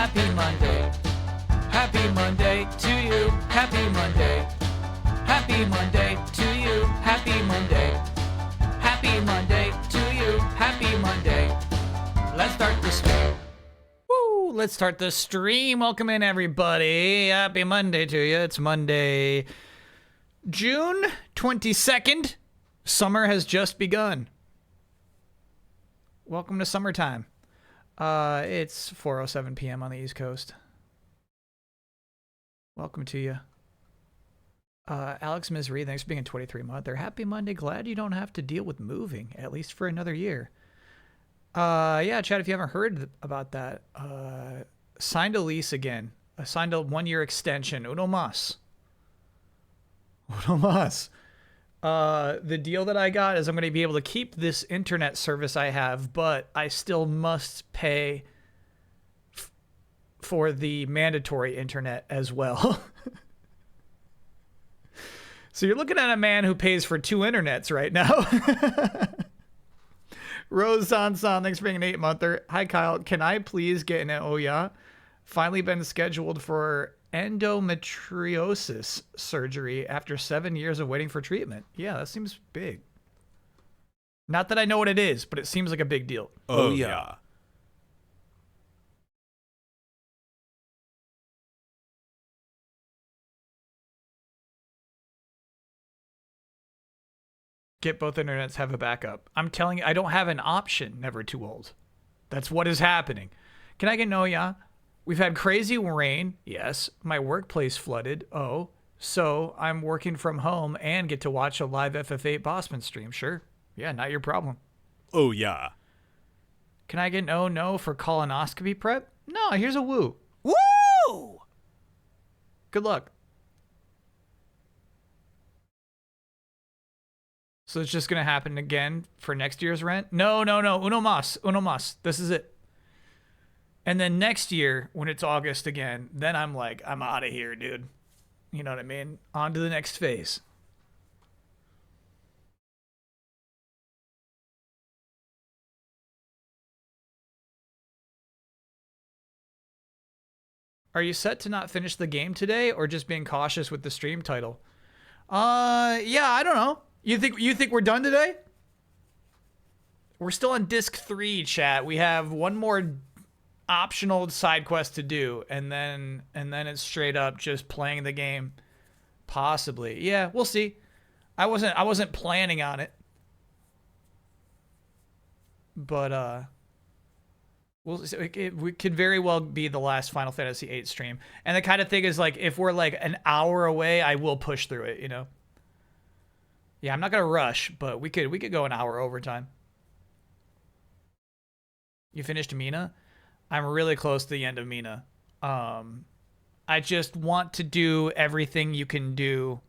Happy Monday. Happy Monday to you. Happy Monday. Happy Monday to you. Happy Monday. Happy Monday to you. Happy Monday. Let's start the stream. Woo! Let's start the stream. Welcome in, everybody. Happy Monday to you. It's Monday, June 22nd. Summer has just begun. Welcome to summertime. It's 4:07 p.m. on the East Coast. Welcome to you. Alex Misery, thanks for being a 23-monther. Happy Monday. Glad you don't have to deal with moving, at least for another year. Yeah, Chad, if you haven't heard about that, signed a lease again. I signed a 1-year extension. Uno mas. Uno mas. The deal that I got is I'm going to be able to keep this internet service I have, but I still must pay for the mandatory internet as well. So you're looking at a man who pays for 2 internets right now. Rose Sansan, thanks for being an 8-monther. Hi, Kyle. Can I please get an oh yeah? Finally been scheduled for endometriosis surgery after 7 years of waiting for treatment. Yeah, that seems big. Not that I know what it is, but it seems like a big deal. Oh yeah. Get both internets, have a backup. I'm telling you, I don't have an option, never too old. That's what is happening. Can I get no yeah? We've had crazy rain. Yes. My workplace flooded. Oh. So I'm working from home and get to watch a live FF8 Bossman stream. Sure. Yeah, not your problem. Oh yeah. Can I get no for colonoscopy prep? No, here's a woo. Woo! Good luck. So it's just going to happen again for next year's rent? No. Uno mas. Uno mas. This is it. And then next year, when it's August again, then I'm like, I'm out of here, dude. You know what I mean? On to the next phase. Are you set to not finish the game today or just being cautious with the stream title? Yeah, I don't know. You think we're done today? We're still on disc 3, chat. We have one more optional side quest to do, and then it's straight up just playing the game. Possibly. Yeah, we'll see. I wasn't planning on it. But we'll see. It could very well be the last Final Fantasy VIII stream. And the kind of thing is like if we're like an hour away, I will push through it, you know. Yeah, I'm not gonna rush, but we could go an hour overtime. You finished Mina? I'm really close to the end of Mina. I just want to do everything you can do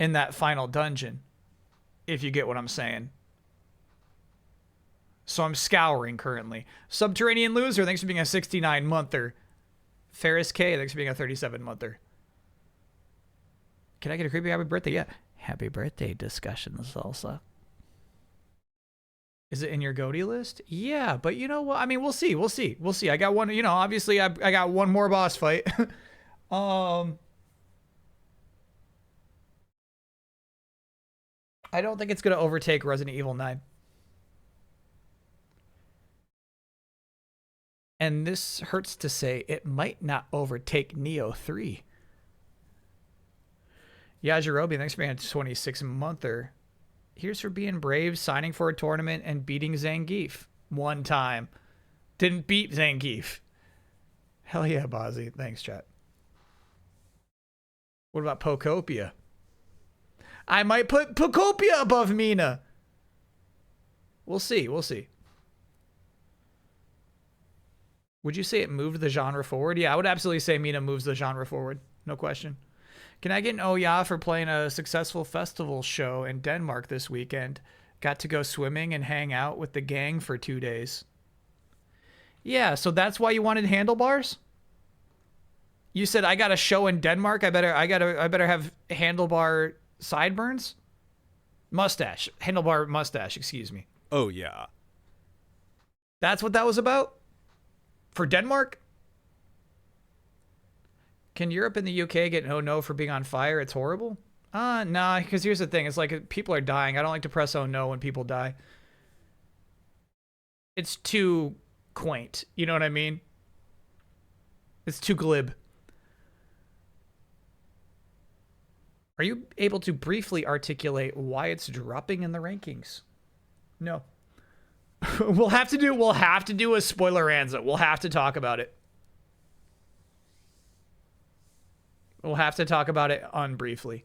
in that final dungeon, if you get what I'm saying. So I'm scouring currently. Subterranean Loser, thanks for being a 69-monther. Ferris K, thanks for being a 37-monther. Can I get a creepy happy birthday? Yeah. Happy birthday discussion salsa. Is it in your goatee list? Yeah, but you know what? I mean, we'll see. I got one, you know, obviously I got one more boss fight. I don't think it's going to overtake Resident Evil 9. And this hurts to say, it might not overtake Neo 3. Yajirobe, thanks for being a 26-monther. Here's for being brave, signing for a tournament, and beating Zangief. One time. Didn't beat Zangief. Hell yeah, Bozzy. Thanks, chat. What about Pocopia? I might put Pocopia above Mina. We'll see. Would you say it moved the genre forward? Yeah, I would absolutely say Mina moves the genre forward. No question. Can I get an oh yeah for playing a successful festival show in Denmark this weekend? Got to go swimming and hang out with the gang for 2 days. Yeah, so that's why you wanted handlebars? You said I got a show in Denmark. I better have handlebar sideburns? Handlebar mustache, excuse me. Oh yeah. That's what that was about? For Denmark? Can Europe and the UK get no for being on fire? It's horrible. Nah, because here's the thing. It's like people are dying. I don't like to press oh no when people die. It's too quaint. You know what I mean? It's too glib. Are you able to briefly articulate why it's dropping in the rankings? No. We'll have to do a spoiler-anza. We'll have to talk about it. We'll have to talk about it unbriefly.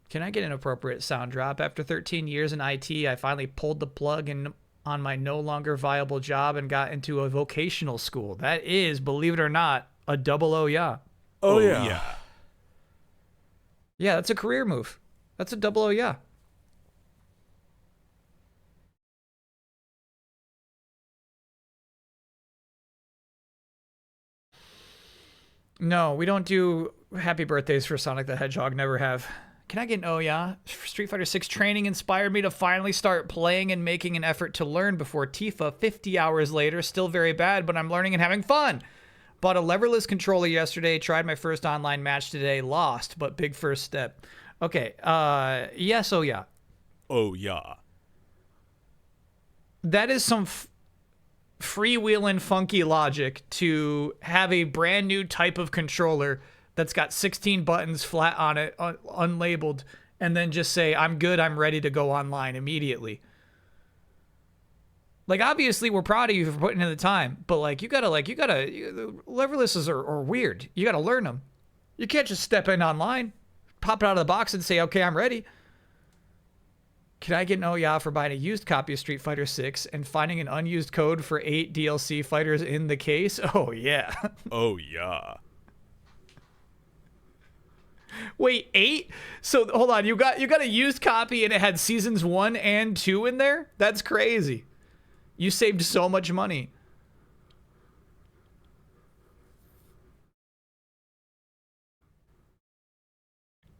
Can I get an appropriate sound drop? After 13 years in IT, I finally pulled the plug on my no longer viable job and got into a vocational school. That is, believe it or not, a double O yeah. Oh, yeah. Yeah, that's a career move. That's a double O yeah. No, we don't do happy birthdays for Sonic the Hedgehog. Never have. Can I get an oh yeah? Street Fighter 6 training inspired me to finally start playing and making an effort to learn before Tifa 50 hours later. Still very bad, but I'm learning and having fun. Bought a leverless controller yesterday. Tried my first online match today. Lost, but big first step. Okay, yes, oh yeah. Oh, yeah. That is some freewheeling funky logic to have a brand new type of controller that's got 16 buttons flat on it, unlabeled, and then just say, I'm good, I'm ready to go online immediately. Like, obviously, we're proud of you for putting in the time, but, leverlesses are weird. You gotta learn them. You can't just step in online, pop it out of the box and say, okay, I'm ready. Can I get an oh yeah for buying a used copy of Street Fighter 6 and finding an unused code for 8 DLC fighters in the case? Oh, yeah. Oh, yeah. Wait, 8? So, hold on. You got a used copy and it had seasons 1 and 2 in there? That's crazy. You saved so much money.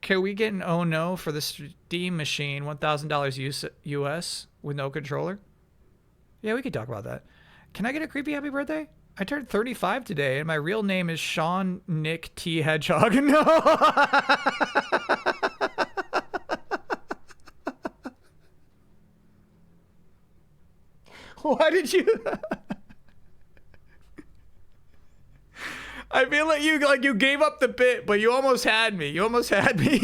Can we get an oh no for the Steam machine, $1,000 US with no controller? Yeah, we could talk about that. Can I get a creepy happy birthday? I turned 35 today, and my real name is Sean Nick T. Hedgehog. No! Why did you... I feel like you gave up the bit, but you almost had me. You almost had me.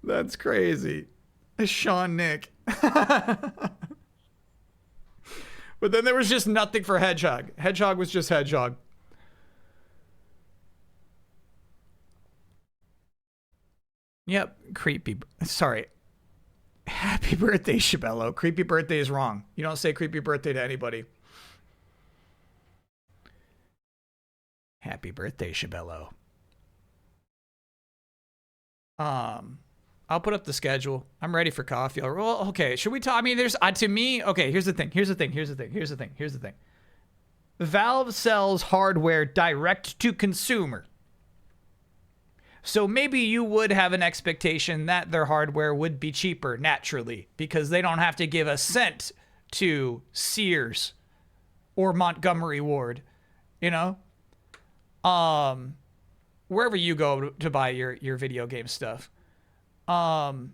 That's crazy. Sean Nick. But then there was just nothing for Hedgehog. Hedgehog was just Hedgehog. Yep, creepy. Sorry. Happy birthday, Shabello. Creepy birthday is wrong. You don't say creepy birthday to anybody. Happy birthday, Shabello. I'll put up the schedule. I'm ready for coffee. Well, okay. Should we talk? I mean, there's to me. Okay, here's the thing. Valve sells hardware direct to consumer. So maybe you would have an expectation that their hardware would be cheaper naturally because they don't have to give a cent to Sears or Montgomery Ward, you know? Wherever you go to buy your video game stuff. Kmart.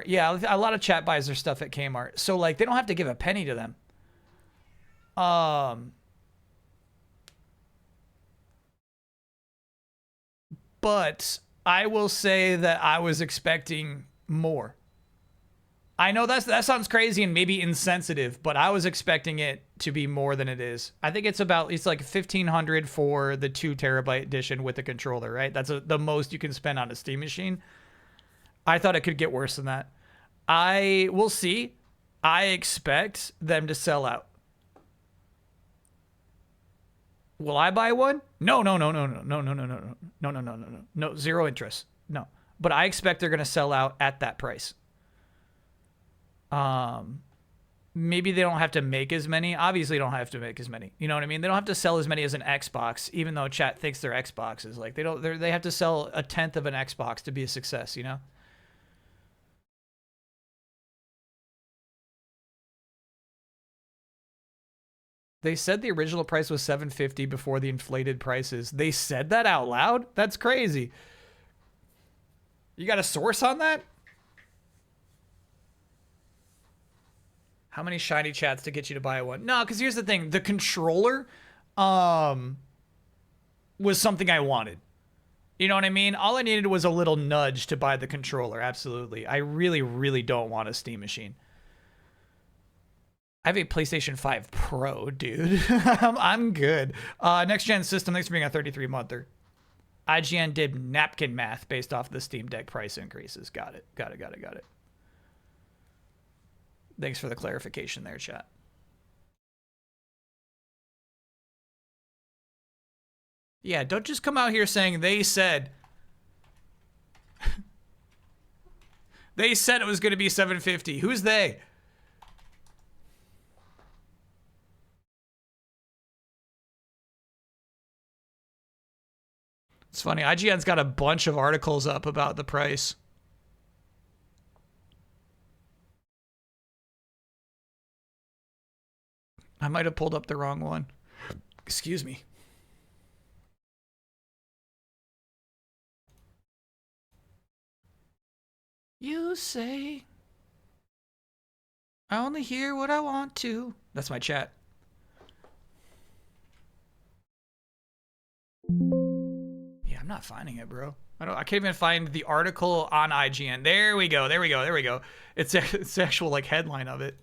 Yeah, a lot of chat buys their stuff at Kmart. So like they don't have to give a penny to them. But I will say that I was expecting more. I know that sounds crazy and maybe insensitive, but I was expecting it to be more than it is. I think it's like $1,500 for the 2 terabyte edition with the controller, right? That's the most you can spend on a Steam machine. I thought it could get worse than that. We'll see. I expect them to sell out. Will I buy one? No, zero interest. No. But I expect they're going to sell out at that price. maybe they don't have to make as many. Obviously, don't have to make as many. You know what I mean? They don't have to sell as many as an Xbox, even though chat thinks they're Xboxes. Like they have to sell a tenth of an Xbox to be a success. You know? They said the original price was $750 before the inflated prices. They said that out loud? That's crazy. You got a source on that? How many shiny chats to get you to buy one? No, because here's the thing. The controller was something I wanted. You know what I mean? All I needed was a little nudge to buy the controller. Absolutely. I really, really don't want a Steam machine. I have a PlayStation 5 Pro, dude. I'm good. Next gen system, thanks for being a 33-monther. IGN did napkin math based off the Steam Deck price increases. Got it. Got it. Thanks for the clarification there, chat. Yeah, don't just come out here saying they said. They said it was going to be $750. Who's they? It's funny. IGN's got a bunch of articles up about the price. I might have pulled up the wrong one. Excuse me. You say I only hear what I want to. That's my chat. Yeah, I'm not finding it, bro. I can't even find the article on IGN. There we go. It's the actual like headline of it.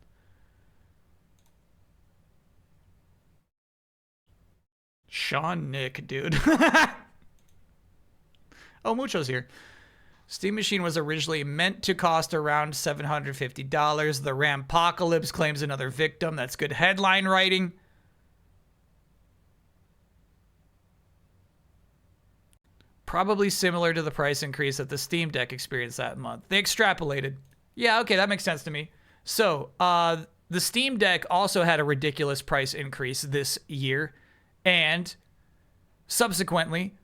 Sean Nick, dude. Oh, Mucho's here. Steam Machine was originally meant to cost around $750. The Rampocalypse claims another victim. That's good headline writing. Probably similar to the price increase that the Steam Deck experienced that month. They extrapolated. Yeah, okay, that makes sense to me. So, the Steam Deck also had a ridiculous price increase this year, and subsequently,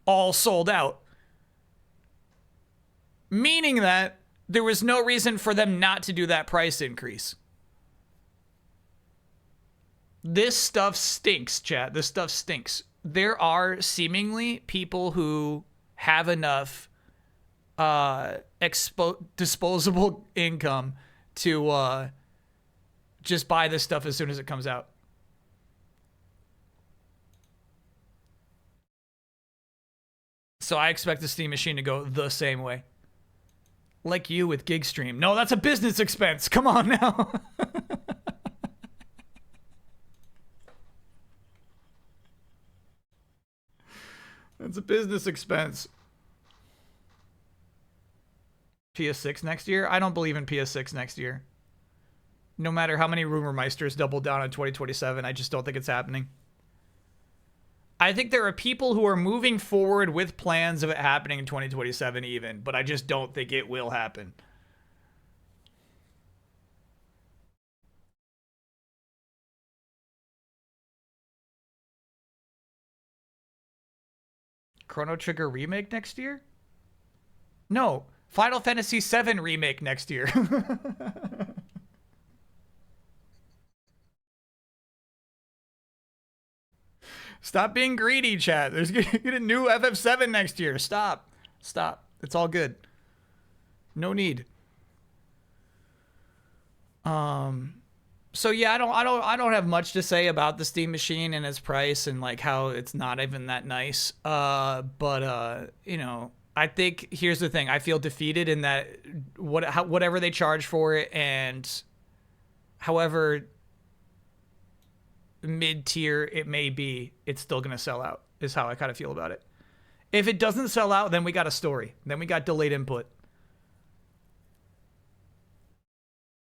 all sold out. Meaning that there was no reason for them not to do that price increase. This stuff stinks, chat. This stuff stinks. There are seemingly people who have enough disposable income to just buy this stuff as soon as it comes out. So I expect the Steam Machine to go the same way. Like you with GigStream. No, that's a business expense. Come on now. That's a business expense. PS6 next year? I don't believe in PS6 next year. No matter how many rumor meisters double down on 2027, I just don't think it's happening. I think there are people who are moving forward with plans of it happening in 2027 even, but I just don't think it will happen. Chrono Trigger remake next year? No, Final Fantasy VII remake next year. Stop being greedy, chat. There's gonna get a new FF7 next year. Stop. It's all good. No need. So yeah, I don't have much to say about the Steam Machine and its price and like how it's not even that nice. But you know, I think here's the thing. I feel defeated in that whatever they charge for it and however mid-tier it may be, it's still gonna sell out, is how I kind of feel about it. If it doesn't sell out, then we got a story. Then we got delayed input.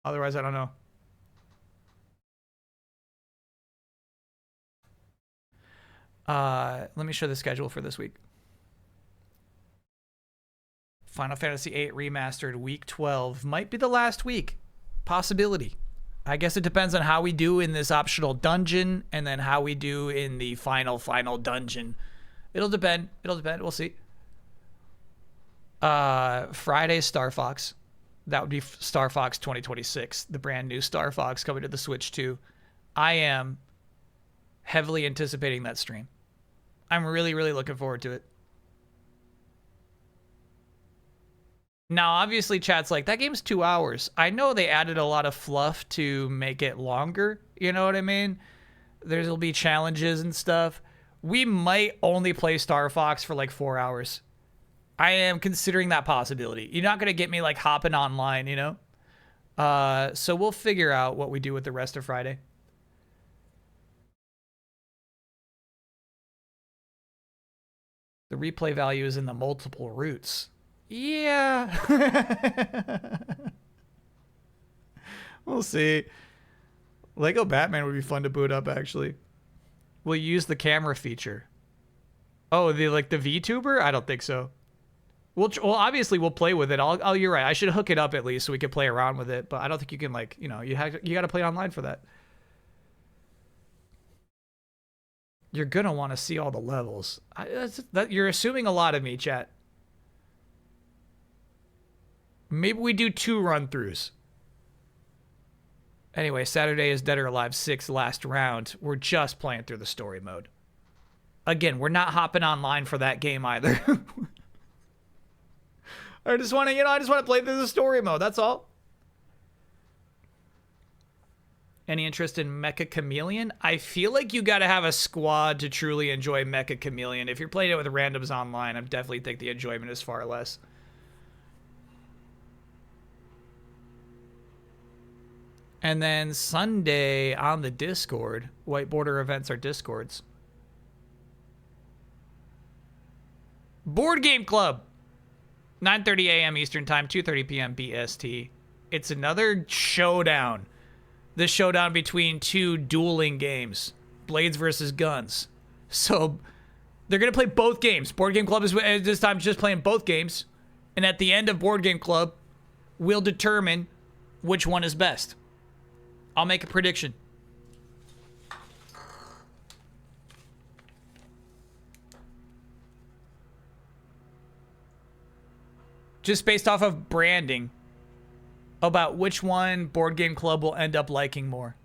Otherwise, I don't know. Let me show the schedule for this week. Final Fantasy VIII Remastered, week 12. Might be the last week. Possibility. I guess it depends on how we do in this optional dungeon and then how we do in the final dungeon. It'll depend. We'll see. Friday, Star Fox. That would be Star Fox 2026, the brand new Star Fox coming to the Switch 2. I am heavily anticipating that stream. I'm really, really looking forward to it. Now, obviously, chat's like, that game's 2 hours. I know they added a lot of fluff to make it longer. You know what I mean? There'll be challenges and stuff. We might only play Star Fox for like 4 hours. I am considering that possibility. You're not going to get me like hopping online, you know? So we'll figure out what we do with the rest of Friday. The replay value is in the multiple routes. Yeah. We'll see. Lego Batman would be fun to boot up, actually. We'll use the camera feature. Oh, the VTuber? I don't think so. Well, obviously we'll play with it. You're right. I should hook it up at least so we could play around with it. But I don't think you can you got to play online for that. You're gonna want to see all the levels. You're assuming a lot of me, chat. Maybe we do 2 run-throughs. Anyway, Saturday is Dead or Alive 6 last round. We're just playing through the story mode. Again, we're not hopping online for that game either. I just want to play through the story mode. That's all. Any interest in Mecha Chameleon? I feel like you got to have a squad to truly enjoy Mecha Chameleon. If you're playing it with randoms online, I definitely think the enjoyment is far less. And then Sunday on the Discord, White Border events are Discords. Board Game Club. 9:30 a.m. Eastern Time, 2:30 p.m. BST. It's another showdown. The showdown between 2 dueling games. Blades versus guns. So they're going to play both games. Board Game Club is this time just playing both games. And at the end of Board Game Club, we'll determine which one is best. I'll make a prediction. Just based off of branding about which one Board Game Club will end up liking more.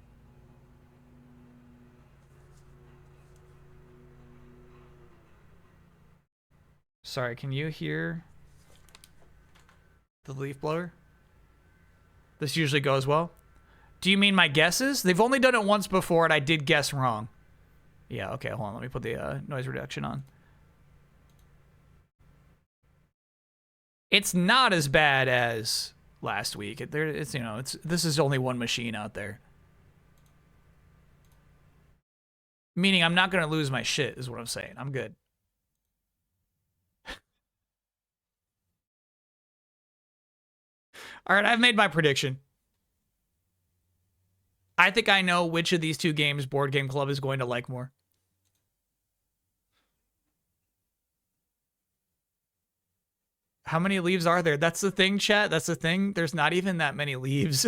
Sorry, can you hear the leaf blower? This usually goes well. Do you mean my guesses? They've only done it once before, and I did guess wrong. Yeah, okay, hold on. Let me put the noise reduction on. It's not as bad as last week. This is only one machine out there. Meaning I'm not going to lose my shit, is what I'm saying. I'm good. All right, I've made my prediction. I think I know which of these 2 games Board Game Club is going to like more. How many leaves are there? That's the thing, chat. That's the thing. There's not even that many leaves.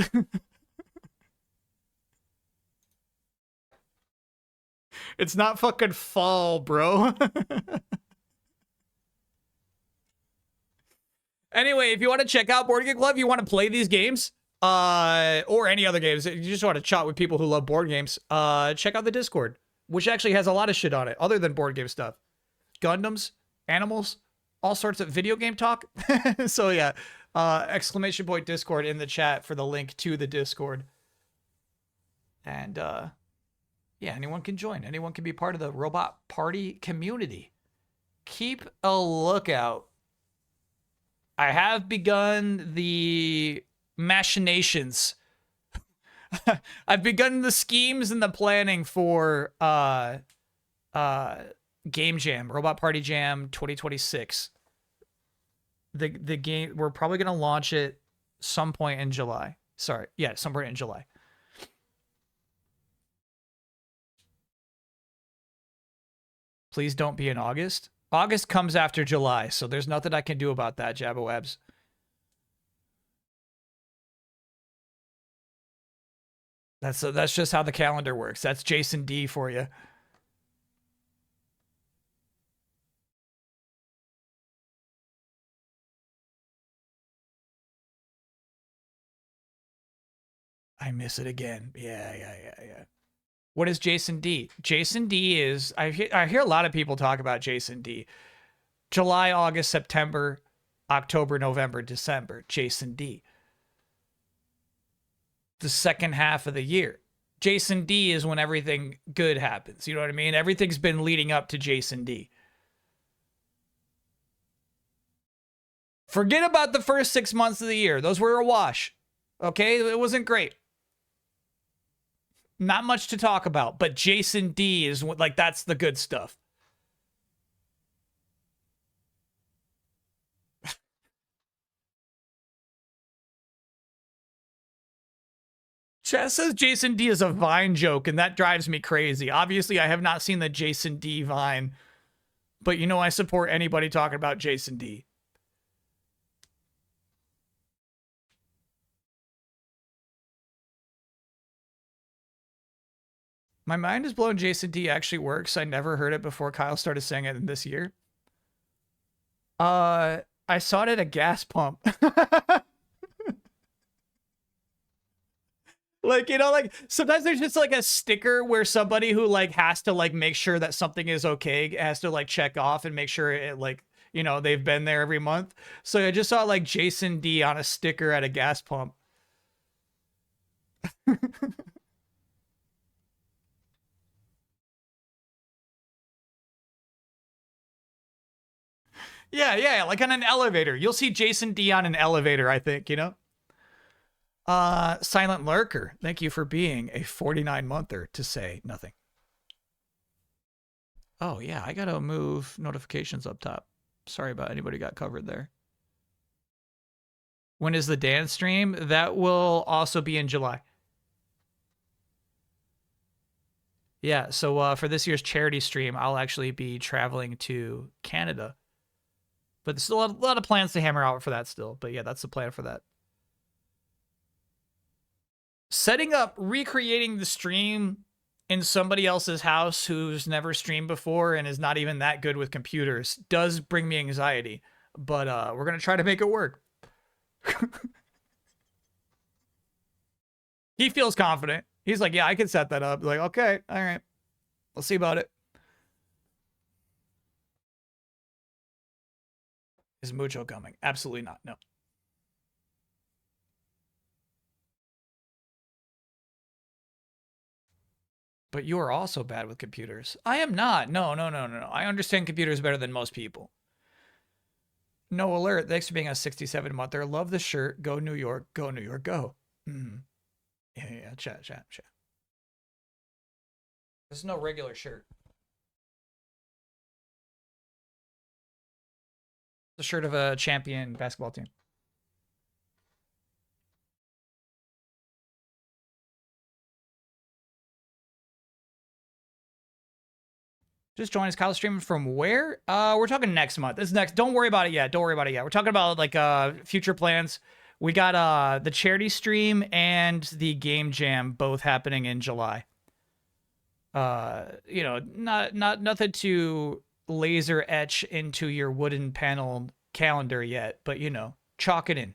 It's not fucking fall, bro. Anyway, if you want to check out Board Game Club, you want to play these games, or any other games, you just want to chat with people who love board games, check out the Discord, which actually has a lot of shit on it, other than board game stuff. Gundams, animals, all sorts of video game talk. So yeah, exclamation point Discord in the chat for the link to the Discord. And yeah, anyone can join. Anyone can be part of the Robot Party community. Keep a lookout. I have begun the machinations. I've begun the schemes and the planning for Game Jam, Robot Party Jam 2026. The game, we're probably going to launch it some point in July. Sorry. Yeah, some point in July. Please don't be in August. August comes after July, so there's nothing I can do about that, Jabba-Wabs. That's just how the calendar works. That's Jason D for you. I miss it again. Yeah. What is Jason D? Jason D is I hear a lot of people talk about Jason D. July, August, September, October, November, December. Jason D. The second half of the year. Jason D is when everything good happens. You know what I mean? Everything's been leading up to Jason D. Forget about the first 6 months of the year. Those were a wash. Okay? It wasn't great. Not much to talk about, but Jason D is like, that's the good stuff. Chat says Jason D is a Vine joke, and that drives me crazy. Obviously, I have not seen the Jason D Vine, but you know I support anybody talking about Jason D. My mind is blown. Jason D actually works. I never heard it before Kyle started saying it this year. I saw it at a gas pump. Like, you know, like sometimes there's just like a sticker where somebody who like has to like make sure that something is okay has to like check off and make sure it like, you know, they've been there every month. So I just saw like Jason D on a sticker at a gas pump. Yeah, like on an elevator. You'll see Jason D on an elevator, I think, you know? Silent Lurker, thank you for being a 49-monther to say nothing. Oh, yeah, I gotta move notifications up top. Sorry about anybody got covered there. When is the dance stream? That will also be in July. Yeah, so for this year's charity stream, I'll actually be traveling to Canada. But there's still a lot of plans to hammer out for that still. But yeah, that's the plan for that. Setting up, recreating the stream in somebody else's house who's never streamed before and is not even that good with computers does bring me anxiety. But we're going to try to make it work. He feels confident. He's like, yeah, I can set that up. Like, okay, all right. Let's see about it. Is Mucho coming? Absolutely not. No. But you are also bad with computers. I am not. No. I understand computers better than most people. No alert. Thanks for being a 67-monther. Love the shirt. Go New York. Go New York. Go. Yeah. Chat. This is no regular shirt. The shirt of a champion basketball team. Just join us. Kyle streaming from where? We're talking next month. This is next. Don't worry about it yet. We're talking about like future plans. We got the charity stream and the game jam both happening in July. You know, not nothing to laser etch into your wooden panel calendar yet, but you know, chalk it in.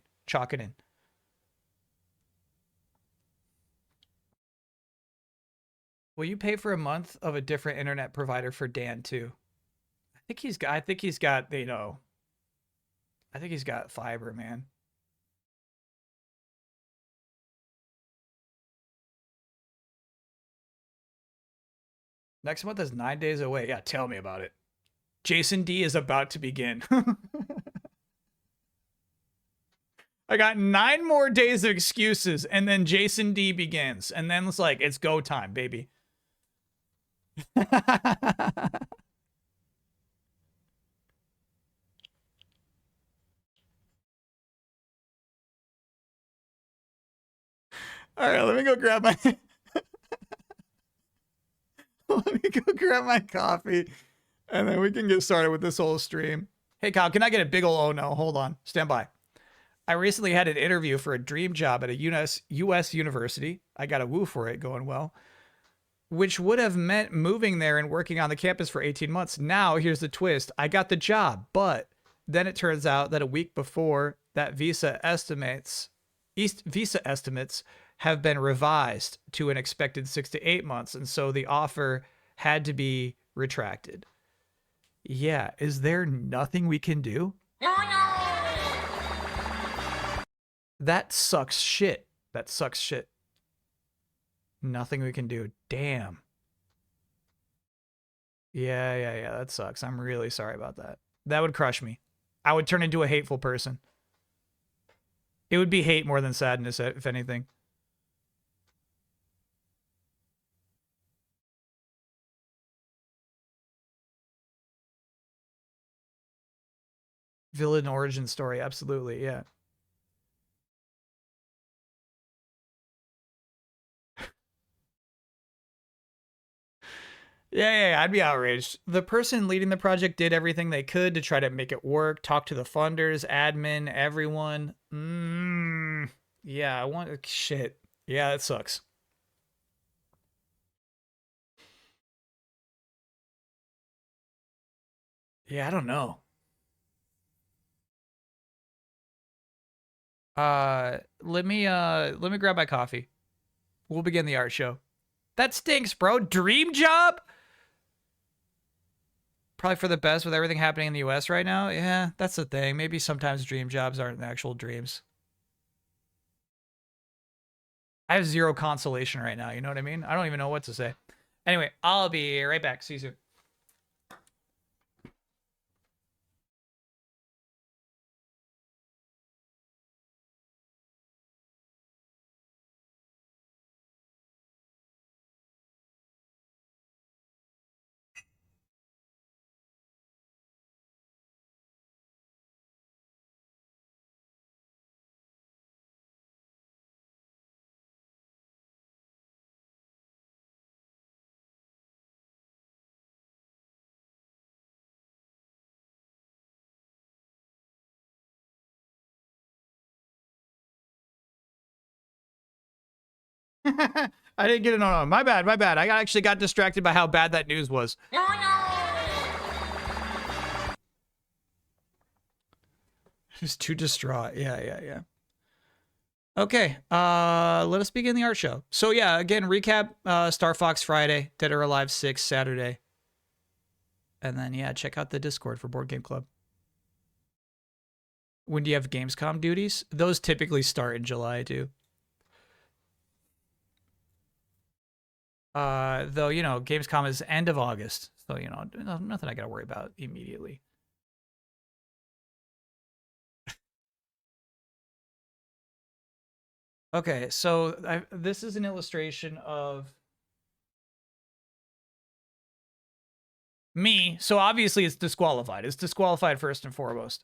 Will you pay for a month of a different internet provider for Dan too? I think he's got, you know, I think he's got fiber, man. Next month is 9 days away. Yeah, tell me about it. Jason D is about to begin. I got 9 more days of excuses, and then Jason D begins. And then it's like, it's go time, baby. All right, let me go grab my coffee, and then we can get started with this whole stream. Hey, Kyle, can I get a big ol' oh no? Hold on. Stand by. I recently had an interview for a dream job at a US university. I got a woo for it, going well, which would have meant moving there and working on the campus for 18 months. Now, here's the twist. I got the job, but then it turns out that a week before that visa estimates have been revised to an expected 6 to 8 months. And so the offer had to be retracted. Yeah. Is there nothing we can do? That sucks shit. That sucks shit. Nothing we can do. Damn. Yeah. That sucks. I'm really sorry about that. That would crush me. I would turn into a hateful person. It would be hate more than sadness, if anything. Villain origin story. Absolutely. Yeah. Yeah, I'd be outraged. The person leading the project did everything they could to try to make it work, talk to the funders, admin, everyone. Yeah, I want shit. Yeah, that sucks. Yeah, I don't know. Let me grab my coffee. We'll begin the art show. That stinks, bro. Dream job? Probably for the best with everything happening in the US right now. Yeah, that's the thing. Maybe sometimes dream jobs aren't actual dreams. I have zero consolation right now. You know what I mean? I don't even know what to say. Anyway, I'll be right back. See you soon. I didn't get it on. My bad. I actually got distracted by how bad that news was. Just too distraught. Yeah. Okay. Let us begin the art show. So yeah, again, recap Star Fox Friday, Dead or Alive 6 Saturday. And then yeah, check out the Discord for Board Game Club. When do you have Gamescom duties? Those typically start in July too. Though, you know, Gamescom is end of August. So, you know, nothing I got to worry about immediately. Okay, so this is an illustration of me. So obviously it's disqualified. It's disqualified first and foremost.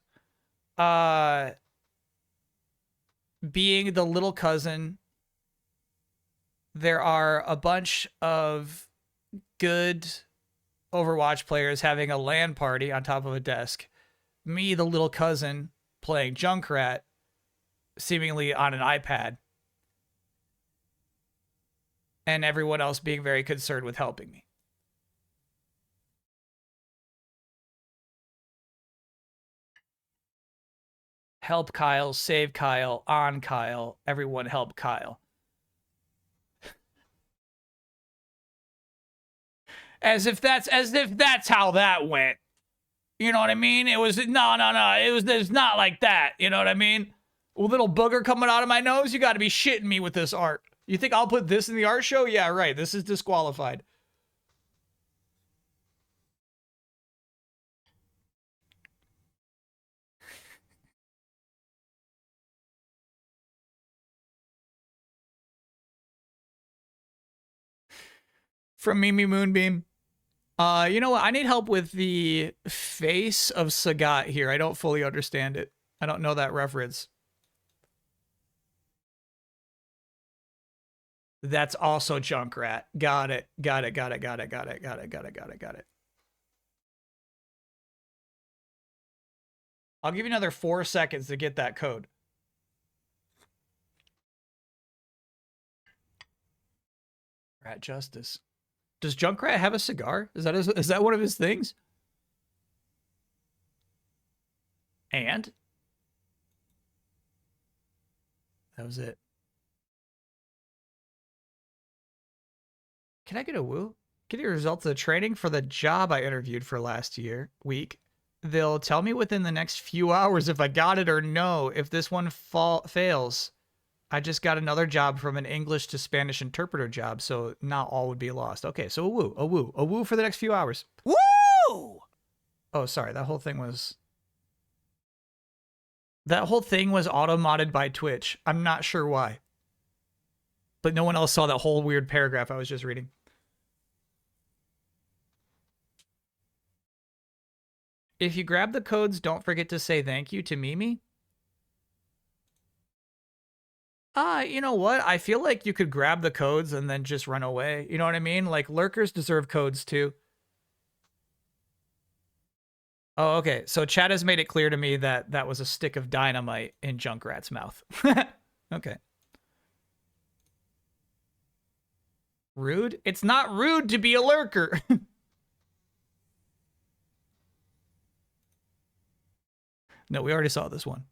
Being the little cousin, there are a bunch of good Overwatch players having a LAN party on top of a desk. Me, the little cousin, playing Junkrat, seemingly on an iPad. And everyone else being very concerned with helping me. Help Kyle, save Kyle, on Kyle, everyone help Kyle. As if that's how that went. You know what I mean? It was no. It's not like that. You know what I mean? A little booger coming out of my nose. You got to be shitting me with this art. You think I'll put this in the art show? Yeah, right. This is disqualified. From Mimi Moonbeam. You know what? I need help with the face of Sagat here. I don't fully understand it. I don't know that reference. That's also Junkrat. Got it. I'll give you another 4 seconds to get that code. Junkrat Justice. Does Junkrat have a cigar? Is that one of his things? And that was it. Can I get a woo? Get your results of the training for the job I interviewed for last week. They'll tell me within the next few hours if I got it or no. If this one fails, I just got another job from an English to Spanish interpreter job, so not all would be lost. Okay, so a woo for the next few hours. Woo! Oh, sorry, that whole thing was auto-modded by Twitch. I'm not sure why. But no one else saw that whole weird paragraph I was just reading. If you grab the codes, don't forget to say thank you to Mimi. You know what? I feel like you could grab the codes and then just run away. You know what I mean? Like, lurkers deserve codes too. Oh, okay. So chat has made it clear to me that that was a stick of dynamite in Junkrat's mouth. Okay. Rude? It's not rude to be a lurker. No, we already saw this one.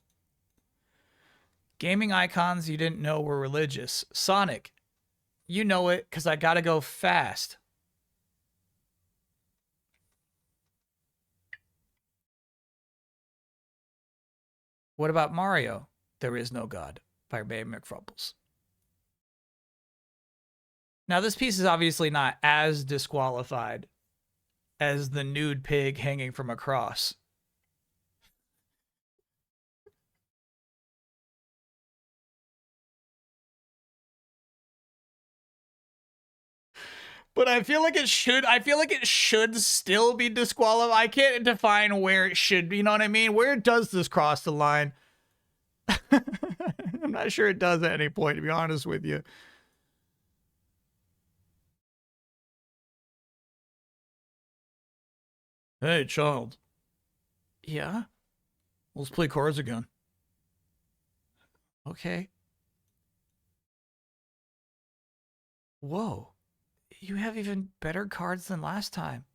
Gaming icons you didn't know were religious. Sonic. You know it, because I gotta go fast. What about Mario? There is no God. By Babe McFrumples. Now, this piece is obviously not as disqualified as the nude pig hanging from a cross. But I feel like it should still be disqualified. I can't define where it should be, you know what I mean? Where does this cross the line? I'm not sure it does at any point, to be honest with you. Hey, child. Yeah? Let's play cards again. Okay. Whoa. You have even better cards than last time.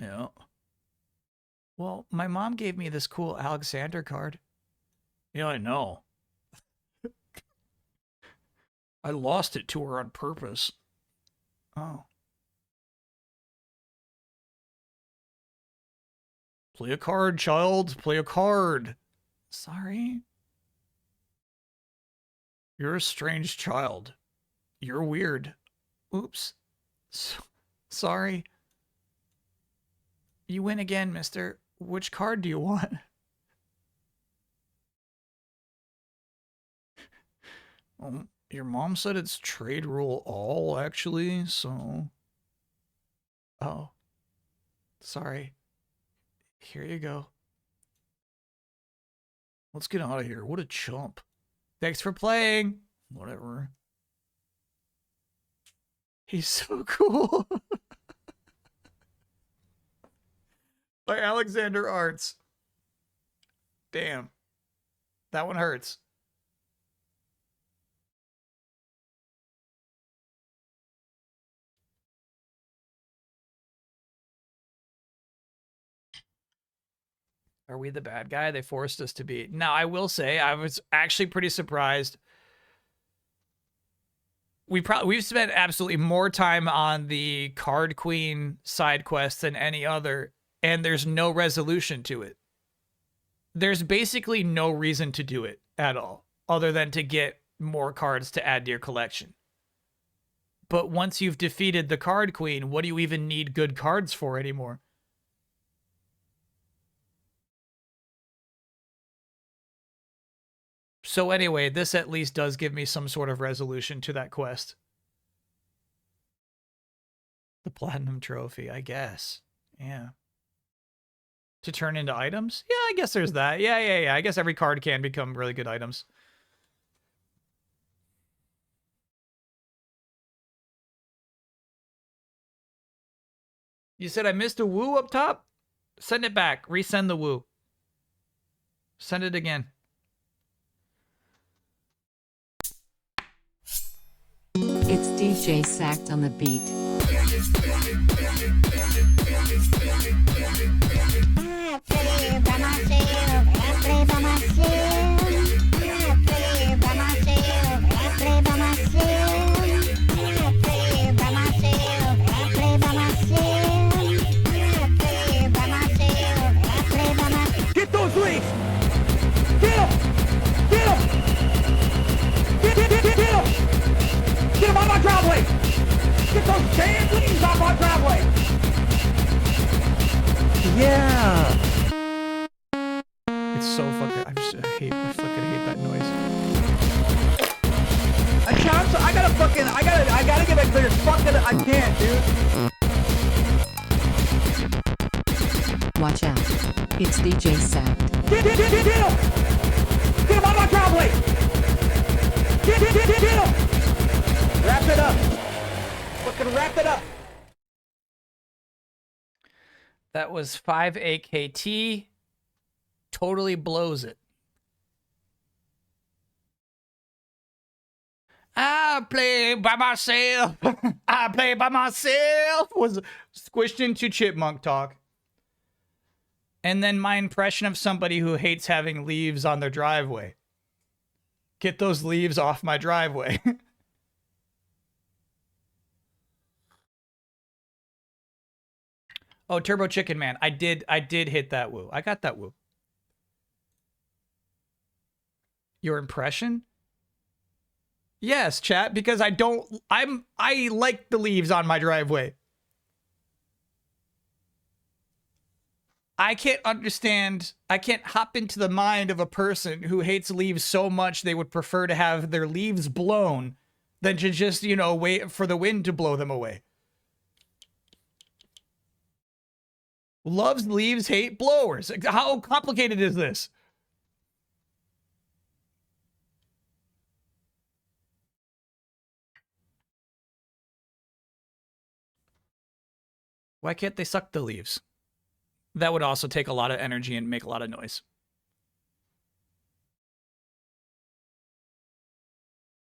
Yeah. Well, my mom gave me this cool Alexander card. Yeah, I know. I lost it to her on purpose. Oh. Play a card, child. Play a card. Sorry. You're a strange child. You're weird. Oops. Sorry. You win again, mister. Which card do you want? Your mom said it's trade rule all, actually, so... Oh. Sorry. Here you go. Let's get out of here. What a chump. Thanks for playing. Whatever. He's so cool. By Alexander Arts. Damn. That one hurts. Are we the bad guy they forced us to be? Now, I will say, I was actually pretty surprised. We've spent absolutely more time on the Card Queen side quest than any other, and there's no resolution to it. There's basically no reason to do it at all, other than to get more cards to add to your collection. But once you've defeated the Card Queen, what do you even need good cards for anymore? So anyway, this at least does give me some sort of resolution to that quest. The Platinum Trophy, I guess. Yeah. To turn into items? Yeah, I guess there's that. Yeah. I guess every card can become really good items. You said I missed a woo up top? Send it back. Resend the woo. Send it again. It's DJ Sacked on the beat. I play by myself, I play by myself. I play by myself, I play by myself. I play by myself, I play by myself. I play by myself, I play by myself. Get those leaves! Get them! Get them! Get them! Get them on my driveway! Get those damn leaves off my driveway! Yeah! It's so fucking. I fucking hate that noise. I gotta get back there. Fucking, I can't, dude. Watch out. It's DJ Sacked. Get him! Get him on my driveway! Get him! Wrap it up. Fucking wrap it up. That was 5AKT. Totally blows it. I play by myself. I play by myself. Was squished into chipmunk talk. And then my impression of somebody who hates having leaves on their driveway. Get those leaves off my driveway. Oh, Turbo Chicken Man. I did hit that woo. I got that woo. Your impression? Yes, chat, because I like the leaves on my driveway. I can't hop into the mind of a person who hates leaves so much they would prefer to have their leaves blown than to just, wait for the wind to blow them away. Loves leaves, hate blowers. How complicated is this? Why can't they suck the leaves? That would also take a lot of energy and make a lot of noise.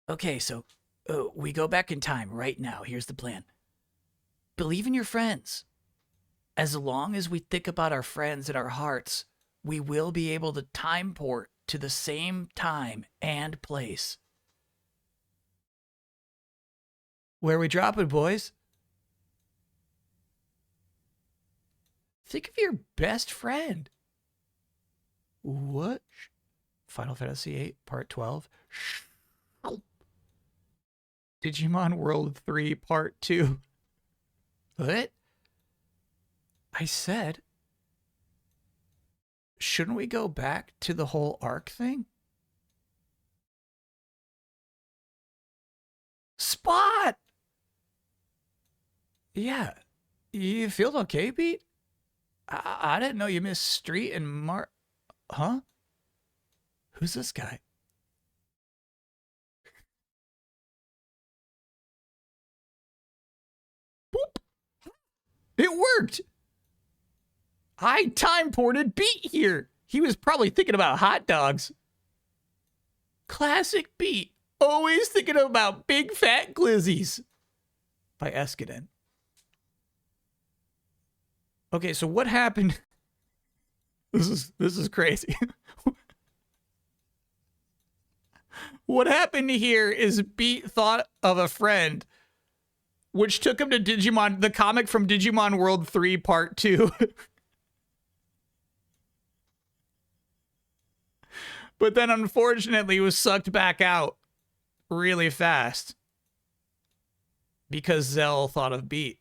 Okay, so we go back in time right now. Here's the plan. Believe in your friends. As long as we think about our friends in our hearts, we will be able to time port to the same time and place. Where are we dropping, boys? Think of your best friend. What? Final Fantasy VIII, Part 12. Digimon World 3, Part 2. What? I said, shouldn't we go back to the whole arc thing? Spot! Yeah. You feel okay, Pete? I didn't know you missed Street and Huh? Who's this guy? Boop. It worked. I time ported Beat here. He was probably thinking about hot dogs. Classic Beat. Always thinking about big fat glizzies. By Escadin. Okay, so what happened? This is crazy. What happened here is Beat thought of a friend, which took him to Digimon, the comic from Digimon World 3 Part 2. But then unfortunately was sucked back out really fast because Zell thought of Beat.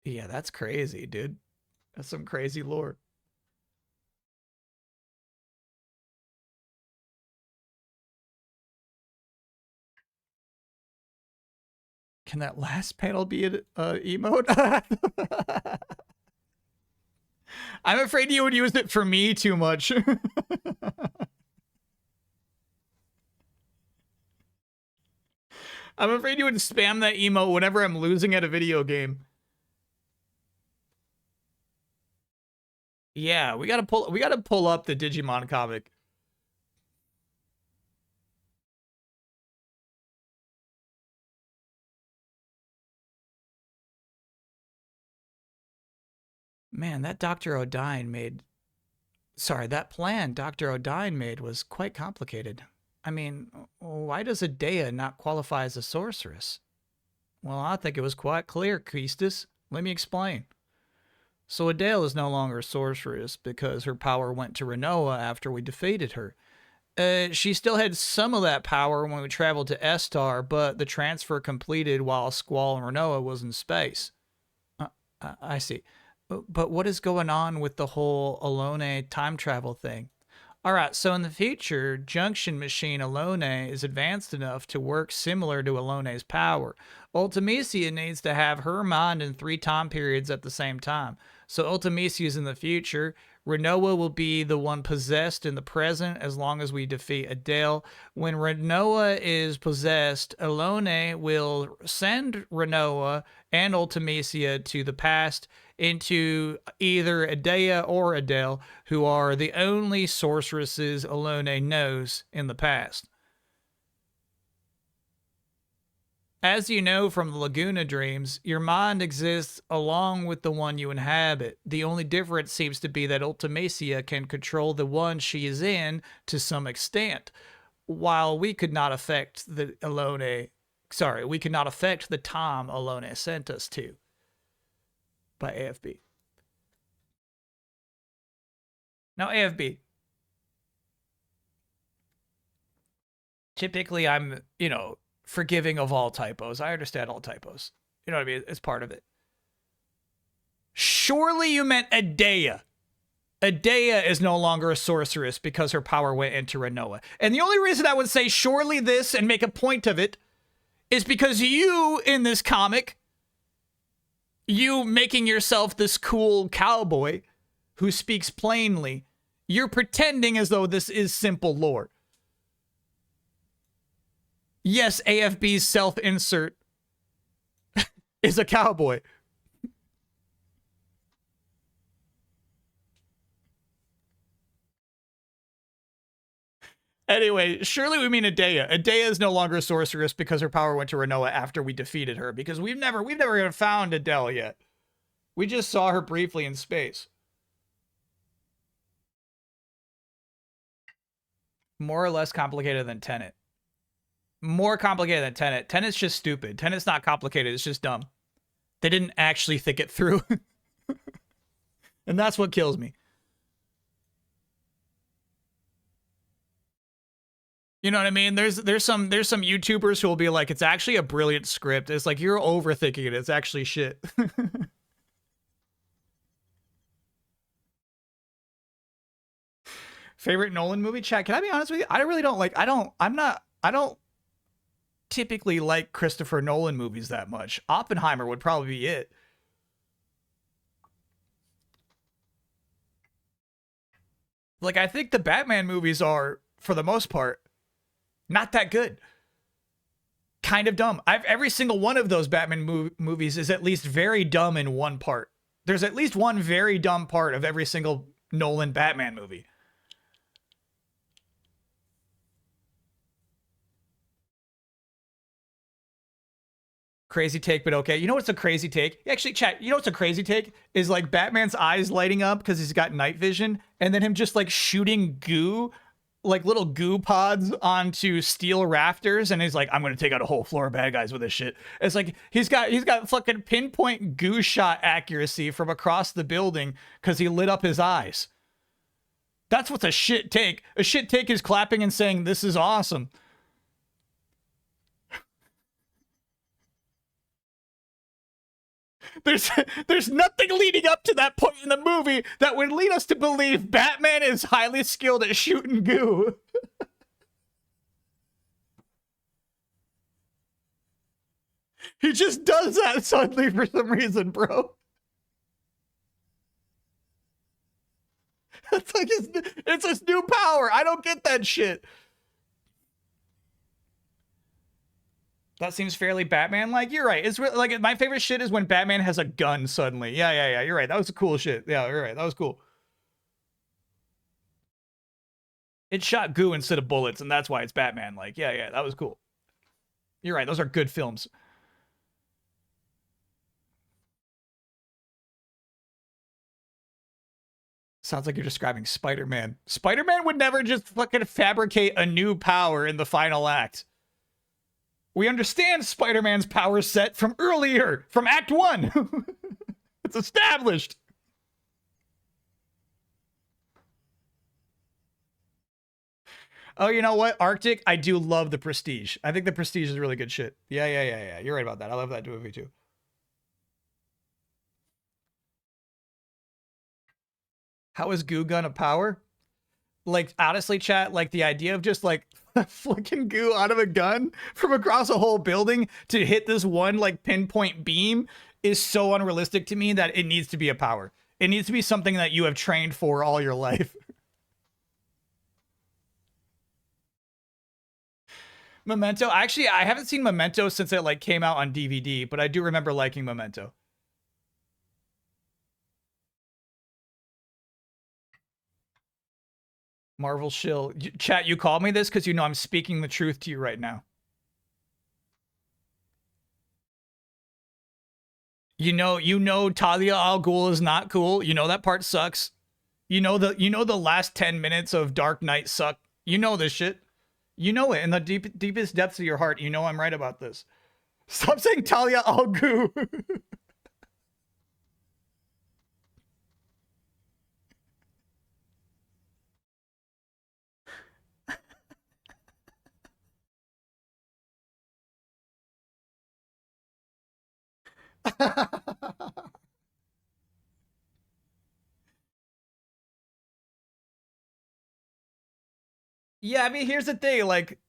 Yeah, that's crazy, dude. That's some crazy lore. Can that last panel be an emote? I'm afraid you would use it for me too much. I'm afraid you would spam that emote whenever I'm losing at a video game. Yeah, we gotta pull up the Digimon comic. Man, that Dr. O'Dine made. Sorry, that plan Dr. O'Dine made was quite complicated. I mean, why does Adea not qualify as a sorceress? Well, I think it was quite clear, Quistis. Let me explain. So Adele is no longer a sorceress because her power went to Renoa after we defeated her. She still had some of that power when we traveled to Estar, but the transfer completed while Squall and Renoa was in space. I see. But what is going on with the whole Alone time travel thing? All right, so in the future, Junction Machine Alone is advanced enough to work similar to Alone's power. Ultimecia needs to have her mind in 3 time periods at the same time. So Ultimecia is in the future. Renoa will be the one possessed in the present as long as we defeat Adele. When Renoa is possessed, Alone will send Renoa and Ultimecia to the past into either Adea or Adele, who are the only sorceresses Alone knows in the past. As you know from the Laguna dreams, your mind exists along with the one you inhabit. The only difference seems to be that Ultimecia can control the one she is in to some extent, while we could not affect the we could not affect the time Alone sent us to. By AFB. Now, AFB. Typically, I'm, forgiving of all typos. I understand all typos. You know what I mean? It's part of it. Surely you meant Adea. Adea is no longer a sorceress because her power went into Renoa. And the only reason I would say surely this and make a point of it is because you, in this comic, you making yourself this cool cowboy who speaks plainly, you're pretending as though this is simple lore. Yes, AFB's self-insert is a cowboy. Anyway, surely we mean Adea. Adea is no longer a sorceress because her power went to Renoa after we defeated her, because we've never even found Adele yet. We just saw her briefly in space. More or less complicated than Tenet. More complicated than Tenet. Tenet's just stupid. Tenet's not complicated. It's just dumb. They didn't actually think it through. And that's what kills me. You know what I mean? There's some YouTubers who will be like, it's actually a brilliant script. It's like, you're overthinking it. It's actually shit. Favorite Nolan movie? Chat, can I be honest with you? I really don't like, I don't typically like Christopher Nolan movies that much. Oppenheimer would probably be it. Like, I think the Batman movies are, for the most part, not that good. Kind of dumb. Every single one of those Batman movies is at least very dumb in one part. There's at least one very dumb part of every single Nolan Batman movie. Crazy take, but okay. You know what's a crazy take? Actually, chat, you know what's a crazy take? Is like Batman's eyes lighting up because he's got night vision, and then him just like shooting goo, like little goo pods onto steel rafters, and he's like, I'm gonna take out a whole floor of bad guys with this shit. It's like he's got fucking pinpoint goo shot accuracy from across the building because he lit up his eyes. That's what's a shit take. A shit take is clapping and saying, this is awesome. There's nothing leading up to that point in the movie that would lead us to believe Batman is highly skilled at shooting goo. He just does that suddenly for some reason, bro. It's like it's his new power. I don't get that shit. That seems fairly Batman-like. You're right. It's really, like, my favorite shit is when Batman has a gun suddenly. Yeah. You're right. That was a cool shit. Yeah, you're right. That was cool. It shot goo instead of bullets, and that's why it's Batman-like. Yeah. That was cool. You're right. Those are good films. Sounds like you're describing Spider-Man. Spider-Man would never just fucking fabricate a new power in the final act. We understand Spider-Man's power set from earlier, from Act 1. It's established. Oh, you know what? Arctic, I do love The Prestige. I think The Prestige is really good shit. Yeah. You're right about that. I love that movie too. How is goo gun a power? Like, honestly, chat, like the idea of just like flicking goo out of a gun from across a whole building to hit this one like pinpoint beam is so unrealistic to me that it needs to be a power. It needs to be something that you have trained for all your life. Memento. Actually, I haven't seen Memento since it like came out on DVD, but I do remember liking Memento. Marvel shill. Chat, you called me this because you know I'm speaking the truth to you right now. You know Talia al Ghul is not cool. You know that part sucks. You know the last 10 minutes of Dark Knight suck. You know this shit. You know it in the deepest depths of your heart. You know I'm right about this. Stop saying Talia al Ghul. Yeah, I mean, here's the thing. Like,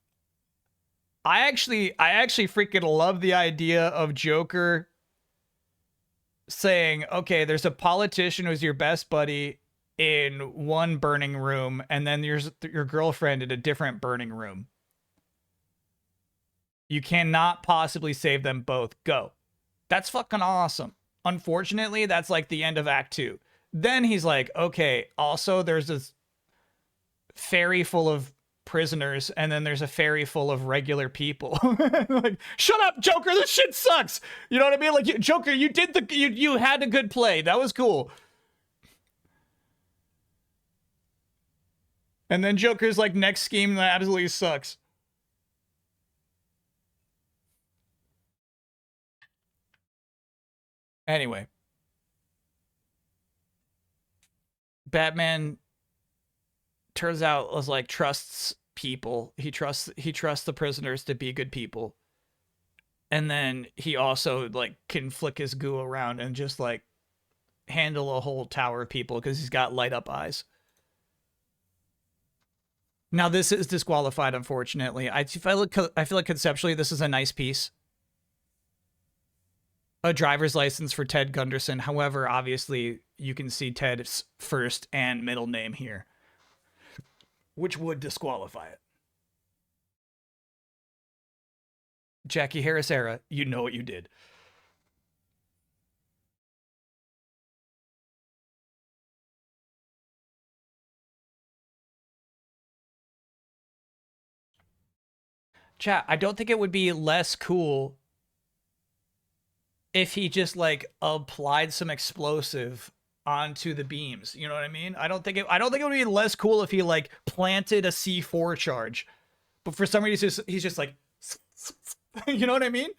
I actually freaking love the idea of Joker saying, okay, there's a politician who's your best buddy in one burning room, and then there's your girlfriend in a different burning room. You cannot possibly save them both. Go. That's fucking awesome. Unfortunately, that's like the end of Act 2. Then he's like, okay, also there's this ferry full of prisoners, and then there's a ferry full of regular people. Like, shut up, Joker, this shit sucks. You know what I mean? Like, Joker, you did you had a good play. That was cool. And then Joker's like, next scheme that absolutely sucks. Anyway. Batman turns out was like trusts people. He trusts the prisoners to be good people. And then he also like can flick his goo around and just like handle a whole tower of people because he's got light up eyes. Now this is disqualified, unfortunately. I feel like conceptually this is a nice piece. A driver's license for Ted Gunderson. However, obviously you can see Ted's first and middle name here, which would disqualify it. Jackie Harris era, you know what you did. Chat, I don't think it would be less cool if he just like applied some explosive onto the beams. You know what I mean? I don't think it would be less cool if he like planted a C4 charge. But for some reason he's just like you know what I mean?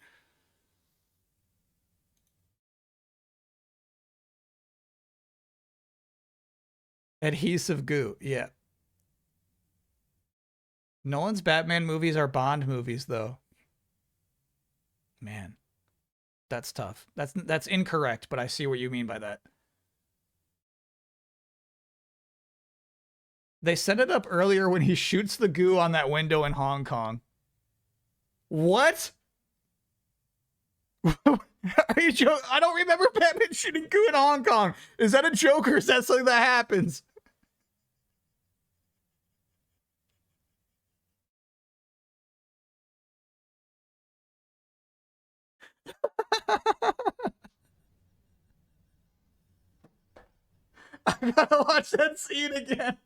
Adhesive goo, yeah. Nolan's Batman movies are Bond movies, though. Man, that's tough. That's incorrect, but I see what you mean by that. They set it up earlier when he shoots the goo on that window in Hong Kong. What? Are you joking? I don't remember Batman shooting goo in Hong Kong. Is that a joke or is that something that happens? I gotta watch that scene again.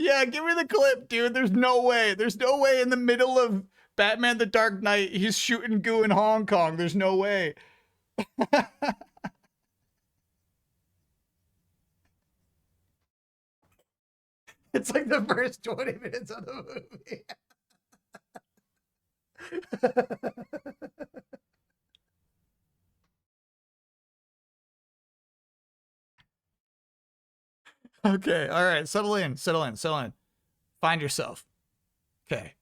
Yeah, give me the clip, dude. There's no way. There's no way in the middle of Batman the Dark Knight he's shooting goo in Hong Kong. There's no way. It's like the first 20 minutes of the movie. Okay, all right, settle in, settle in, settle in. Find yourself. Okay.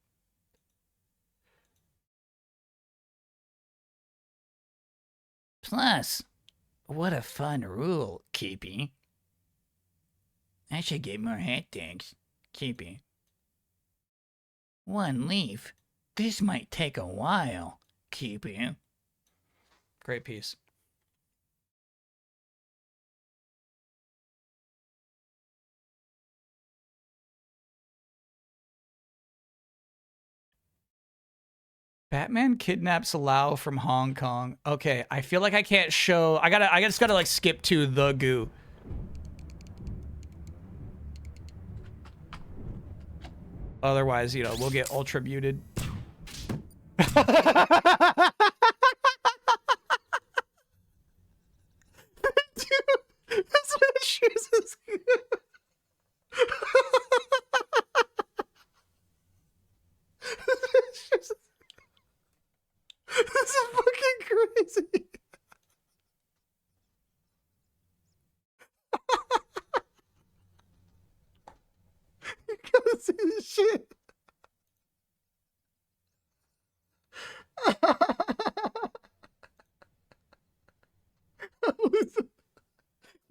Plus, what a fun rule, Keepy. I should get more hat tags. Keepy. One leaf. This might take a while, Keepy. Great piece. Batman kidnaps Lau from Hong Kong. Okay, I feel like I can't show. I just gotta like skip to the goo. Otherwise, you know, we'll get ultra muted. Dude, that's what it chooses. This is fucking crazy. You gotta see this shit.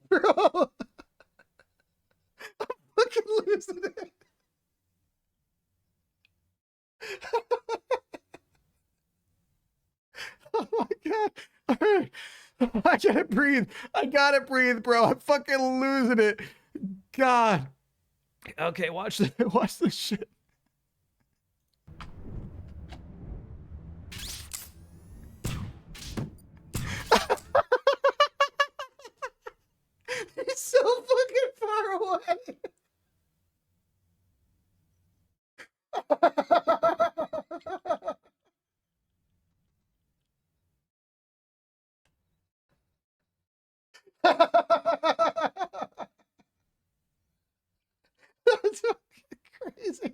Bro. I'm fucking losing it. Oh my god. All right. I gotta breathe. I gotta breathe, bro. I'm fucking losing it. God. Okay, watch this shit. He's so fucking far away. That's fucking crazy.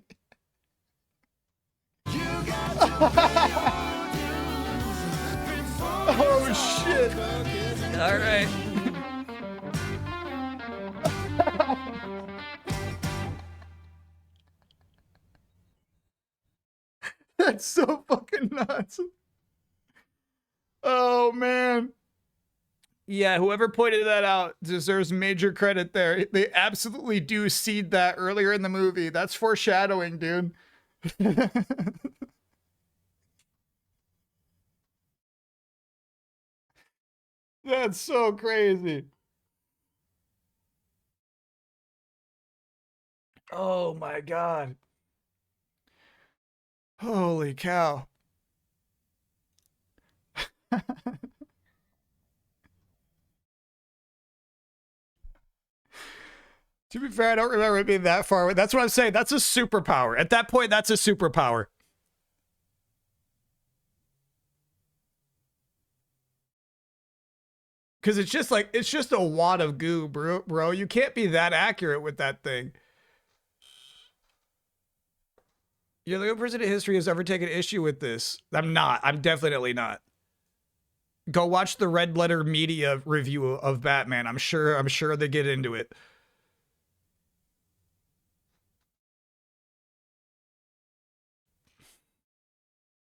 Oh shit. All right. That's so fucking nuts. Oh man. Yeah, whoever pointed that out deserves major credit there. They absolutely do seed that earlier in the movie. That's foreshadowing, dude. That's so crazy. Oh my god. Holy cow. To be fair, I don't remember it being that far away. That's what I'm saying. That's a superpower. At that point, that's a superpower. Because it's just like, it's just a wad of goo, bro. You can't be that accurate with that thing. You're the only person in history who's ever taken issue with this. I'm not. I'm definitely not. Go watch the Red Letter Media review of Batman. I'm sure they get into it.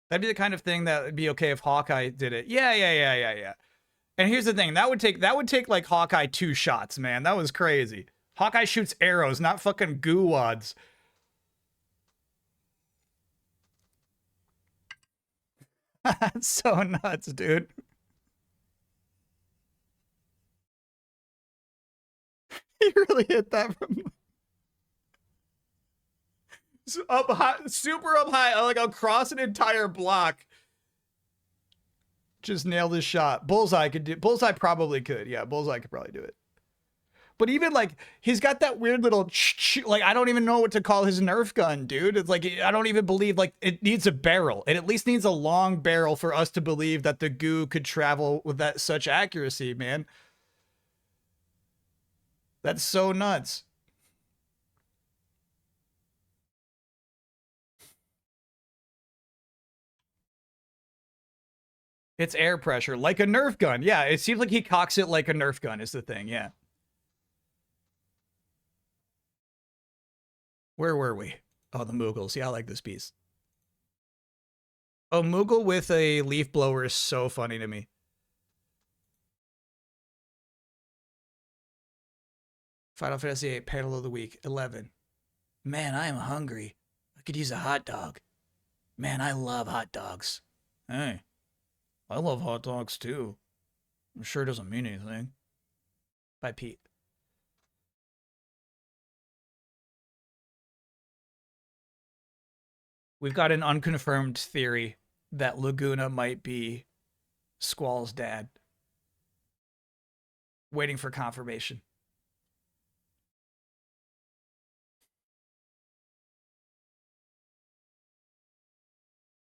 That'd be the kind of thing that would be okay if Hawkeye did it. Yeah. And here's the thing, that would take like Hawkeye 2 shots, man. That was crazy. Hawkeye shoots arrows, not fucking goo wads. That's so nuts, dude. He really hit that from up high, super up high, like across an entire block. Just nailed his shot. Bullseye could do. Bullseye probably could. Yeah, Bullseye could probably do it. But even like he's got that weird little like I don't even know what to call his Nerf gun, dude. It's like I don't even believe like it needs a barrel. It at least needs a long barrel for us to believe that the goo could travel with that such accuracy, man. That's so nuts. It's air pressure, like a Nerf gun. Yeah, it seems like he cocks it like a Nerf gun is the thing, yeah. Where were we? Oh, the Moogles. Yeah, I like this piece. Oh, Moogle with a leaf blower is so funny to me. Final Fantasy VIII, panel of the week, 11. Man, I am hungry. I could use a hot dog. Man, I love hot dogs. Hey, I love hot dogs too. I'm sure it doesn't mean anything. By Pete. We've got an unconfirmed theory that Laguna might be Squall's dad. Waiting for confirmation.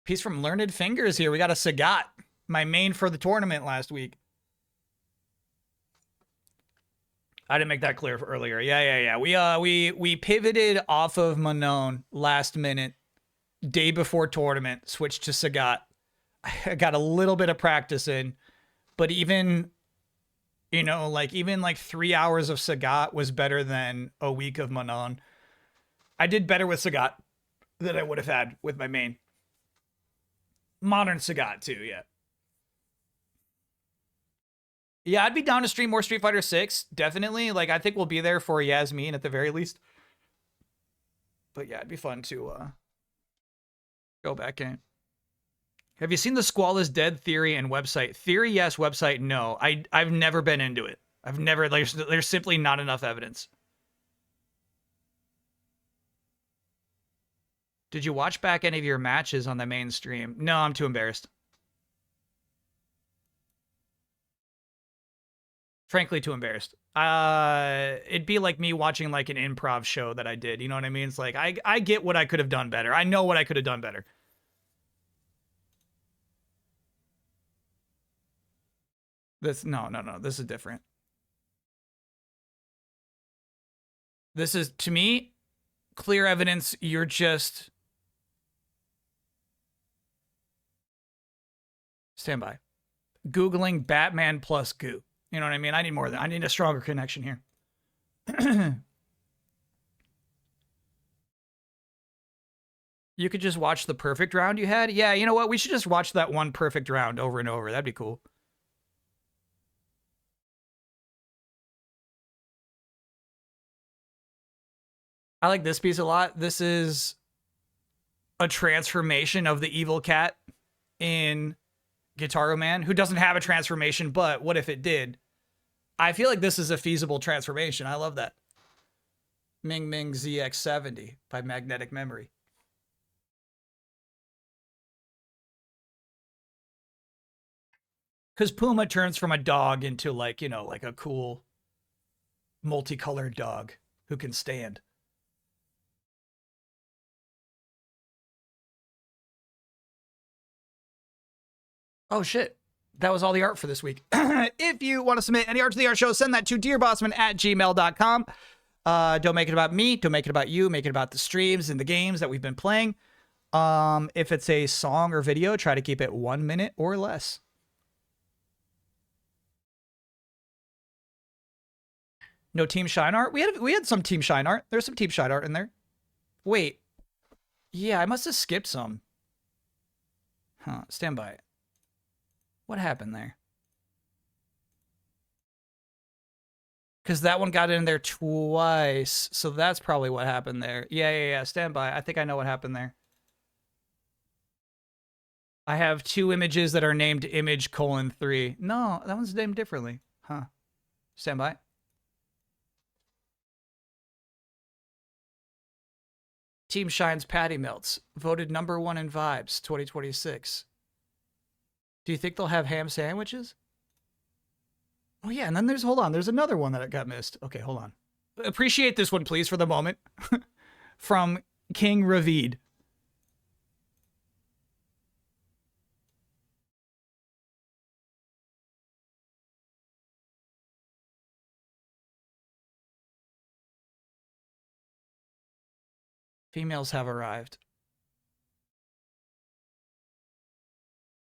Piece from Learned Fingers here. We got a Sagat, my main for the tournament last week. I didn't make that clear earlier. Yeah. We pivoted off of Manon last minute, day before tournament, switched to Sagat. I got a little bit of practice in, but even, even 3 hours of Sagat was better than a week of Manon. I did better with Sagat than I would have had with my main. Modern Sagat too, yeah. Yeah, I'd be down to stream more Street Fighter 6, definitely. Like, I think we'll be there for Yasmin at the very least. But yeah, it'd be fun to go back in. Have you seen the Squall is Dead theory and website? Theory, yes. Website, no. I've never been into it. I've never, there's simply not enough evidence. Did you watch back any of your matches on the main stream? No, I'm too embarrassed. Frankly, too embarrassed. It'd be like me watching like an improv show that I did. You know what I mean? It's like, I get what I could have done better. I know what I could have done better. No. This is different. This is, to me, clear evidence you're just... Stand by. Googling Batman plus goo. You know what I mean? I need more than I need a stronger connection here. You could just watch the perfect round you had? Yeah, you know what? We should just watch that one perfect round over and over. That'd be cool. I like this piece a lot. This is a transformation of the evil cat in Guitar Man, who doesn't have a transformation, but what if it did? I feel like this is a feasible transformation. I love that. Ming Ming ZX70 by Magnetic Memory. Because Puma turns from a dog into like, like a cool multicolored dog who can stand. Oh, shit. That was all the art for this week. If you want to submit any art to the art show, send that to dearbossman@gmail.com. Don't make it about me. Don't make it about you. Make it about the streams and the games that we've been playing. If it's a song or video, try to keep it 1 minute or less. No Team Shine art? We had some Team Shine art. There's some Team Shine art in there. Wait. Yeah, I must have skipped some. Huh. Stand by. What happened there? Because that one got in there twice. So that's probably what happened there. Yeah. Stand by. I think I know what happened there. I have 2 images that are named image:3. No, that one's named differently. Huh. Stand by. Team Shine's Patty Melts. Voted #1 in Vibes 2026. Do you think they'll have ham sandwiches? Oh yeah, and then hold on, there's another one that got missed. Okay, hold on. Appreciate this one, please, for the moment. From King Ravid. Females have arrived.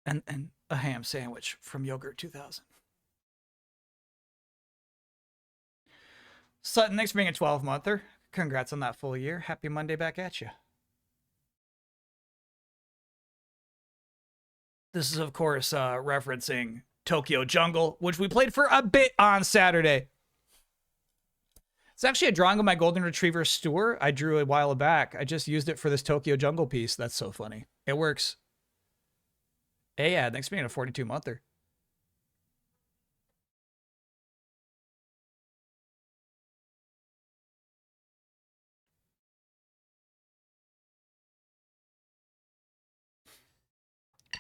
And a ham sandwich from Yogurt 2000. Sutton, thanks for being a 12-monther. Congrats on that full year. Happy Monday back at you. This is, of course, referencing Tokyo Jungle, which we played for a bit on Saturday. It's actually a drawing of my golden retriever Stuart I drew a while back. I just used it for this Tokyo Jungle piece. That's so funny. It works. Hey, yeah, thanks for being a 42-monther.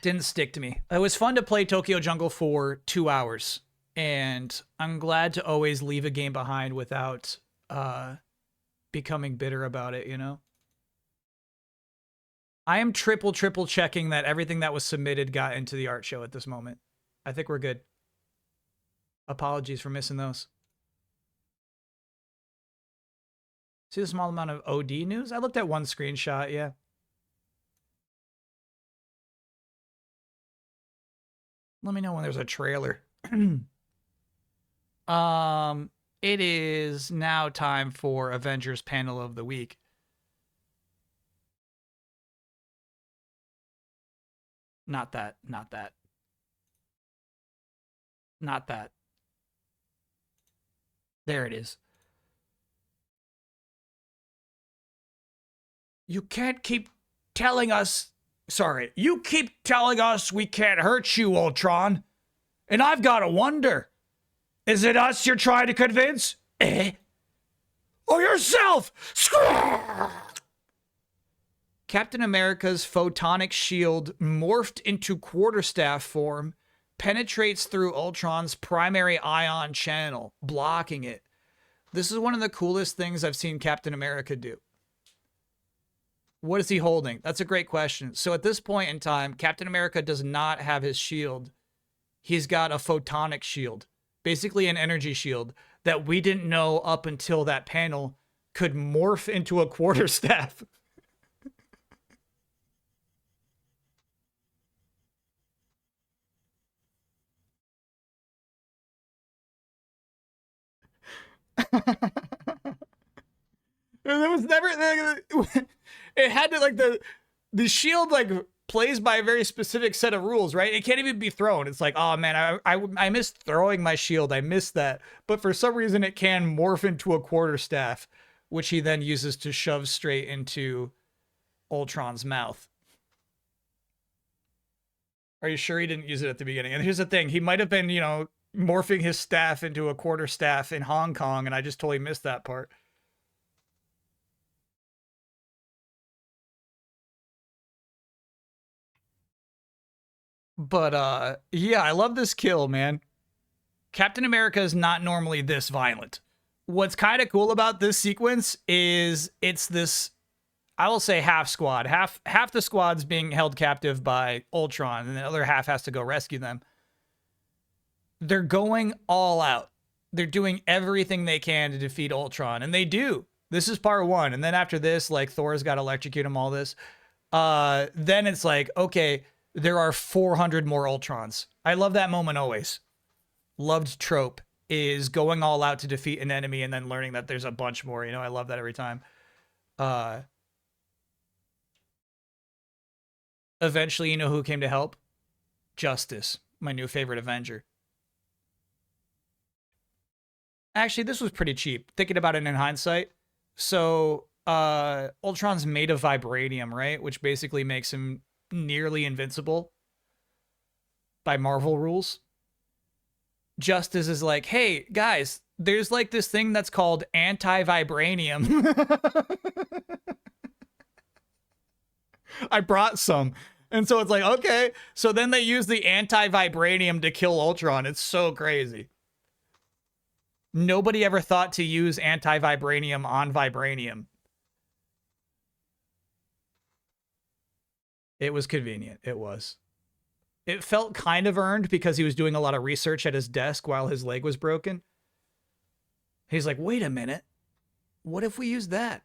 Didn't stick to me. It was fun to play Tokyo Jungle for 2 hours, and I'm glad to always leave a game behind without becoming bitter about it, you know? I am triple checking that everything that was submitted got into the art show at this moment. I think we're good. Apologies for missing those. See the small amount of OD news? I looked at one screenshot, yeah. Let me know when there's a trailer. It is now time for Avengers Panel of the Week. Not that. Not that. Not that. There it is. You can't keep telling us... Sorry. You keep telling us we can't hurt you, Ultron. And I've got to wonder... Is it us you're trying to convince? Or yourself? Captain America's photonic shield, morphed into quarterstaff form, penetrates through Ultron's primary ion channel, blocking it. This is one of the coolest things I've seen Captain America do. What is he holding? That's a great question. So at this point in time, Captain America does not have his shield. He's got a photonic shield. Basically an energy shield that we didn't know up until that panel could morph into a quarterstaff. There was never... It had to, like, the shield, like... plays by a very specific set of rules, right? It can't even be thrown. It's like, oh man, I missed throwing my shield. I missed that. But for some reason, it can morph into a quarterstaff, which he then uses to shove straight into Ultron's mouth. Are you sure he didn't use it at the beginning? And here's the thing. He might have been, you know, morphing his staff into a quarterstaff in Hong Kong, and I just totally missed that part. But, yeah, I love this kill, man. Captain America is not normally this violent. What's kind of cool about this sequence is it's this, I will say half squad. Half the squad's being held captive by Ultron, and the other half has to go rescue them. They're going all out. They're doing everything they can to defeat Ultron, and they do. This is part one, and then after this, like, Thor's got to electrocute him, all this. Then it's like, okay... There are 400 more Ultrons. I love that moment always. Loved trope is going all out to defeat an enemy and then learning that there's a bunch more. You know, I love that every time. Eventually, you know who came to help? Justice, my new favorite Avenger. Actually, this was pretty cheap. Thinking about it in hindsight. So, Ultron's made of vibranium, right? Which basically makes him nearly invincible by Marvel rules. Justice is like, hey, guys, there's like this thing that's called anti-vibranium. I brought some. And so it's like, okay. So then they use the anti-vibranium to kill Ultron. It's so crazy. Nobody ever thought to use anti-vibranium on vibranium. It was convenient. It was. It felt kind of earned because he was doing a lot of research at his desk while his leg was broken. He's like, wait a minute. What if we use that?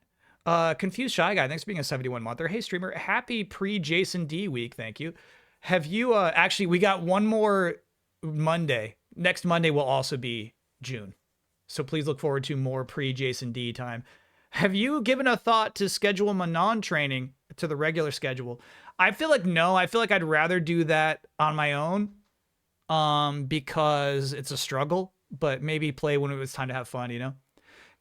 Confused Shy Guy, thanks for being a 71 monther. Hey, streamer, happy pre-Jason D week. Thank you. Have you, actually, we got one more Monday. Next Monday will also be June. So please look forward to more pre-Jason D time. Have you given a thought to schedule Manon training to the regular schedule? I feel like no. I feel like I'd rather do that on my own because it's a struggle, but maybe play when it was time to have fun, you know?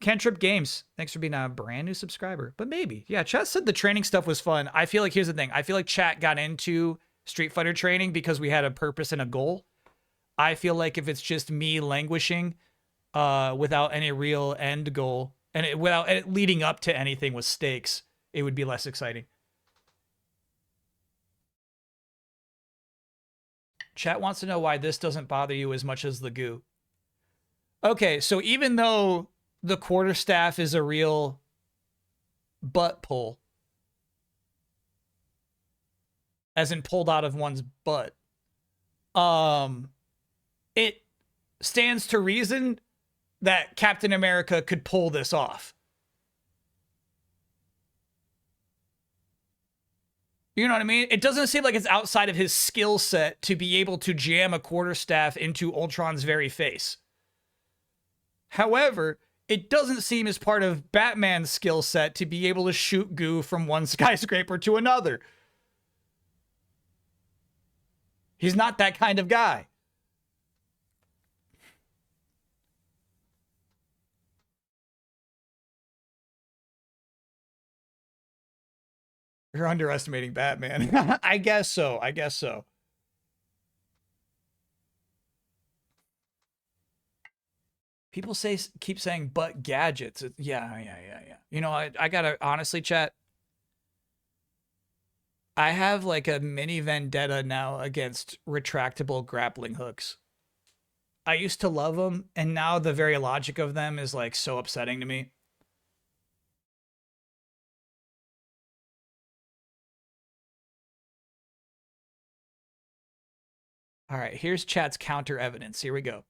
Cantrip Games, thanks for being a brand new subscriber. But maybe. Yeah, chat said the training stuff was fun. I feel like, here's the thing. I feel like chat got into Street Fighter training because we had a purpose and a goal. I feel like if it's just me languishing without any real end goal, and without it leading up to anything with stakes, it would be less exciting. Chat wants to know why this doesn't bother you as much as the goo. Okay, so even though the quarterstaff is a real butt pull, as in pulled out of one's butt, it stands to reason that Captain America could pull this off. You know what I mean? It doesn't seem like it's outside of his skill set to be able to jam a quarterstaff into Ultron's very face. However, it doesn't seem as part of Batman's skill set to be able to shoot goo from one skyscraper to another. He's not that kind of guy. You're underestimating Batman. I guess so. I guess so. People keep saying butt gadgets. Yeah. You know, I gotta honestly, chat. I have like a mini vendetta now against retractable grappling hooks. I used to love them, and now the very logic of them is like so upsetting to me. All right, here's chat's counter evidence. Here we go.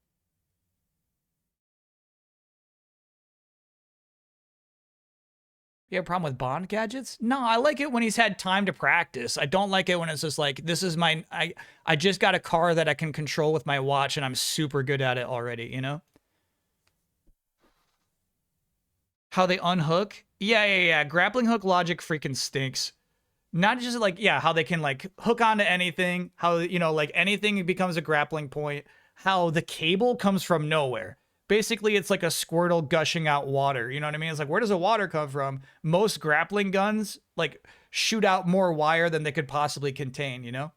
You have a problem with Bond gadgets? No, I like it when he's had time to practice. I don't like it when it's just like, this is my, I just got a car that I can control with my watch and I'm super good at it already, you know? How they unhook? Yeah. Grappling hook logic freaking stinks. Not just like, yeah, how they can like hook onto anything, how, you know, like anything becomes a grappling point, how the cable comes from nowhere. Basically, it's like a Squirtle gushing out water. You know what I mean? It's like, where does the water come from? Most grappling guns, like, shoot out more wire than they could possibly contain, you know?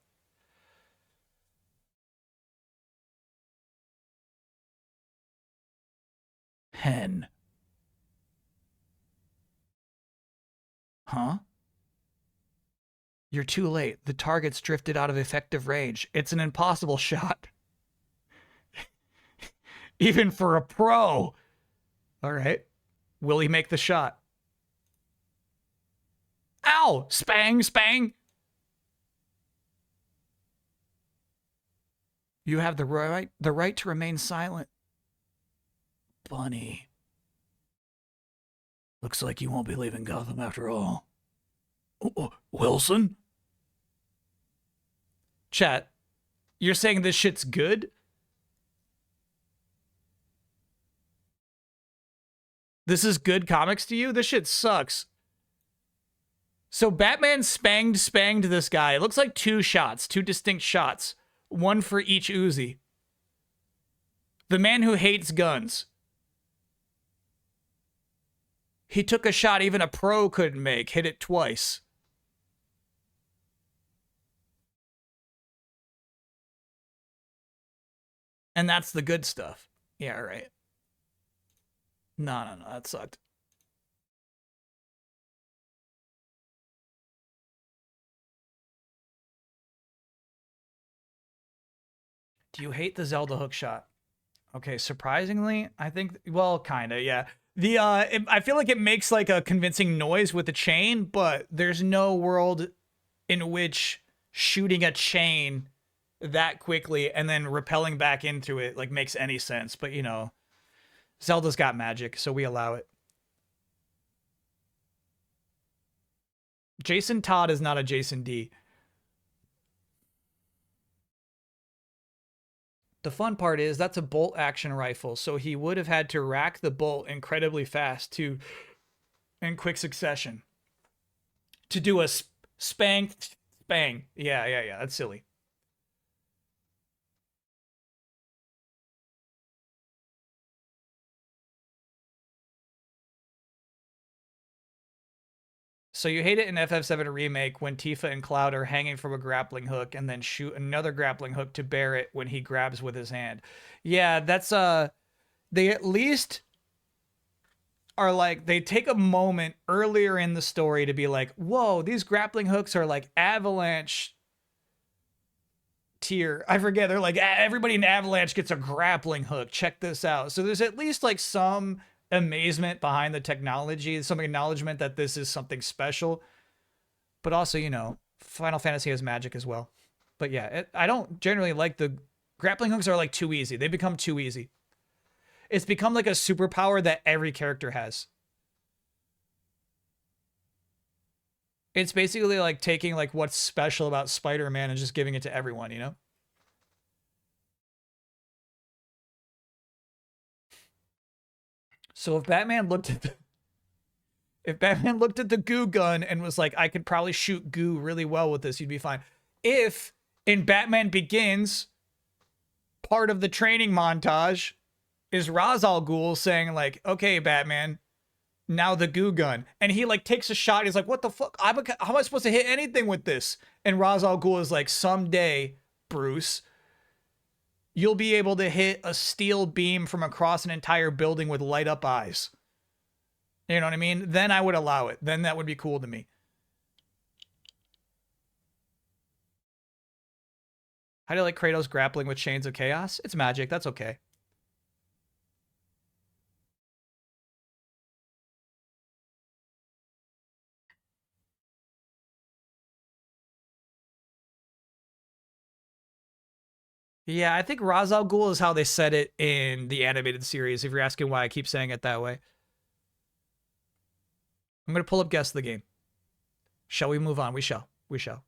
Hen. Huh? You're too late. The target's drifted out of effective range. It's an impossible shot. Even for a pro. All right. Will he make the shot? Ow! Spang, spang. You have the right to remain silent. Bunny. Looks like you won't be leaving Gotham after all. Wilson? Chat, you're saying this shit's good? This is good comics to you? This shit sucks. So Batman spanged this guy. It looks like two distinct shots. One for each Uzi. The man who hates guns. He took a shot even a pro couldn't make. Hit it twice. And that's the good stuff. Yeah, right. No, that sucked. Do you hate the Zelda hook shot? Okay, surprisingly, I think, well, kind of, yeah. I feel like it makes like a convincing noise with the chain, but there's no world in which shooting a chain that quickly and then rappelling back into it like makes any sense. But you know, Zelda's got magic, so we allow it. Jason Todd is not a Jason D. The fun part is that's a bolt action rifle, so he would have had to rack the bolt incredibly fast to, in quick succession, to do a spang. Yeah. That's silly. So you hate it in FF7 Remake when Tifa and Cloud are hanging from a grappling hook and then shoot another grappling hook to Barret when he grabs with his hand. Yeah, that's they at least are like, they take a moment earlier in the story to be like, whoa, these grappling hooks are like Avalanche tier. I forget, they're like, everybody in Avalanche gets a grappling hook. Check this out. So there's at least like some amazement behind the technology, some acknowledgement that this is something special. But also, you know, Final Fantasy has magic as well. But yeah, I don't generally like the grappling hooks are like too easy. They become too easy. It's become like a superpower that every character has. It's basically like taking like what's special about Spider-Man and just giving it to everyone, you know? So if Batman looked at the goo gun and was like, I could probably shoot goo really well with this, you'd be fine. If in Batman Begins, part of the training montage is Ra's al Ghul saying like, okay, Batman, now the goo gun. And he like takes a shot. He's like, what the fuck? How am I supposed to hit anything with this? And Ra's al Ghul is like, someday, Bruce, you'll be able to hit a steel beam from across an entire building with light up eyes. You know what I mean? Then I would allow it. Then that would be cool to me. How do you like Kratos grappling with chains of chaos? It's magic. That's okay. Yeah, I think Ra's al Ghul is how they said it in the animated series, if you're asking why I keep saying it that way. I'm going to pull up Guess the Game. Shall we move on? We shall. We shall.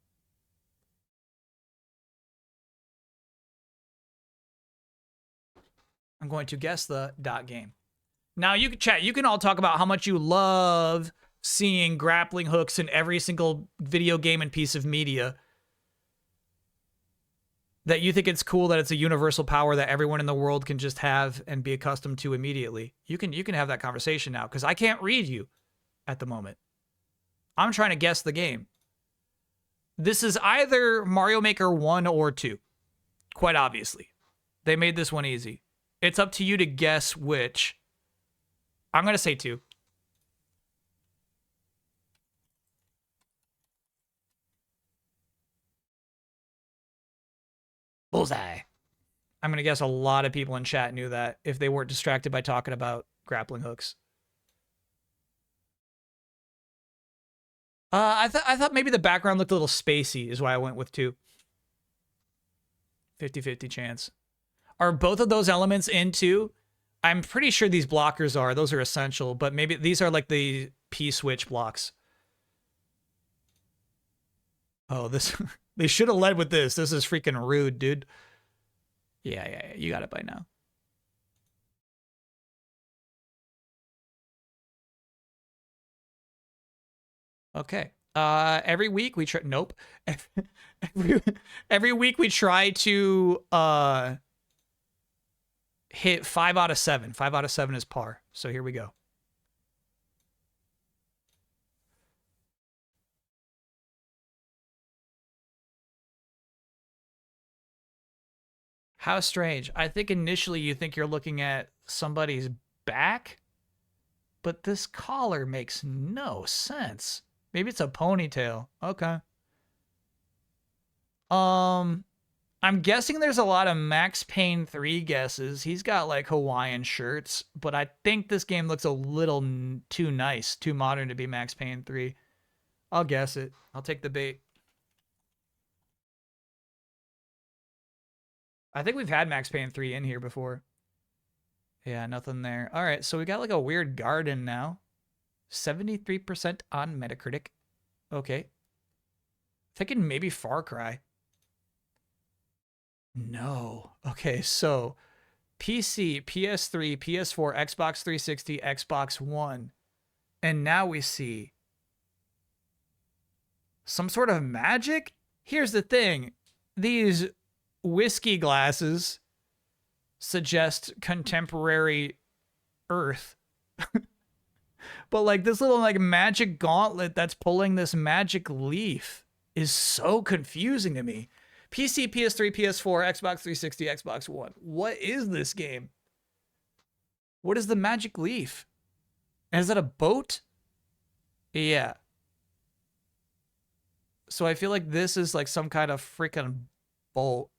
I'm going to guess the .game. Now, you can chat. You can all talk about how much you love seeing grappling hooks in every single video game and piece of media. That you think it's cool that it's a universal power that everyone in the world can just have and be accustomed to immediately. You can have that conversation now because I can't read you at the moment. I'm trying to guess the game. This is either Mario Maker 1 or 2. Quite obviously. They made this one easy. It's up to you to guess which. I'm going to say 2. Bullseye. I'm going to guess a lot of people in chat knew that if they weren't distracted by talking about grappling hooks. I thought maybe the background looked a little spacey is why I went with 2. 50-50 chance. Are both of those elements in 2? I'm pretty sure these blockers are. Those are essential, but maybe these are like the P-switch blocks. Oh, this... They should have led with this. This is freaking rude, dude. Yeah. You got it by now. Okay. Every week we try... Nope. Every week we try to hit 5 out of 7. 5 out of 7 is par. So here we go. How strange. I think initially you think you're looking at somebody's back, but this collar makes no sense. Maybe it's a ponytail. Okay. I'm guessing there's a lot of Max Payne 3 guesses. He's got like Hawaiian shirts, but I think this game looks a little too nice, too modern to be Max Payne 3. I'll guess it. I'll take the bait. I think we've had Max Payne 3 in here before. Yeah, nothing there. All right, so we got like a weird garden now. 73% on Metacritic. Okay. Thinking maybe Far Cry. No. Okay, so PC, PS3, PS4, Xbox 360, Xbox One. And now we see some sort of magic? Here's the thing. These whiskey glasses suggest contemporary Earth. But like this little like magic gauntlet that's pulling this magic leaf is so confusing to me. PC, PS3, PS4, Xbox 360, Xbox One. What is this game? What is the magic leaf? And is that a boat? Yeah. So I feel like this is like some kind of freaking boat.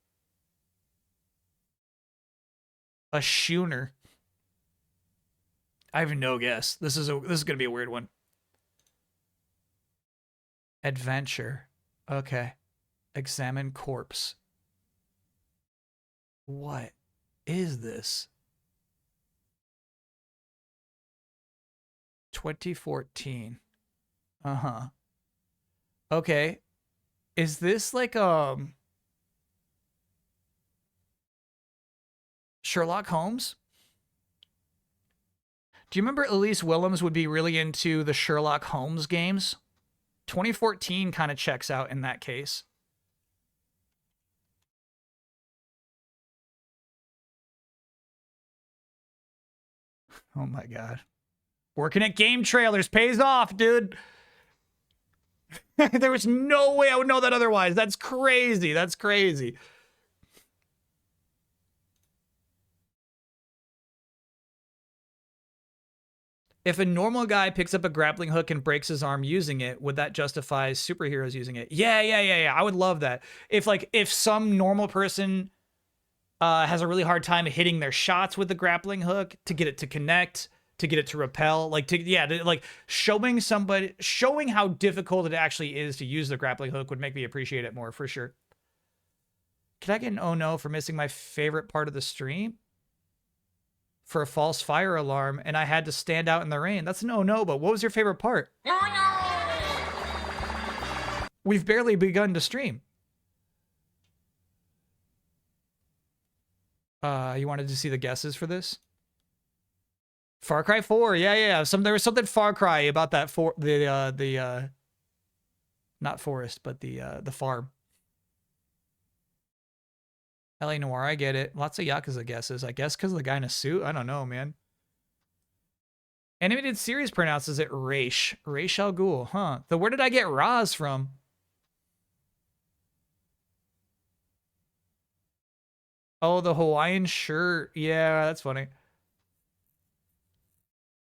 A schooner. I have no guess. This is gonna be a weird one. Adventure. Okay. Examine corpse. What is this? 2014. Uh-huh. Okay. Is this like Sherlock Holmes? Do you remember Elise Willems would be really into the Sherlock Holmes games? 2014 kind of checks out in that case. Oh my God. Working at game trailers pays off, dude. There was no way I would know that otherwise. That's crazy. That's crazy. If a normal guy picks up a grappling hook and breaks his arm using it, would that justify superheroes using it? Yeah. I would love that. If some normal person has a really hard time hitting their shots with the grappling hook to get it to connect, to get it to repel, showing how difficult it actually is to use the grappling hook would make me appreciate it more for sure. Can I get an oh no for missing my favorite part of the stream? For a false fire alarm, and I had to stand out in the rain. That's an oh no, but what was your favorite part? We've barely begun to stream. You wanted to see the guesses for this? Far Cry 4, yeah. There was something Far Cry about that not forest, but the farm. LA Noire, I get it. Lots of Yakuza guesses. I guess because of the guy in a suit? I don't know, man. Animated series pronounces it Raish. Raish Al Ghul, huh? Where did I get Raz from? Oh, the Hawaiian shirt. Yeah, that's funny.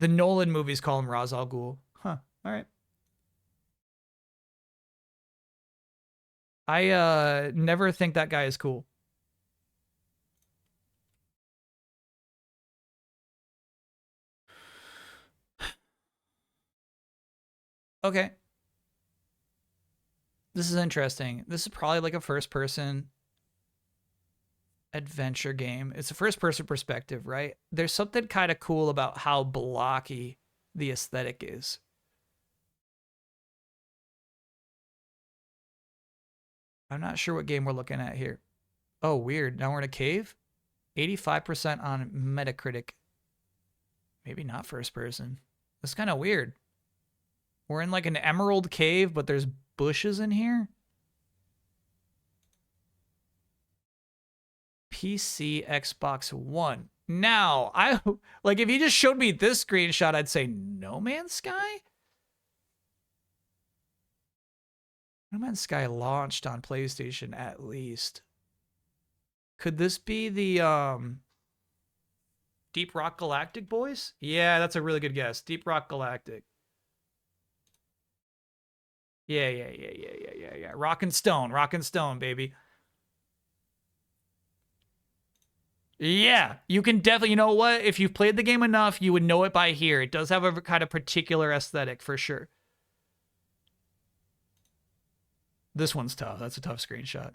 The Nolan movies call him Raz Al Ghul. Huh, all right. I never think that guy is cool. Okay. This is interesting. This is probably like a first-person adventure game. It's a first-person perspective, right? There's something kind of cool about how blocky the aesthetic is. I'm not sure what game we're looking at here. Oh, weird. Now we're in a cave? 85% on Metacritic. Maybe not first-person. That's kind of weird. We're in like an emerald cave, but there's bushes in here. PC, Xbox One. Now, if you just showed me this screenshot, I'd say No Man's Sky? No Man's Sky launched on PlayStation at least. Could this be the Deep Rock Galactic boys? Yeah, that's a really good guess. Deep Rock Galactic. Yeah. Rock and Stone, baby. Yeah, you can definitely, you know what? If you've played the game enough, you would know it by here. It does have a kind of particular aesthetic for sure. This one's tough. That's a tough screenshot.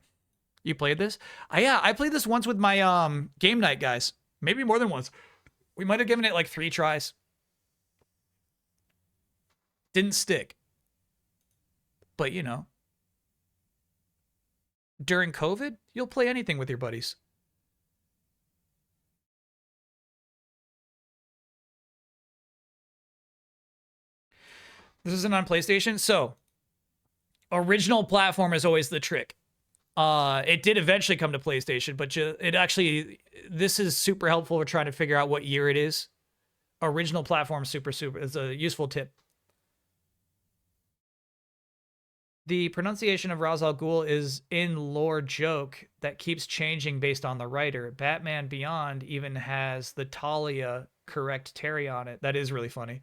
You played this? Yeah, I played this once with my game night guys. Maybe more than once. We might have given it like 3 tries. Didn't stick. But, you know, during COVID, you'll play anything with your buddies. This isn't on PlayStation. So, original platform is always the trick. It did eventually come to PlayStation, but it actually, this is super helpful for trying to figure out what year it is. Original platform, super. It's a useful tip. The pronunciation of Ra's al Ghul is in-lore joke that keeps changing based on the writer. Batman Beyond even has the Talia correct Terry on it. That is really funny.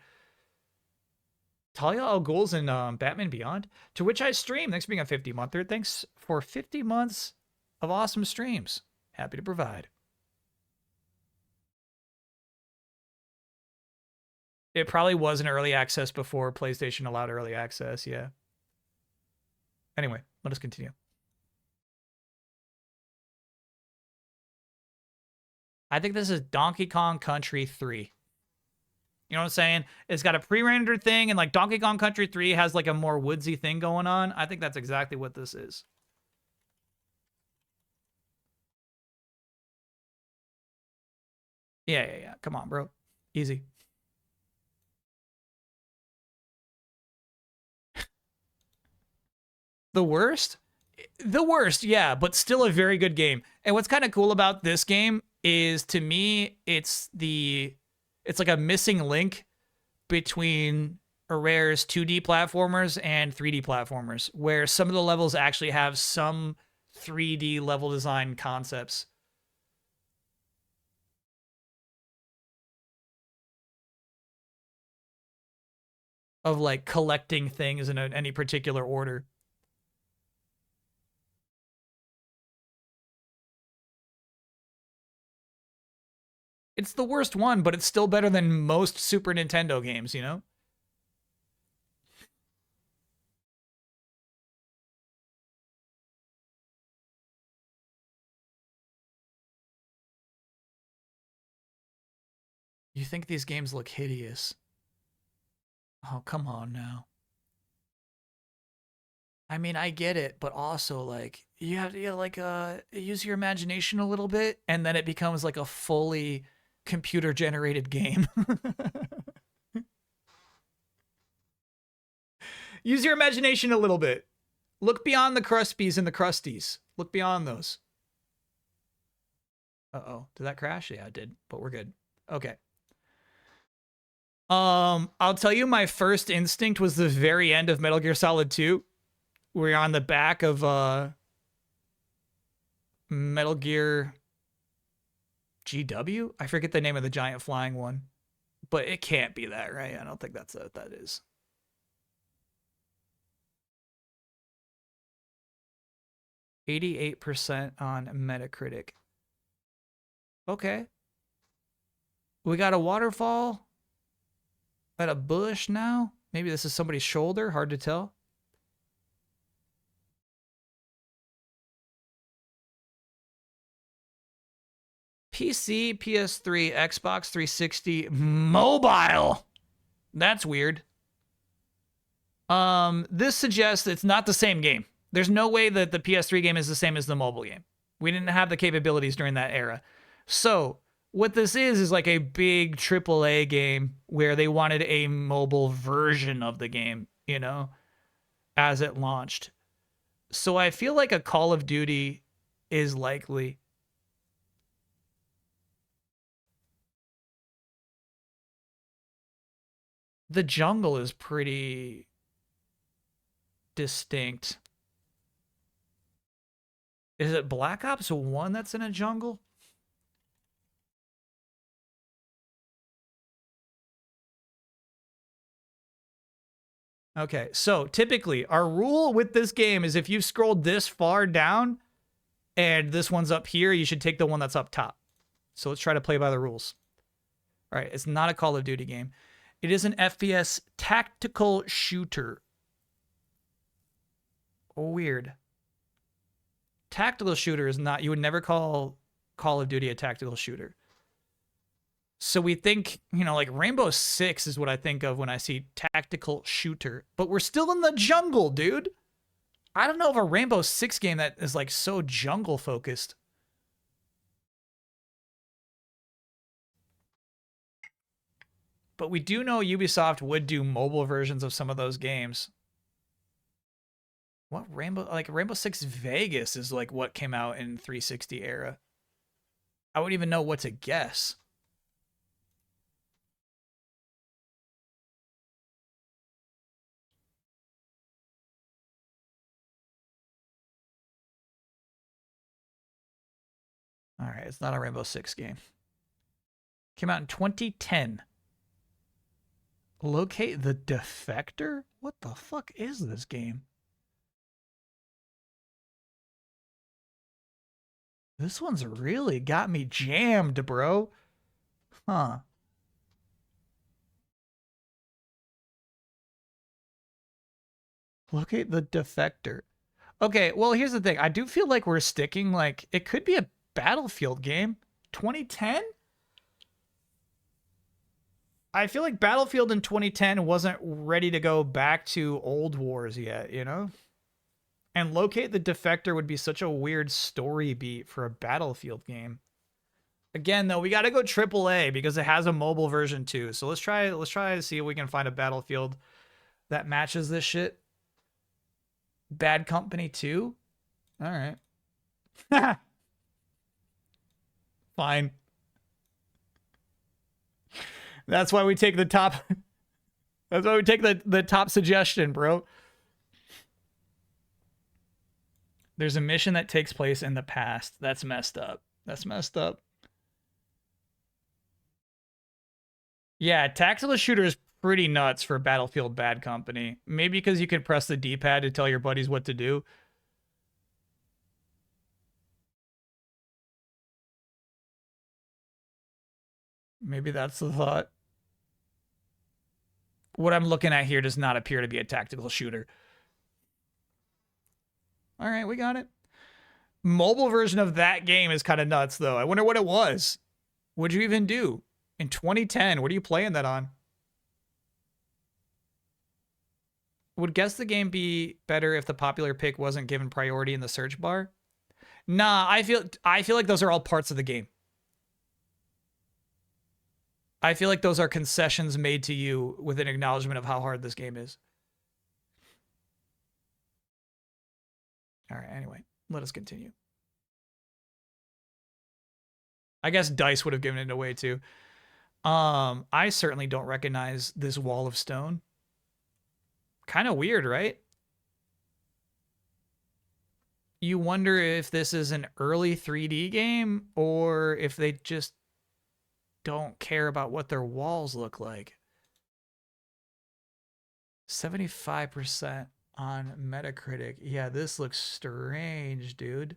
Talia al Ghul's in Batman Beyond, to which I stream. Thanks for being a 50-monther. Thanks for 50 months of awesome streams. Happy to provide. It probably was in early access before PlayStation allowed early access, yeah. Anyway, let us continue. I think this is Donkey Kong Country 3. You know what I'm saying? It's got a pre-rendered thing, and like Donkey Kong Country 3 has like a more woodsy thing going on. I think that's exactly what this is. Yeah. Come on, bro. Easy. The worst? The worst, yeah, but still a very good game. And what's kind of cool about this game is, to me, it's like a missing link between Rare's 2D platformers and 3D platformers, where some of the levels actually have some 3D level design concepts. Of like collecting things in any particular order. It's the worst one, but it's still better than most Super Nintendo games, you know? You think these games look hideous? Oh, come on now. I mean, I get it, but also like you have to like use your imagination a little bit, and then it becomes like a fully computer generated game. Use your imagination a little bit. Look beyond the Cruspies and the Crusties. Look beyond those. Uh-oh. Did that crash? Yeah, it did, but we're good. Okay. I'll tell you, my first instinct was the very end of Metal Gear Solid 2. We're on the back of Metal Gear GW? I forget the name of the giant flying one. But it can't be that, right? I don't think that's what that is. %88 on Metacritic. Okay. We got a waterfall at a bush now. Maybe this is somebody's shoulder. Hard to tell. PC, PS3, Xbox 360, mobile. That's weird. This suggests it's not the same game. There's no way that the PS3 game is the same as the mobile game. We didn't have the capabilities during that era. So what this is like a big AAA game where they wanted a mobile version of the game, you know, as it launched. So I feel like a Call of Duty is likely. The jungle is pretty distinct. Is it Black Ops 1 that's in a jungle? Okay, so typically our rule with this game is if you've scrolled this far down and this one's up here, you should take the one that's up top. So let's try to play by the rules. All right, it's not a Call of Duty game. It is an FPS tactical shooter. Oh, weird. Tactical shooter is not, you would never call Call of Duty a tactical shooter. So we think, you know, like Rainbow Six is what I think of when I see tactical shooter. But we're still in the jungle, dude. I don't know of a Rainbow Six game that is like so jungle focused. But we do know Ubisoft would do mobile versions of some of those games. What Rainbow Six Vegas is like what came out in 360 era. I wouldn't even know what to guess. All right, it's not a Rainbow Six game. Came out in 2010. Locate the Defector? What the fuck is this game? This one's really got me jammed, bro. Huh. Locate the Defector. Okay, well, here's the thing. I do feel like we're sticking, like, it could be a Battlefield game. 2010? I feel like Battlefield in 2010 wasn't ready to go back to old wars yet, you know? And Locate the Defector would be such a weird story beat for a Battlefield game. Again, though, we got to go AAA because it has a mobile version too. So let's try to see if we can find a Battlefield that matches this shit. Bad Company 2? All right. Fine. That's why we take the top. That's why we take the top suggestion, bro. There's a mission that takes place in the past. That's messed up. That's messed up. Yeah, tactical shooter is pretty nuts for Battlefield Bad Company. Maybe because you can press the D-pad to tell your buddies what to do. Maybe that's the thought. What I'm looking at here does not appear to be a tactical shooter. All right, we got it. Mobile version of that game is kind of nuts, though. I wonder what it was. What'd you even do? In 2010, what are you playing that on? Would Guess the Game be better if the popular pick wasn't given priority in the search bar? Nah, I feel like those are all parts of the game. I feel like those are concessions made to you with an acknowledgement of how hard this game is. All right, anyway, let us continue. I guess DICE would have given it away too. I certainly don't recognize this wall of stone. Kind of weird, right? You wonder if this is an early 3D game or if they just don't care about what their walls look like. 75% on Metacritic. Yeah, this looks strange, dude.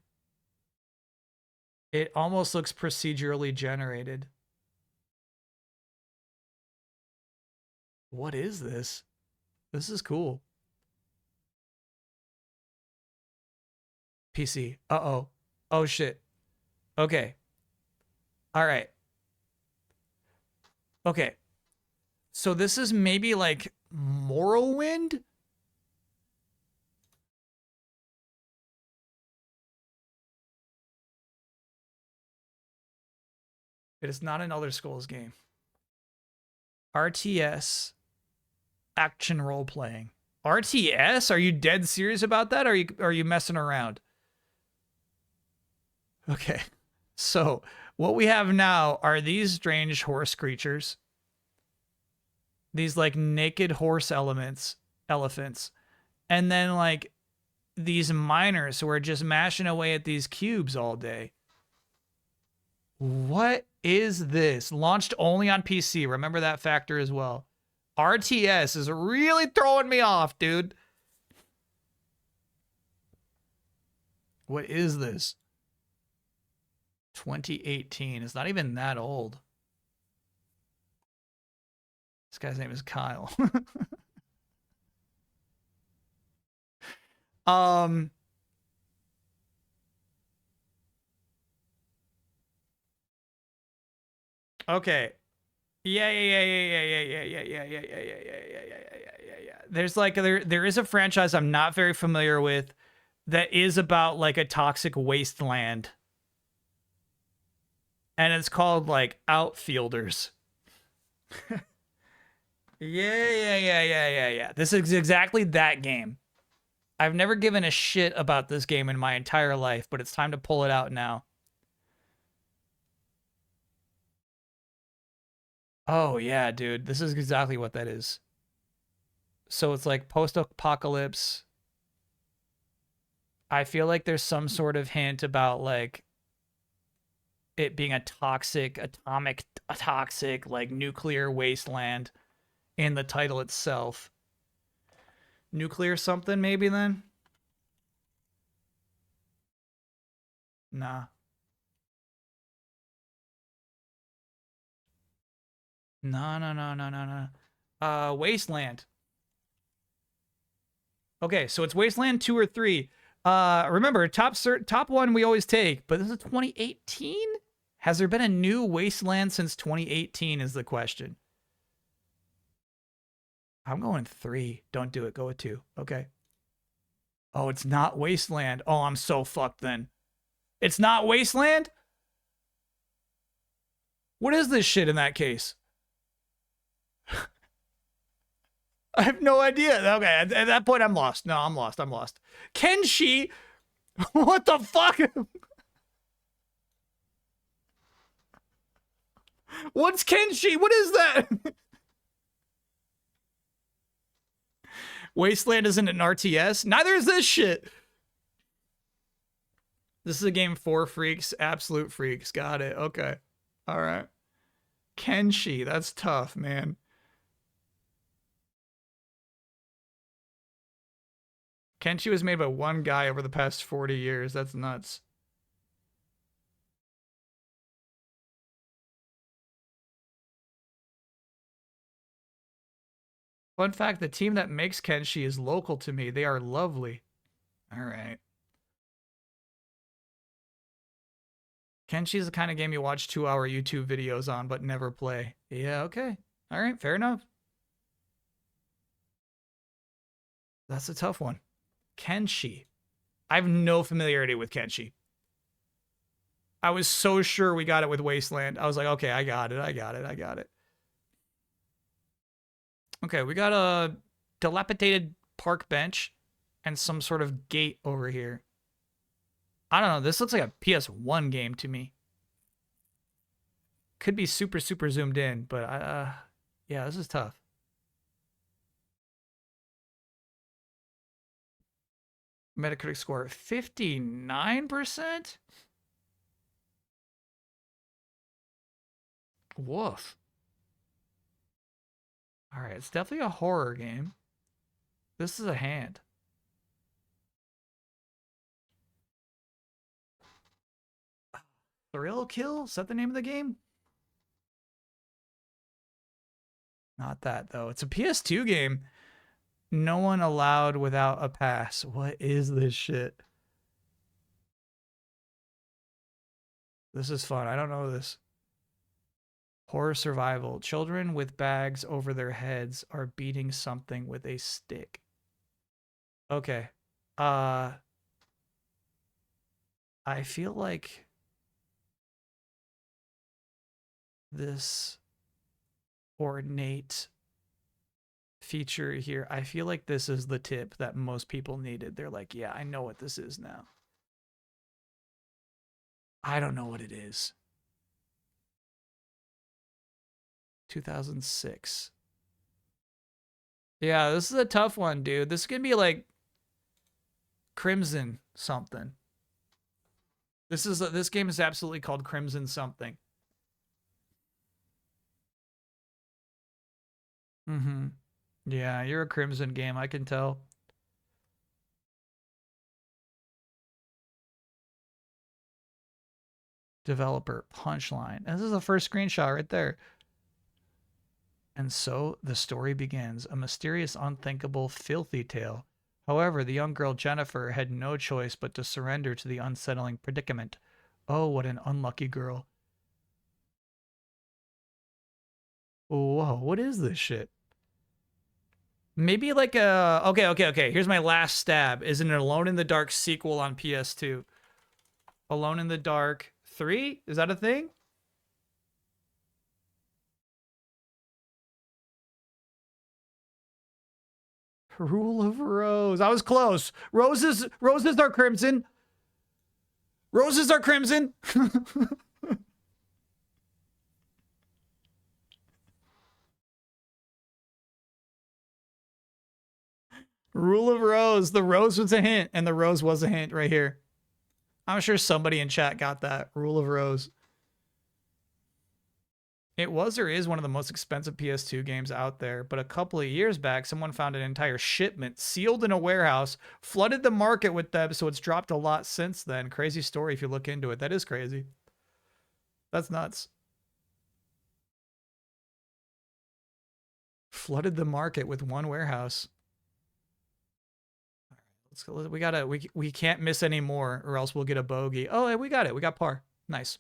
It almost looks procedurally generated. What is this? This is cool. PC. Uh-oh. Oh, shit. Okay. All right. Okay. So this is maybe like Morrowind? It is not an Elder Scrolls game. RTS action role playing. RTS? Are you dead serious about that? Or are you messing around? Okay. So what we have now are these strange horse creatures. These like naked horse elephants. And then like these miners who are just mashing away at these cubes all day. What is this? Launched only on PC. Remember that factor as well. RTS is really throwing me off, dude. What is this? 2018. It's not even that old. This guy's name is Kyle. Okay. Yeah. There's like there is a franchise I'm not very familiar with that is about like a toxic wasteland. And it's called like Outfielders. Yeah. This is exactly that game. I've never given a shit about this game in my entire life, but it's time to pull it out now. Oh, yeah, dude. This is exactly what that is. So it's like post-apocalypse. I feel like there's some sort of hint about like it being a toxic, like nuclear wasteland in the title itself. Nuclear something maybe then? Nah. No. Wasteland. Okay, so it's Wasteland 2 or 3. Remember, top one we always take, but this is 2018? Has there been a new Wasteland since 2018 is the question. I'm going 3. Don't do it. Go with 2. Okay. Oh, it's not Wasteland. Oh, I'm so fucked then. It's not Wasteland? What is this shit in that case? I have no idea. Okay, at that point, I'm lost. No, I'm lost. Kenshi? What the fuck? What's Kenshi? What is that? Wasteland isn't an RTS? Neither is this shit. This is a game for freaks, absolute freaks. Got it. Okay. All right. Kenshi. That's tough, man. Kenshi was made by one guy over the past 40 years. That's nuts. Fun fact, the team that makes Kenshi is local to me. They are lovely. All right. Kenshi is the kind of game you watch 2-hour YouTube videos on, but never play. Yeah, okay. All right, fair enough. That's a tough one. Kenshi. I have no familiarity with Kenshi. I was so sure we got it with Wasteland. I was like, okay, I got it. Okay, we got a dilapidated park bench and some sort of gate over here. I don't know. This looks like a PS1 game to me. Could be super zoomed in, but yeah, this is tough. Metacritic score 59%? Woof. All right, it's definitely a horror game. This is a hand. Thrill Kill? Is that the name of the game? Not that, though. It's a PS2 game. No one allowed without a pass. What is this shit? This is fun. I don't know this. Horror survival. Children with bags over their heads are beating something with a stick. Okay. I feel like this ornate feature here, I feel like this is the tip that most people needed. They're like, yeah, I know what this is now. I don't know what it is. 2006. Yeah, this is a tough one, dude. This is gonna be like Crimson something. This game is absolutely called Crimson something. Mm-hmm. Yeah, you're a Crimson game, I can tell. Developer punchline. This is the first screenshot right there. And so the story begins, a mysterious, unthinkable, filthy tale. However, the young girl Jennifer had no choice but to surrender to the unsettling predicament. Oh, what an unlucky girl. Whoa, what is this shit? Maybe like a... Okay. Here's my last stab. Is it an Alone in the Dark sequel on PS2? Alone in the Dark 3? Is that a thing? Rule of Rose. I was close. Roses are crimson. Roses are crimson. Rule of Rose. The rose was a hint, and the rose was a hint right here. I'm sure somebody in chat got that. Rule of Rose. It was or is one of the most expensive PS2 games out there, but a couple of years back, someone found an entire shipment sealed in a warehouse, flooded the market with them, so it's dropped a lot since then. Crazy story if you look into it. That is crazy. That's nuts. Flooded the market with one warehouse. Let's go. We can't miss any more, or else we'll get a bogey. Oh, yeah, we got it. We got par. Nice.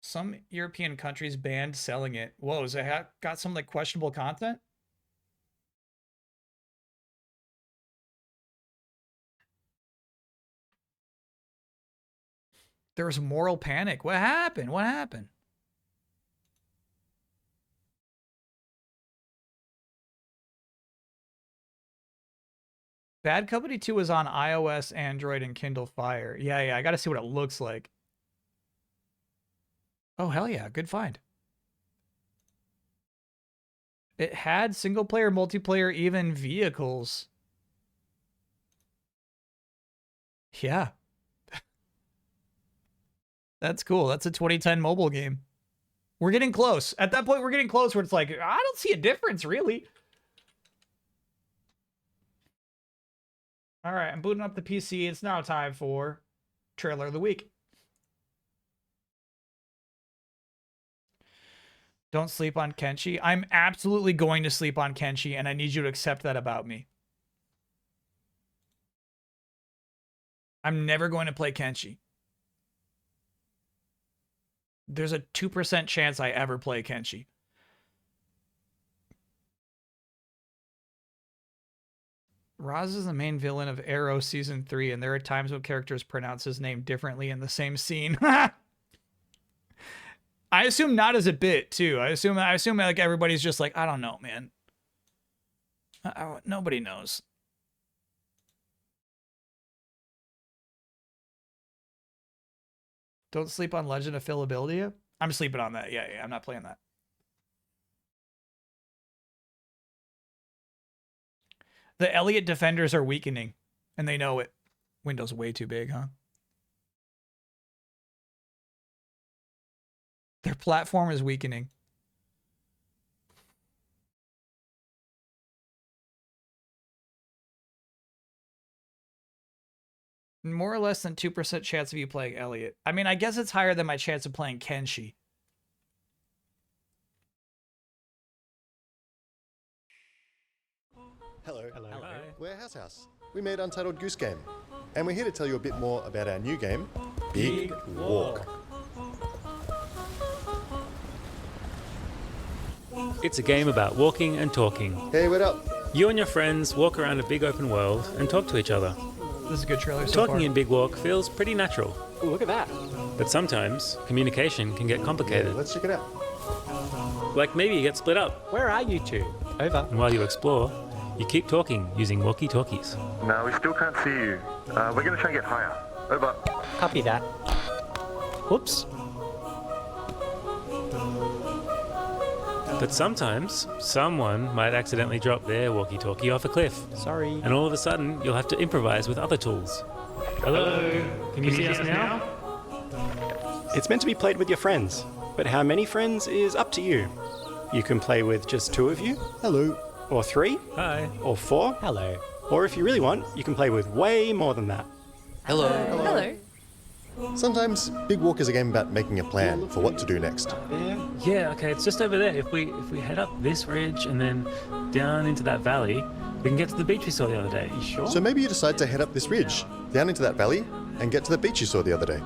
Some European countries banned selling it. Whoa, has it got some like questionable content? There was moral panic. What happened? What happened? Bad Company 2 is on iOS, Android, and Kindle Fire. Yeah, I gotta see what it looks like. Oh, hell yeah. Good find. It had single-player, multiplayer, even vehicles. Yeah. That's cool. That's a 2010 mobile game. We're getting close. At that point, we're getting close where it's like, I don't see a difference, really. All right, I'm booting up the PC. It's now time for Trailer of the Week. Don't sleep on Kenshi. I'm absolutely going to sleep on Kenshi, and I need you to accept that about me. I'm never going to play Kenshi. There's a 2% chance I ever play Kenshi. Raz is the main villain of Arrow Season 3, and there are times when characters pronounce his name differently in the same scene. I assume not as a bit, too. I assume like everybody's just like, I don't know, man. Nobody knows. Don't sleep on Legend of Philadelphia? I'm sleeping on that. Yeah, I'm not playing that. The Elliott defenders are weakening, and they know it. Window's way too big, huh? Their platform is weakening. More or less than 2% chance of you playing Elliott. I mean, I guess it's higher than my chance of playing Kenshi. Hello. We're House. We made Untitled Goose Game, and we're here to tell you a bit more about our new game, Big Walk. It's a game about walking and talking. Hey, what up? You and your friends walk around a big open world and talk to each other. This is a good trailer so Talking far. in Big Walk feels pretty natural. Ooh, look at that. But sometimes, communication can get complicated. Let's check it out. Like maybe you get split up, Where are you two? Over. and while you explore, you keep talking using walkie-talkies. No, we still can't see you. We're going to try and get higher. Over. Copy that. Whoops. But sometimes, someone might accidentally drop their walkie-talkie off a cliff. Sorry. And all of a sudden, you'll have to improvise with other tools. Hello? Can you see us now? It's meant to be played with your friends, but how many friends is up to you. You can play with just 2 of you, Hello. or 3, Hi. or 4, Hello. Or if you really want, you can play with way more than that. Hello. Sometimes Big Walk is a game about making a plan for what to do next. Yeah, okay, it's just over there. If we head up this ridge and then down into that valley, we can get to the beach we saw the other day. You sure? So maybe you decide to head up this ridge, down into that valley, and get to the beach you saw the other day.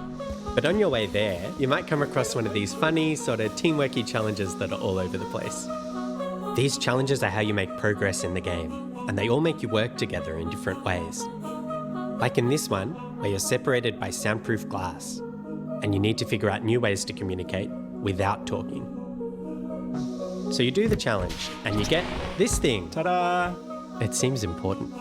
But on your way there, you might come across one of these funny, sort of teamworky challenges that are all over the place. These challenges are how you make progress in the game, and they all make you work together in different ways. Like in this one, where you're separated by soundproof glass, and you need to figure out new ways to communicate without talking. So you do the challenge, and you get this thing. Ta-da! It seems important.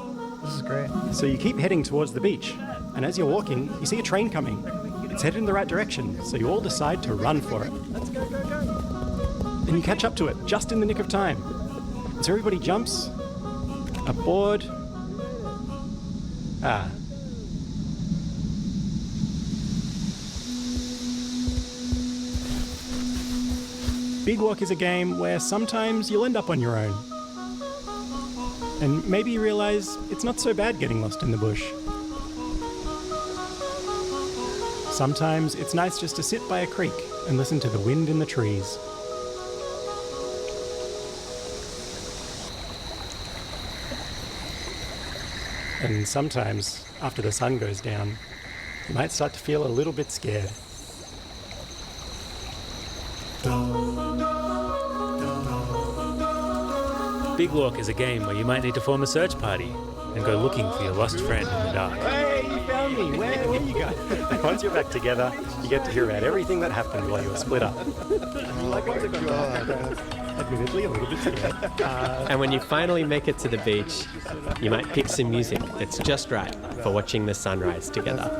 This is great. So you keep heading towards the beach, and as you're walking, you see a train coming. It's headed in the right direction, so you all decide to run for it. Let's go, go, go! And you catch up to it just in the nick of time. So everybody jumps aboard. Big Walk is a game where sometimes you'll end up on your own. And maybe you realize it's not so bad getting lost in the bush. Sometimes it's nice just to sit by a creek and listen to the wind in the trees. And sometimes, after the sun goes down, you might start to feel a little bit scared. Big Walk is a game where you might need to form a search party and go looking for your lost friend in the dark. Hey, you found me! Where you go? Once you're back together, you get to hear about everything that happened while you were split up. Admittedly, a little bit scared. And when you finally make it to the beach, you might pick some music that's just right for watching the sunrise together.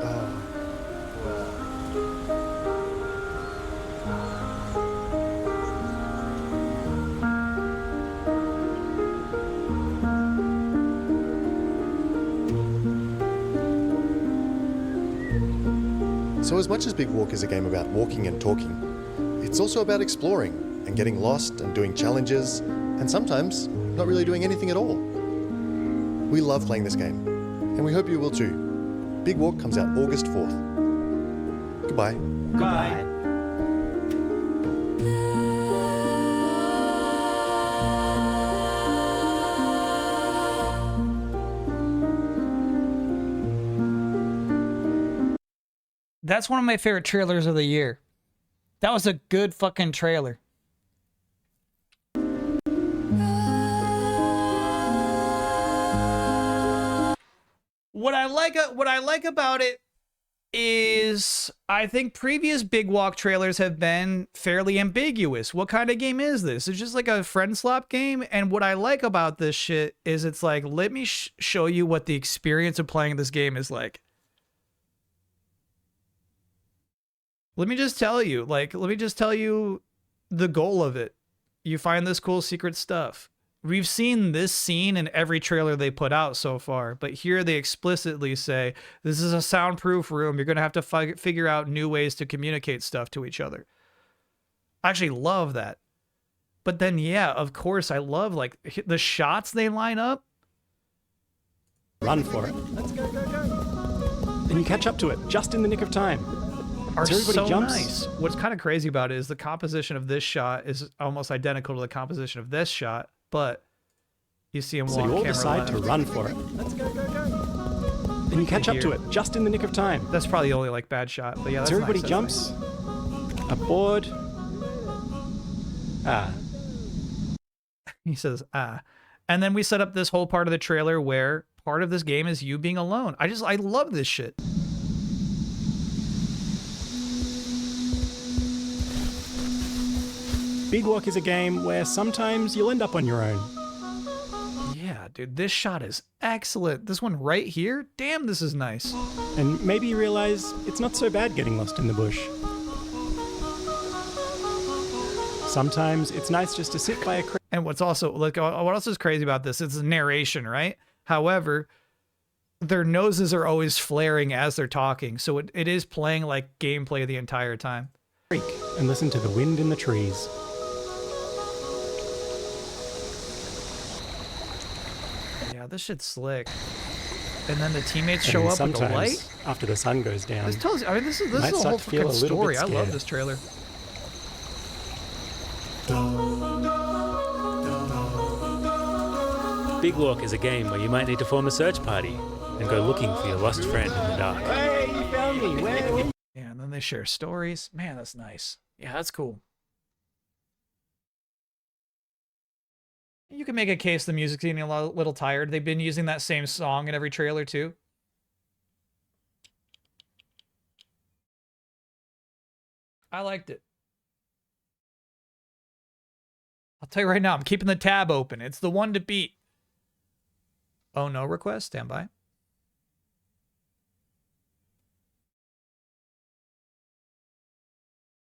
So as much as Big Walk is a game about walking and talking, it's also about exploring and getting lost and doing challenges, and sometimes not really doing anything at all. We love playing this game, and we hope you will too. Big Walk comes out August 4th. Goodbye. Goodbye. That's one of my favorite trailers of the year. That was a good fucking trailer. What I like about it is I think previous Big Walk trailers have been fairly ambiguous. What kind of game is this? It's just like a friend slap game. And what I like about this shit is it's like, let me show you what the experience of playing this game is like. Let me just tell you the goal of it. You find this cool secret stuff. We've seen this scene in every trailer they put out so far, but here they explicitly say, this is a soundproof room. You're going to have to figure out new ways to communicate stuff to each other. I actually love that. But then, yeah, of course, I love like the shots they line up. Run for it. Let's go, go, go. And you catch up to it just in the nick of time. Are so jumps. nice. What's kind of crazy about it is the composition of this shot is almost identical to the composition of this shot, but you see him walk. So you all camera decide left. to run for it. Let's go, go, go. And you catch up to it just in the nick of time. That's probably the only like bad shot, but yeah, that's So everybody nice. jumps aboard. He says, and then we set up this whole part of the trailer where part of this game is you being alone. I love this shit. Big Walk is a game where sometimes you'll end up on your own. Yeah, dude, this shot is excellent. This one right here, damn, this is nice. And maybe you realize it's not so bad getting lost in the bush. Sometimes it's nice just to sit by a creek. And what's also, like, what else is crazy about this? It's narration, right? However, their noses are always flaring as they're talking, so it is playing like gameplay the entire time. And listen to the wind in the trees. Yeah, this shit's slick. And then the teammates And show then up with the sometimes, light. after the sun goes down, This tells you. I mean, this is might a start whole to feel fucking a little bit story. I love scared. this trailer. Big Walk is a game where you might need to form a search party and go looking for your lost friend in the dark. Hey, you found me. Where? Yeah, and then they share stories. Man, that's nice. Yeah, that's cool. You can make a case the music's getting a little tired. They've been using that same song in every trailer too. I liked it. I'll tell you right now, I'm keeping the tab open. It's the one to beat. Oh no request, stand by.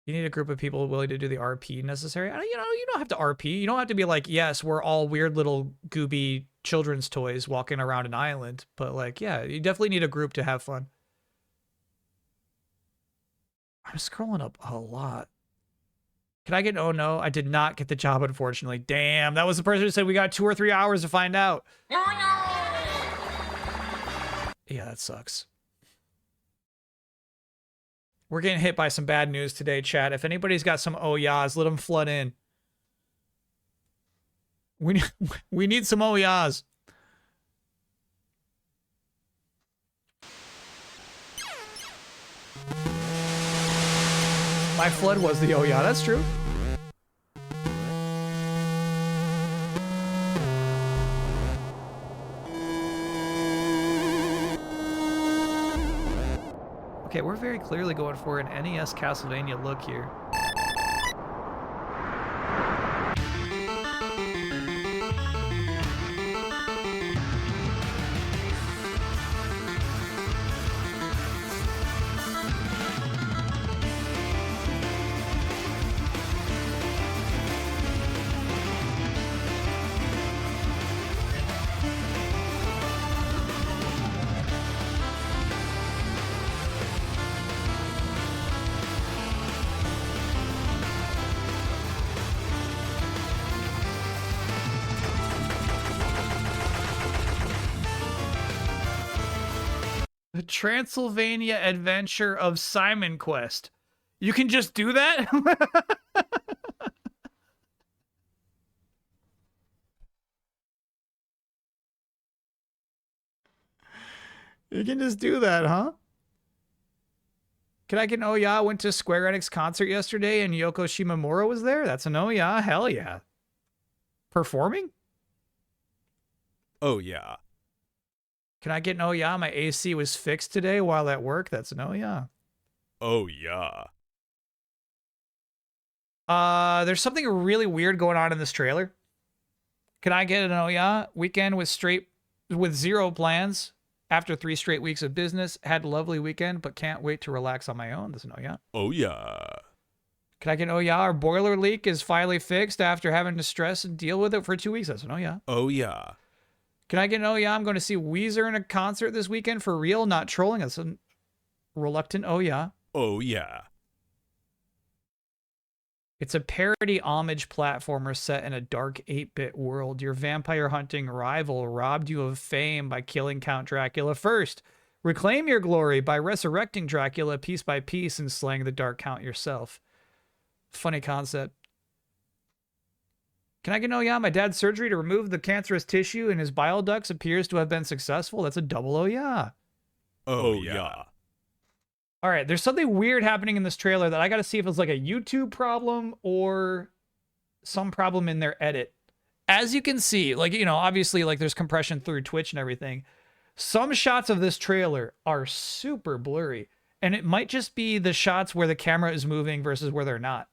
You need a group of people willing to do the RP necessary. You don't have to RP. You don't have to be like, yes, we're all weird little gooby children's toys walking around an island. But like, yeah, you definitely need a group to have fun. I'm scrolling up a lot. Can I get, oh no, I did not get the job, unfortunately. Damn, that was the person who said we got 2 or 3 hours to find out. Yeah, that sucks. We're getting hit by some bad news today, chat. If anybody's got some oh yahs, let them flood in. We need some oh yahs. My flood was the oh yeah, that's true. Okay, we're very clearly going for an NES Castlevania look here. The Transylvania Adventure of Simon Quest. You can just do that? You can just do that, huh? Can I get an oh yeah? I went to Square Enix concert yesterday and Yoko Shimomura was there. That's an oh yeah. Hell yeah. Performing? Oh yeah. Can I get an oh yeah? My AC was fixed today while at work. That's an oh yeah. Oh yeah. There's something really weird going on in this trailer. Can I get an oh yeah? Weekend with zero plans. After 3 straight weeks of business, had a lovely weekend, but can't wait to relax on my own. That's an oh yeah. Oh yeah. Can I get an oh yeah? Our boiler leak is finally fixed after having to stress and deal with it for 2 weeks. That's an oh yeah. Oh yeah. Can I get an oh yeah? I'm going to see Weezer in a concert this weekend for real, not trolling. That's a reluctant oh yeah. Oh yeah. It's a parody homage platformer set in a dark 8-bit world. Your vampire hunting rival robbed you of fame by killing Count Dracula first. Reclaim your glory by resurrecting Dracula piece by piece and slaying the Dark Count yourself. Funny concept. Can I get an oh yeah? My dad's surgery to remove the cancerous tissue in his bile ducts appears to have been successful. That's a double oh yeah. Oh yeah. All right, there's something weird happening in this trailer that I got to see if it's like a YouTube problem or some problem in their edit. As you can see, like, you know, obviously, like, there's compression through Twitch and everything. Some shots of this trailer are super blurry, and it might just be the shots where the camera is moving versus where they're not.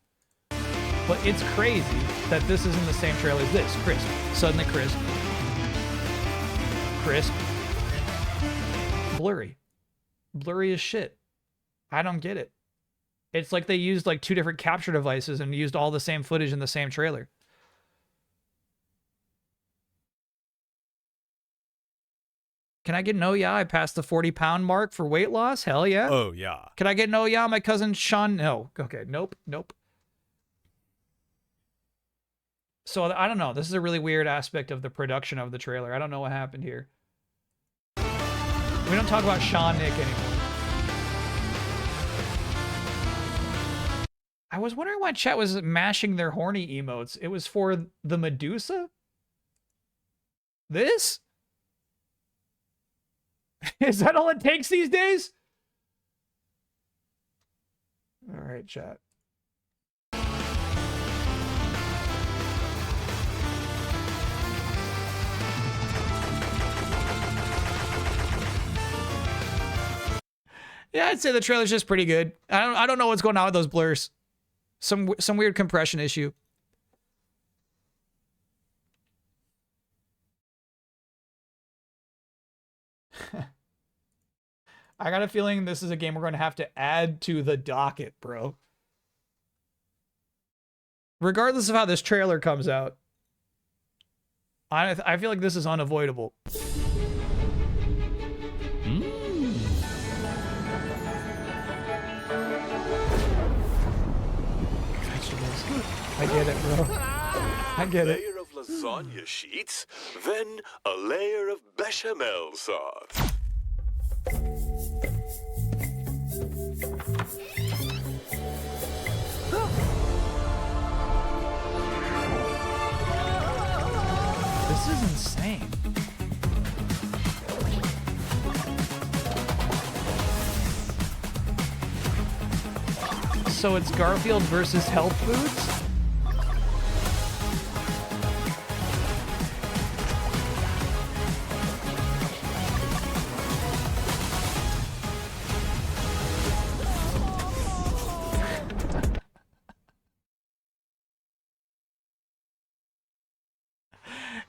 But it's crazy that this isn't the same trailer as this. Crisp. Suddenly crisp. Crisp. Blurry. Blurry as shit. I don't get it. It's like they used like 2 different capture devices and used all the same footage in the same trailer. Can I get an oh yeah? I passed the 40-pound mark for weight loss. Hell yeah. Oh yeah. Can I get an oh yeah? My cousin Sean. No. Okay. Nope. Nope. So I don't know. This is a really weird aspect of the production of the trailer. I don't know what happened here. We don't talk about Sean Nick anymore. I was wondering why chat was mashing their horny emotes. It was for the Medusa? This? Is that all it takes these days? All right, chat. Yeah, I'd say the trailer's just pretty good. I don't know what's going on with those blurs. Some weird compression issue. I got a feeling this is a game we're going to have to add to the docket, bro. Regardless of how this trailer comes out, I feel like this is unavoidable. I get it, bro. I get it. A layer of lasagna sheets, then a layer of bechamel sauce. This is insane. So it's Garfield versus health foods?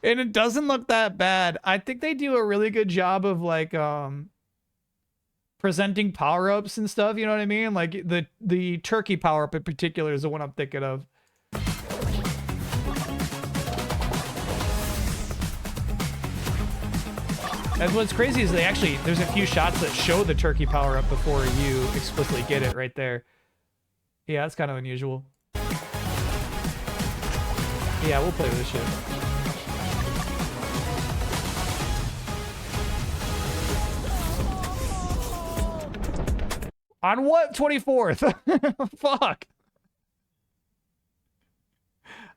And it doesn't look that bad. I think they do a really good job of like presenting power-ups and stuff, you know what I mean? Like the turkey power-up in particular is the one I'm thinking of. And what's crazy is there's a few shots that show the turkey power-up before you explicitly get it right there. Yeah, that's kind of unusual. Yeah, we'll play with this shit. On what 24th? Fuck.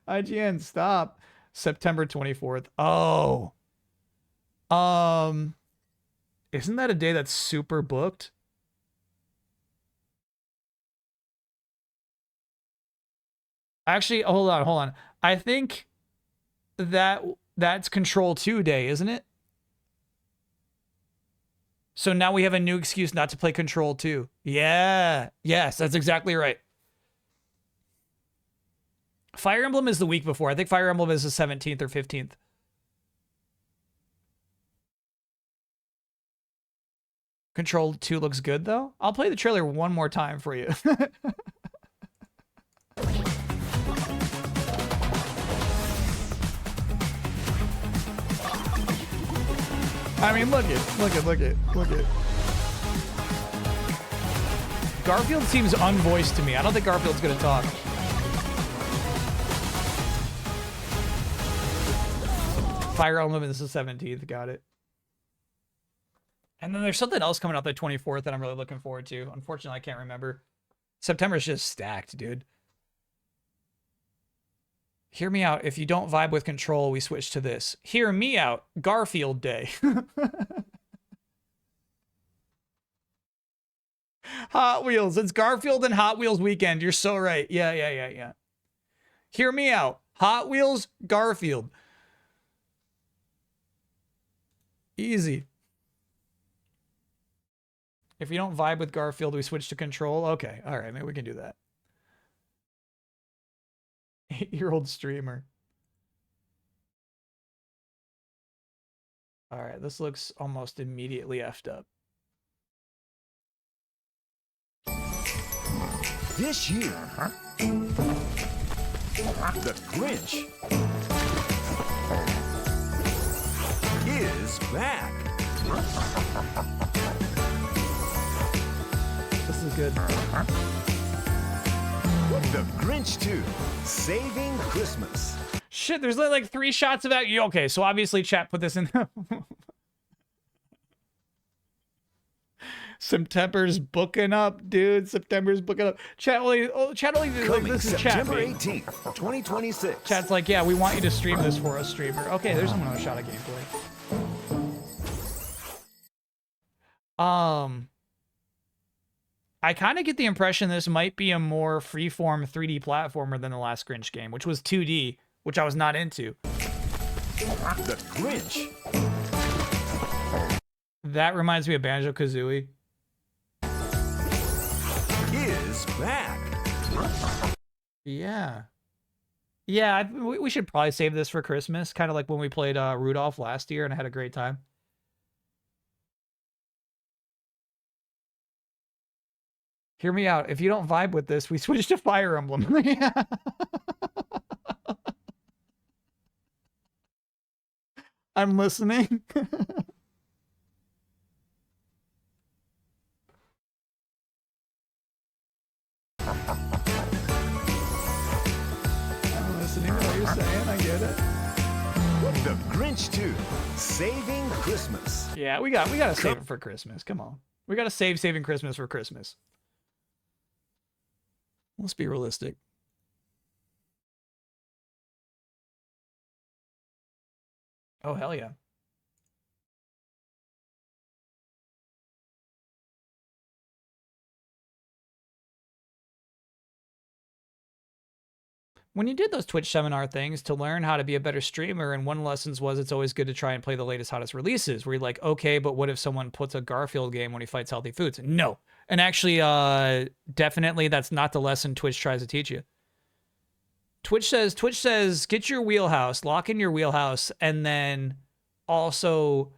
IGN, stop. September 24th. Oh. Isn't that a day that's super booked? Actually, hold on. I think that's Control 2 day, isn't it? So now we have a new excuse not to play Control 2. Yeah. Yes, that's exactly right. Fire Emblem is the week before. I think Fire Emblem is the 17th or 15th. Control 2 looks good, though. I'll play the trailer one more time for you. I mean, look it. Garfield seems unvoiced to me. I don't think Garfield's gonna talk. Fire Emblem is the 17th, got it. And then there's something else coming out the 24th that I'm really looking forward to. Unfortunately, I can't remember. September's just stacked, dude. Hear me out. If you don't vibe with Control, we switch to this. Hear me out. Garfield Day. Hot Wheels. It's Garfield and Hot Wheels weekend. You're so right. Yeah. Hear me out. Hot Wheels, Garfield. Easy. If you don't vibe with Garfield, we switch to Control. Okay. All right. Maybe we can do that. 8-year-old streamer. All right. This looks almost immediately effed up. This year, the Grinch is back. This is good. The Grinch 2, Saving Christmas. Shit, there's like 3 shots of that. Okay, so obviously chat put this in. September's booking up, dude. September's booking up. Chat only like, this is chat. September Mate. 18th, 2026. Chat's like, yeah, we want you to stream this for us, streamer. Okay, there's no shot of gameplay. I kind of get the impression this might be a more freeform 3D platformer than the last Grinch game, which was 2D, which I was not into. The Grinch That reminds me of Banjo-Kazooie. is back. Yeah. Yeah, we should probably save this for Christmas, kind of like when we played Rudolph last year and I had a great time. Hear me out. If you don't vibe with this, we switch to Fire Emblem. I'm listening. I'm listening to what you're saying. I get it. The Grinch 2, Saving Christmas. Yeah, we gotta save it for Christmas. Come on. We gotta saving Christmas for Christmas. Let's be realistic. Oh, hell yeah. When you did those Twitch seminar things to learn how to be a better streamer, and one of the lessons was it's always good to try and play the latest, hottest releases, where you're like, okay, but what if someone puts a Garfield game when he fights healthy foods? No. And actually, definitely that's not the lesson Twitch tries to teach you. Twitch says, get your wheelhouse, lock in your wheelhouse, and then also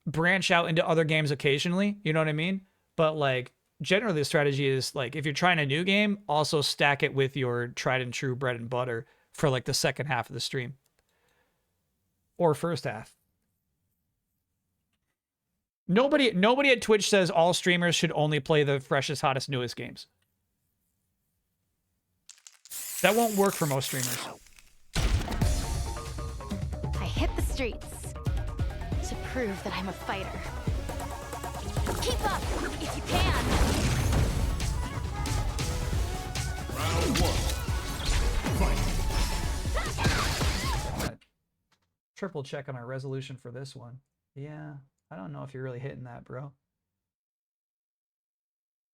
branch out into other games occasionally. You know what I mean? But like, generally the strategy is like, if you're trying a new game, also stack it with your tried and true bread and butter for like the second half of the stream. Or first half. Nobody at Twitch says all streamers should only play the freshest, hottest, newest games. That won't work for most streamers. I hit the streets to prove that I'm a fighter. Keep up if you can. Round 1. Fight. Triple check on our resolution for this one. Yeah, I don't know if you're really hitting that, bro.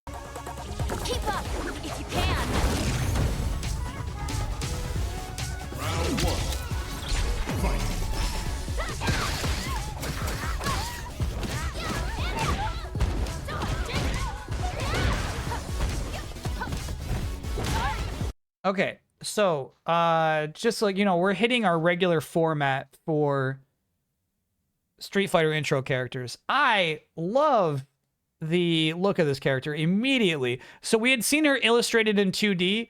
Keep up if you can. Round 1. Fight. Okay, so just like, you know, we're hitting our regular format for Street Fighter intro characters. I love the look of this character immediately. So we had seen her illustrated in 2D,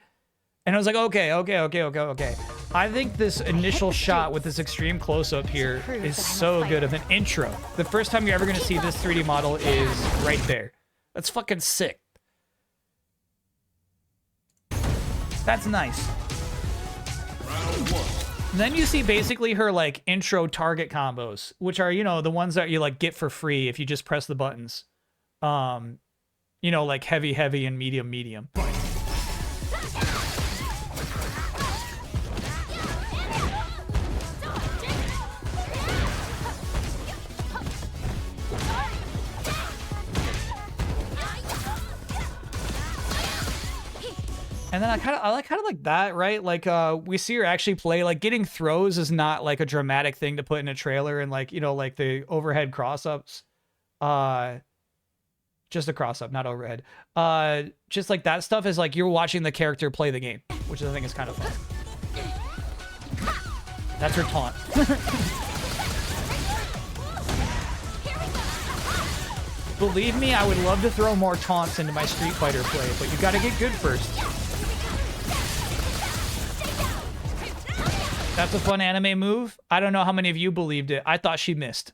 and I was like, okay. I think this initial shot with this extreme close-up here is so good of an intro. The first time you're ever going to see this 3D model is right there. That's fucking sick. That's nice. And then you see basically her like intro target combos, which are, you know, the ones that you like get for free if you just press the buttons. You know, like heavy and medium. And then I like that, right? Like we see her actually play, like getting throws is not like a dramatic thing to put in a trailer, and like, you know, like the overhead cross-ups. Just a cross-up, not overhead. Just like that stuff is like you're watching the character play the game, which I think is kind of fun. That's her taunt. Believe me, I would love to throw more taunts into my Street Fighter play, but you gotta get good first. That's a fun anime move. I don't know how many of you believed it. I thought she missed.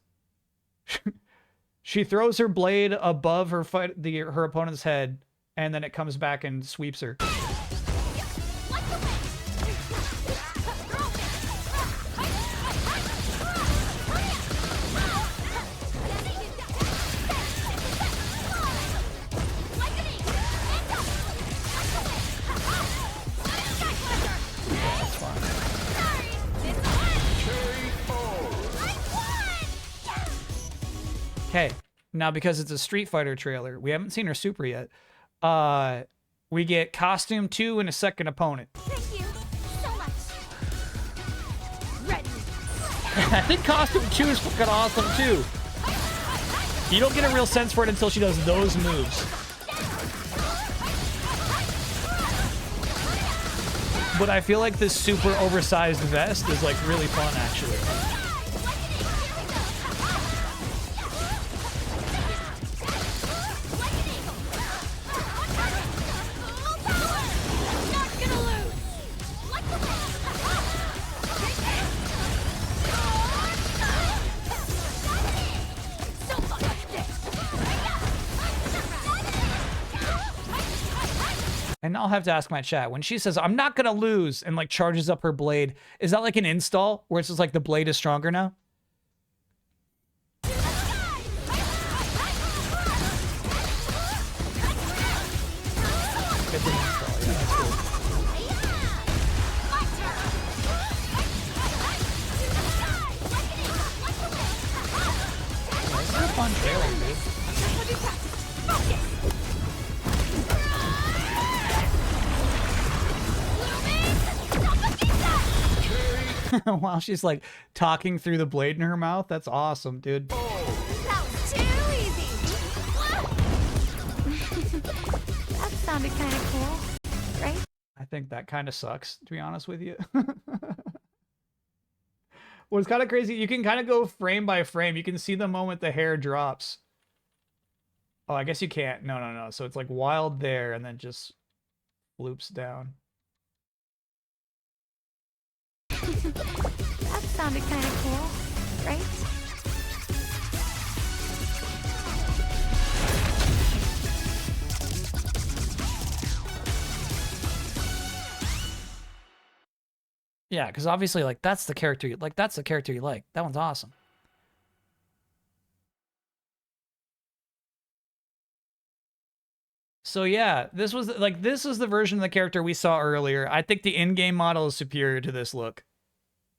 She throws her blade above her her opponent's head, and then it comes back and sweeps her. Okay, now because it's a Street Fighter trailer, we haven't seen her super yet. We get costume 2 and a second opponent. Thank you so much. Ready. I think costume 2 is fucking awesome too. You don't get a real sense for it until she does those moves. But I feel like this super oversized vest is like really fun actually. And I'll have to ask my chat, when she says, I'm not gonna lose, and like charges up her blade, is that like an install where it's just like the blade is stronger now? It's an install, yeah, that's cool. This is a fun trailer, dude. While she's like talking through the blade in her mouth. That's awesome, dude. That was too easy. That sounded kind of cool, right? I think that kind of sucks, to be honest with you. What's kind of crazy, you can kind of go frame by frame. You can see the moment the hair drops. Oh, I guess you can't. No. So it's like wild there and then just loops down. That sounded kind of cool, right? Yeah, because obviously, like, that's the character you like. That's the character you like. That one's awesome. So yeah, this was the version of the character we saw earlier. I think the in-game model is superior to this look.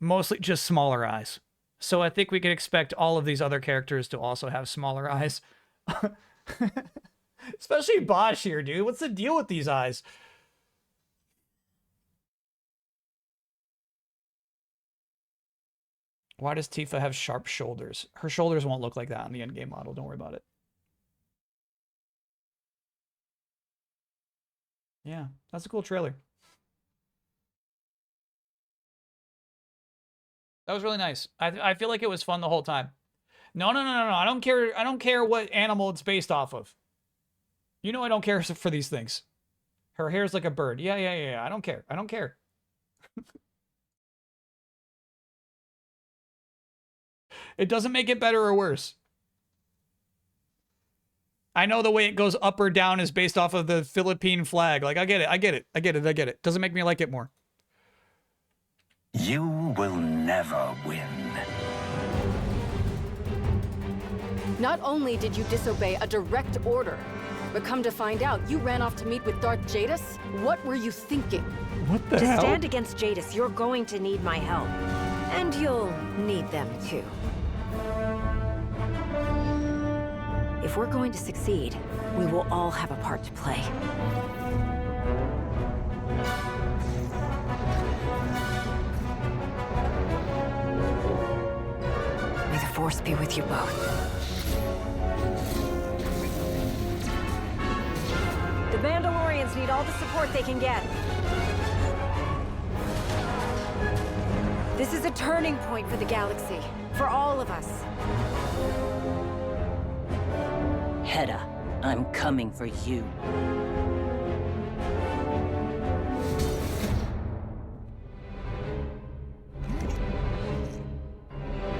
Mostly just smaller eyes. So I think we can expect all of these other characters to also have smaller eyes. Especially Bosch here, dude. What's the deal with these eyes? Why does Tifa have sharp shoulders? Her shoulders won't look like that on the in-game model. Don't worry about it. Yeah, that's a cool trailer. That was really nice. I feel like it was fun the whole time. No. I don't care. I don't care what animal it's based off of. You know I don't care for these things. Her hair's like a bird. Yeah. I don't care. I don't care. It doesn't make it better or worse. I know the way it goes up or down is based off of the Philippine flag. Like, I get it. Doesn't make me like it more. You will never win. Not only did you disobey a direct order, but come to find out, you ran off to meet with Darth Jadis? What were you thinking? What the hell? To stand against Jadis, you're going to need my help. And you'll need them too. If we're going to succeed, we will all have a part to play. May the Force be with you both. The Mandalorians need all the support they can get. This is a turning point for the galaxy, for all of us. Hedda, I'm coming for you.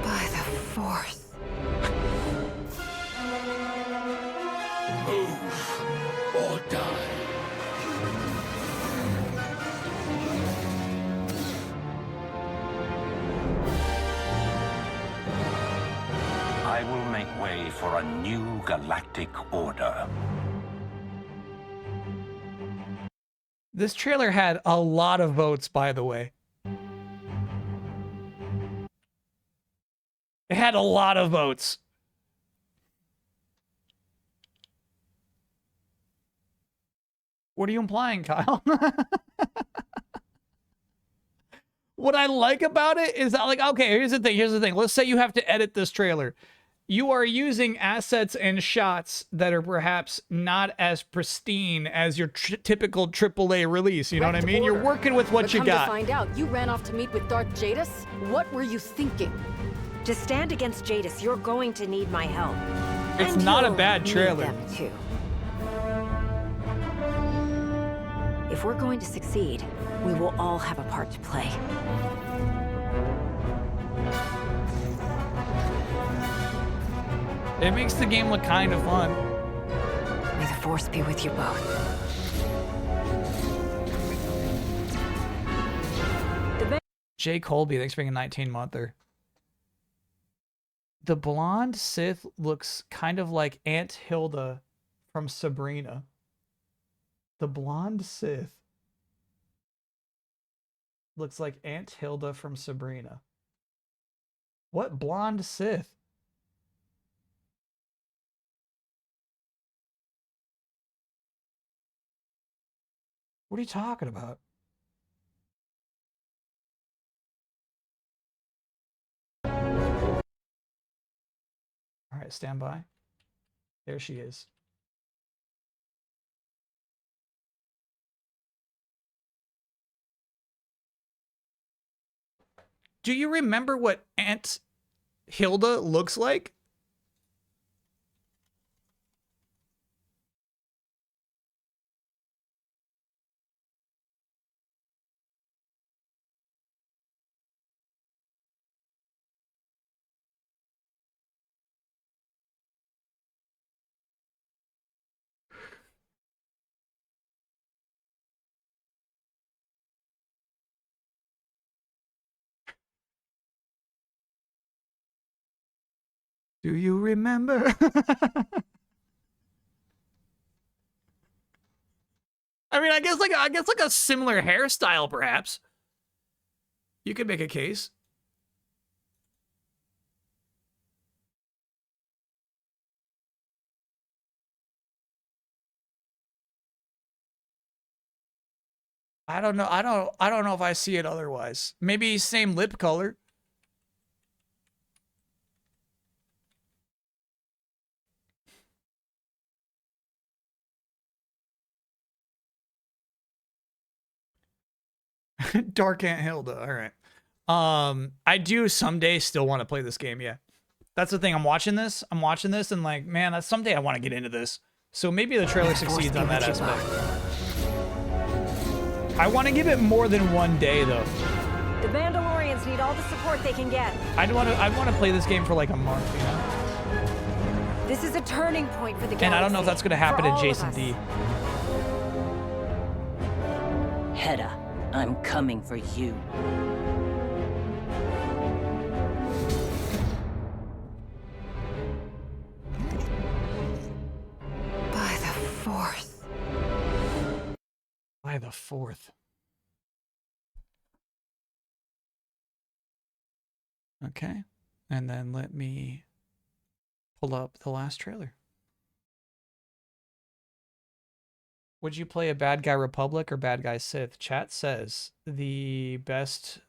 By the Force. Move or die. I will make way for a new galactic order. This trailer had a lot of votes, by the way. It had a lot of votes. What are you implying, Kyle? What I like about it is that, like, okay, here's the thing. Let's say you have to edit this trailer. You are using assets and shots that are perhaps not as pristine as your typical AAA release. You know what I mean? You're working with what you got. To find out, you ran off to meet with Darth Jadis? What were you thinking? To stand against Jadis, you're going to need my help. It's And not a you'll bad need trailer. them too. If we're going to succeed, we will all have a part to play. It makes the game look kind of fun. May the Force be with you both. Jay Colby, thanks for being a 19-monther. The blonde Sith looks kind of like Aunt Hilda from Sabrina. The blonde Sith looks like Aunt Hilda from Sabrina. What blonde Sith? What are you talking about? All right, stand by. There she is. Do you remember what Aunt Hilda looks like? Do you remember? I mean, I guess like a similar hairstyle, perhaps. You could make a case. I don't know. I don't know if I see it otherwise. Maybe same lip color. Dark Aunt Hilda. All right. I do someday still want to play this game. Yeah, that's the thing. I'm watching this, and like, man, that's someday I want to get into this. So maybe the trailer succeeds on that aspect. I want to give it more than one day though. The Mandalorians need all the support they can get. I want to play this game for like a month, you know. This is a turning point for the galaxy. And I don't know if that's going to happen in Jason D. Hedda, I'm coming for you. By the Fourth. By the Fourth. Okay. And then let me pull up the last trailer. Would you play a Bad Guy Republic or Bad Guy Sith? Chat says the best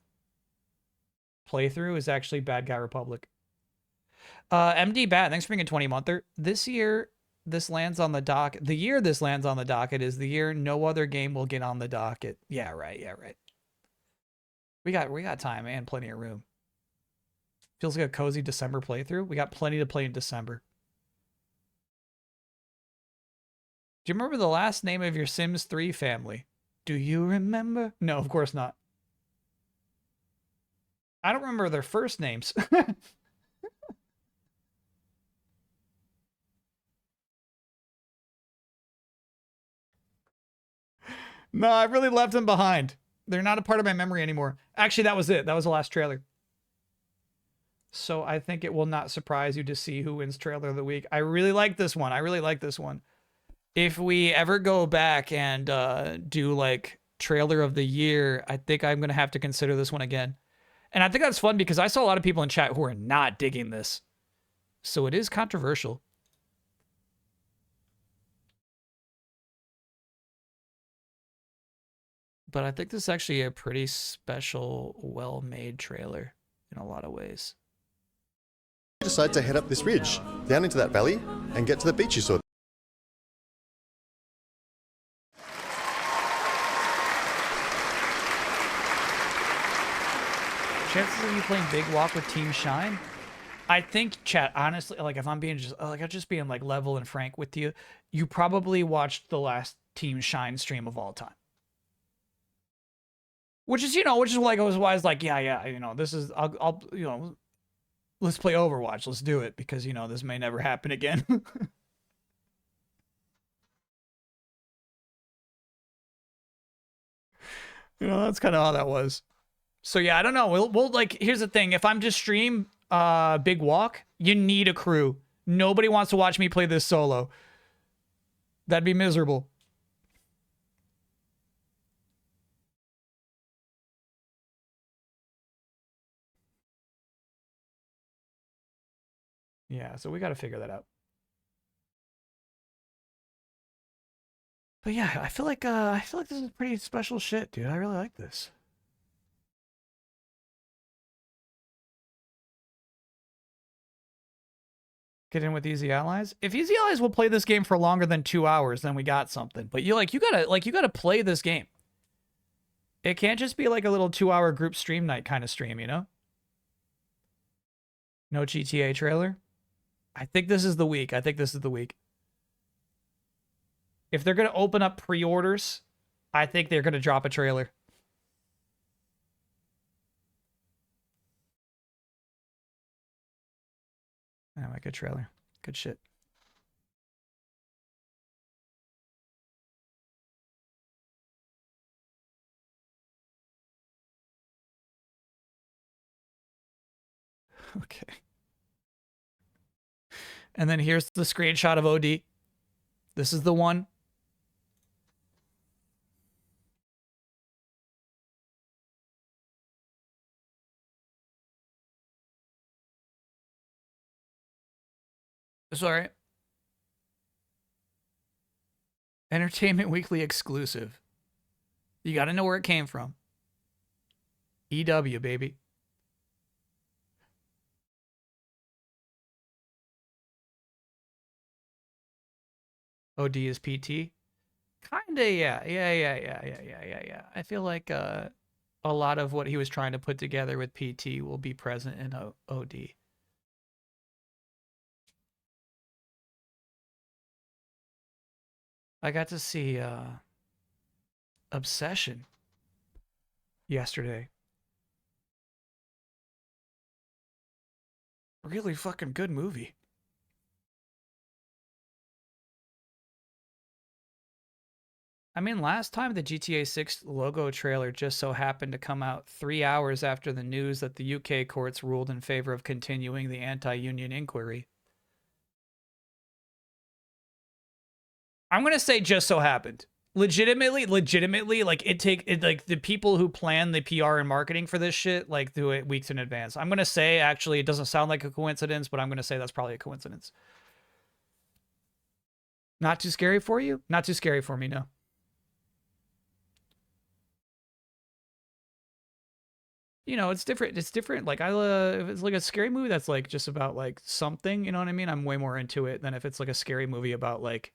playthrough is actually Bad Guy Republic. MD Bat, thanks for being a 20-monther. This year, this lands on the dock. The year this lands on the docket is the year no other game will get on the docket. Yeah, right. Yeah, right. We got time and plenty of room. Feels like a cozy December playthrough. We got plenty to play in December. Do you remember the last name of your Sims 3 family? Do you remember? No, of course not. I don't remember their first names. No, I really left them behind. They're not a part of my memory anymore. Actually, that was it. That was the last trailer. So I think it will not surprise you to see who wins trailer of the week. I really like this one. I really like this one. If we ever go back and do like trailer of the year, I think I'm going to have to consider this one again. And I think that's fun because I saw a lot of people in chat who are not digging this. So it is controversial. But I think this is actually a pretty special, well-made trailer in a lot of ways. Decide to head up this ridge, down into that valley, and get to the beach you saw. Chances of you playing Big Walk with Team Shine? I think, chat, honestly, like if I'm being just like I'm just being like level and frank with you, you probably watched the last Team Shine stream of all time. Which is, which is like I was wise, like, yeah, this is I'll let's play Overwatch, let's do it, because this may never happen again. That's kind of how that was. So yeah, I don't know. We'll like, here's the thing. If I'm to stream Big Walk, you need a crew. Nobody wants to watch me play this solo. That'd be miserable. Yeah, so we got to figure that out. But yeah, I feel like this is pretty special shit, dude. I really like this. Get in with Easy Allies. If Easy Allies will play this game for longer than 2 hours, then we got something. But you gotta play this game. It can't just be like a little 2-hour group stream night kind of stream, No GTA trailer. I think this is the week. If they're gonna open up pre-orders, I think they're gonna drop a trailer. Anyway, good trailer. Good shit. Okay. And then here's the screenshot of OD. This is the one. It's all right. Entertainment Weekly exclusive. You got to know where it came from. EW, baby. OD is PT. Kinda, yeah. I feel like a lot of what he was trying to put together with PT will be present in OD. I got to see Obsession yesterday. Really fucking good movie. I mean, last time the GTA 6 logo trailer just so happened to come out 3 hours after the news that the UK courts ruled in favor of continuing the anti-union inquiry. I'm going to say just so happened. Legitimately, like like the people who plan the PR and marketing for this shit, like do it weeks in advance. I'm going to say, actually, it doesn't sound like a coincidence, but I'm going to say that's probably a coincidence. Not too scary for you? Not too scary for me, no. It's different. It's different. Like if it's like a scary movie that's like just about like something, you know what I mean? I'm way more into it than if it's like a scary movie about like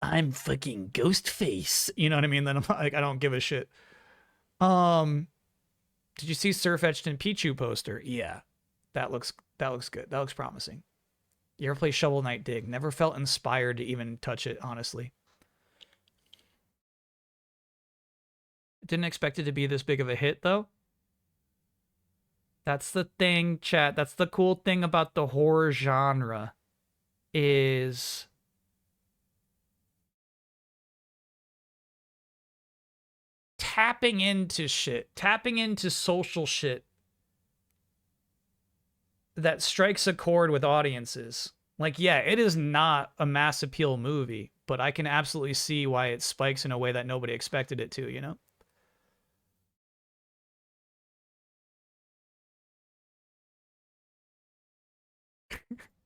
I'm fucking Ghostface. You know what I mean? Then I'm like, I don't give a shit. Did you see Surf Etched and Pichu poster? Yeah. That looks good. That looks promising. You ever play Shovel Knight Dig? Never felt inspired to even touch it, honestly. Didn't expect it to be this big of a hit, though. That's the thing, chat. That's the cool thing about the horror genre. Is tapping into shit. Tapping into social shit that strikes a chord with audiences. Like, yeah, it is not a mass appeal movie, but I can absolutely see why it spikes in a way that nobody expected it to, you know?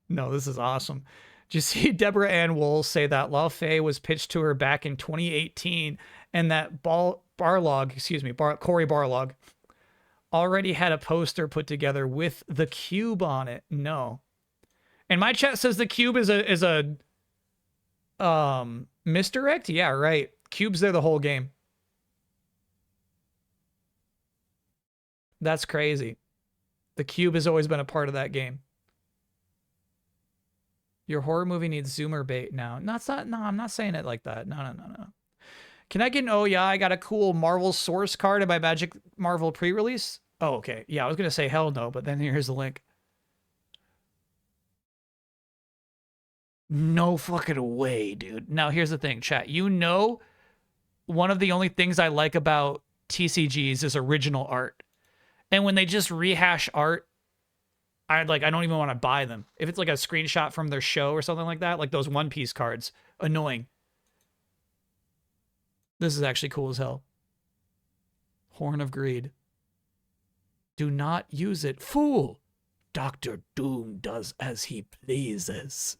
No, this is awesome. Did you see Deborah Ann Wool say that La Fey was pitched to her back in 2018 and that Corey Barlog already had a poster put together with the cube on it. No. And my chat says the cube is a misdirect. Yeah, right. Cube's there the whole game. That's crazy. The cube has always been a part of that game. Your horror movie needs Zoomer bait now. No, I'm not saying it like that. No. Can I get an oh yeah, I got a cool Marvel source card in my Magic Marvel pre-release? Oh, okay. Yeah, I was going to say hell no, but then here's the link. No fucking way, dude. Now, here's the thing, chat. You know, one of the only things I like about TCGs is original art. And when they just rehash art, I don't even want to buy them. If it's like a screenshot from their show or something like that, like those One Piece cards, annoying. This is actually cool as hell. Horn of Greed. Do not use it, fool. Dr. Doom does as he pleases.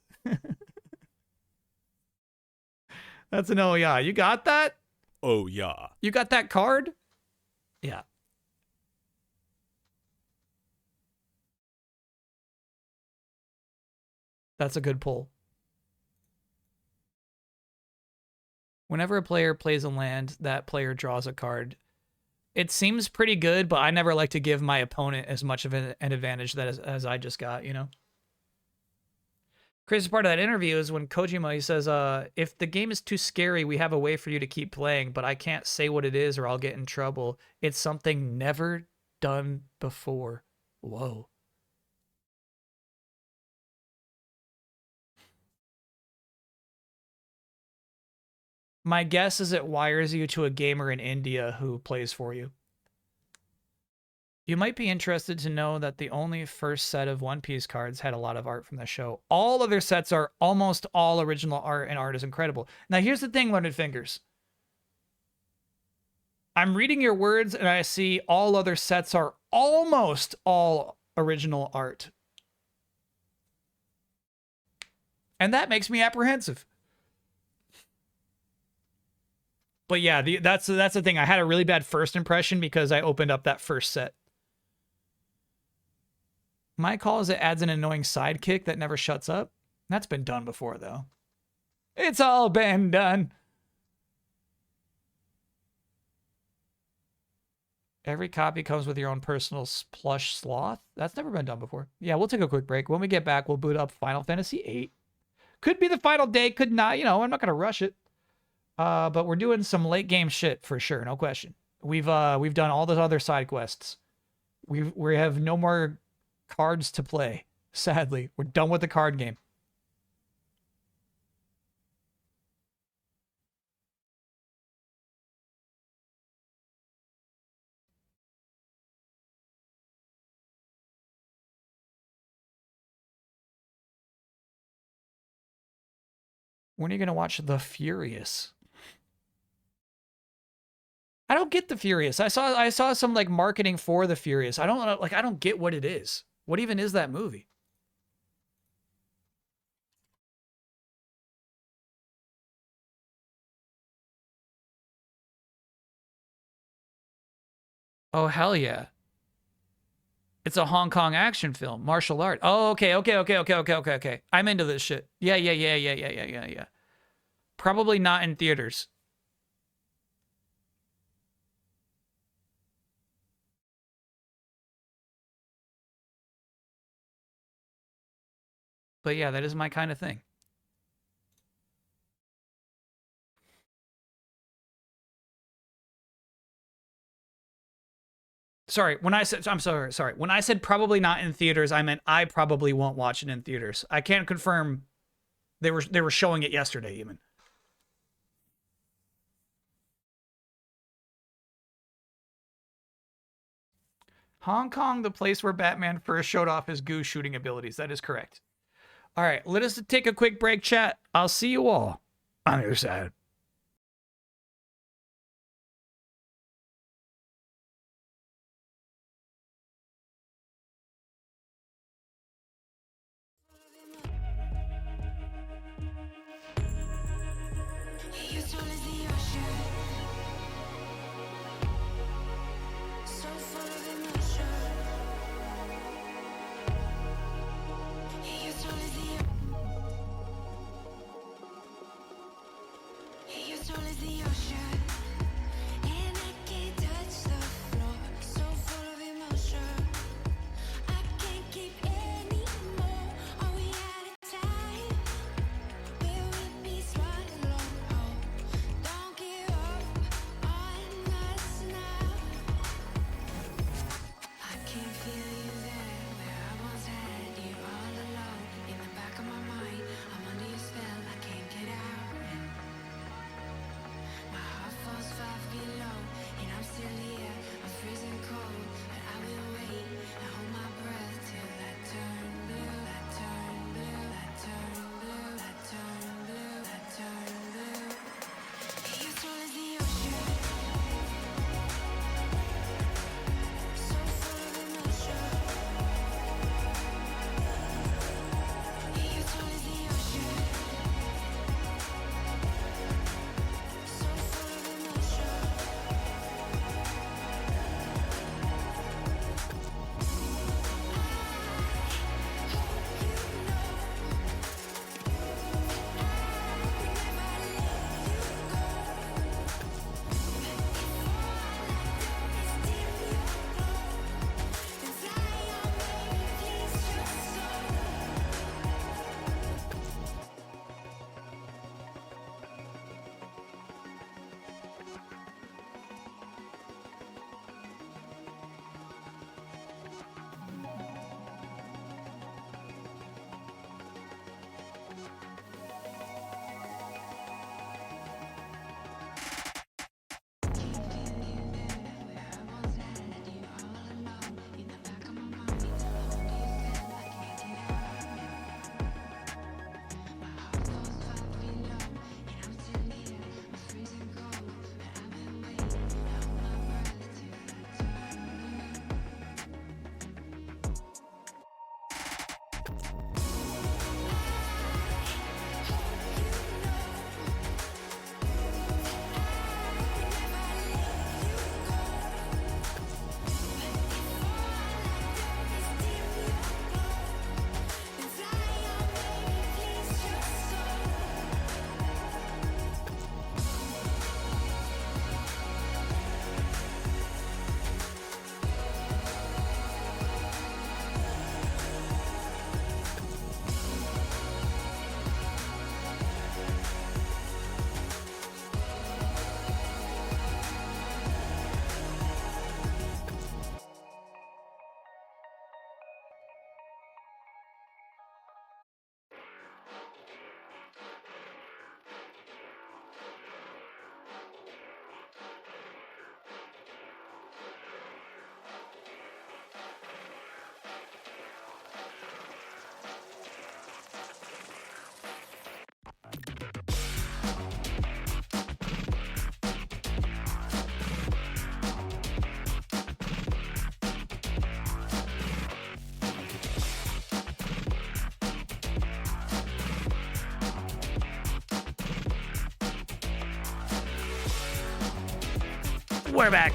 That's an oh yeah. You got that? Oh yeah. You got that card? Yeah. That's a good pull. Whenever a player plays a land, that player draws a card. It seems pretty good, but I never like to give my opponent as much of an advantage that as I just got, you know? Crazy part of that interview is when Kojima, he says, if the game is too scary, we have a way for you to keep playing, but I can't say what it is or I'll get in trouble. It's something never done before. Whoa. My guess is it wires you to a gamer in India who plays for you. You might be interested to know that the only first set of One Piece cards had a lot of art from the show. All other sets are almost all original art, and art is incredible. Now, here's the thing, Learned Fingers. I'm reading your words, and I see all other sets are almost all original art. And that makes me apprehensive. But yeah, that's the thing. I had a really bad first impression because I opened up that first set. My call is it adds an annoying sidekick that never shuts up. That's been done before, though. It's all been done. Every copy comes with your own personal plush sloth. That's never been done before. Yeah, we'll take a quick break. When we get back, we'll boot up Final Fantasy VIII. Could be the final day, could not. You know, I'm not going to rush it. But we're doing some late game shit for sure, no question. We've done all the other side quests. We have no more cards to play. Sadly, we're done with the card game. When are you gonna watch The Furious? I don't get The Furious. I saw some like marketing for The Furious. I don't get what it is. What even is that movie? Oh hell yeah. It's a Hong Kong action film, martial art. Oh, okay. I'm into this shit. Yeah. Probably not in theaters. But yeah, that is my kind of thing. Sorry, I'm sorry. When I said probably not in theaters, I meant I probably won't watch it in theaters. I can't confirm they were showing it yesterday even. Hong Kong, the place where Batman first showed off his goo shooting abilities. That is correct. All right, let us take a quick break, chat. I'll see you all on the other side. We're back.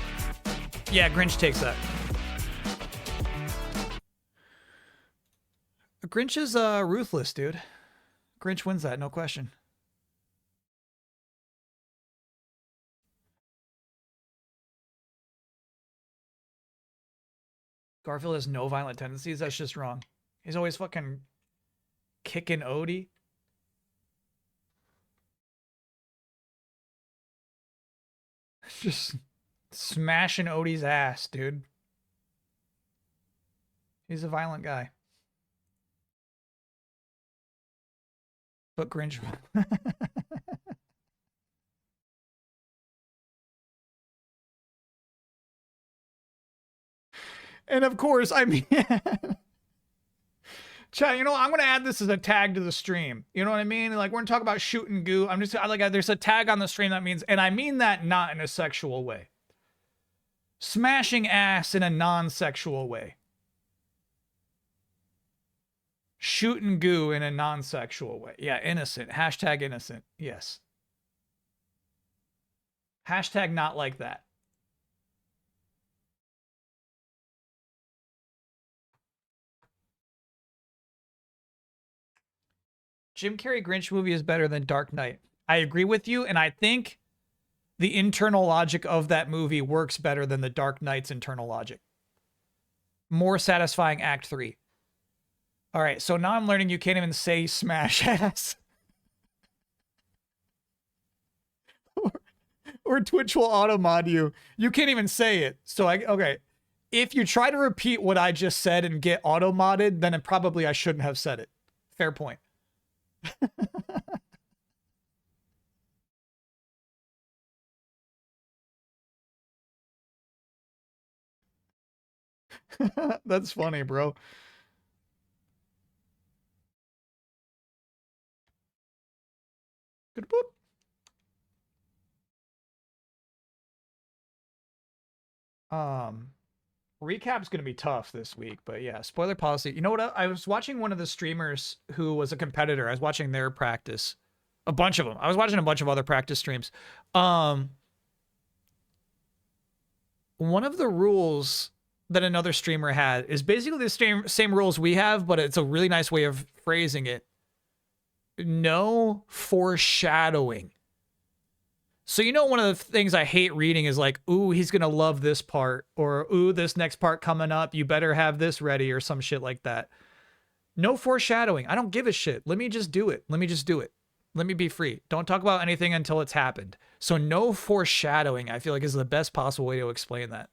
Yeah, Grinch takes that. Grinch is ruthless, dude. Grinch wins that, no question. Garfield has no violent tendencies. That's just wrong. He's always fucking kicking Odie. Just smashing Odie's ass, dude. He's a violent guy. But Grinch. And of course, I mean, Chad, you know, I'm going to add this as a tag to the stream. You know what I mean? Like, we're going to talk about shooting goo. I'm just like, there's a tag on the stream that means, and I mean that not in a sexual way. Smashing ass in a non-sexual way. Shooting goo in a non-sexual way. Yeah, innocent. Hashtag innocent. Yes. Hashtag not like that. Jim Carrey Grinch movie is better than Dark Knight. I agree with you, and I think the internal logic of that movie works better than the Dark Knight's internal logic. More satisfying Act 3. All right, so now I'm learning you can't even say smash ass. or Twitch will auto-mod you. You can't even say it. So, okay. If you try to repeat what I just said and get auto-modded, then probably I shouldn't have said it. Fair point. That's funny, bro. Good boop. Recap's gonna be tough this week, but yeah, spoiler policy. You know what? I was watching one of the streamers who was a competitor. I was watching their practice. A bunch of them. I was watching a bunch of other practice streams. One of the rules that another streamer had is basically the same rules we have, but it's a really nice way of phrasing it. No foreshadowing. So, you know, one of the things I hate reading is like, ooh, he's going to love this part, or ooh, this next part coming up, you better have this ready, or some shit like that. No foreshadowing. I don't give a shit. Let me just do it. Let me just do it. Let me be free. Don't talk about anything until it's happened. So no foreshadowing, I feel like, is the best possible way to explain that.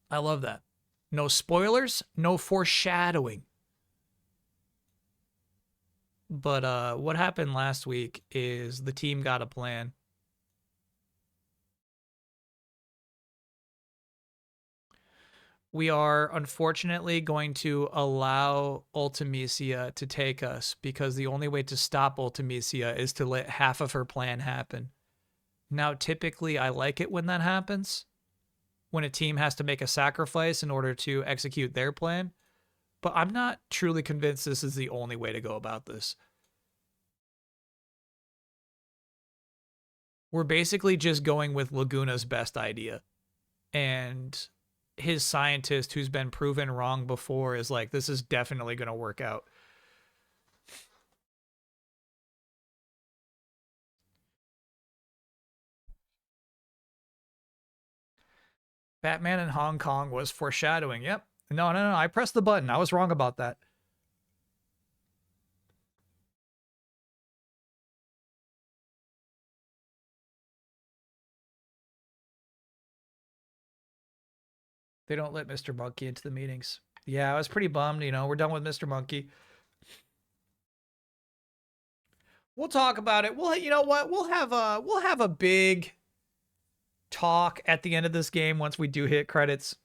I love that. No spoilers, no foreshadowing. But what happened last week is the team got a plan. We are unfortunately going to allow Ultimisia to take us because the only way to stop Ultimisia is to let half of her plan happen. Now, typically, I like it when that happens, when a team has to make a sacrifice in order to execute their plan. But I'm not truly convinced this is the only way to go about this. We're basically just going with Laguna's best idea. And his scientist, who's been proven wrong before, is like, this is definitely going to work out. Batman in Hong Kong was foreshadowing. Yep. No. I pressed the button. I was wrong about that. They don't let Mr. Monkey into the meetings. Yeah, I was pretty bummed. You know, we're done with Mr. Monkey. We'll talk about it. Well, you know what? We'll have a big talk at the end of this game once we do hit credits.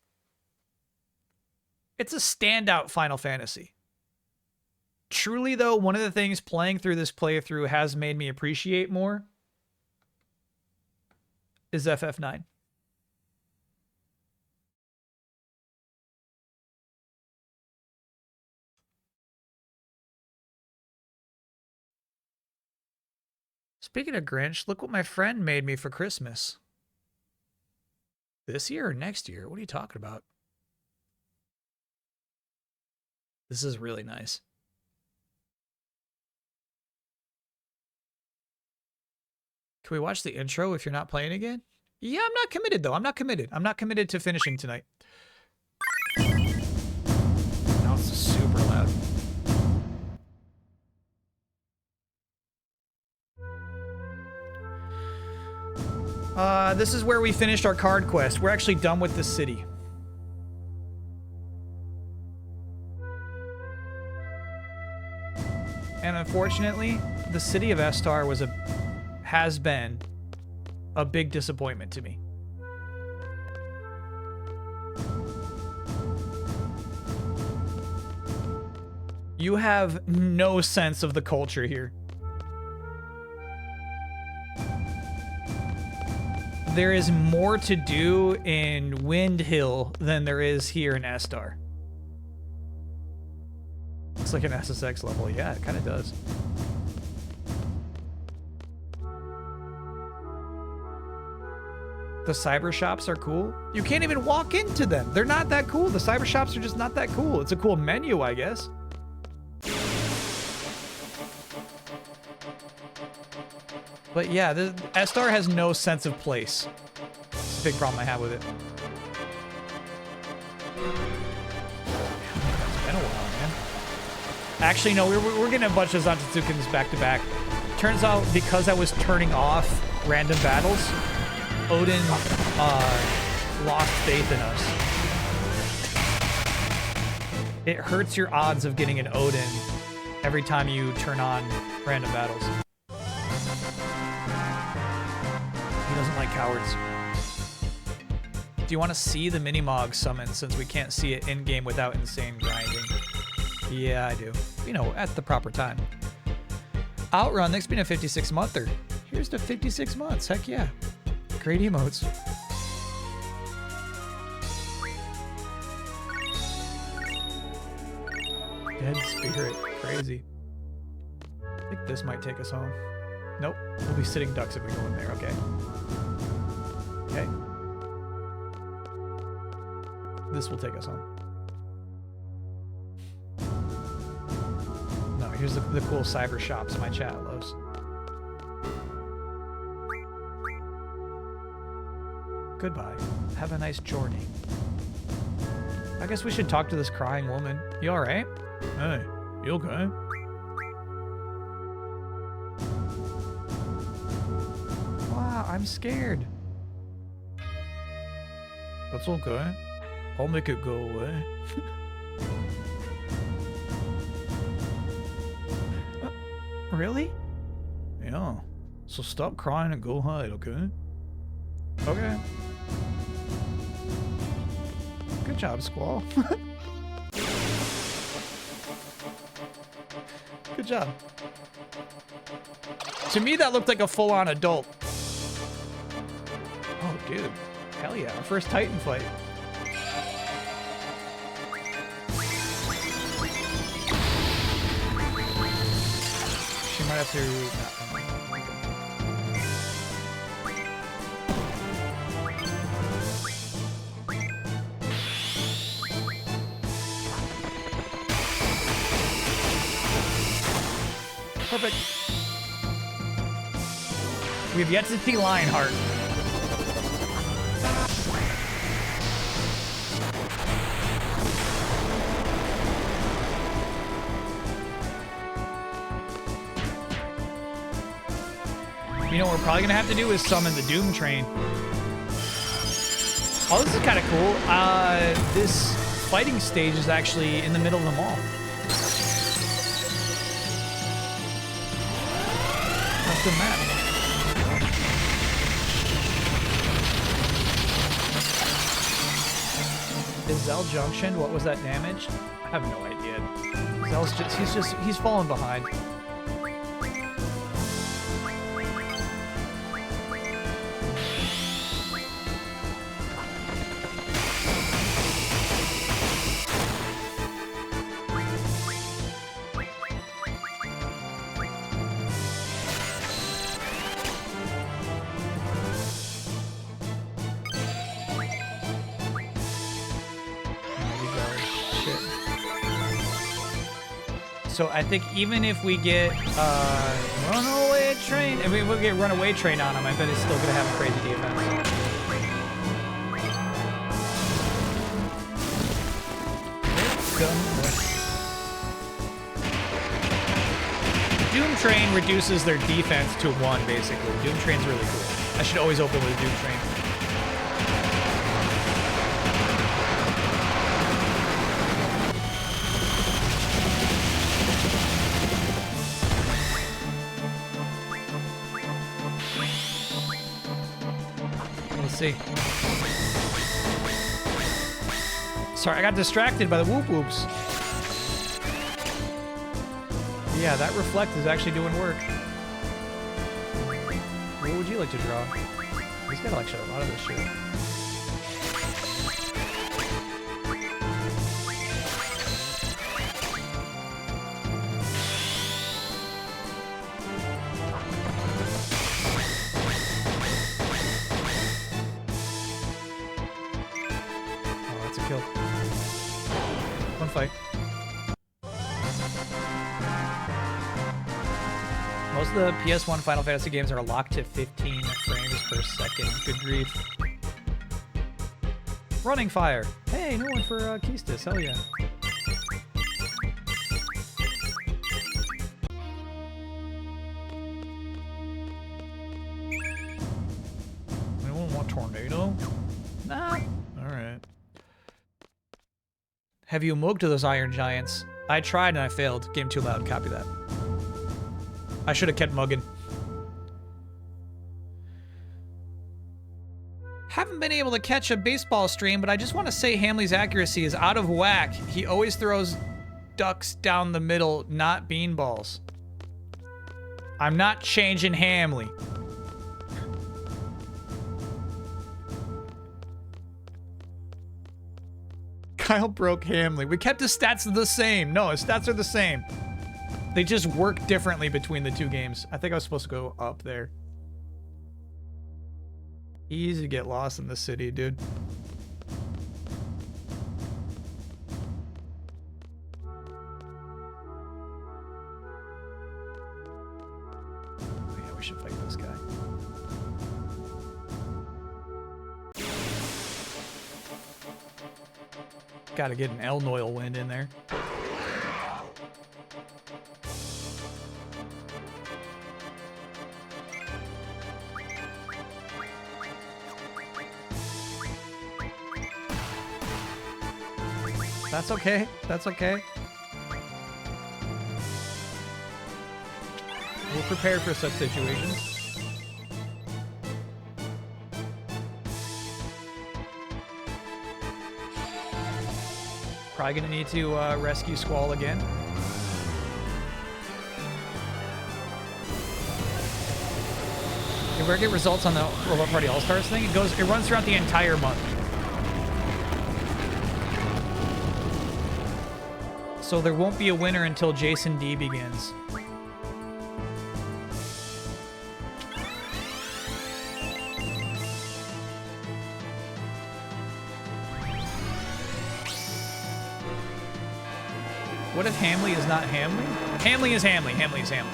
It's a standout Final Fantasy. Truly, though, one of the things playing through this playthrough has made me appreciate more is FF9. Speaking of Grinch, look what my friend made me for Christmas. This year or next year? What are you talking about? This is really nice. Can we watch the intro if you're not playing again? Yeah, I'm not committed though. I'm not committed. I'm not committed to finishing tonight. Now it's super loud. This is where we finished our card quest. We're actually done with this city. And unfortunately, the city of Estar has been a big disappointment to me. You have no sense of the culture here. There is more to do in Wind Hill than there is here in Estar. Looks like an SSX level. Yeah, it kind of does. The cyber shops are cool. You can't even walk into them. They're not that cool. The cyber shops are just not that cool. It's a cool menu, I guess. But yeah, Estar has no sense of place. It's a big problem I have with it. It's been a while, man. Actually, no, we're getting a bunch of Zantatsukins back to back. Turns out, because I was turning off random battles, Odin lost faith in us. It hurts your odds of getting an Odin every time you turn on random battles. He doesn't like cowards. Do you want to see the Minimog summon since we can't see it in-game without insane grinding? Yeah, I do. You know, at the proper time. Outrun, next being a 56-monther. Here's the 56 months. Heck yeah. Great emotes. Dead spirit. Crazy. I think this might take us home. Nope. We'll be sitting ducks if we go in there. Okay. Okay. This will take us home. No, here's the cool cyber shops my chat loves. Goodbye. Have a nice journey. I guess we should talk to this crying woman. You alright? Hey, you okay? Wow, I'm scared. That's okay. I'll make it go away. Really? Yeah. So stop crying and go hide, okay? Okay. Good job, Squall. Good job. To me, that looked like a full-on adult. Oh, dude. Hell yeah. Our first Titan fight. She might have to... Perfect. We have yet to see Lionheart. You know what we're probably gonna have to do is summon the Doom Train. Oh, this is kind of cool. This fighting stage is actually in the middle of the mall. The map. Is Zell Junction? What was that damage? I have no idea. Zell's he's falling behind. shit. So I think even if we get runaway train, if we get runaway train on him, I bet it's still gonna have a crazy defense. Doom Train reduces their defense to 1, basically. Doom Train's really cool. I should always open with Doom Train. Let's see. Sorry, I got distracted by the whoop whoops. Yeah, that reflect is actually doing work. What would you like to draw? He's got like a lot of this shit. Oh, that's a kill. One fight. Most of the PS1 Final Fantasy games are locked to 15 frames per second. Good grief. Running fire. Hey, new one for Keistis. Hell yeah. Anyone want tornado? Nah. Alright. Have you mugged to those iron giants? I tried and I failed. Game too loud. Copy that. I should have kept mugging. Haven't been able to catch a baseball stream, but I just want to say Hamley's accuracy is out of whack. He always throws ducks down the middle, not beanballs. I'm not changing Hamley. Kyle broke Hamley. We kept his stats the same. No, his stats are the same. They just work differently between the two games. I think I was supposed to go up there. Easy to get lost in the city, dude. Oh, yeah, we should fight this guy. Gotta get an Elnoil wind in there. That's okay. That's okay. We're prepared for such situations. Probably gonna need to rescue Squall again. If we get results on the Robot Party All-Stars thing, it runs throughout the entire month. So there won't be a winner until Jason D begins. What if Hamley is not Hamley? Hamley is Hamley. Hamley is Hamley.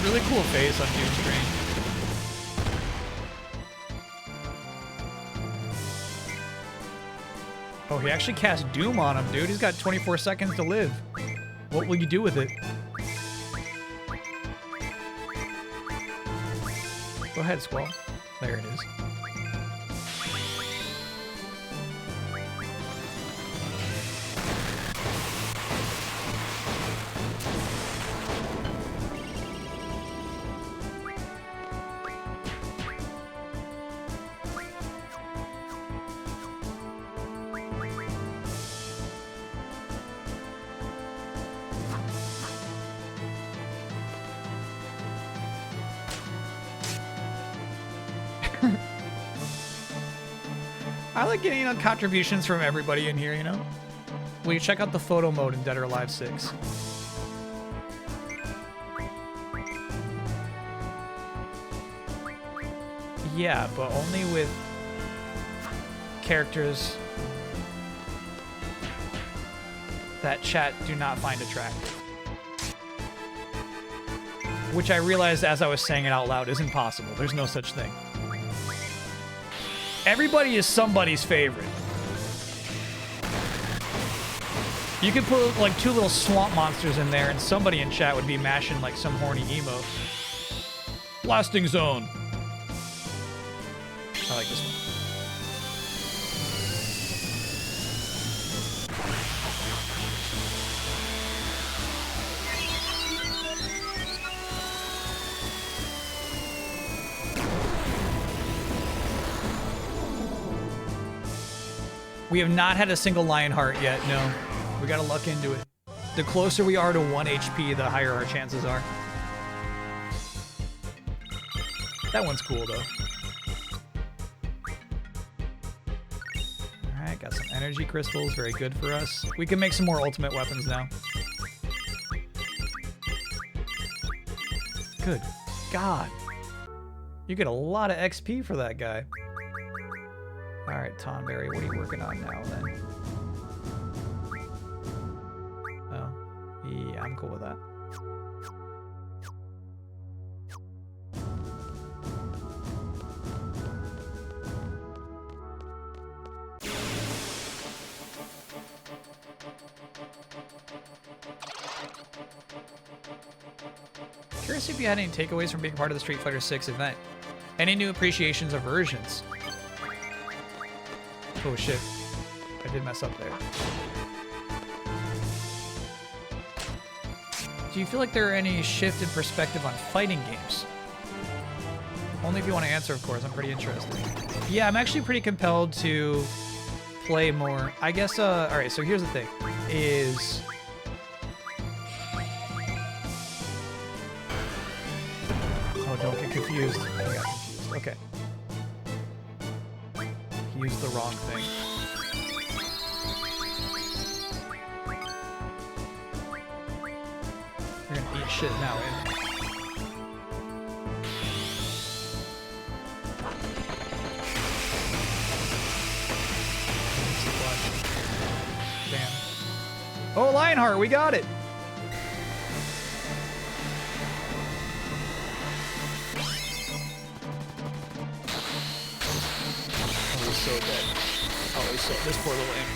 Really cool face on Doom Train. Oh, he actually cast Doom on him, dude. He's got 24 seconds to live. What will you do with it? Go ahead, Squall. There it is. I like getting contributions from everybody in here, you know? Will you check out the photo mode in Dead or Alive 6? Yeah, but only with characters that chat do not find attractive. Which I realized as I was saying it out loud isn't possible. There's no such thing. Everybody is somebody's favorite. You could put like 2 little swamp monsters in there and somebody in chat would be mashing like some horny emo. Blasting zone. I like this one. We have not had a single Lionheart yet, no. We gotta luck into it. The closer we are to 1 HP, the higher our chances are. That one's cool, though. Alright, got some energy crystals, very good for us. We can make some more ultimate weapons now. Good God. You get a lot of XP for that guy. Alright, Tonberry, what are you working on now, then? Oh. Yeah, I'm cool with that. Curious if you had any takeaways from being part of the Street Fighter 6 event. Any new appreciations or versions? Oh shit. I did mess up there. Do you feel like there are any shift in perspective on fighting games? Only if you want to answer, of course. I'm pretty interested. Yeah, I'm actually pretty compelled to play more. I guess, alright, so here's the thing. Is... Oh, don't get confused. I got confused. Okay. Used the wrong thing. You're gonna eat shit now, eh? Damn. Oh, Lionheart, we got it! So dead. Oh, he's so this poor little imp.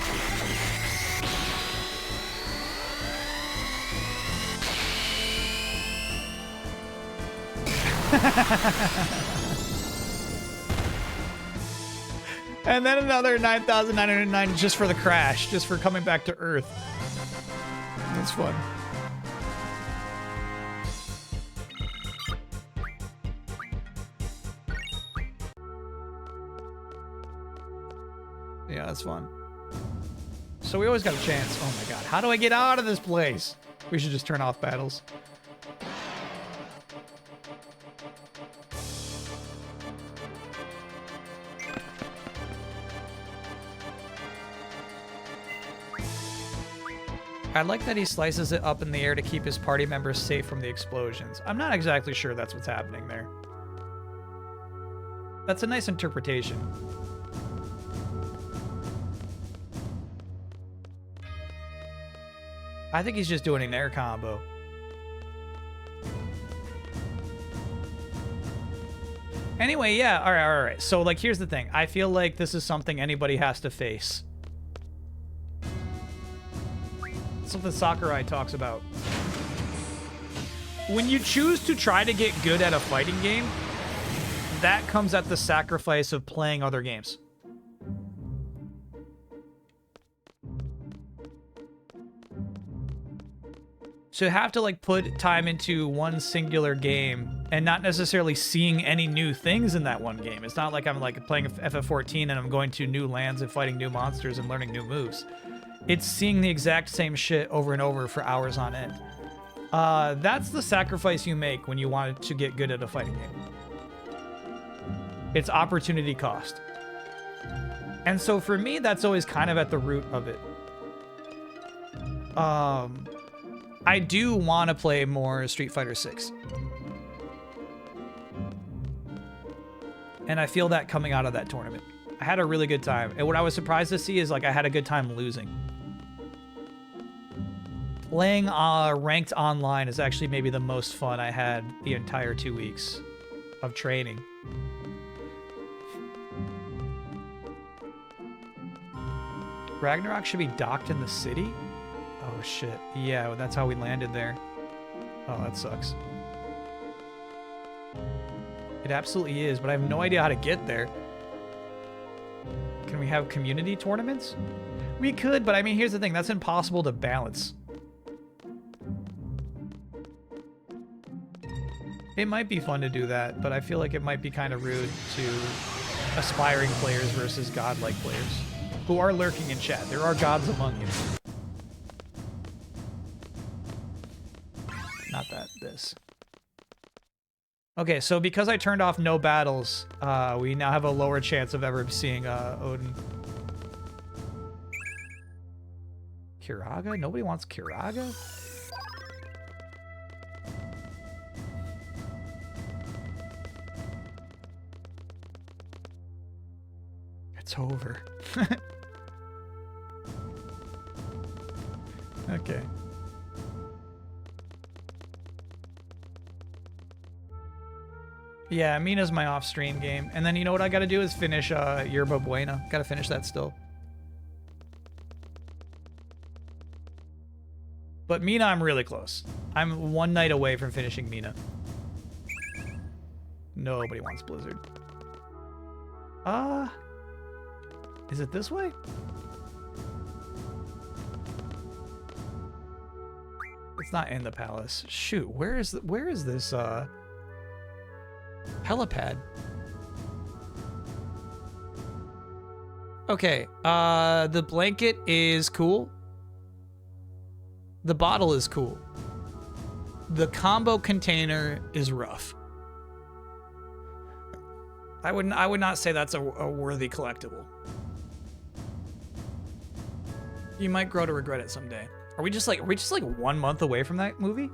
And then another 9,909 just for the crash, just for coming back to Earth. That's fun. Yeah, that's fun. So we always got a chance. Oh my god, how do I get out of this place? We should just turn off battles. I like that he slices it up in the air to keep his party members safe from the explosions. I'm not exactly sure that's what's happening there. That's a nice interpretation. I think he's just doing an air combo. Anyway, yeah, all right. So, like, here's the thing. I feel like this is something anybody has to face. Something Sakurai talks about. When you choose to try to get good at a fighting game, that comes at the sacrifice of playing other games. So you have to like put time into one singular game and not necessarily seeing any new things in that one game. It's not like I'm like playing FF14 and I'm going to new lands and fighting new monsters and learning new moves. It's seeing the exact same shit over and over for hours on end. That's the sacrifice you make when you want to get good at a fighting game. It's opportunity cost. And so for me, that's always kind of at the root of it. I do want to play more Street Fighter 6. And I feel that coming out of that tournament. I had a really good time. And what I was surprised to see is, like, I had a good time losing. Playing ranked online is actually maybe the most fun I had the entire 2 weeks of training. Ragnarok should be docked in the city? Oh, shit. Yeah, that's how we landed there. Oh, that sucks. It absolutely is, but I have no idea how to get there. Can we have community tournaments? We could, but I mean, here's the thing. That's impossible to balance. It might be fun to do that, but I feel like it might be kind of rude to aspiring players versus godlike players who are lurking in chat. There are gods among you. Not that, this. Okay, so because I turned off no battles, we now have a lower chance of ever seeing Odin. Kiraga? Nobody wants Kiraga? It's over. Okay. Yeah, Mina's my off-stream game. And then you know what I gotta do is finish Yerba Buena. Gotta finish that still. But Mina, I'm really close. I'm one night away from finishing Mina. Nobody wants Blizzard. Is it this way? It's not in the palace. Shoot, where is this helipad? Okay, the blanket is cool. The bottle is cool. The combo container is rough. I would not say that's a worthy collectible. You might grow to regret it someday. Are we just like 1 month away from that movie?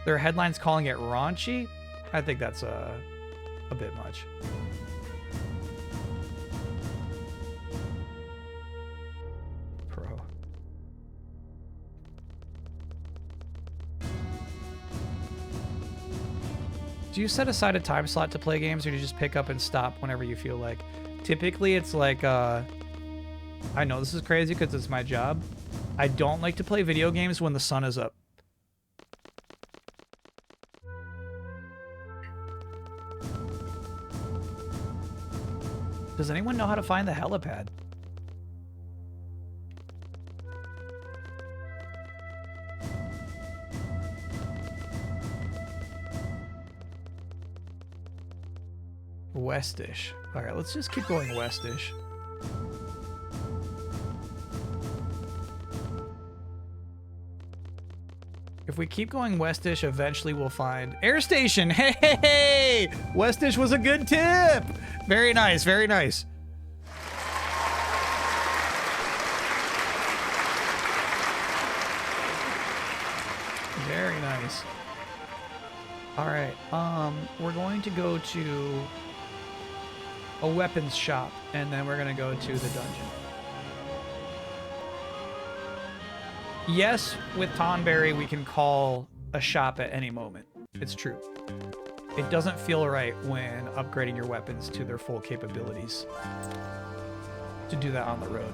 There are headlines calling it raunchy? I think that's a bit much. Pro. Do you set aside a time slot to play games, or do you just pick up and stop whenever you feel like? Typically, it's like, I know this is crazy because it's my job. I don't like to play video games when the sun is up. Does anyone know how to find the helipad? Westish. All right, let's just keep going westish. If we keep going westish, eventually we'll find Air Station. Hey! Westish was a good tip. Very nice, very nice. Very nice. All right, we're going to go to a weapons shop, and then we're gonna go to the dungeon. Yes, with Tonberry, we can call a shop at any moment. It's true. It doesn't feel right when upgrading your weapons to their full capabilities to do that on the road.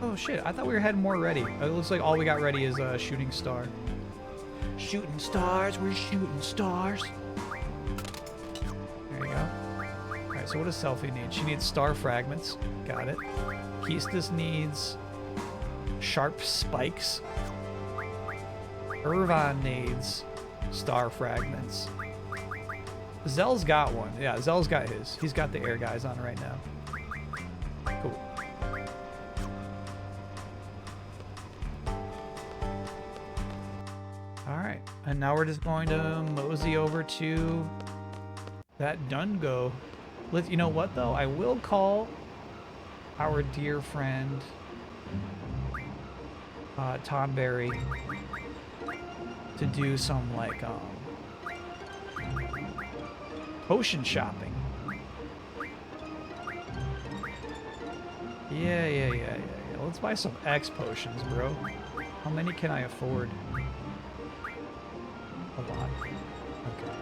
Oh shit, I thought we had more ready. It looks like all we got ready is a shooting star. Shooting stars, we're shooting stars. There you go. Alright, so what does Selfie need? She needs star fragments. Got it. Keistis needs sharp spikes. Irvine needs star fragments. Zell's got one. Yeah, Zell's got his. He's got the air guys on right now. Cool. And now we're just going to mosey over to that Dungo. You know what, though? I will call our dear friend Tonberry to do some, like, potion shopping. Yeah. Let's buy some X potions, bro. How many can I afford? A lot. Okay.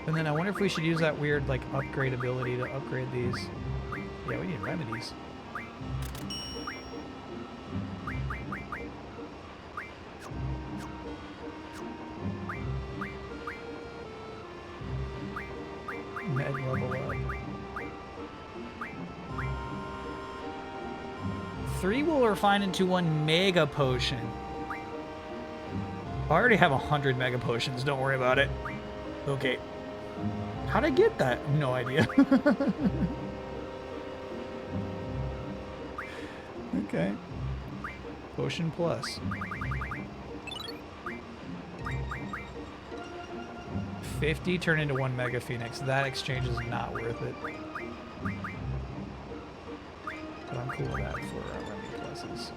And then I wonder if we should use that weird, like, upgrade ability to upgrade these. Yeah, we need remedies. Med level up. 3 will refine into 1 mega potion. I already have 100 mega potions, don't worry about it. Okay. How'd I get that? No idea. Okay. Potion plus. 50 turn into 1 Mega Phoenix. That exchange is not worth it. But I'm cool with that for remedy pluses.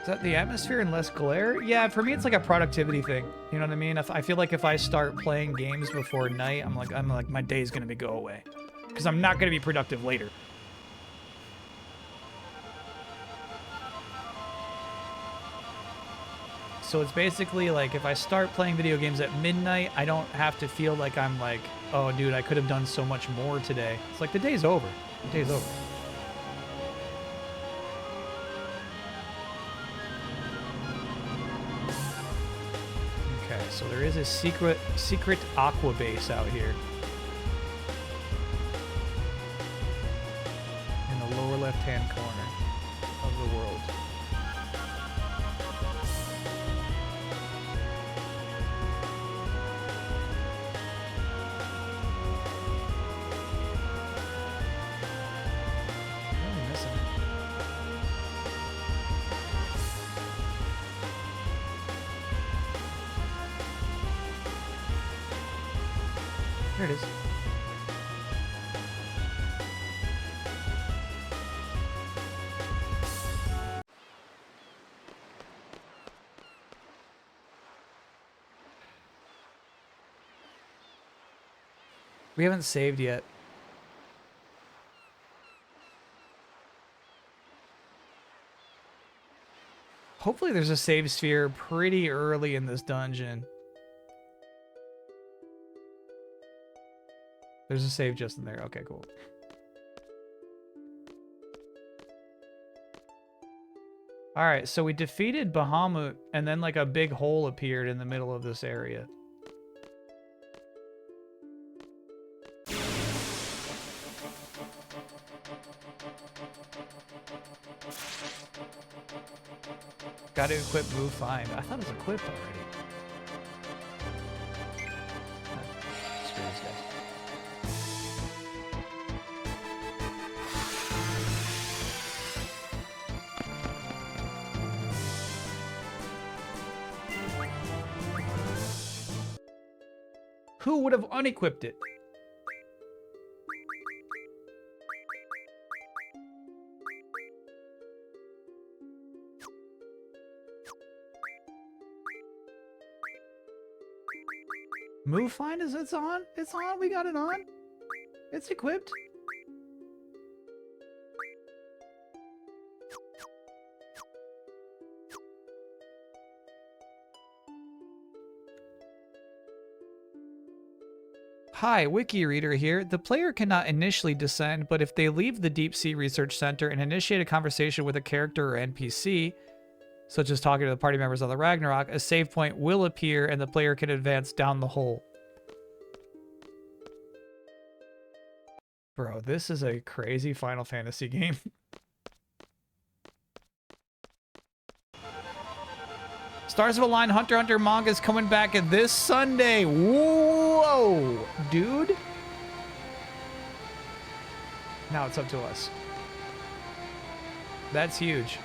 Is that the atmosphere and less glare? Yeah, for me it's like a productivity thing. You know what I mean? I feel like if I start playing games before night, I'm like my day's gonna go away. Because I'm not gonna be productive later. So it's basically like if I start playing video games at midnight, I don't have to feel like I'm like, oh dude, I could have done so much more today. It's like the day's over. The day's over. So there is a secret aqua base out here. In the lower left-hand corner of the world. What am I missing? There it is. We haven't saved yet. Hopefully there's a save sphere pretty early in this dungeon. There's a save just in there. Okay, cool. All right, so we defeated Bahamut, and then like a big hole appeared in the middle of this area. Got to equip Move Find. I thought it was equipped already. Screw this guy. Who would have unequipped it? Move Find is it's on? It's on? We got it on? It's equipped? Hi, Wiki Reader here. The player cannot initially descend, but if they leave the Deep Sea Research Center and initiate a conversation with a character or NPC, such as talking to the party members on the Ragnarok, a save point will appear and the player can advance down the hole. Bro, this is a crazy Final Fantasy game. Stars of Align Hunter x Hunter manga is coming back this Sunday. Whoa, dude. Now it's up to us. That's huge.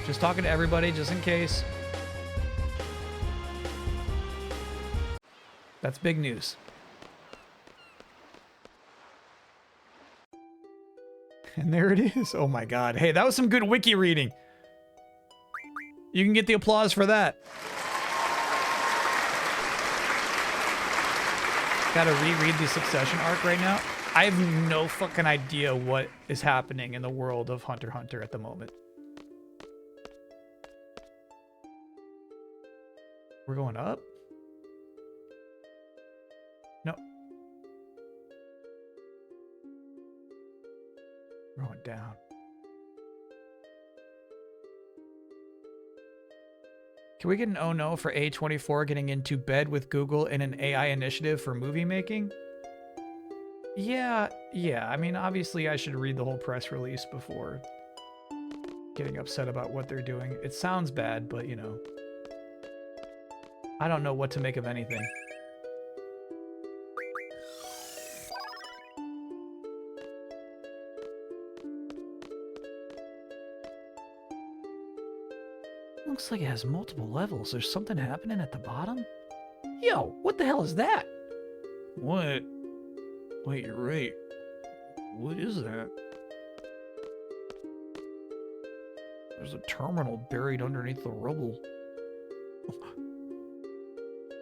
Just talking to everybody, just in case. That's big news. And there it is. Oh my god. Hey, that was some good wiki reading. You can get the applause for that. Gotta reread the Succession arc right now. I have no fucking idea what is happening in the world of Hunter x Hunter at the moment. We're going up? No. We're going down. Can we get an oh no for A24 getting into bed with Google in an AI initiative for movie making? Yeah. I mean, obviously I should read the whole press release before getting upset about what they're doing. It sounds bad, but you know, I don't know what to make of anything. Looks like it has multiple levels. There's something happening at the bottom? Yo, what the hell is that? What? Wait, you're right. What is that? There's a terminal buried underneath the rubble.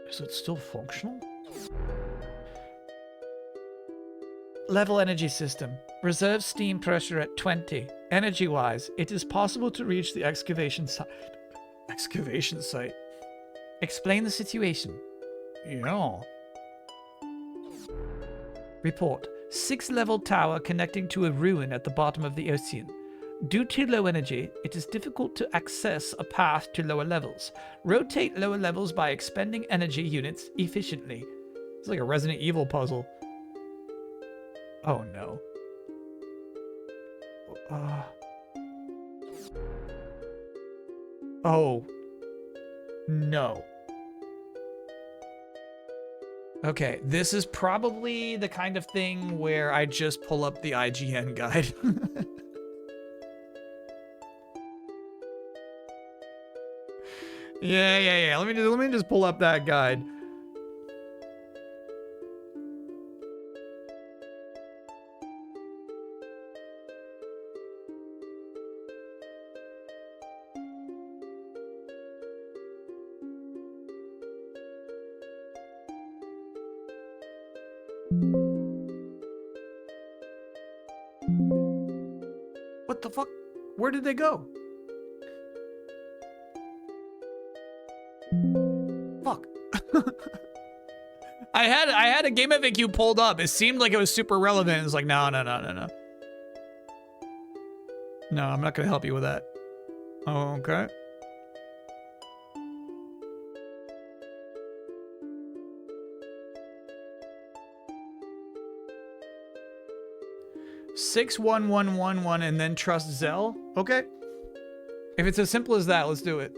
Is it still functional? Level energy system. Reserve steam pressure at 20. Energy-wise, it is possible to reach the excavation site. Excavation site? Explain the situation. Yeah. Report. 6-level tower connecting to a ruin at the bottom of the ocean. Due to low energy, it is difficult to access a path to lower levels. Rotate lower levels by expending energy units efficiently. It's like a Resident Evil puzzle. Oh no. Oh. No. Okay, this is probably the kind of thing where I just pull up the IGN guide. Yeah. Let me just pull up that guide. What the fuck? Where did they go? Fuck. I had a game FAQ pulled up. It seemed like it was super relevant. It's like, no. No, I'm not gonna help you with that. Oh, okay. Six 1-1-1-1 and then trust Zell. Okay. If it's as simple as that, let's do it.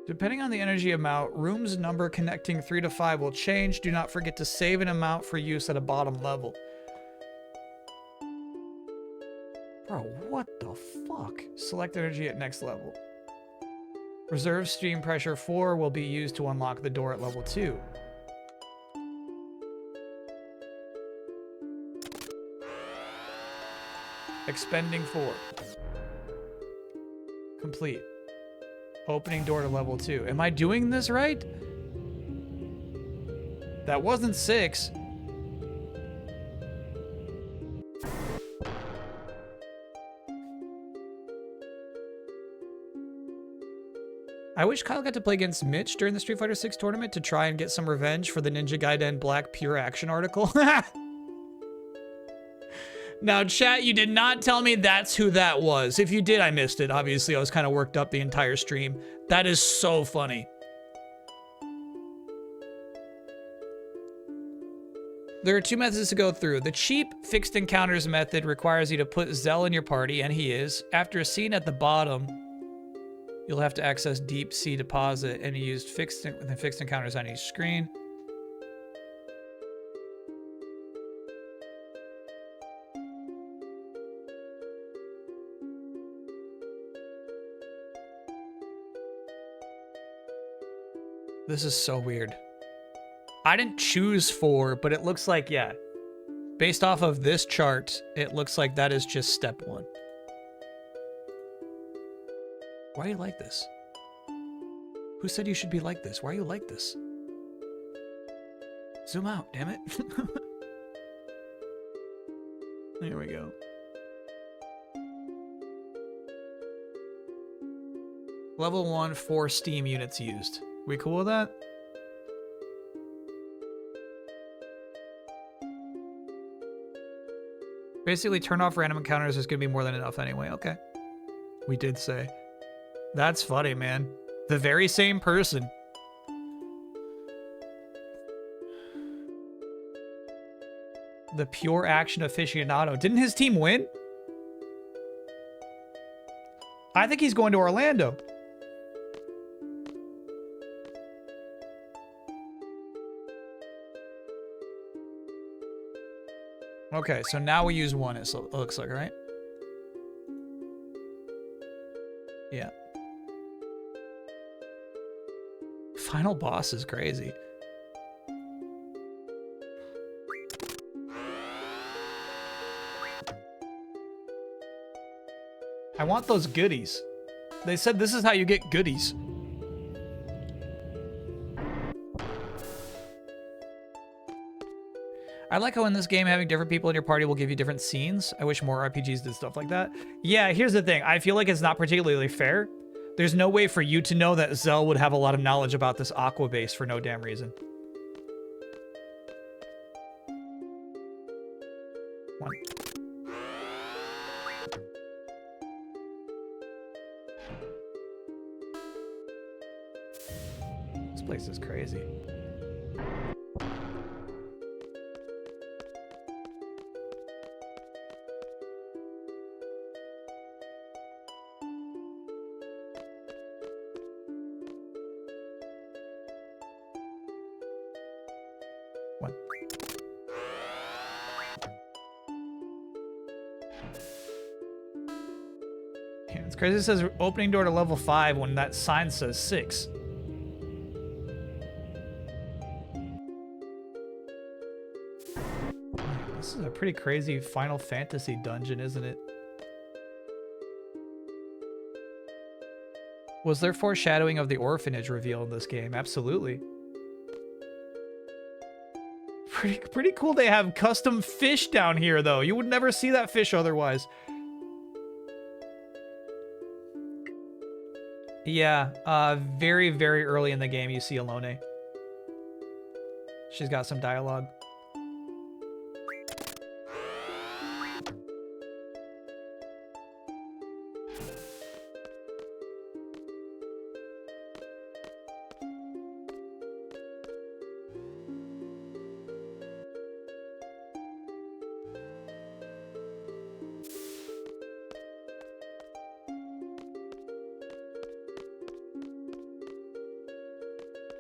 Depending on the energy amount, room's number connecting 3 to 5 will change. Do not forget to save an amount for use at a bottom level. Bro, what the fuck? Select energy at next level. Reserve stream pressure 4 will be used to unlock the door at level 2. Expending 4. Complete. Opening door to level 2. Am I doing this right? That wasn't 6. I wish Kyle got to play against Mitch during the Street Fighter 6 tournament to try and get some revenge for the Ninja Gaiden Black Pure Action article. Now, chat, you did not tell me that's who that was. If you did, I missed it. Obviously, I was kind of worked up the entire stream. That is so funny. There are two methods to go through. The cheap fixed encounters method requires you to put Zell in your party, and he is. After a scene at the bottom, you'll have to access deep sea deposit and use fixed encounters on each screen. This is so weird. I didn't choose 4, but it looks like, yeah. Based off of this chart, it looks like that is just step 1. Why are you like this? Who said you should be like this? Why are you like this? Zoom out, damn it. There we go. Level 1, 4 Steam units used. We cool with that? Basically, turn off random encounters. There's gonna be more than enough anyway. Okay. We did say. That's funny, man. The very same person. The pure action aficionado. Didn't his team win? I think he's going to Orlando. Okay, so now we use 1, it looks like, right? Yeah. Final boss is crazy. I want those goodies. They said this is how you get goodies. I like how in this game, having different people in your party will give you different scenes. I wish more RPGs did stuff like that. Yeah, here's the thing. I feel like it's not particularly fair. There's no way for you to know that Zell would have a lot of knowledge about this Aqua base for no damn reason. One. This place is crazy. It's crazy it says opening door to level 5 when that sign says 6. This is a pretty crazy Final Fantasy dungeon, isn't it? Was there foreshadowing of the orphanage reveal in this game? Absolutely. Pretty cool they have custom fish down here, though. You would never see that fish otherwise. Yeah, very, very early in the game, you see Alone. She's got some dialogue.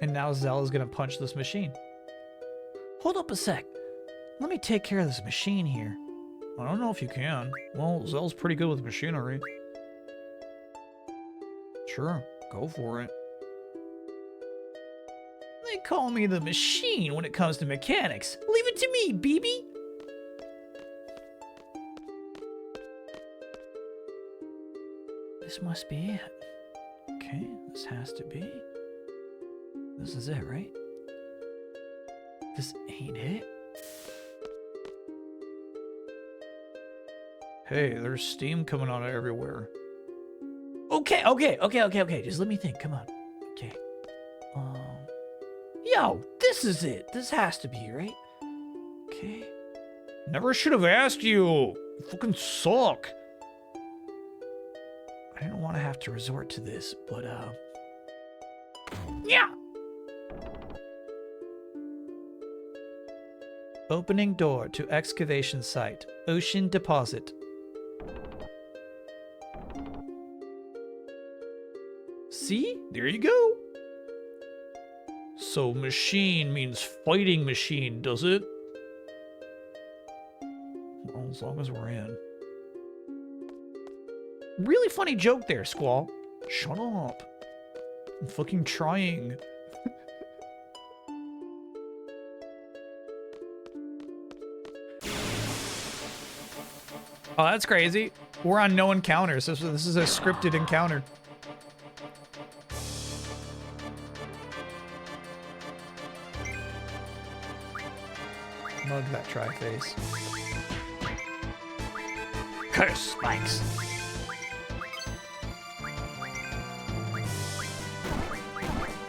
And now Zell is gonna punch this machine. Hold up a sec. Let me take care of this machine here. I don't know if you can. Well, Zell's pretty good with machinery. Sure, go for it. They call me the machine when it comes to mechanics. Leave it to me, BB. This must be it. Okay, this has to be. This is it, right? This ain't it. Hey, there's steam coming out of everywhere. Okay. Just let me think. Come on. Okay. Yo, this is it. This has to be, right? Okay. Never should have asked you. fucking suck. I didn't want to have to resort to this, but yeah. Opening door to excavation site. Ocean deposit. See? There you go. So machine means fighting machine, does it? Well, as long as we're in. Really funny joke there, Squall. Shut up. I'm fucking trying. Oh, that's crazy. We're on no encounters. This is a scripted encounter. Mug that tri-face. Curse spikes.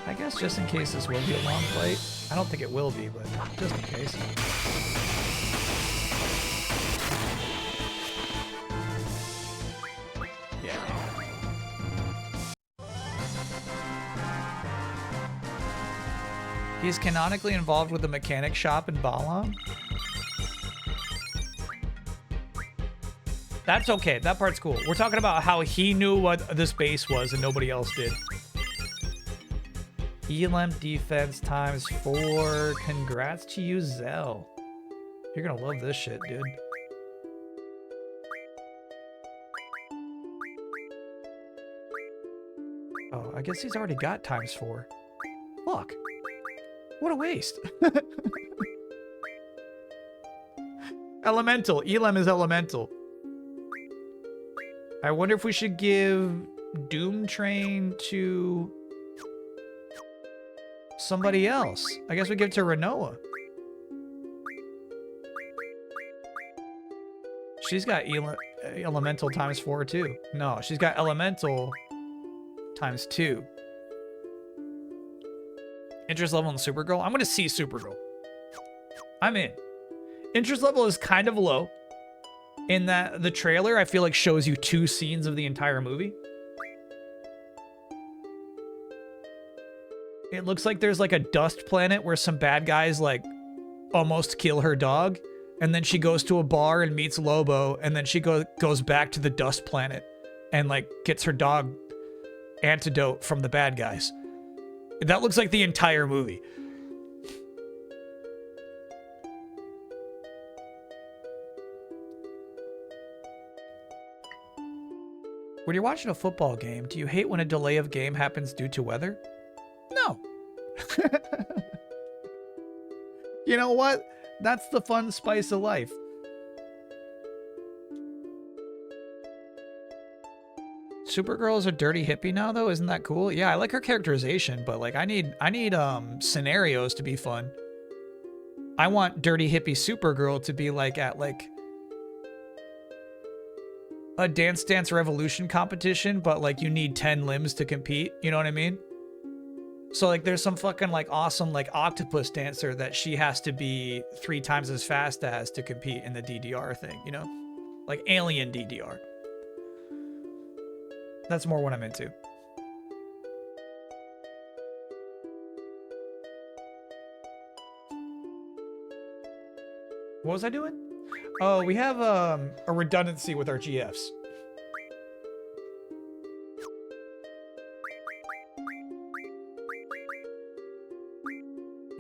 I guess just in case this will be a long fight. I don't think it will be, but just in case. He's canonically involved with the mechanic shop in Balan. That's okay. That part's cool. We're talking about how he knew what this base was and nobody else did. Elam defense times 4. Congrats to you, Zell. You're gonna love this shit, dude. Oh, I guess he's already got times 4. Fuck. What a waste. Elemental. Elam is elemental. I wonder if we should give Doom Train to somebody else. I guess we give it to Renoa. She's got elemental times 4 too. No, she's got elemental times 2. Interest level in Supergirl? I'm going to see Supergirl. I'm in. Interest level is kind of low. In that the trailer, I feel like shows you 2 scenes of the entire movie. It looks like there's like a dust planet where some bad guys like almost kill her dog. And then she goes to a bar and meets Lobo. And then she goes back to the dust planet and like gets her dog antidote from the bad guys. That looks like the entire movie. When you're watching a football game, do you hate when a delay of game happens due to weather? No. You know what? That's the fun spice of life. Supergirl is a dirty hippie now, though. Isn't that cool? Yeah, I like her characterization, but like I need scenarios to be fun. I want dirty hippie Supergirl to be like at like a Dance Dance Revolution competition, but like you need 10 limbs to compete. You know what I mean? So like there's some fucking like awesome like octopus dancer that she has to be 3 times as fast as to compete in the DDR thing, you know? Like alien DDR. That's more what I'm into. What was I doing? Oh, we have a redundancy with our GFs.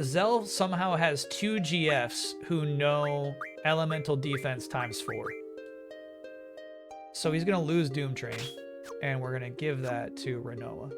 Zell somehow has 2 GFs who know elemental defense times 4. So he's gonna lose Doom Train. And we're going to give that to Renoa.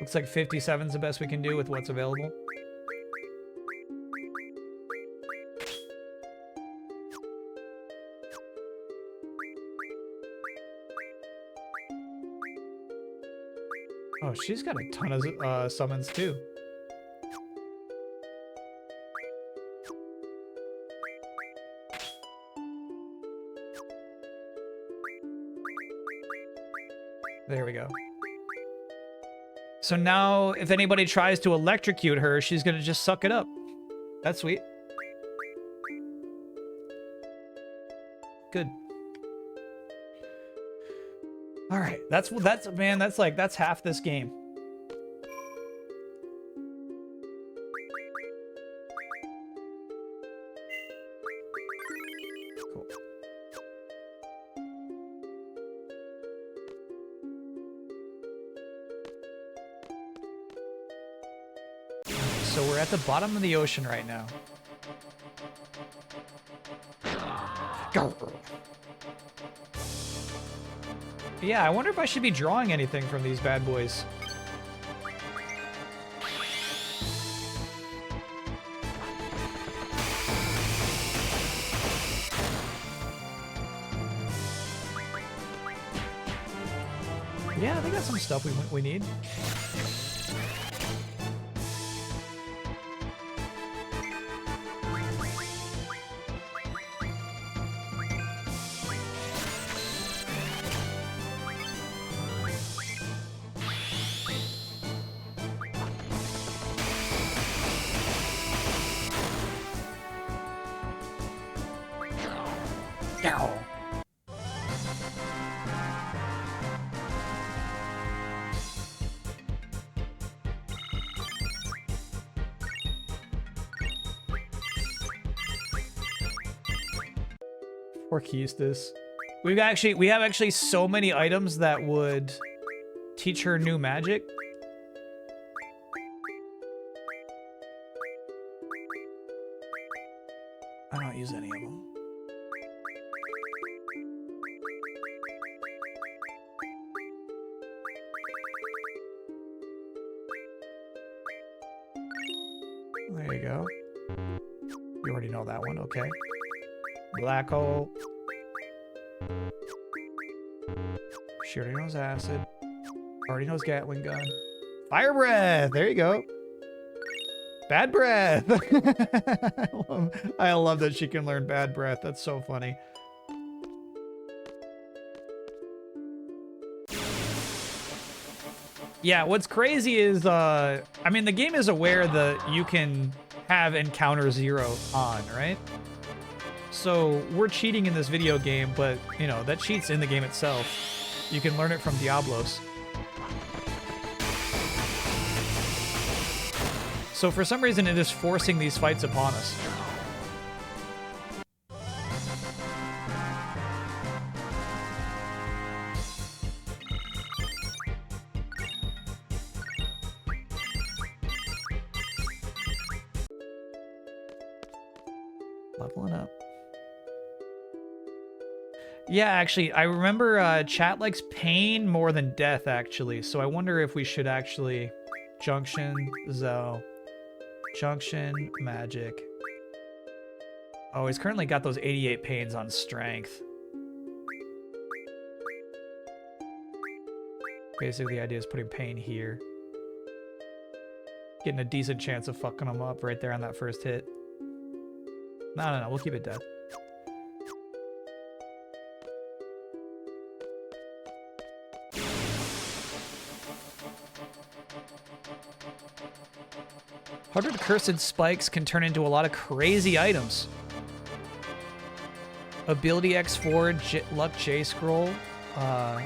Looks like 57 is the best we can do with what's available. Oh, she's got a ton of summons too. There we go. So now, if anybody tries to electrocute her, she's gonna just suck it up. That's sweet. Good. All right, that's half this game. Cool. So we're at the bottom of the ocean right now. Yeah, I wonder if I should be drawing anything from these bad boys. Yeah, they got some stuff we need. Or Keystis. We have actually so many items that would teach her new magic. I don't use any of them. There you go. You already know that one, okay. Black hole. She already knows acid. Already knows Gatling gun. Fire breath. There you go. Bad breath. I love that she can learn bad breath. That's so funny. Yeah, what's crazy is, I mean, the game is aware that you can have encounter 0 on, right? So we're cheating in this video game, but, you know, that cheat's in the game itself. You can learn it from Diablos. So for some reason, it is forcing these fights upon us. Leveling up. Yeah, actually, I remember chat likes pain more than death, actually. So I wonder if we should actually... Junction, Zell. Junction, magic. Oh, he's currently got those 88 pains on strength. Basically, the idea is putting pain here. Getting a decent chance of fucking him up right there on that first hit. No, we'll keep it dead. Hundred Cursed Spikes can turn into a lot of crazy items. Ability X4, Luck J Scroll. What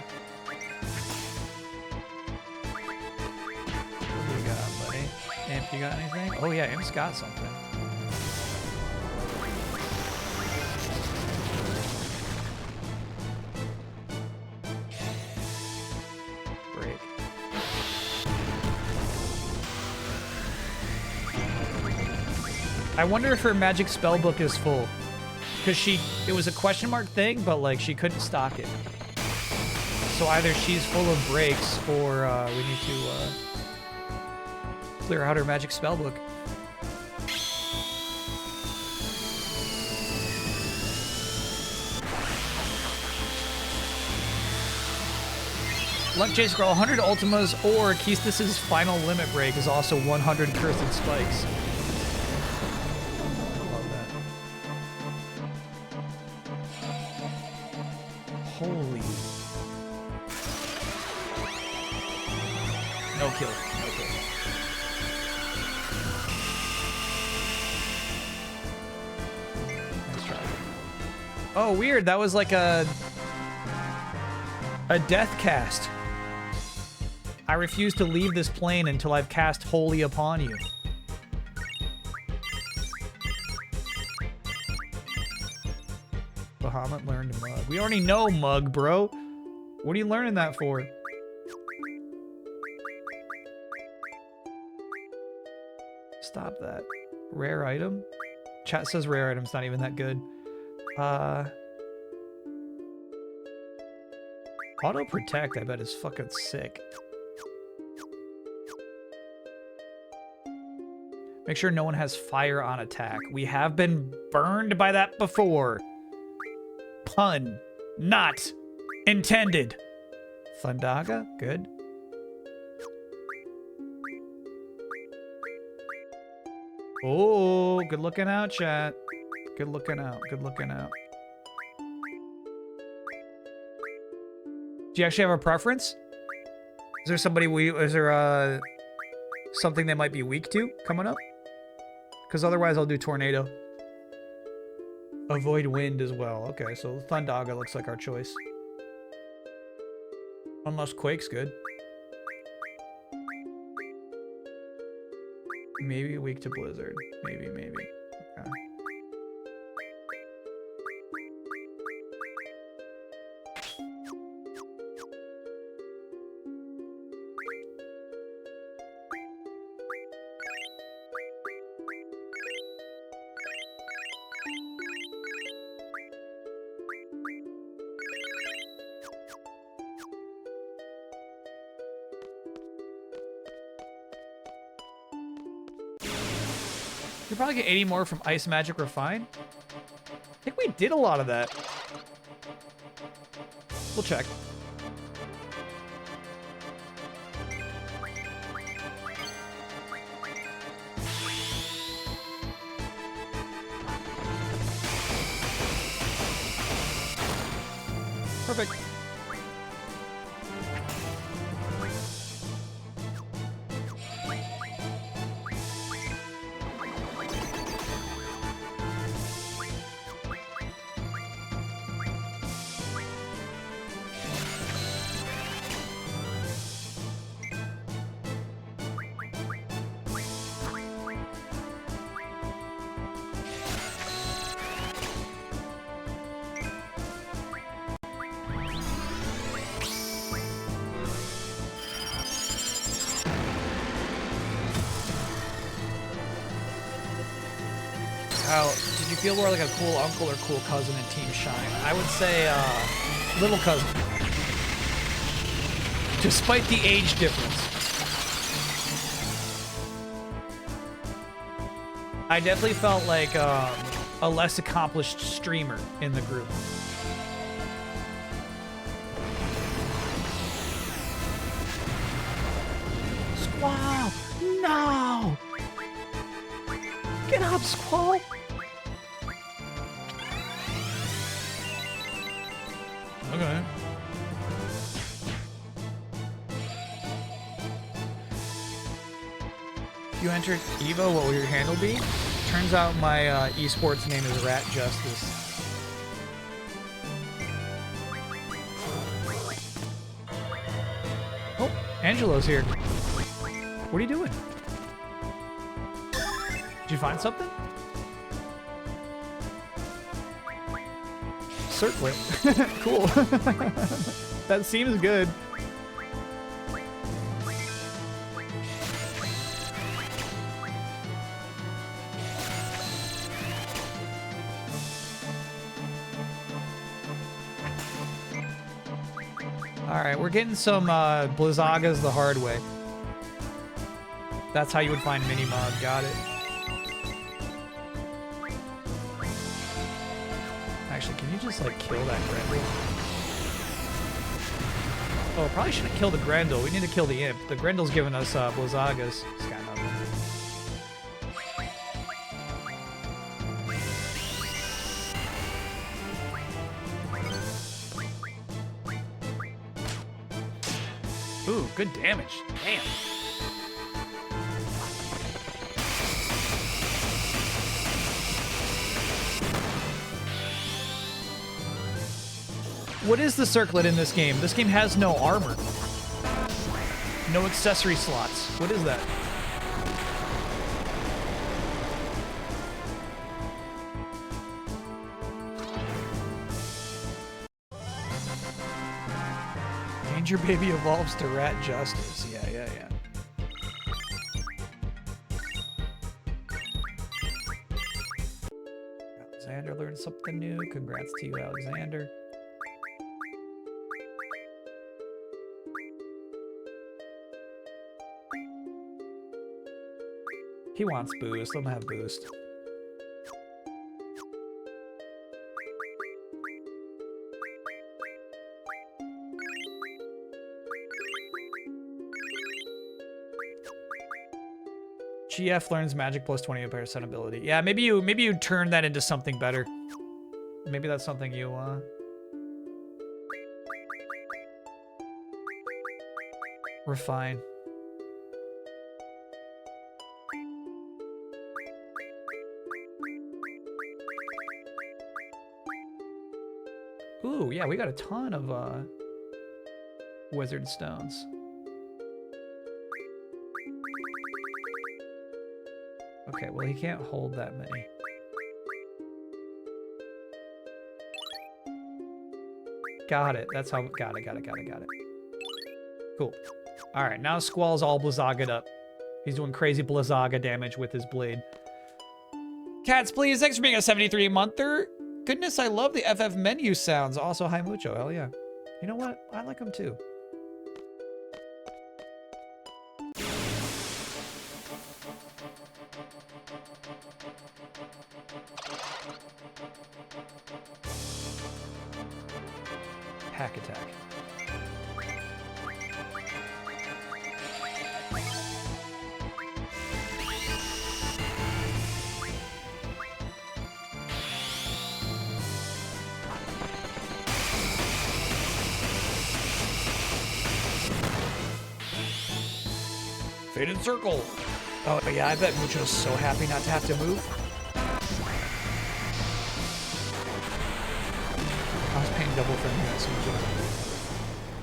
do you got, buddy? Imp, you got anything? Oh yeah, Imp's got something. Break. I wonder if her magic spellbook is full. Because it was a question mark thing, but like she couldn't stock it. So either she's full of breaks or we need to clear out her magic spellbook. Luck J Scroll, 100 Ultimas or Keistis' final limit break is also 100 Cursed Spikes. I love that. Holy. No kill. No kill. Nice try. Oh, weird. That was like a death cast. I refuse to leave this plane until I've cast Holy upon you. Bahamut learned Mug. We already know Mug, bro. What are you learning that for? Stop that. Rare item? Chat says rare item's not even that good. Auto protect, I bet, is fucking sick. Make sure no one has fire on attack. We have been burned by that before. Pun not intended. Thundaga, good. Oh, good looking out, chat. Good looking out, good looking out. Do you actually have a preference? Is there somebody is there something they might be weak to coming up? Because otherwise I'll do Tornado. Avoid wind as well. Okay, so Thundaga looks like our choice. Unless Quake's good. Maybe weak to Blizzard. Maybe. Okay. You probably get 80 more from Ice Magic Refine. I think we did a lot of that. We'll check. Perfect. Did you feel more like a cool uncle or cool cousin in Team Shine? I would say little cousin. Despite the age difference. I definitely felt like a less accomplished streamer in the group. Squall! No! Get up, Squall! Okay. If you entered Evo, what will your handle be? Turns out my esports name is Rat Justice. Oh, Angelo's here. What are you doing? Did you find something? Circlet. Cool. That seems good. Alright, we're getting some Blizzagas the hard way. That's how you would find Minimog. Got it. Actually, can you just, like, kill that Grendel? Oh, probably shouldn't kill the Grendel. We need to kill the imp. The Grendel's giving us Blizzagas. It's got nothing. Ooh, good damage. Damn. What is the circlet in this game? This game has no armor. No accessory slots. What is that? Danger Baby evolves to Rat Justice. Yeah. Alexander learned something new. Congrats to you, Alexander. He wants boost. Let him have boost. GF learns magic plus 20% ability. Yeah, maybe you turn that into something better. Maybe that's something you refine. Ooh, yeah, we got a ton of wizard stones. Okay, well, he can't hold that many. Got it. That's how. Got it. Cool. All right, now Squall's all Blizzaga'd up. He's doing crazy Blizzaga damage with his blade. Cats, please. Thanks for being a 73-monther. Goodness, I love the FF menu sounds. Also, hi mucho. Hell yeah. You know what? I like them too. Hack attack. Faded circle. Oh yeah, I bet Mucho's so happy not to have to move. I was paying double for units.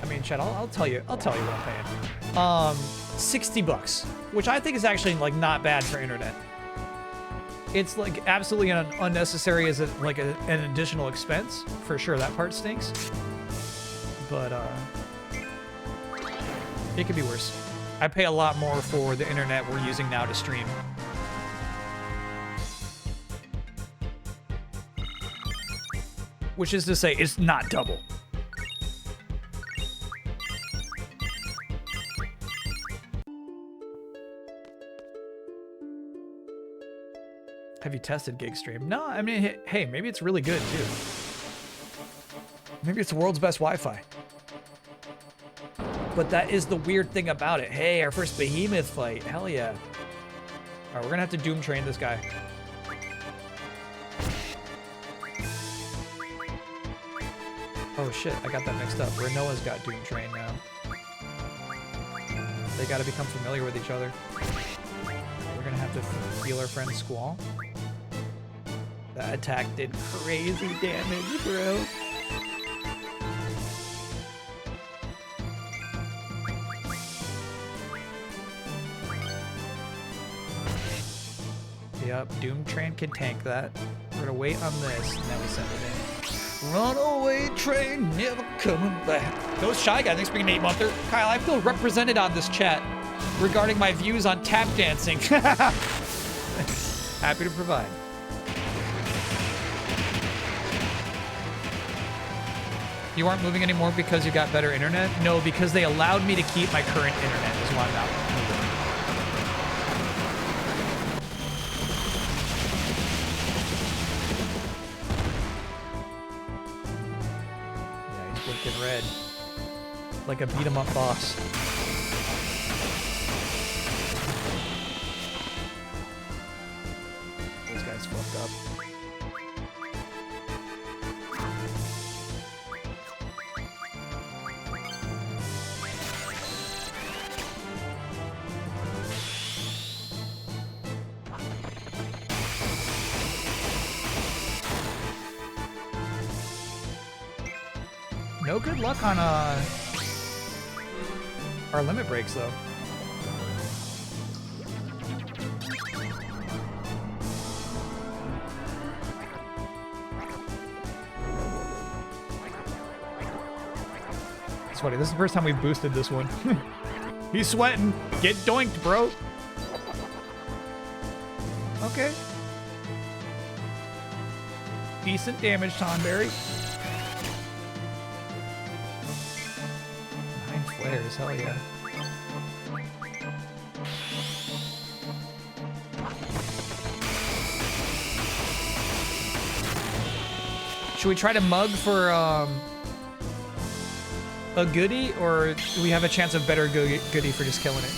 I mean, Chad, I'll tell you what I'm paying. $60, which I think is actually like not bad for internet. It's like absolutely unnecessary as an additional expense for sure. That part stinks, but it could be worse. I pay a lot more for the internet we're using now to stream. Which is to say, it's not double. Have you tested GigStream? No, I mean, hey, maybe it's really good too. Maybe it's the world's best Wi-Fi. But that is the weird thing about it. Hey, our first behemoth fight. Hell yeah. All right, we're gonna have to doom train this guy. Oh shit, I got that mixed up. Renoa's got doom train now. They gotta become familiar with each other. We're gonna have to heal our friend Squall. That attack did crazy damage, bro. Yep, Doom Train can tank that. We're gonna wait on this, and then we send it in. Runaway train, never coming back. Ghost Shy Guy, thanks for being an 8-monther. Kyle, I feel represented on this chat regarding my views on tap dancing. Happy to provide. You aren't moving anymore because you got better internet? No, because they allowed me to keep my current internet is why I'm not moving. Yeah, he's blinking red. like a beat 'em up boss. This guy's fucked up. No good luck on our limit breaks though. It's funny, this is the first time we've boosted this one. He's sweating. Get doinked, bro. Okay. Decent damage, Tonberry. 9 flares, hell yeah. Should we try to mug for a goodie, or do we have a chance of better goodie for just killing it?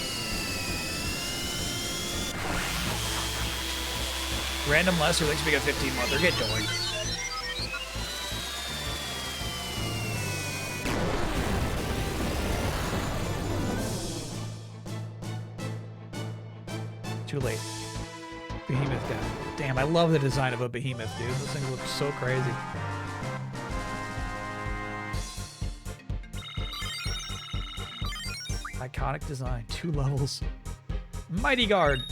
Random lesser thinks we got 15 month. They're get going. Too late. Behemoth down. Damn, I love the design of a behemoth, dude. This thing looks so crazy. Iconic design. 2 levels. Mighty Guard.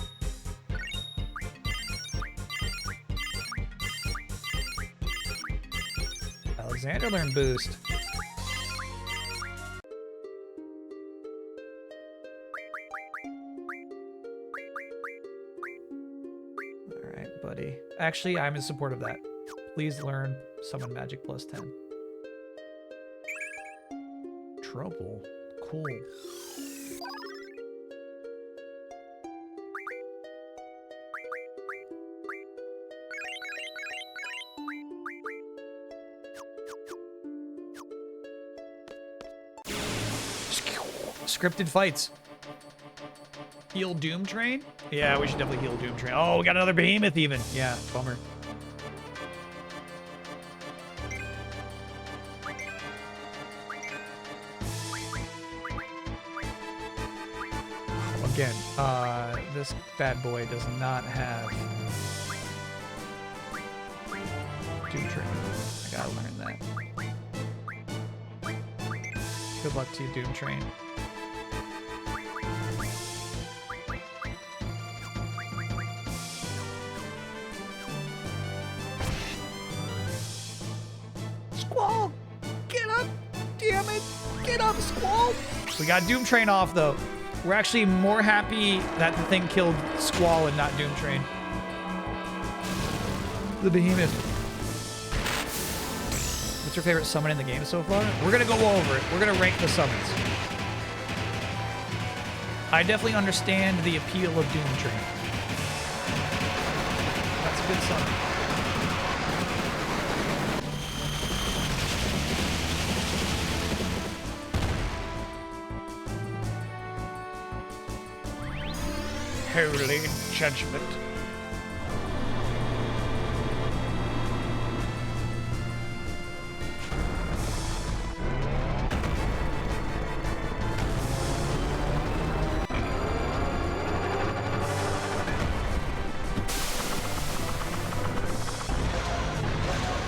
Alexander learned boost. Alright, buddy. Actually, I'm in support of that. Please learn Summon Magic plus 10. Trouble. Cool. Scripted fights. Heal Doom Train? Yeah, we should definitely heal Doom Train. Oh, we got another behemoth even. Yeah, bummer. Again, this bad boy does not have Doom Train. I gotta learn that. Good luck to you, Doom Train. Squall! Get up! Damn it! Get up, Squall! We got Doom Train off, though. We're actually more happy that the thing killed Squall and not Doom Train. The behemoth. What's your favorite summon in the game so far? We're gonna go over it. We're gonna rank the summons. I definitely understand the appeal of Doom Train. That's a good summon. Holy judgment.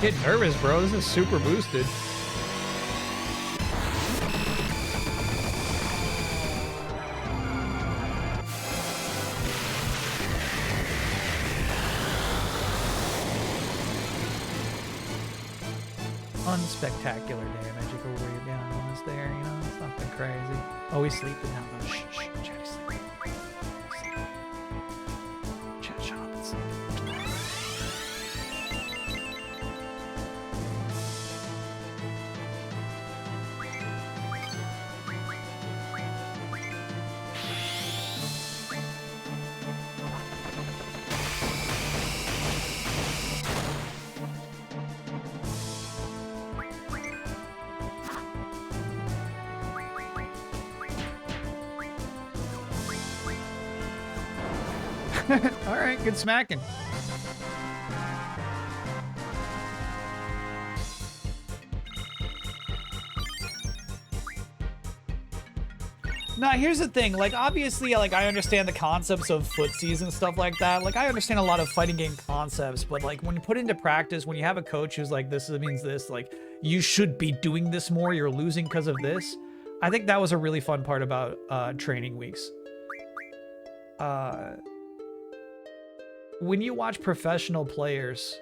Get nervous, bro. This is super boosted. Unspectacular damage if we're way down on us there, you know? It's nothing crazy. Oh, he's sleeping now. Oh, shh, shh. Chat, he's sleeping. Chat, shut up and sleep. All right, good smacking. Now, here's the thing. Like, obviously, like, I understand the concepts of footsies and stuff like that. Like, I understand a lot of fighting game concepts, but, like, when you put into practice, when you have a coach who's like, this means this, like, you should be doing this more, you're losing because of this. I think that was a really fun part about training weeks. When you watch professional players,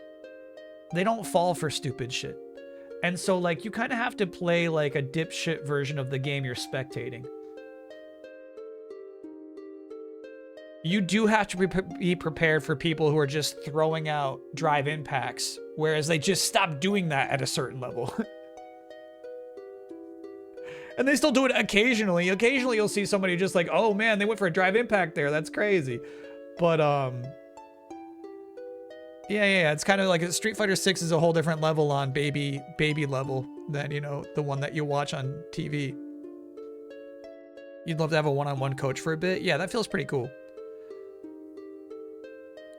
they don't fall for stupid shit. And so, like, you kind of have to play, like, a dipshit version of the game you're spectating. You do have to be prepared for people who are just throwing out drive impacts, whereas they just stop doing that at a certain level. And they still do it occasionally. Occasionally you'll see somebody just like, oh man, they went for a drive impact there. That's crazy. But, yeah, it's kind of like Street Fighter 6 is a whole different level on baby level than, you know, the one that you watch on TV. You'd love to have a one-on-one coach for a bit. Yeah, that feels pretty cool.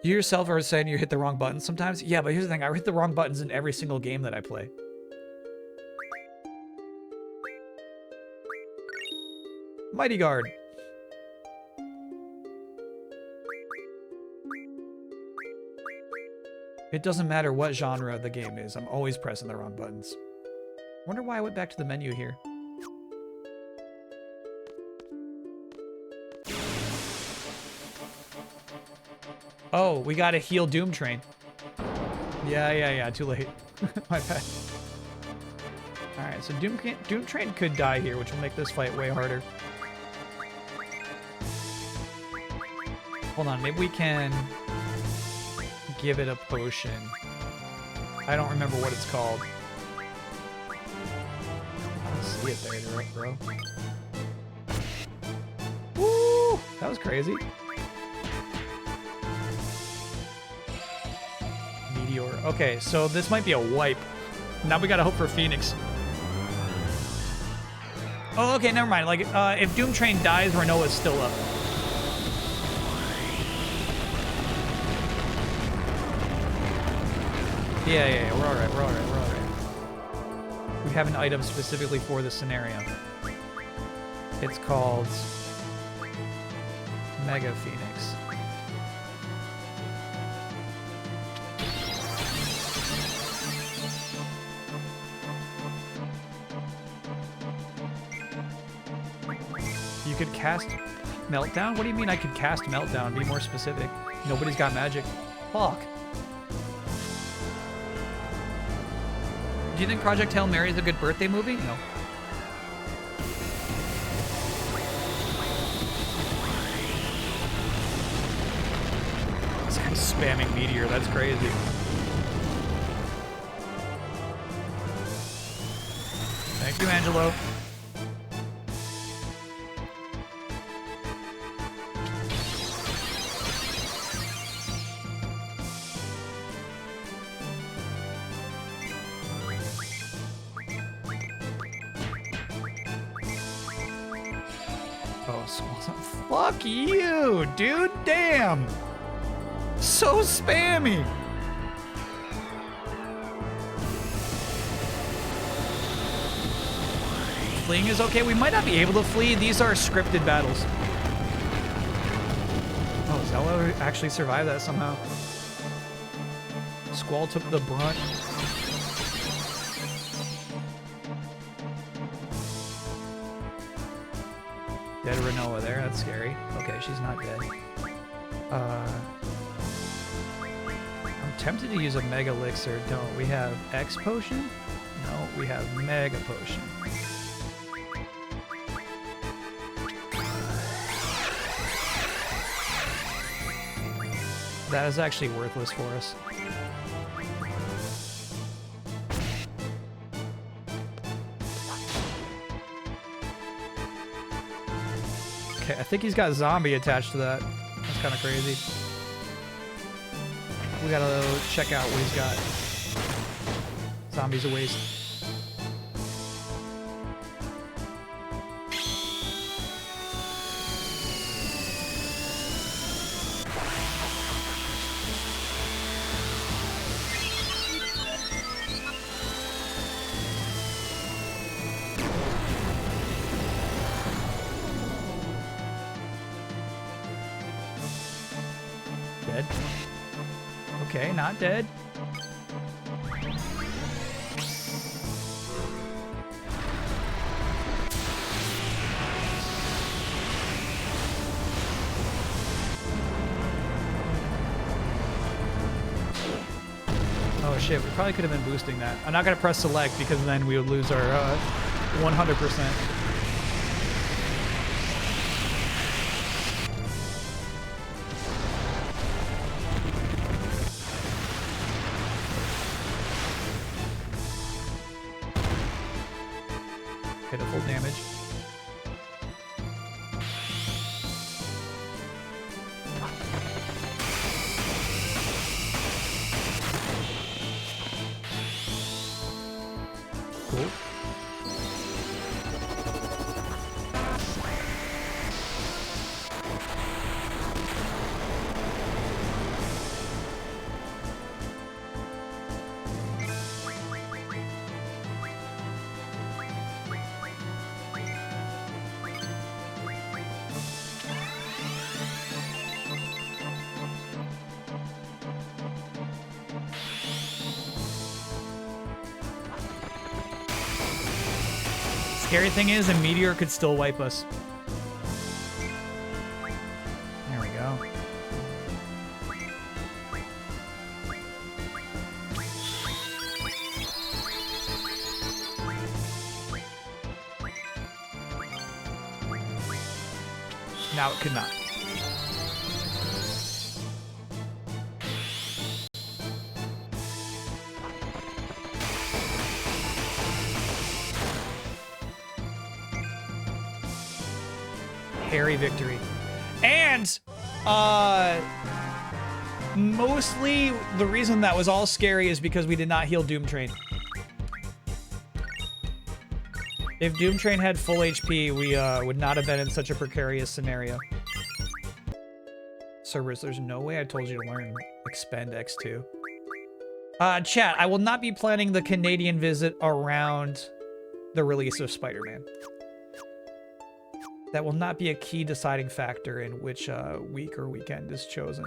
You yourself are saying you hit the wrong buttons sometimes? Yeah, but here's the thing. I hit the wrong buttons in every single game that I play. Mighty Guard. It doesn't matter what genre the game is. I'm always pressing the wrong buttons. Wonder why I went back to the menu here. Oh, we gotta heal Doom Train. Yeah, too late. My bad. Alright, so Doom Train could die here, which will make this fight way harder. Hold on, maybe we can give it a potion. I don't remember what it's called. I don't see it there, bro. Woo! That was crazy. Meteor. Okay, so this might be a wipe. Now we gotta hope for Phoenix. Oh, okay, never mind. Like, if Doom Train dies, Renoa's still up. Yeah, we're alright. We have an item specifically for this scenario. It's called Mega Phoenix. You could cast Meltdown? What do you mean I could cast Meltdown? Be more specific. Nobody's got magic. Fuck. Do you think Project Hail Mary is a good birthday movie? No. This guy's spamming Meteor. That's crazy. Thank you, Angelo. Fuck you, dude. Damn. So spammy. Fleeing is okay. We might not be able to flee. These are scripted battles. Oh, Zella actually survived that somehow. Squall took the brunt. Dead Renoa there, that's scary. Okay, she's not dead. I'm tempted to use a Mega Elixir. Don't we have X Potion? No, we have Mega Potion. That is actually worthless for us. Okay, I think he's got zombie attached to that. That's kind of crazy. We gotta check out what he's got. Zombie's a waste. Dead. Okay, not dead. Oh shit, we probably could have been boosting that. I'm not gonna press select because then we would lose our 100%. Hit a full damage. Cool. Scary thing is, a meteor could still wipe us. There we go. Now it could not. Hairy victory. And mostly the reason that was all scary is because we did not heal Doom Train. If Doom Train had full HP, we would not have been in such a precarious scenario. Cerberus, there's no way I told you to learn Expend X2. Chat, I will not be planning the Canadian visit around the release of Spider-Man. That will not be a key deciding factor in which week or weekend is chosen.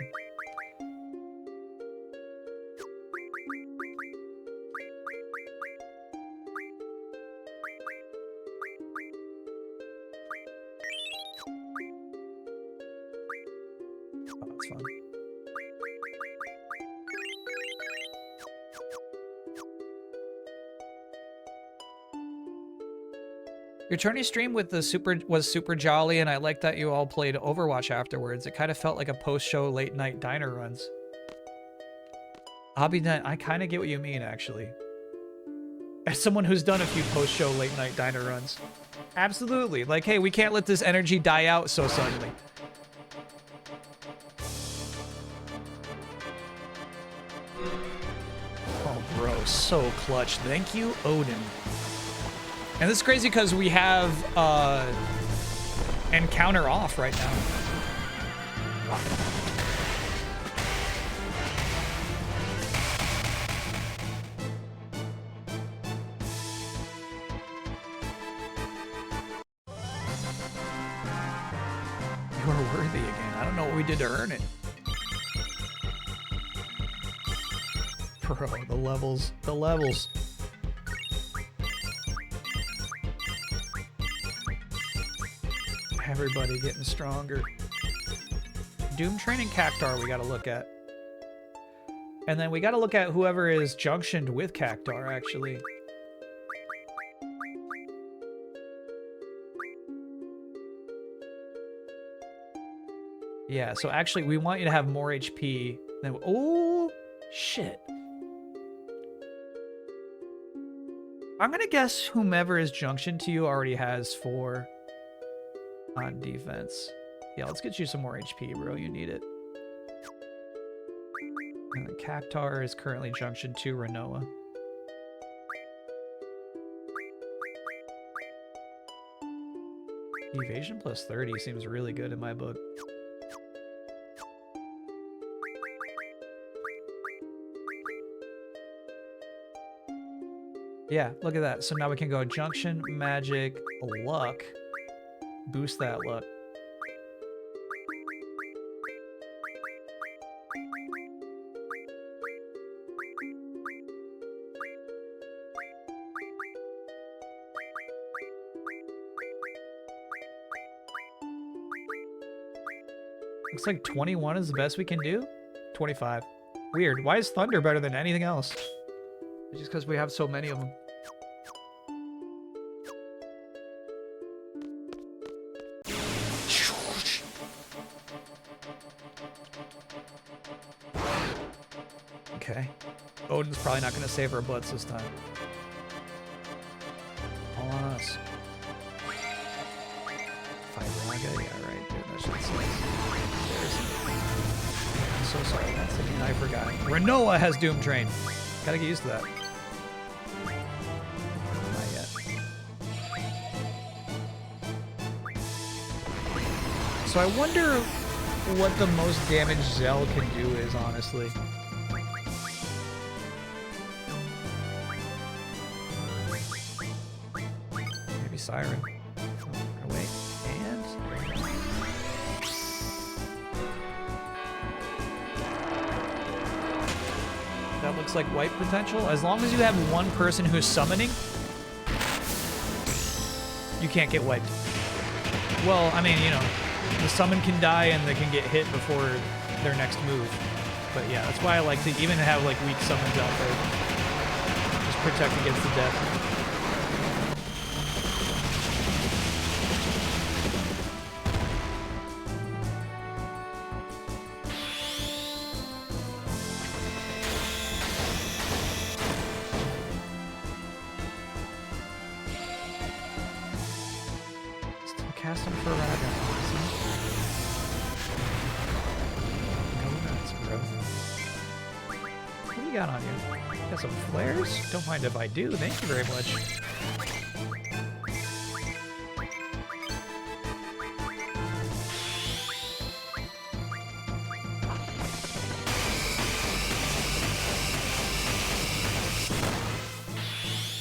Oh, that's fun. Your tourney stream with the was super jolly, and I like that you all played Overwatch afterwards. It kind of felt like a post-show late-night diner runs. Hobbynet, I kind of get what you mean, actually. As someone who's done a few post-show late-night diner runs. Absolutely. Like, hey, we can't let this energy die out so suddenly. Oh, bro, so clutch. Thank you, Odin. And this is crazy because we have encounter off right now. You are worthy again. I don't know what we did to earn it. Bro, the levels. The levels. Everybody getting stronger. Doom Train and Cactar we gotta look at. And then we gotta look at whoever is junctioned with Cactar, actually. Yeah, so actually we want you to have more HP than... Oh, shit. I'm gonna guess whomever is junctioned to you already has 4 on defense. Yeah, let's get you some more HP, bro. You need it. And then Cactar is currently junctioned to Renoa. Evasion plus 30 seems really good in my book. Yeah, look at that. So now we can go Junction, Magic, Luck. Boost that luck. Looks like 21 is the best we can do. 25. Weird. Why is Thunder better than anything else? It's just because we have so many of them. Okay. Odin's probably not going to save our butts this time. All on us. Fiberaga? Yeah, right. Dude, that shit sucks. I'm so sorry. That's the name I forgot. Renoa has Doom Train. Gotta get used to that. Not yet. So I wonder what the most damage Zell can do is, honestly. Maybe Siren. Oh, wait. And... that looks like wipe potential. As long as you have one person who's summoning, you can't get wiped. Well, I mean, you know, the summon can die and they can get hit before their next move. But yeah, that's why I like to even have like weak summons out there. Just protect against the death. Still cast him for Raga. What do you got on you? Got some flares? Don't mind if I do. Thank you very much.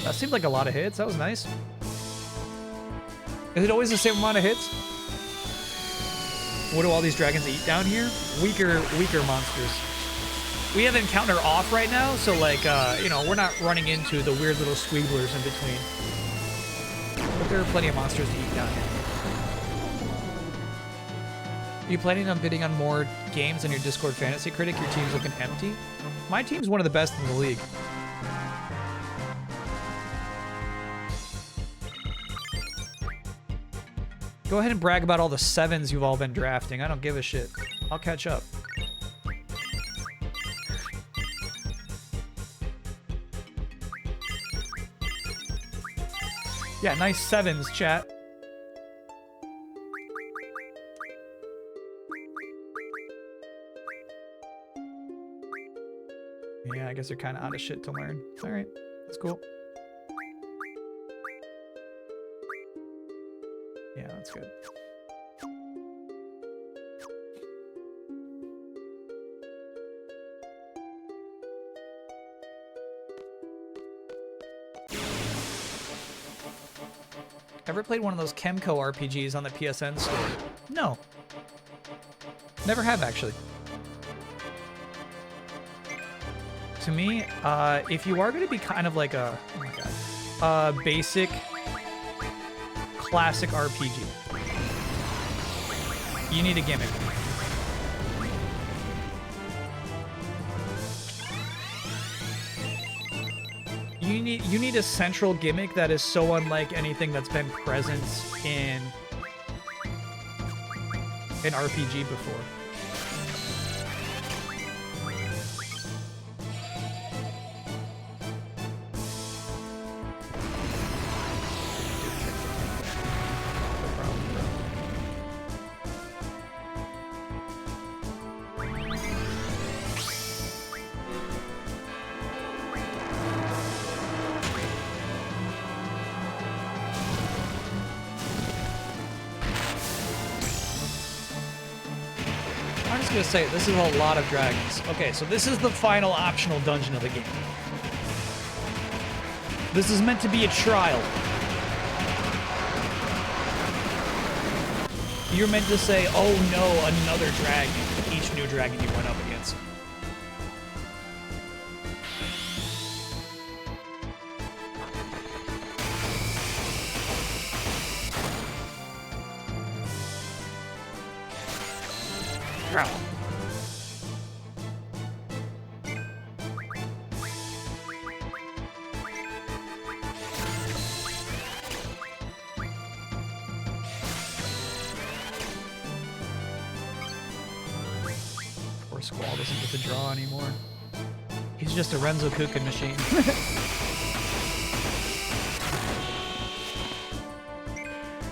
That seemed like a lot of hits. That was nice. Is it always the same amount of hits? What do all these dragons eat down here? Weaker monsters. We have encounter off right now, so like, you know, we're not running into the weird little squigglers in between. But there are plenty of monsters to eat down here. Are you planning on bidding on more games on your Discord Fantasy Critic? Your team's looking empty? My team's one of the best in the league. Go ahead and brag about all the 7s you've all been drafting. I don't give a shit. I'll catch up. Yeah, nice 7s, chat. Yeah, I guess they're kind of out of shit to learn. All right, that's cool. Yeah, that's good. Ever played one of those Chemco RPGs on the PSN store? No. Never have, actually. To me, if you are going to be kind of like a, oh my god, basic, classic RPG, you need a gimmick. You need a central gimmick that is so unlike anything that's been present in an RPG before. Gonna say this is a lot of dragons. Okay, so this is the final optional dungeon of the game. This is meant to be a trial. You're meant to say, oh no, another dragon. Each new dragon you went up against. Poor Squall doesn't get to draw anymore. He's just a Renzo Kukin machine.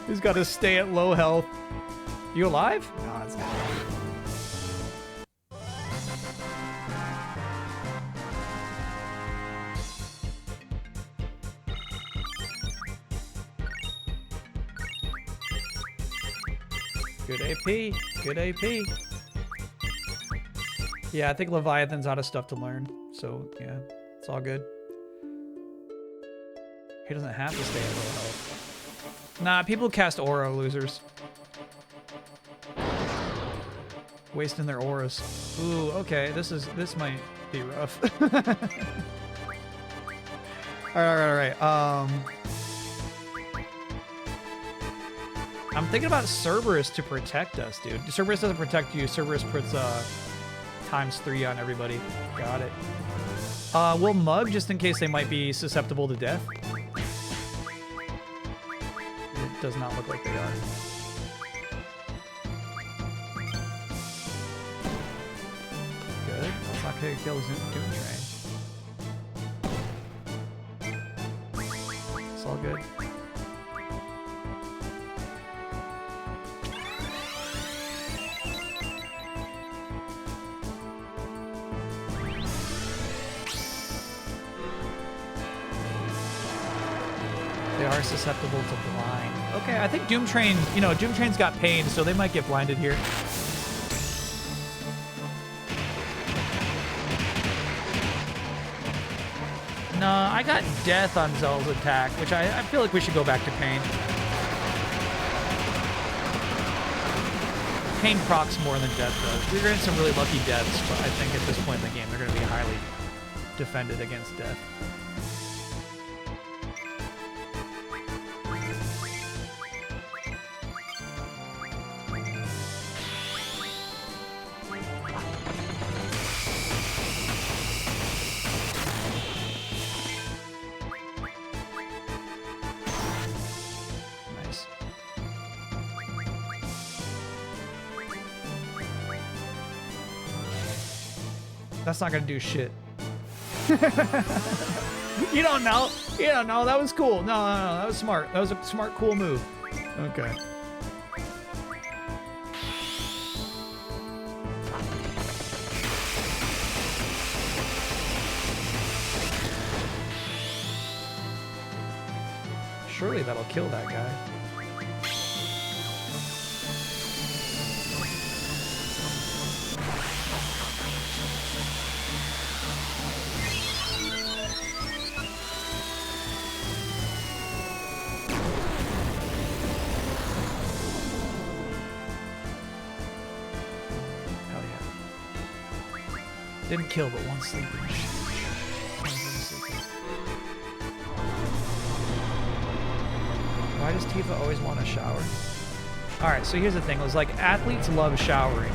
He's got to stay at low health. You alive? No, it's not. Good AP. Good AP. Yeah, I think Leviathan's out of stuff to learn. So, yeah, it's all good. He doesn't have to stay at low health. Nah, people cast aura losers. Wasting their auras. Ooh, okay, this might be rough. Alright. I'm thinking about Cerberus to protect us, dude. Cerberus doesn't protect you. Cerberus puts ×3 on everybody. Got it. We'll mug just in case they might be susceptible to death. It does not look like they are. Good. That's not gonna kill Doom Train. It's all good. They are susceptible to blind. Okay, I think Doom Train, Doom Train's got pain, so they might get blinded here. No, I got death on Zell's attack, which I feel like we should go back to pain. Pain procs more than death does. We're getting some really lucky deaths, but I think at this point in the game they're going to be highly defended against death. That's not gonna do shit. You don't know. You don't know. That was cool. No. That was smart. That was a smart, cool move. Okay. Surely that'll kill that guy. Didn't kill, but one sleeping. Why does Tifa always want to shower? Alright, so here's the thing. It was like, athletes love showering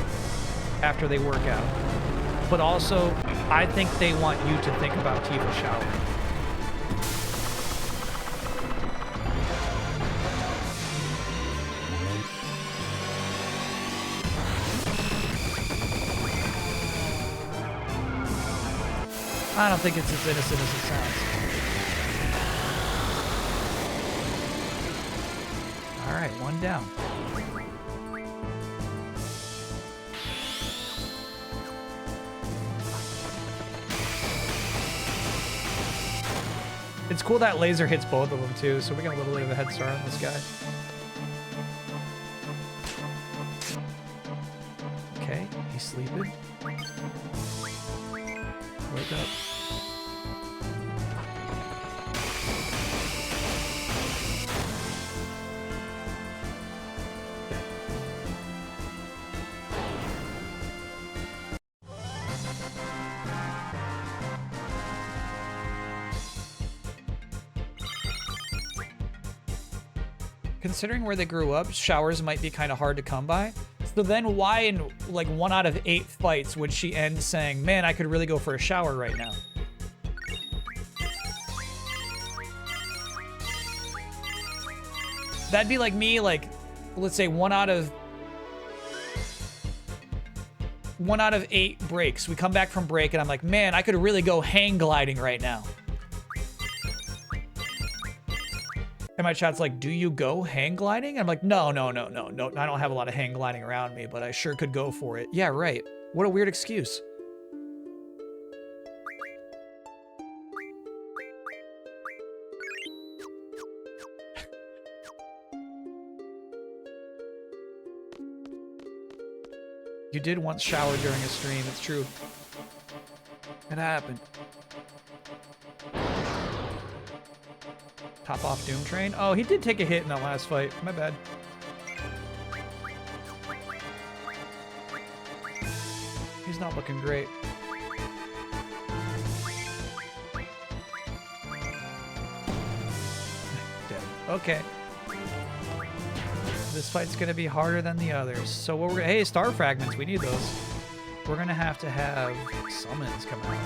after they work out. But also, I think they want you to think about Tifa showering. I don't think it's as innocent as it sounds. Alright, one down. It's cool that laser hits both of them too, so we got a little bit of a head start on this guy. Okay, he's sleeping. Wake up. Considering where they grew up, showers might be kind of hard to come by. So then why in like 1 out of 8 fights would she end saying, man, I could really go for a shower right now? That'd be like me, like, let's say 1 out of 8 breaks. We come back from break and I'm like, man, I could really go hang gliding right now. And my chat's like, do you go hang gliding? I'm like, no. I don't have a lot of hang gliding around me, but I sure could go for it. Yeah, right. What a weird excuse. You did once shower during a stream, it's true. It happened. Top off Doom Train? Oh, he did take a hit in that last fight. My bad. He's not looking great. Dead. Okay. This fight's gonna be harder than the others. So what we're gonna, hey, star fragments, we need those. We're gonna have summons come out.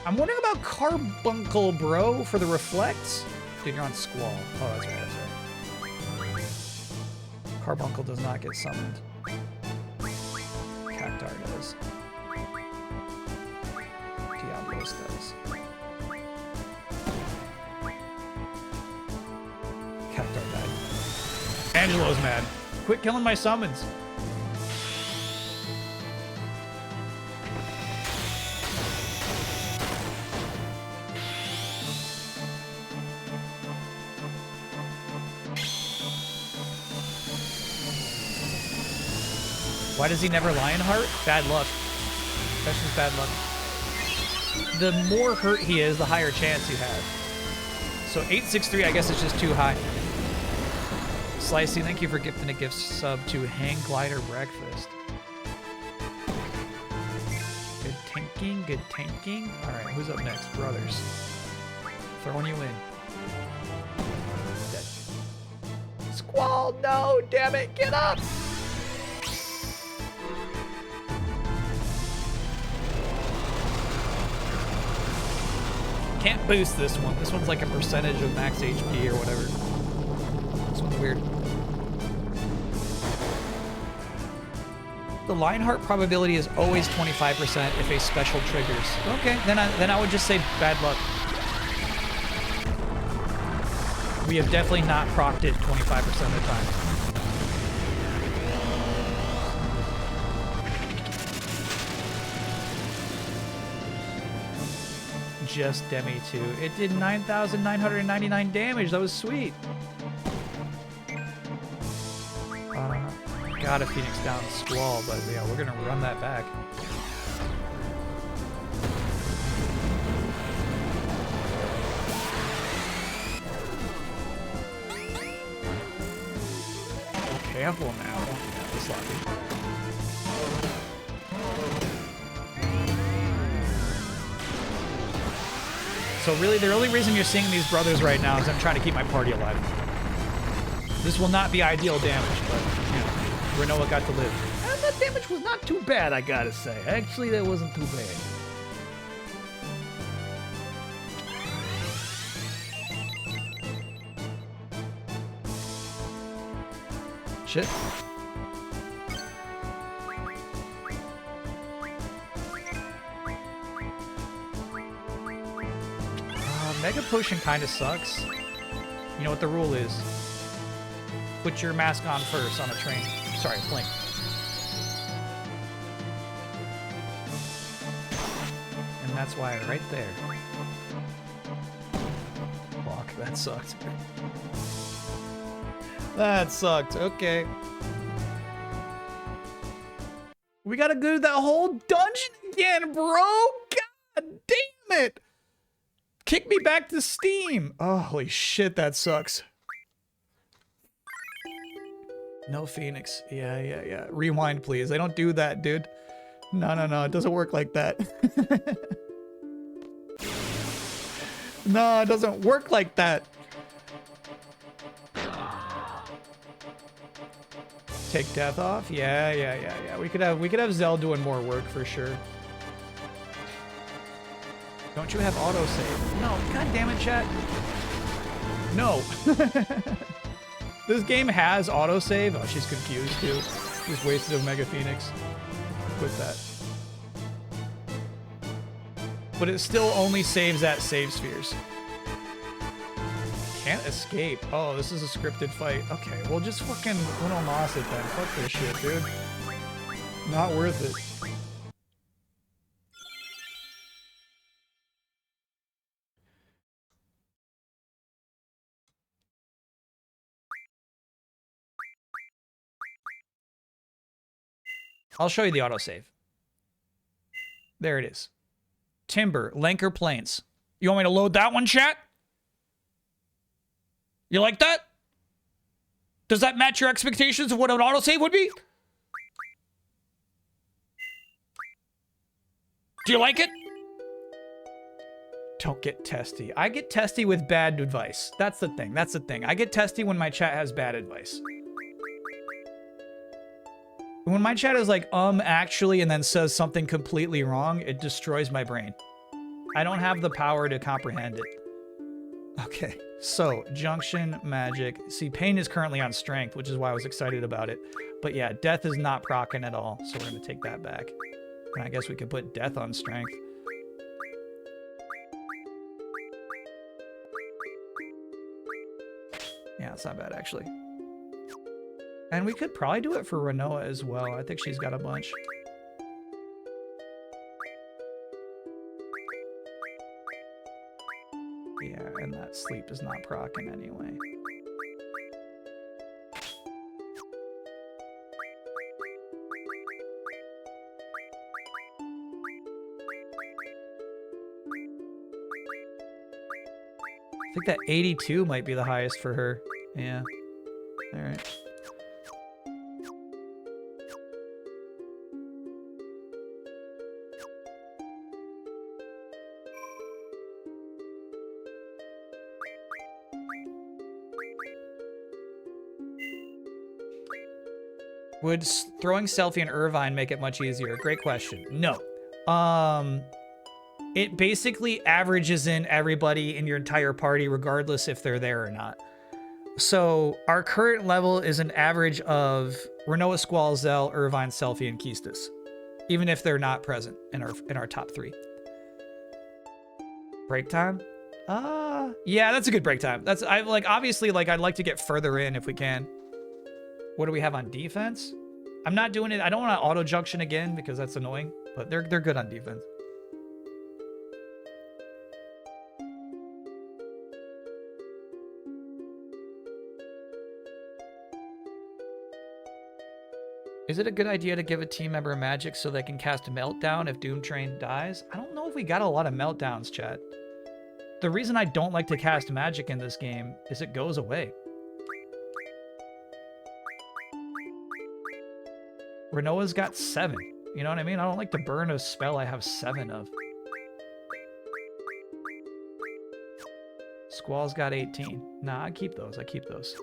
I'm wondering about Carbuncle, bro, for the reflects. Dude, you're on Squall. Oh, that's right. Carbuncle does not get summoned. Cactar does. Diablos does. Cactar died. Angelo's mad. Quit killing my summons. Why does he never Lionheart? Bad luck. That's just bad luck. The more hurt he is, the higher chance you have. So 863, I guess, is just too high. Slicey, thank you for gifting a gift sub to Hang Glider Breakfast. Good tanking, good tanking. All right, who's up next? Brothers. Throwing you in. Dead. Squall, no, damn it, get up! Can't boost this one. This one's like a percentage of max HP or whatever. This one's weird. The Lionheart probability is always 25% if a special triggers. Okay, then I would just say bad luck. We have definitely not procced it 25% of the time. Just Demi 2. It did 9,999 damage. That was sweet. Got a Phoenix down Squall, but yeah, we're gonna run that back. Careful now. Yeah, this lucky. So really, the only reason you're seeing these brothers right now is I'm trying to keep my party alive. This will not be ideal damage, but, you know, Renoa got to live. And that damage was not too bad, I gotta say. Actually, that wasn't too bad. Shit. Mega Potion kind of sucks. You know what the rule is? Put your mask on first on a train. Sorry, Blink. And that's why right there. Fuck, that sucked. That sucked. Okay. We gotta do that whole dungeon again, bro! God damn it! Kick me back to Steam! Oh, holy shit, that sucks. No Phoenix. Yeah. Rewind, please. I don't do that, dude. No. It doesn't work like that. No, it doesn't work like that. Take death off? Yeah. We could have Zell doing more work for sure. Don't you have autosave? No, god damn it, chat. No. This game has autosave. Oh, she's confused too. Just wasted a Mega Phoenix. Quit that. But it still only saves at save spheres. Can't escape. Oh, this is a scripted fight. Okay, well just fucking Uno Mas it then. Fuck this shit, dude. Not worth it. I'll show you the autosave. There it is. Timber, Lanker Plains. You want me to load that one, chat? You like that? Does that match your expectations of what an autosave would be? Do you like it? Don't get testy. I get testy with bad advice. That's the thing. That's the thing. I get testy when my chat has bad advice. When my chat is like, actually, and then says something completely wrong, it destroys my brain. I don't have the power to comprehend it. Okay, so, Junction, Magic. See, Pain is currently on Strength, which is why I was excited about it. But yeah, Death is not proccing at all, so we're going to take that back. And I guess we could put Death on Strength. Yeah, it's not bad, actually. And we could probably do it for Renoa as well. I think she's got a bunch. Yeah, and that sleep is not proccing anyway. I think that 82 might be the highest for her. Yeah. All right. Would throwing Selfie and Irvine make it much easier? Great question. No. It basically averages in everybody in your entire party, regardless if they're there or not. So our current level is an average of Renoa, Squall, Zell, Irvine, Selfie, and Keistis, even if they're not present in our top 3. Break time? Yeah, that's a good break time. Obviously I'd like to get further in if we can. What do we have on defense? I'm not doing it. I don't want to auto junction again because that's annoying, but they're good on defense. Is it a good idea to give a team member magic so they can cast a Meltdown if Doom Train dies? I don't know if we got a lot of Meltdowns, chat. The reason I don't like to cast magic in this game is it goes away. Renoa's got 7. You know what I mean? I don't like to burn a spell I have 7 of. Squall's got 18. Nah, I keep those. I keep those.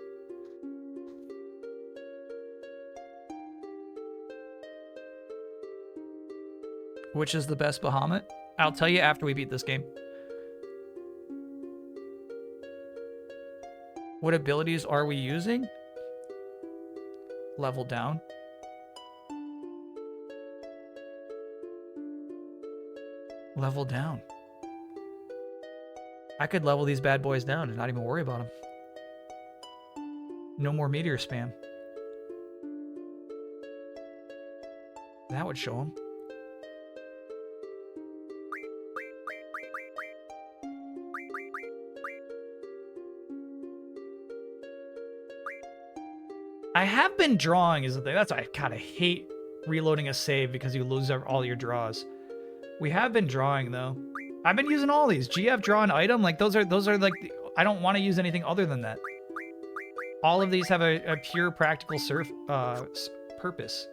Which is the best Bahamut? I'll tell you after we beat this game. What abilities are we using? Level down. Level down. I could level these bad boys down and not even worry about them. No more meteor spam. That would show them. I have been drawing is the thing. That's why I kind of hate reloading a save because you lose all your draws. We have been drawing though. I've been using all these. GF draw an item, like those are like I don't want to use anything other than that. All of these have a pure practical purpose.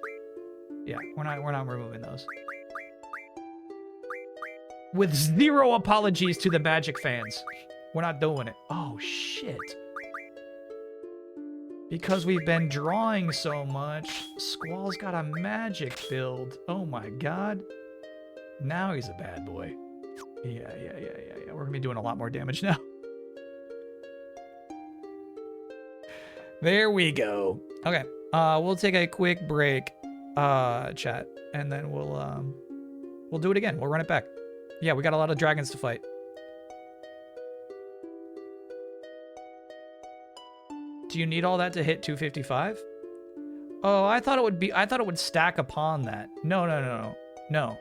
Yeah, we're not removing those. With 0 apologies to the Magic fans. We're not doing it. Oh shit. Because we've been drawing so much, Squall's got a magic build. Oh my god. Now he's a bad boy. Yeah. We're gonna be doing a lot more damage now. There we go. Okay. We'll take a quick break, chat, and then we'll do it again. We'll run it back. Yeah, we got a lot of dragons to fight. Do you need all that to hit 255? Oh, I thought it would stack upon that. No.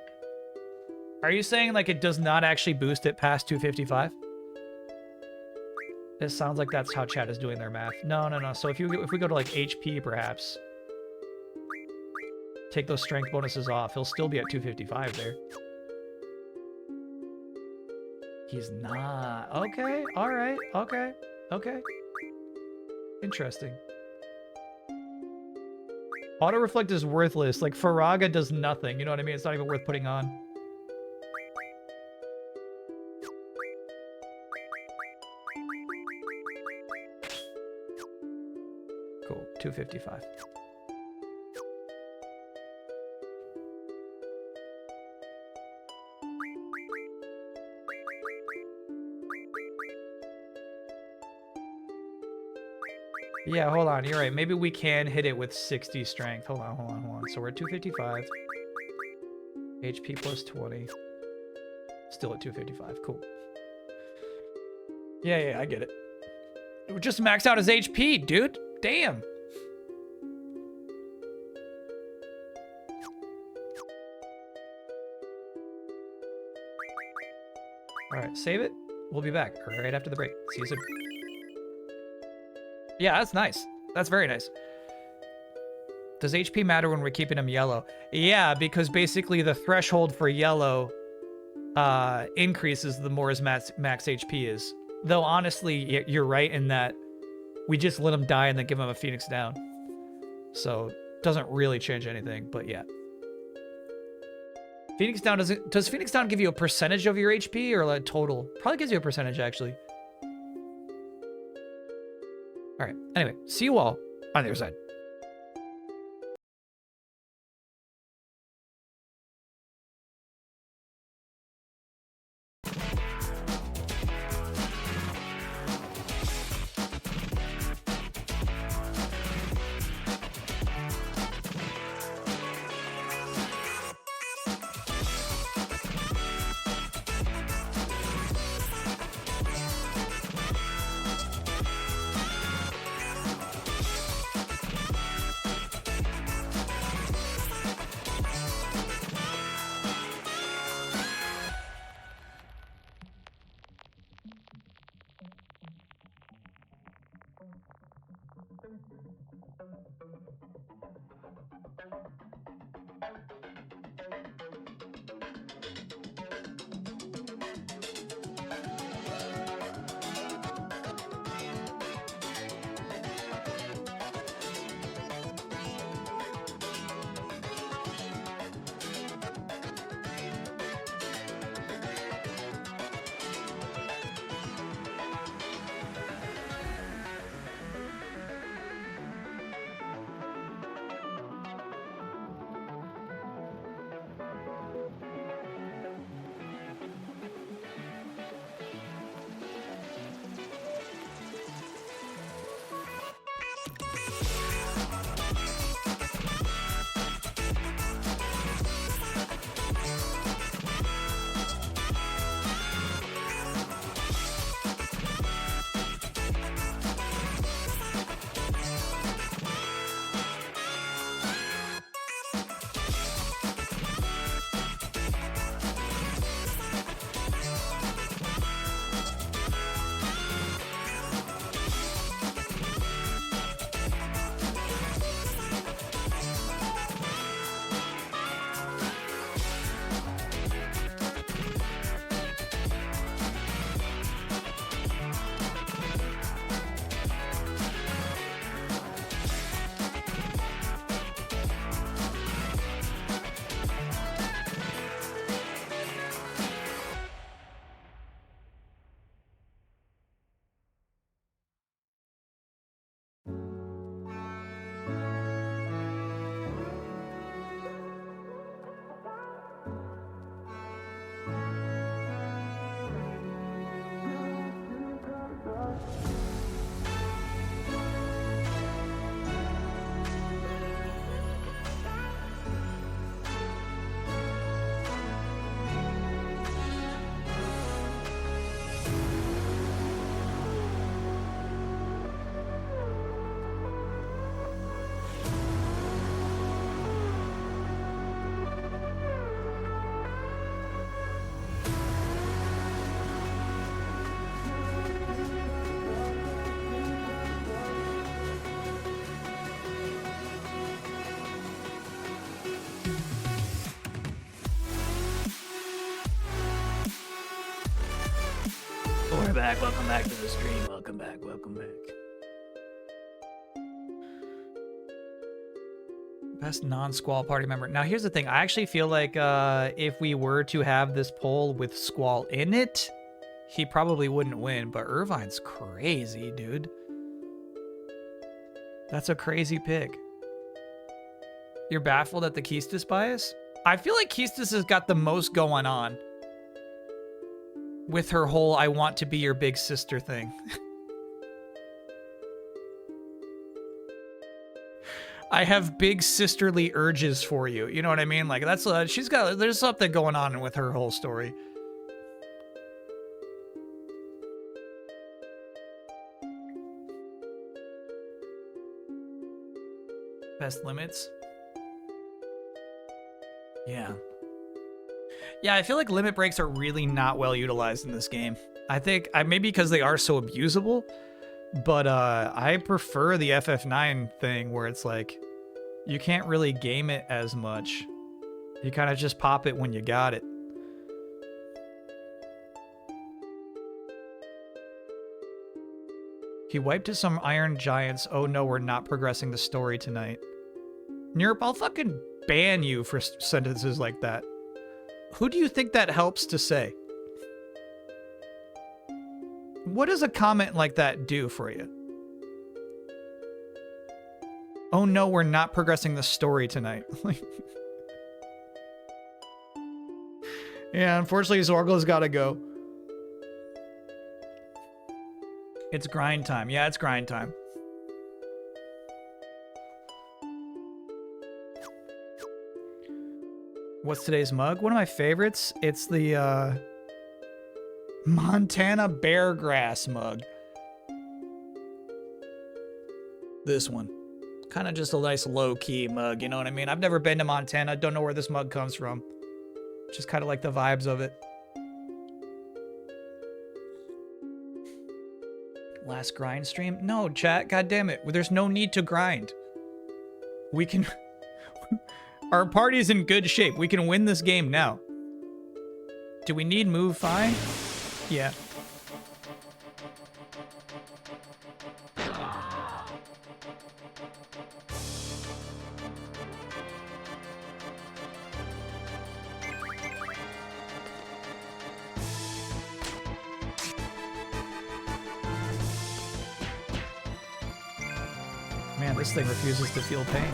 Are you saying like it does not actually boost it past 255? It sounds like that's how chat is doing their math. No. So if we go to like HP perhaps, take those strength bonuses off, he'll still be at 255 there. He's not. Okay. All right. Okay. Interesting. Auto reflect is worthless. Like Faraga does nothing. You know what I mean? It's not even worth putting on. Cool. 255. Yeah, hold on. You're right. Maybe we can hit it with 60 strength. Hold on. So we're at 255. HP plus 20. Still at 255. Cool. Yeah, I get it. Just max out his HP, dude. Damn. All right, save it. We'll be back right after the break. See you soon. Yeah, that's nice. That's very nice. Does HP matter when we're keeping him yellow? Yeah, because basically the threshold for yellow increases the more his max HP is. Though honestly, you're right in that we just let him die and then give him a Phoenix Down. So it doesn't really change anything, but yeah. Phoenix Down does Phoenix Down give you a percentage of your HP or like total? Probably gives you a percentage actually. All right. Anyway, see you all on the other side. We're back. Welcome back to the stream. Welcome back. Welcome back. Best non-Squall party member. Now, here's the thing. I actually feel like if we were to have this poll with Squall in it, he probably wouldn't win. But Irvine's crazy, dude. That's a crazy pick. You're baffled at the Keistis bias? I feel like Keistis has got the most going on with her whole I want to be your big sister thing. I have big sisterly urges for you. You know what I mean? Like that's there's something going on with her whole story. Best limits? Yeah. Yeah, I feel like limit breaks are really not well utilized in this game. I think, maybe because they are so abusable, but I prefer the FF9 thing where it's like, you can't really game it as much. You kind of just pop it when you got it. He wiped to some Iron Giants. Oh no, we're not progressing the story tonight. Nurp, I'll fucking ban you for sentences like that. Who do you think that helps to say? What does a comment like that do for you? Oh no, we're not progressing the story tonight. Yeah, unfortunately, Zorgo's gotta go. It's grind time. Yeah, it's grind time. What's today's mug? One of my favorites. It's the Montana Bear Grass mug. This one. Kind of just a nice low-key mug, you know what I mean? I've never been to Montana. Don't know where this mug comes from. Just kind of like the vibes of it. Last grind stream? No, chat. God damn it. There's no need to grind. We can... Our party's in good shape. We can win this game now. Do we need move 5? Yeah. Man, this thing refuses to feel pain.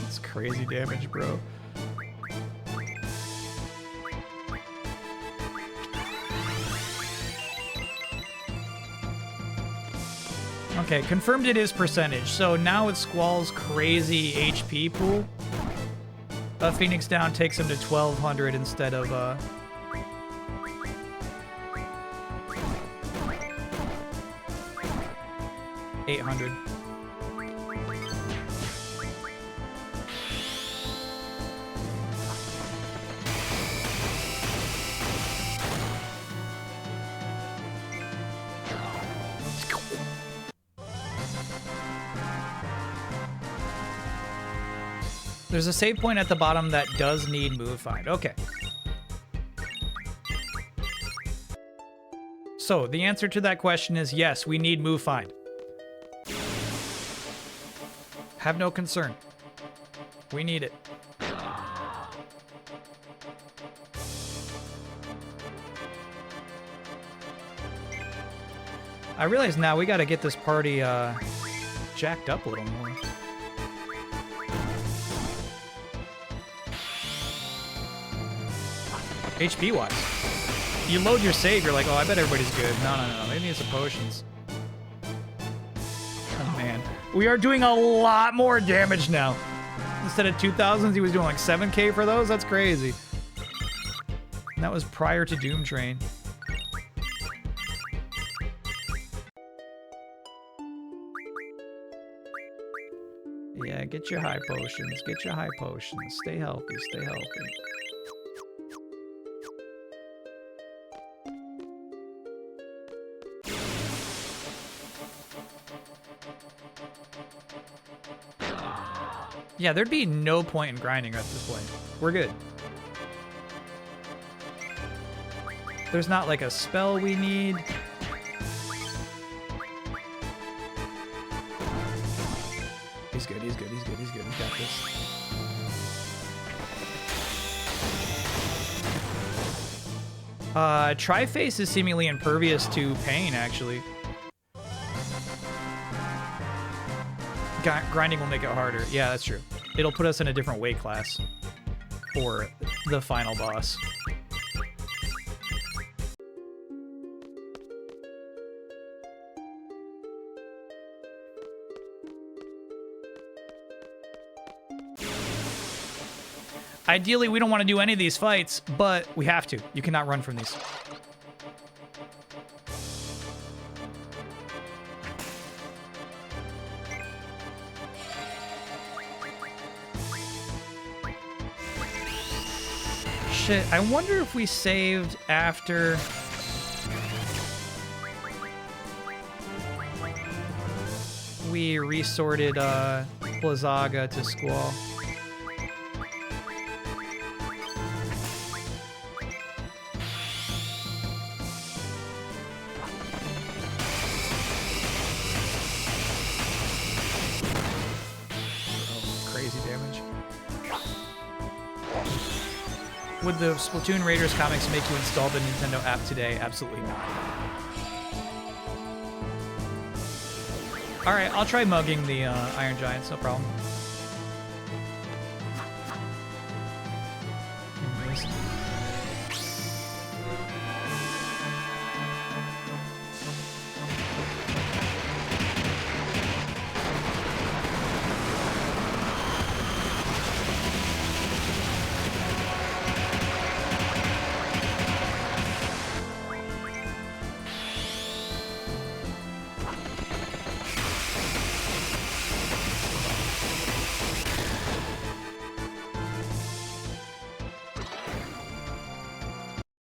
That's crazy damage, bro. Okay, confirmed it is percentage. So now with Squall's crazy HP pool, Phoenix Down takes him to 1200 instead of 800. There's a save point at the bottom that does need move find. Okay. So the answer to that question is yes, we need move find. Have no concern. We need it. I realize now we got to get this party jacked up a little more. HP wise. You load your save, you're like, oh, I bet everybody's good. No. They need some potions. Oh, man. We are doing a lot more damage now. Instead of 2,000s, he was doing like 7k for those? That's crazy. And that was prior to Doom Train. Yeah, get your high potions. Get your high potions. Stay healthy. Stay healthy. Yeah, there'd be no point in grinding at this point. We're good. There's not like a spell we need. He's good, he's good, he's good, he's good. He's got this. Tri-Face is seemingly impervious to pain, actually. Grinding will make it harder. Yeah, that's true. It'll put us in a different weight class for the final boss. Ideally, we don't want to do any of these fights, but we have to. You cannot run from these. Shit, I wonder if we saved after... we resorted Blizzaga to Squall. Would the Splatoon Raiders comics make you install the Nintendo app today? Absolutely not. Alright, I'll try mugging the Iron Giants, no problem. Anyways.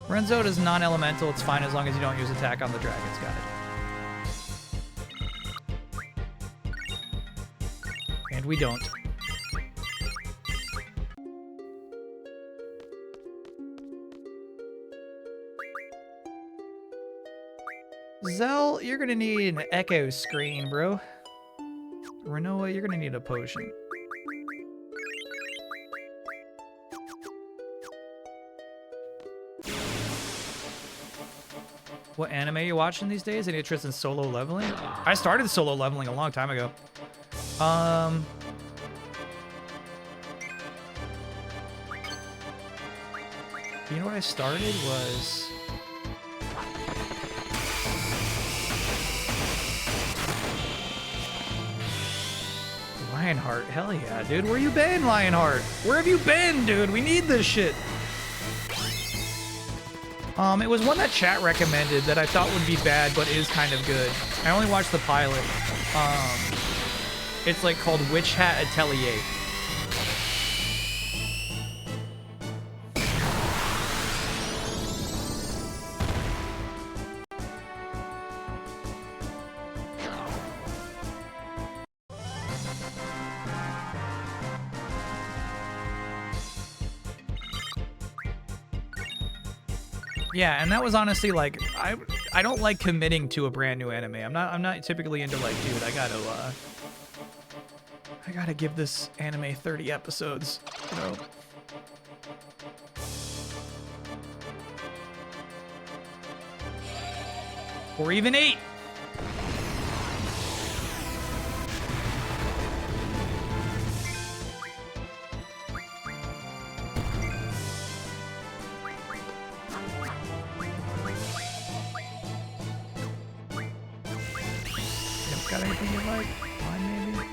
Renzo is non-elemental. It's fine as long as you don't use attack on the dragons. Got it. And we don't. Zell, you're gonna need an echo screen, bro. Renoa, you're gonna need a potion. What anime are you watching these days? Any interest in solo leveling? I started solo leveling a long time ago. You know what I started was... Lionheart, hell yeah, dude. Where you been, Lionheart? Where have you been, dude? We need this shit. It was one that chat recommended that I thought would be bad, but is kind of good. I only watched the pilot. It's like called Witch Hat Atelier. Yeah, and that was honestly like I don't like committing to a brand new anime. I'm not typically into like, dude, I gotta give this anime 30 episodes, you know. Or even 8. Got anything you like? Mine, maybe?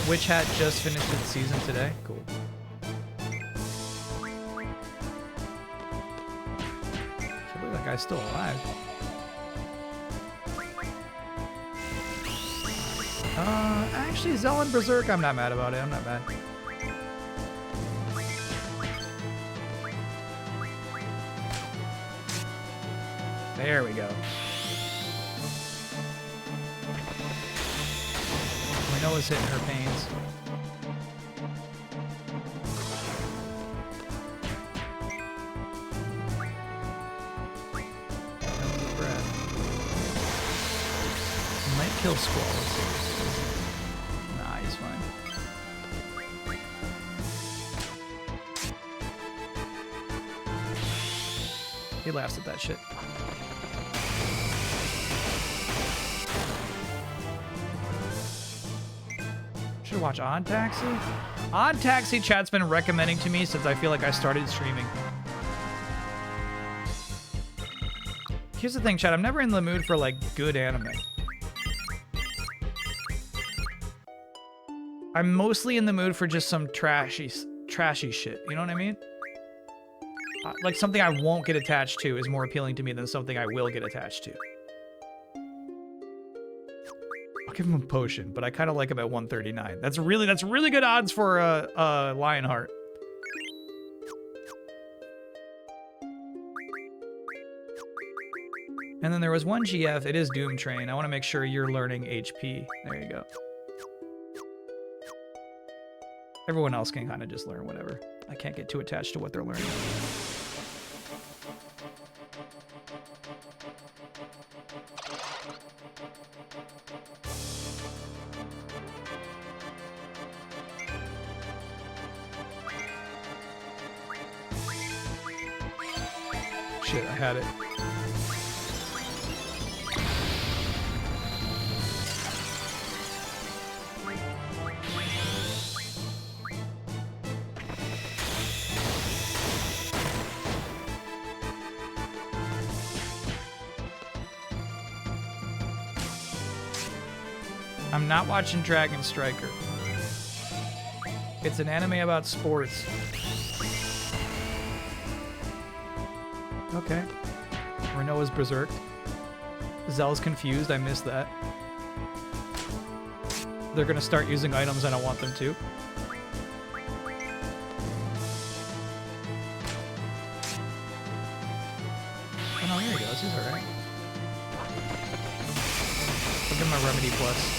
Witch Hat just finished its season today. Cool. Can't believe that guy's still alive. Actually, Zell and Berserk, I'm not mad about it. I'm not mad. There we go. Renoa's hitting her pains. Might kill Squalls. Nah, he's fine. He laughs at that shit. Should watch On Taxi? On Taxi chat's been recommending to me since I feel like I started streaming. Here's the thing, chat. I'm never in the mood for, like, good anime. I'm mostly in the mood for just some trashy shit. You know what I mean? Like, something I won't get attached to is more appealing to me than something I will get attached to. I'll give him a potion, but I kind of like him at 139. That's really good odds for Lionheart. And then there was one GF. It is Doom Train. I want to make sure you're learning HP. There you go. Everyone else can kind of just learn whatever. I can't get too attached to what they're learning. Shit, I had it. I'm not watching Dragon Striker. It's an anime about sports. Okay. Renoa's berserked. Zell's confused. I missed that. They're gonna start using items I don't want them to. Oh no, here he goes. He's alright. I'll give him a Remedy Plus.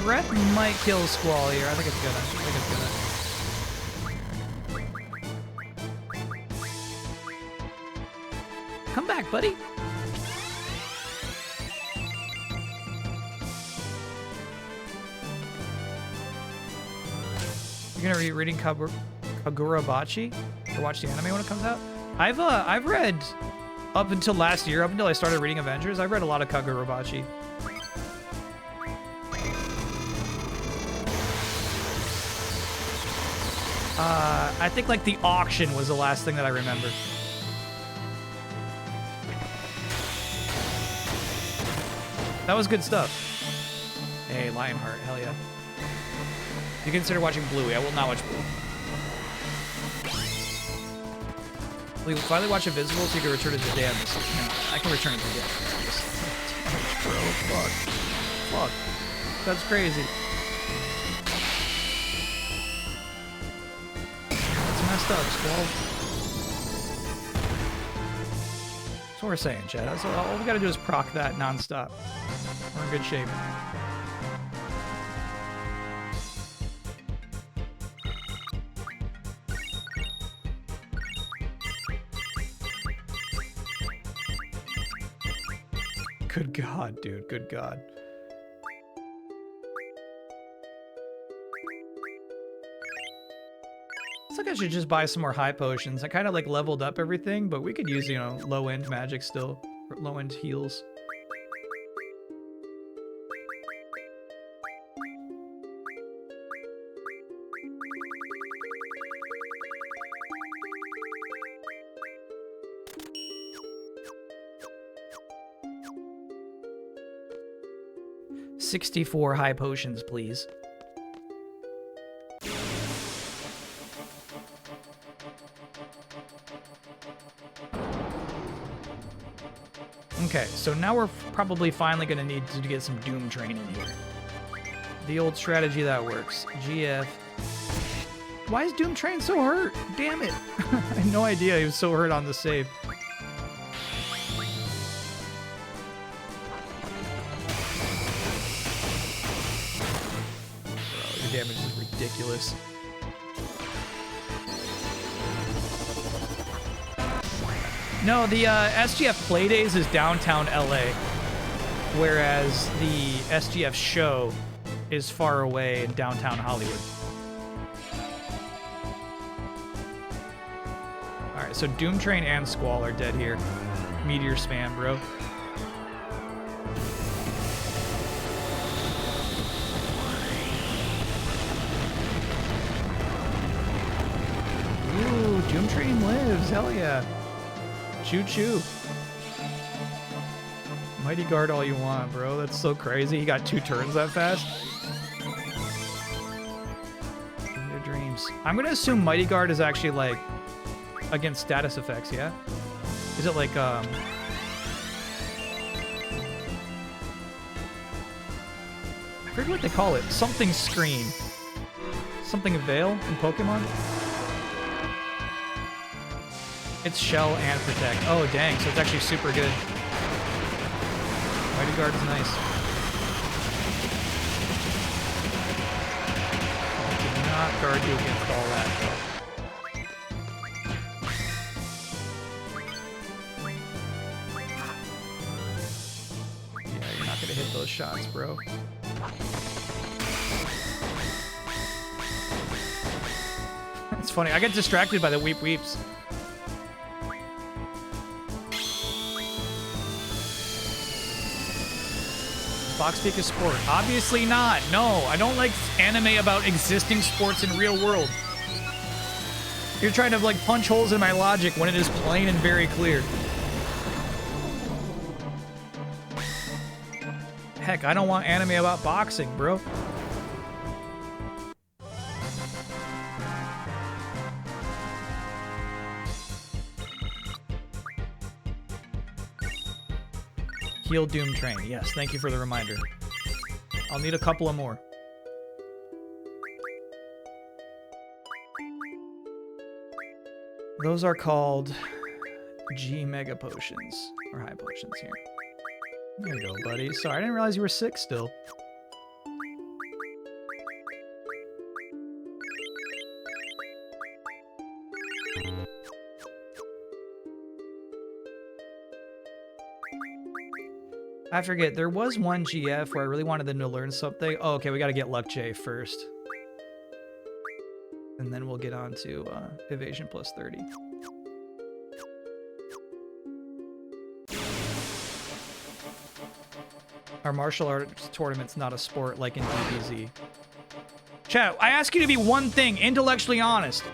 Brett might kill Squall here. I think it's gonna. Come back, buddy. You're gonna be reading Kagurabachi or watch the anime when it comes out? I've read up until last year, up until I started reading Avengers. I've read a lot of Kagurabachi. I think like the auction was the last thing that I remember. That was good stuff. Hey, Lionheart, hell yeah. You consider watching Bluey. I will not watch Bluey. We will finally watch Invisible so you can return it to the dam. I can return it to the dam. Bro, fuck. Fuck. That's crazy. Messed up, Squall. That's what we're saying, Chad. That's all we gotta do is proc that non-stop. We're in good shape. Good God, dude. Good God. It's like I should just buy some more high potions. I kind of like leveled up everything, but we could use, you know, low-end magic still. Low-end heals. $64 high potions, please. Okay, so now we're probably finally going to need to get some Doom training here. The old strategy that works. GF. Why is Doom Train so hurt? Damn it. I had no idea he was so hurt on the save. Bro, your damage is ridiculous. No, the SGF Playdays is downtown LA, whereas the SGF show is far away in downtown Hollywood. Alright, so Doom Train and Squall are dead here. Meteor spam, bro. Ooh, Doom Train lives, hell yeah. Choo-choo. Mighty Guard all you want, bro. That's so crazy. He got 2 turns that fast. In your dreams. I'm gonna assume Mighty Guard is actually like against status effects, yeah? Is it like I forget what they call it. Something screen. Something veil in Pokemon? It's Shell and Protect. Oh, dang. So it's actually super good. Mighty Guard is nice. I cannot guard you against all that, though. Yeah, you're not going to hit those shots, bro. It's funny. I get distracted by the weep weeps. Box peak is sport. Obviously not. No, I don't like anime about existing sports in real world. You're trying to like punch holes in my logic when it is plain and very clear. Heck, I don't want anime about boxing, bro. Heal Doom Train. Yes, thank you for the reminder. I'll need a couple of more. Those are called G Mega Potions. Or High Potions here. There you go, buddy. Sorry, I didn't realize you were sick still. I forget, there was one GF where I really wanted them to learn something. Oh, okay, we gotta get Luck J first. And then we'll get on to Evasion plus 30. Our martial arts tournament's not a sport like in DBZ. Chat, I ask you to be one thing, intellectually honest.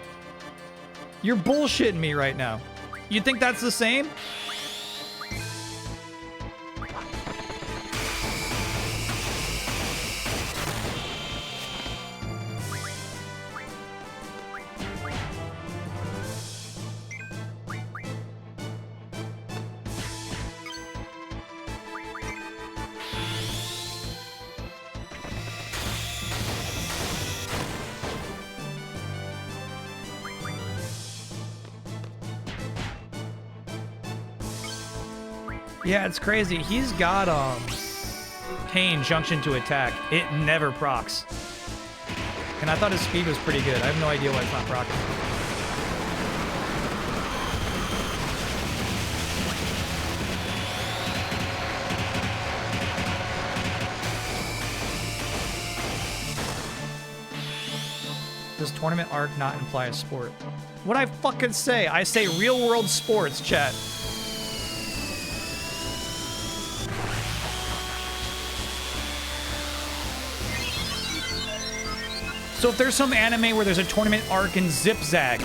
You're bullshitting me right now. You think that's the same? Yeah, it's crazy. He's got Pain Junction to attack. It never procs. And I thought his speed was pretty good. I have no idea why it's not procking. Does tournament arc not imply a sport? What'd I fucking say? I say real world sports, chat. So if there's some anime where there's a tournament arc in Zip Zag,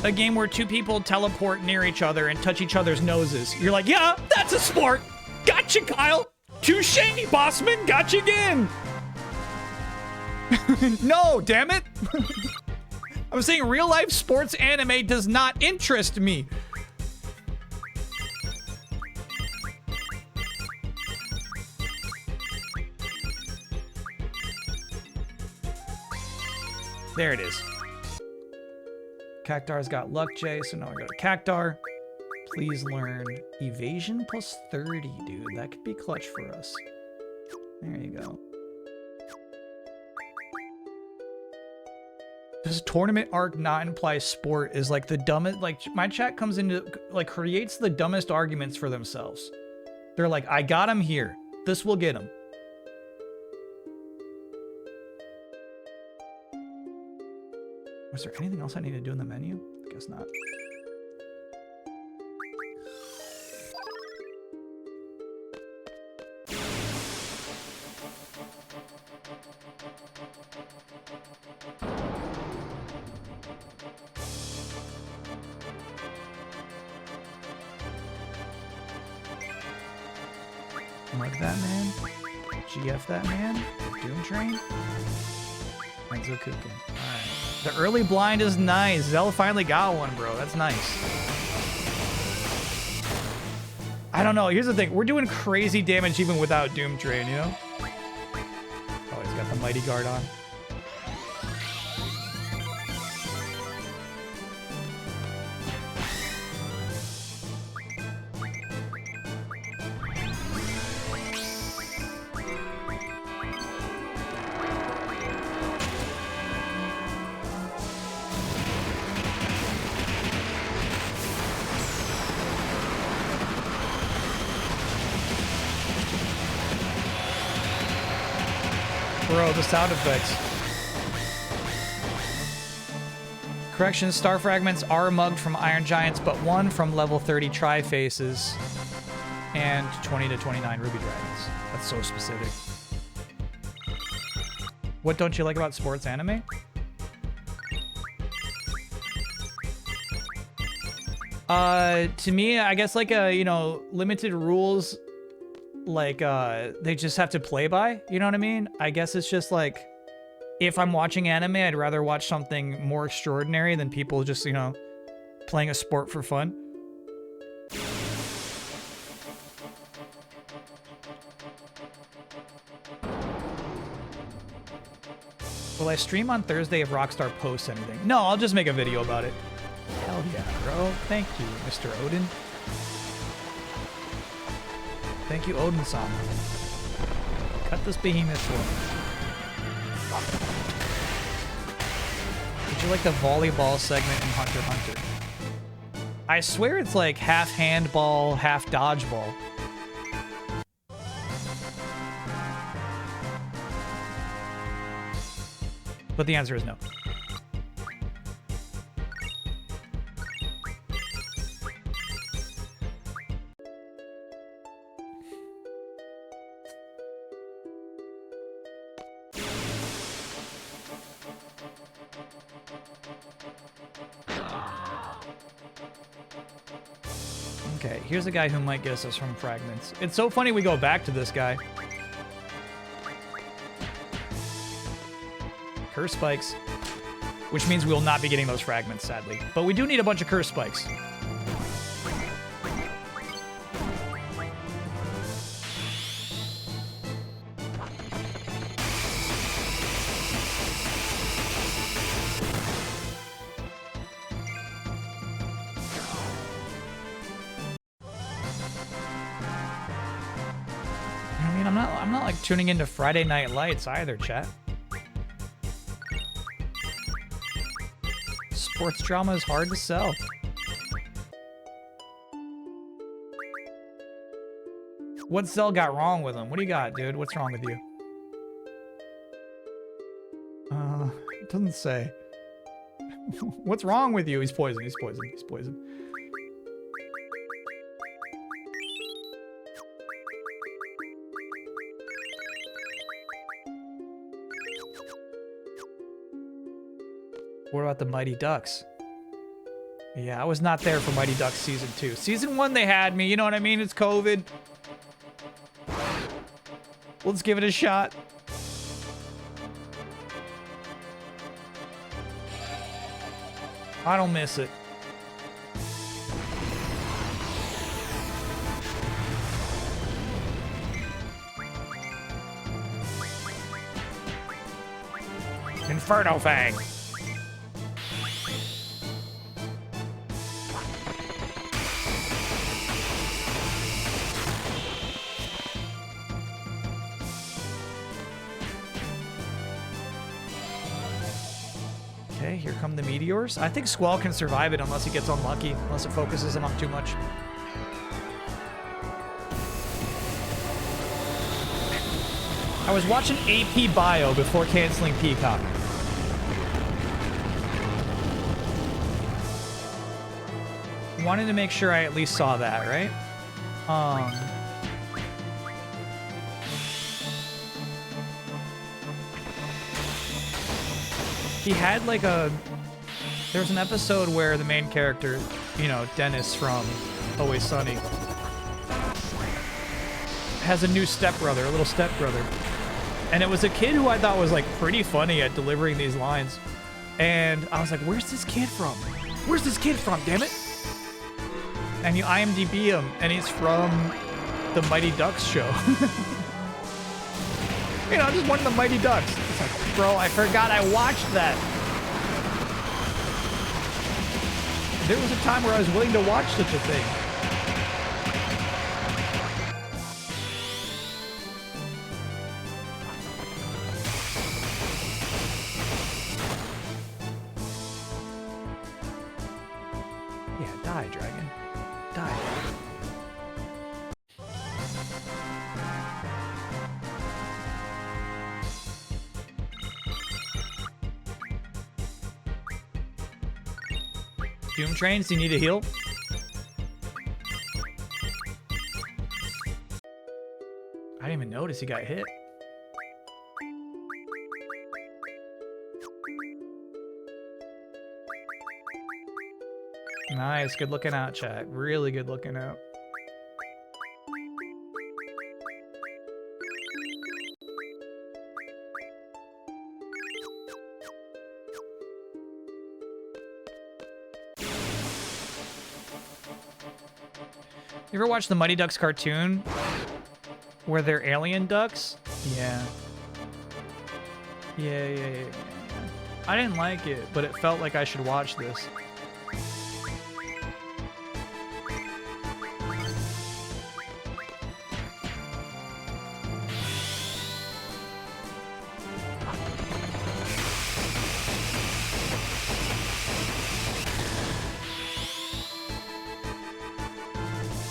a game where 2 people teleport near each other and touch each other's noses, you're like, yeah, that's a sport. Gotcha, Kyle. Touche, Bossman. Gotcha again. No, damn it. I'm saying real life sports anime does not interest me. There it is. Cactar's got luck, Jay, so now I go to Cactar. Please learn evasion plus 30, dude. That could be clutch for us. There you go. Does tournament arc not imply sport is like the dumbest? Like, my chat comes into, like, creates the dumbest arguments for themselves. They're like, I got him here. This will get him. Was there anything else I need to do in the menu? I guess not. Like that man, GF that man, Doom Train, Enzo Kukin. Alright. The early blind is nice. Zell finally got one, bro. That's nice. I don't know. Here's the thing. We're doing crazy damage even without Doom Train, you know? Oh, he's got the Mighty Guard on. Bro, the sound effects. Correction, star fragments are mugged from Iron Giants, but one from level 30 Tri-Faces and 20 to 29 Ruby Dragons. That's so specific. What don't you like about sports anime? To me, I guess like you know, limited rules, like they just have to play by, you know what I mean? I guess it's just like, if I'm watching anime, I'd rather watch something more extraordinary than people just, you know, playing a sport for fun. Will I stream on Thursday if Rockstar posts anything? No, I'll just make a video about it. Hell yeah, bro. Thank you, Mr. Odin. Thank you, Odin-san. Cut this behemoth for me. Did you like the volleyball segment in Hunter x Hunter? I swear it's like half handball, half dodgeball. But the answer is no. Okay, here's a guy who might guess us from fragments. It's so funny we go back to this guy. Curse spikes. Which means we will not be getting those fragments, sadly. But we do need a bunch of curse spikes. I mean, I'm not like tuning into Friday Night Lights either, chat. Sports drama is hard to sell. What Cell got wrong with him? What do you got, dude? What's wrong with you? It doesn't say. What's wrong with you? He's poisoned. He's poisoned. He's poisoned. What about the Mighty Ducks? Yeah, I was not there for Mighty Ducks Season 2. Season 1, they had me. You know what I mean? It's COVID. Let's give it a shot. I don't miss it. Inferno Fang. Okay, here come the meteors. I think Squall can survive it unless he gets unlucky, unless it focuses him up too much. I was watching AP Bio before canceling Peacock. Wanted to make sure I at least saw that, right? He had like a... There's an episode where the main character, you know, Dennis from Always Sunny, has a new stepbrother, a little stepbrother. And it was a kid who I thought was like pretty funny at delivering these lines. And I was like, where's this kid from? Where's this kid from, damn it? And you IMDb him, and he's from the Mighty Ducks show. You know, just one of the Mighty Ducks. It's like, bro, I forgot I watched that. There was a time where I was willing to watch such a thing. Yeah, die, dragon. Die. Doom Trains, do you need a heal? I didn't even notice he got hit. Nice, good looking out, chat. Really good looking out. You ever watch the Mighty Ducks cartoon where they're alien ducks? Yeah. Yeah. I didn't like it, but it felt like I should watch this.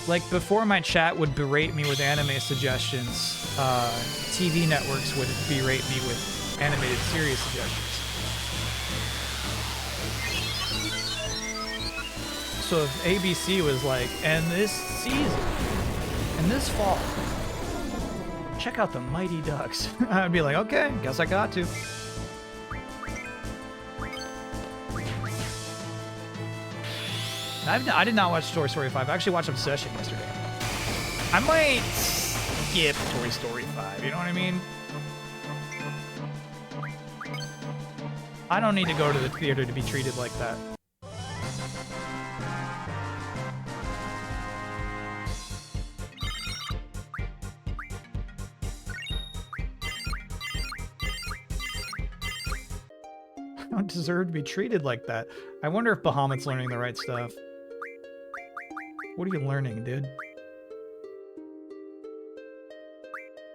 Like, before my chat would berate me with anime suggestions, TV networks would berate me with animated series suggestions. So if ABC was like, and this season, and this fall, check out the Mighty Ducks, I'd be like, okay, guess I got to. I did not watch Toy Story 5. I actually watched Obsession yesterday. I might skip Toy Story 5, you know what I mean? I don't need to go to the theater to be treated like that. I don't deserve to be treated like that. I wonder if Bahamut's learning the right stuff. What are you learning, dude?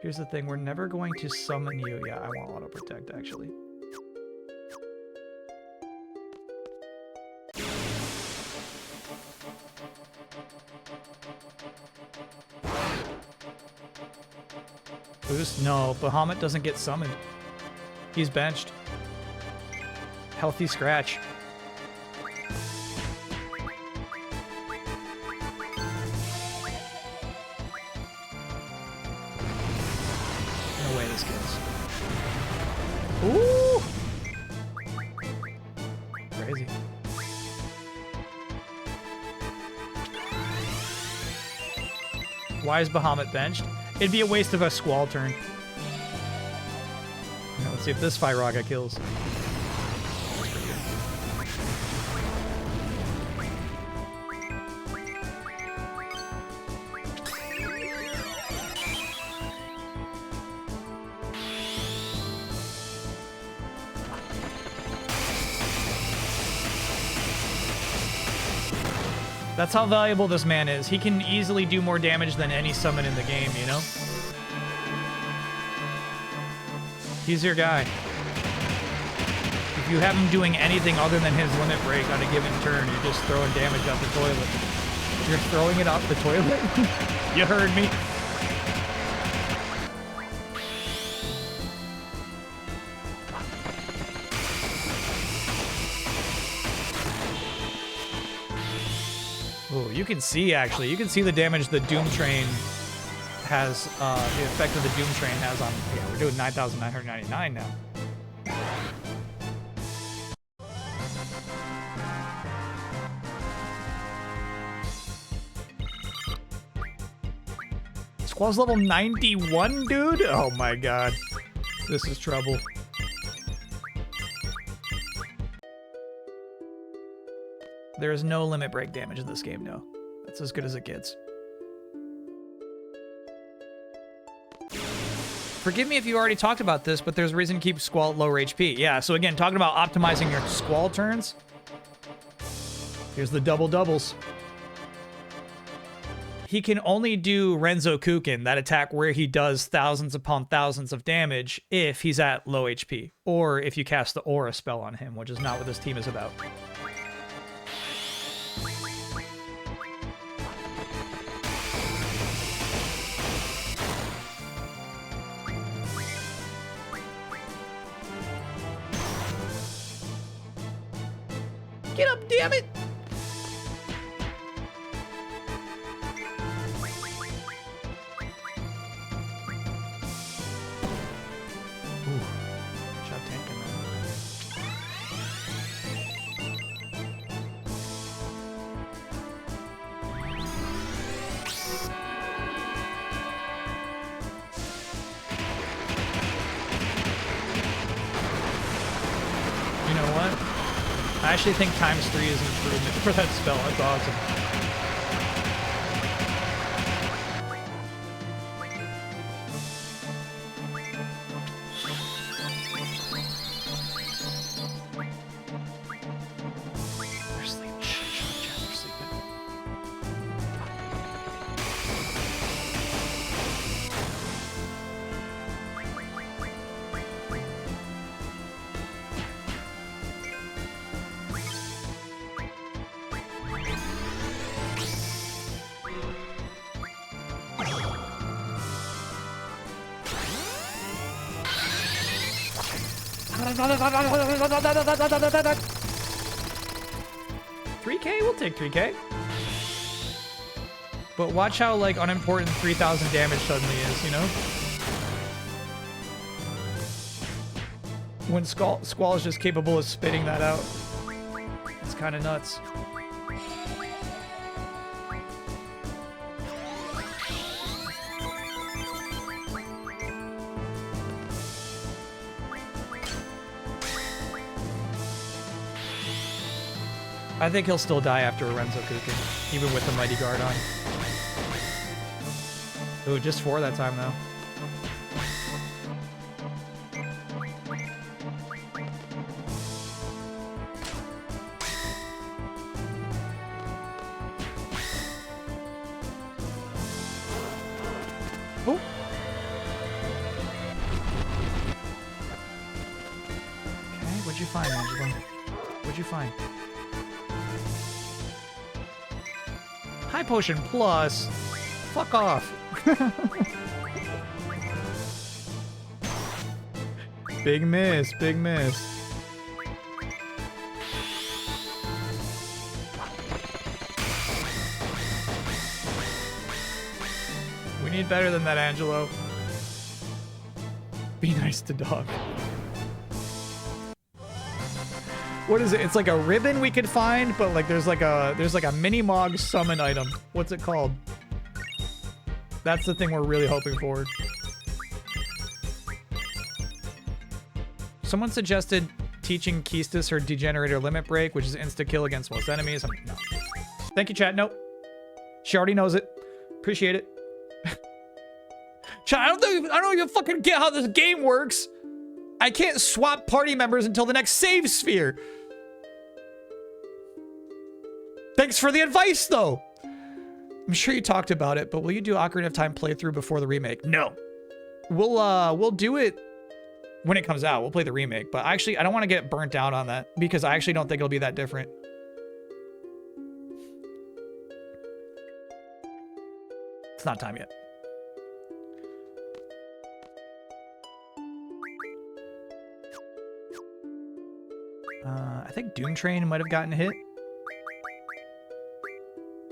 Here's the thing, we're never going to summon you. Yeah, I want auto protect actually. Boost? No, Bahamut doesn't get summoned. He's benched. Healthy scratch. No way this kills. Ooh! Crazy. Why is Bahamut benched? It'd be a waste of a Squall turn. Now, let's see if this Fyraga kills. That's how valuable this man is. He can easily do more damage than any summon in the game, you know? He's your guy. If you have him doing anything other than his limit break on a given turn, you're just throwing damage out the toilet. You're throwing it out the toilet? You heard me. Oh, you can see, actually. You can see the damage the Doom Train has, the effect of the Doom Train has on... Yeah, we're doing 9,999 now. Squall's level 91, dude? Oh my god. This is trouble. There is no limit break damage in this game, no. That's as good as it gets. Forgive me if you already talked about this, but there's a reason to keep Squall at lower HP. Yeah, so again, talking about optimizing your Squall turns. Here's the double doubles. He can only do Renzo Kukin, that attack where he does thousands upon thousands of damage, if he's at low HP. Or if you cast the Aura spell on him, which is not what this team is about. Get up, damn it! I actually think times 3 is an improvement for that spell. That's awesome. They're sleeping. They're sleeping. $3K? We'll take $3K. But watch how, like, unimportant 3,000 damage suddenly is, you know? When Squall is just capable of spitting that out. It's kind of nuts. I think he'll still die after a Renzo Kukin, even with the Mighty Guard on. Ooh, just 4 that time, though. Oh. Okay, what'd you find, Angela? What'd you find? High Potion Plus? Fuck off. Big miss, big miss. We need better than that, Angelo. Be nice to dog. What is it? It's like a ribbon we could find, but like there's like a mini Mog summon item. What's it called? That's the thing we're really hoping for. Someone suggested teaching Keistis her Degenerator Limit Break, which is insta-kill against most enemies. No. Thank you, chat. Nope. She already knows it. Appreciate it. Chat, I don't even fucking get how this game works. I can't swap party members until the next save sphere. Thanks for the advice, though. I'm sure you talked about it, but will you do Ocarina of Time playthrough before the remake? No. We'll do it When it comes out, we'll play the remake. But actually, I don't want to get burnt out on that because I actually don't think it'll be that different. It's not time yet. I think Doom Train might have gotten hit.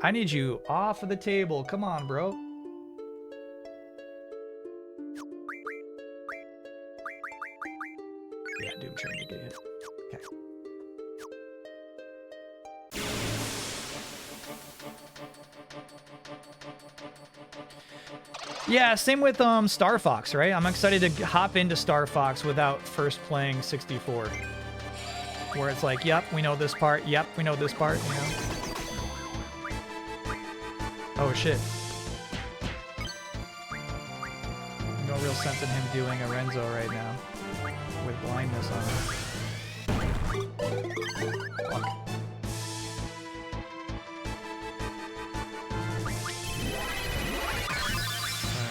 I need you off of the table. Come on, bro. Yeah, Doom Train did get hit. Okay. Yeah, same with Star Fox, right? I'm excited to hop into Star Fox without first playing 64. Where it's like, yep, we know this part. Yep, we know this part, you know? Oh, shit. No real sense in him doing a Renzo right now. With blindness on him. Fuck.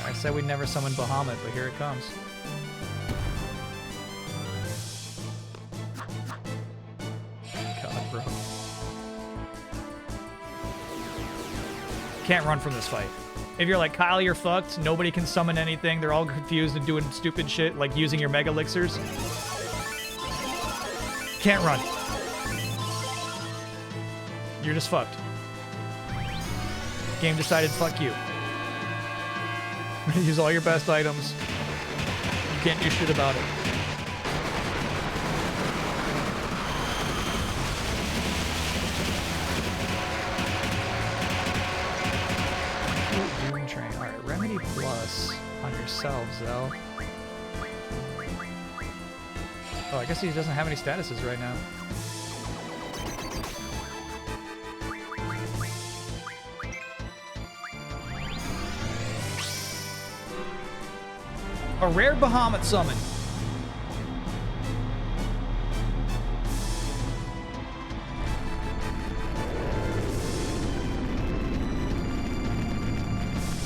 I said we'd never summon Bahamut, but here it comes. God, bro. Can't run from this fight. If you're like, Kyle, you're fucked, nobody can summon anything, they're all confused and doing stupid shit, like using your Mega Elixirs. Can't run. You're just fucked. Game decided, fuck you. Use all your best items. You can't do shit about it. Doom Train. Alright, Remedy Plus on yourselves, though. Oh, I guess he doesn't have any statuses right now. A rare Bahamut summon.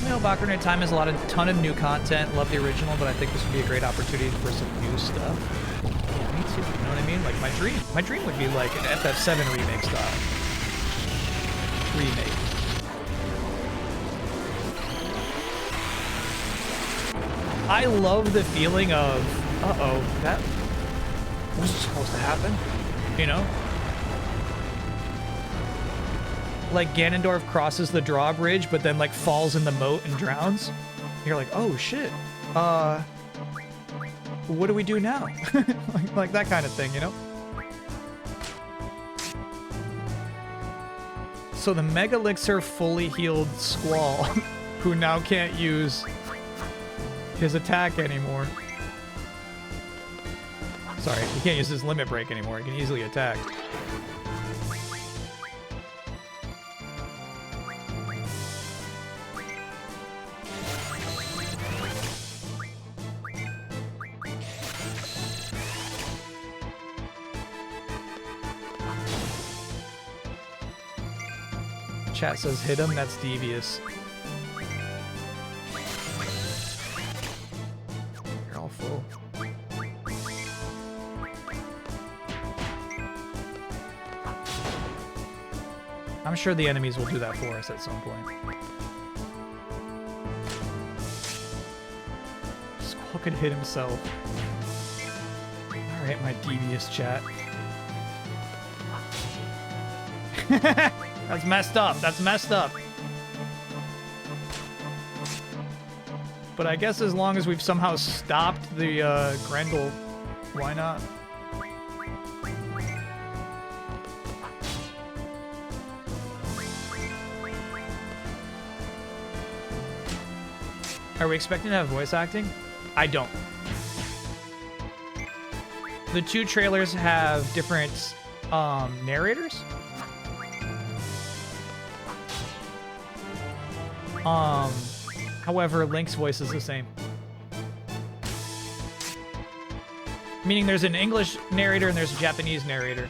You know, Ocarina of Time has a ton of new content. Love the original, but I think this would be a great opportunity for some new stuff. Yeah, me too. You know what I mean? Like my dream would be like an FF7 remake style. Remake. I love the feeling of, uh-oh, that wasn't supposed to happen, you know? Like Ganondorf crosses the drawbridge, but then like falls in the moat and drowns. You're like, oh shit, what do we do now? like that kind of thing, you know? So the Mega Elixir fully healed Squall, who now can't use his attack anymore. Sorry, he can't use his limit break anymore. He can easily attack. Chat says hit him, that's devious. You're all full. I'm sure the enemies will do that for us at some point. Squall could hit himself. Alright, my devious chat. That's messed up. That's messed up. But I guess as long as we've somehow stopped the Grendel, why not? Are we expecting to have voice acting? I don't. The two trailers have different narrators. However, Link's voice is the same. Meaning there's an English narrator and there's a Japanese narrator.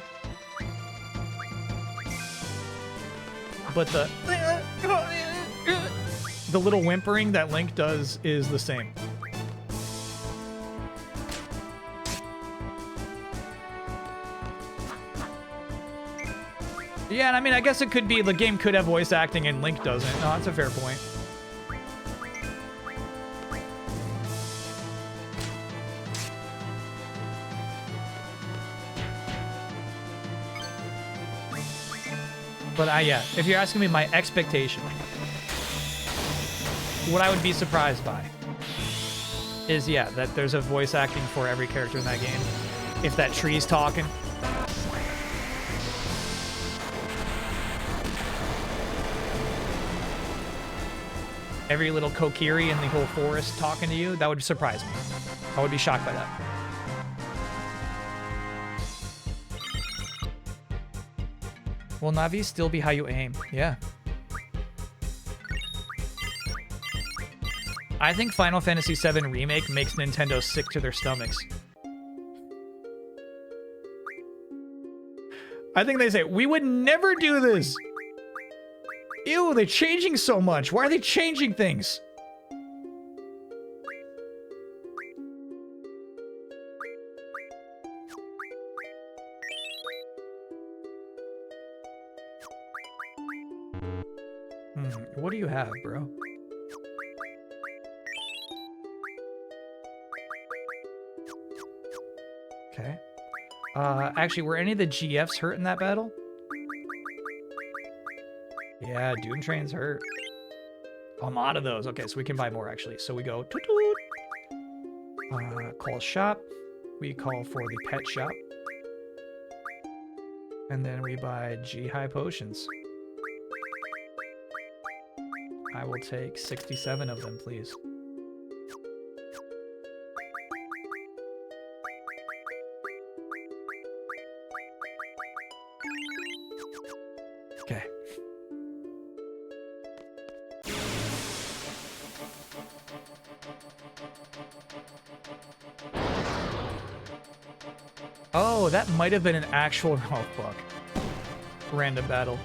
But the little whimpering that Link does is the same. Yeah, and I mean, I guess it could be the game could have voice acting and Link doesn't. No, that's a fair point. But yeah, if you're asking me my expectation, what I would be surprised by is, yeah, that there's a voice acting for every character in that game. If that tree's talking. Every little kokiri in the whole forest talking to you, that would surprise me. I would be shocked by that. Will Navi still be how you aim? Yeah. I think Final Fantasy VII Remake makes Nintendo sick to their stomachs. I think they say, we would never do this! Ew, they're changing so much. Why are they changing things? What do you have, bro? Okay. Actually, were any of the GFs hurt in that battle? Yeah, Doom Train's hurt. Oh, I'm out of those. Okay, so we can buy more, actually. So we go toot toot. Call shop. We call for the pet shop. And then we buy G-High potions. I will take 67 of them, please. Okay. Oh, that might have been an actual... Oh, fuck. Random battle.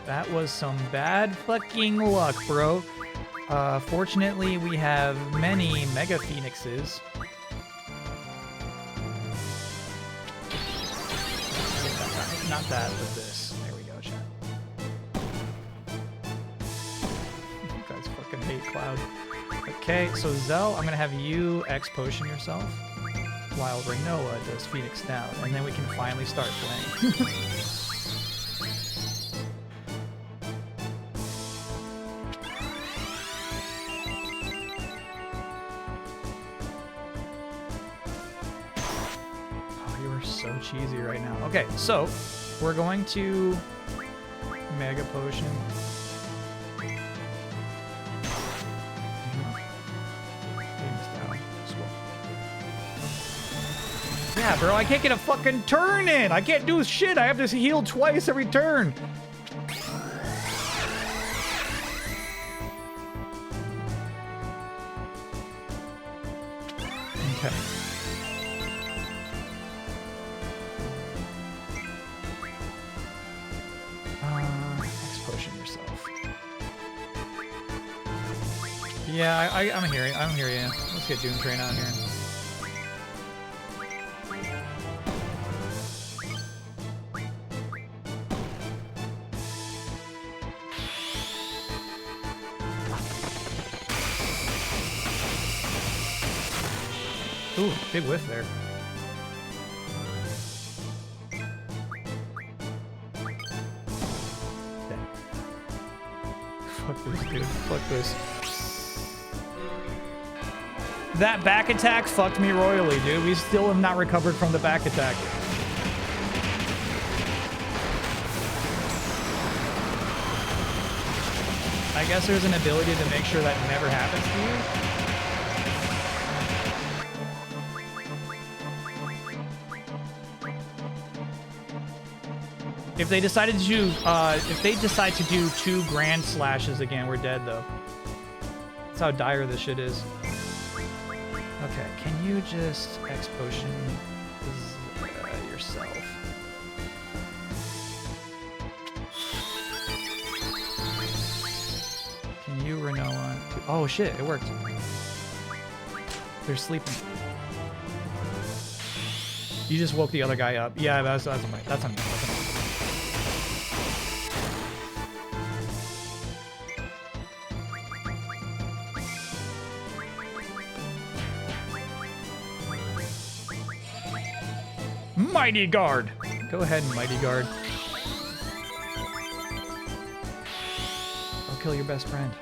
That was some bad fucking luck, bro. Fortunately, we have many Mega Phoenixes. Not that, but this. There we go, chat. You guys fucking hate Cloud. Okay, so Zell, I'm gonna have you X potion yourself, while Renoa does Phoenix down, and then we can finally start playing. Cheesy right now. Okay, so we're going to Mega Potion. Yeah, bro, I can't get a fucking turn in. I can't do shit. I have to heal twice every turn. Okay. Yeah, I'm hearing you. Let's get Doom Train out here. Ooh, big whiff there. Fuck this, dude. Fuck this. That back attack fucked me royally, dude. We still have not recovered from the back attack. I guess there's an ability to make sure that never happens to you. If they decided to do, if they decide to do 2 grand slashes again, we're dead though. That's how dire this shit is. Okay, can you just X potion yourself? Can you Renoa? Oh shit, it worked. They're sleeping. You just woke the other guy up. Yeah, that's on me. That's on me. Mighty Guard. Go ahead, Mighty Guard. I'll kill your best friend.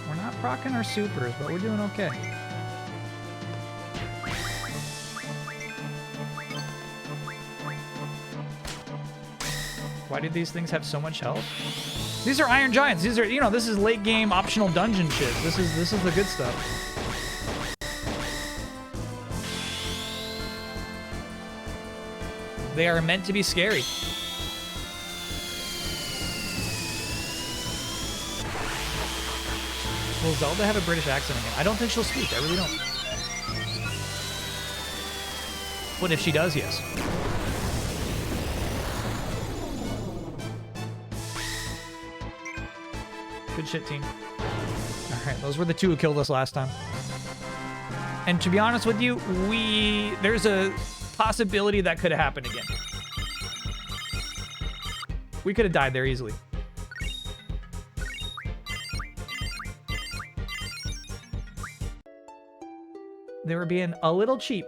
We're not procking our supers, but we're doing okay. Why do these things have so much health? These are Iron Giants. These are, you know, this is late game optional dungeon shit. This is the good stuff. They are meant to be scary. Will Zelda have a British accent again? I don't think she'll speak. I really don't. But if she does, yes. Good shit, team. Alright, those were the two who killed us last time. And to be honest with you, there's a possibility that could have happened again. We could have died there easily. They were being a little cheap.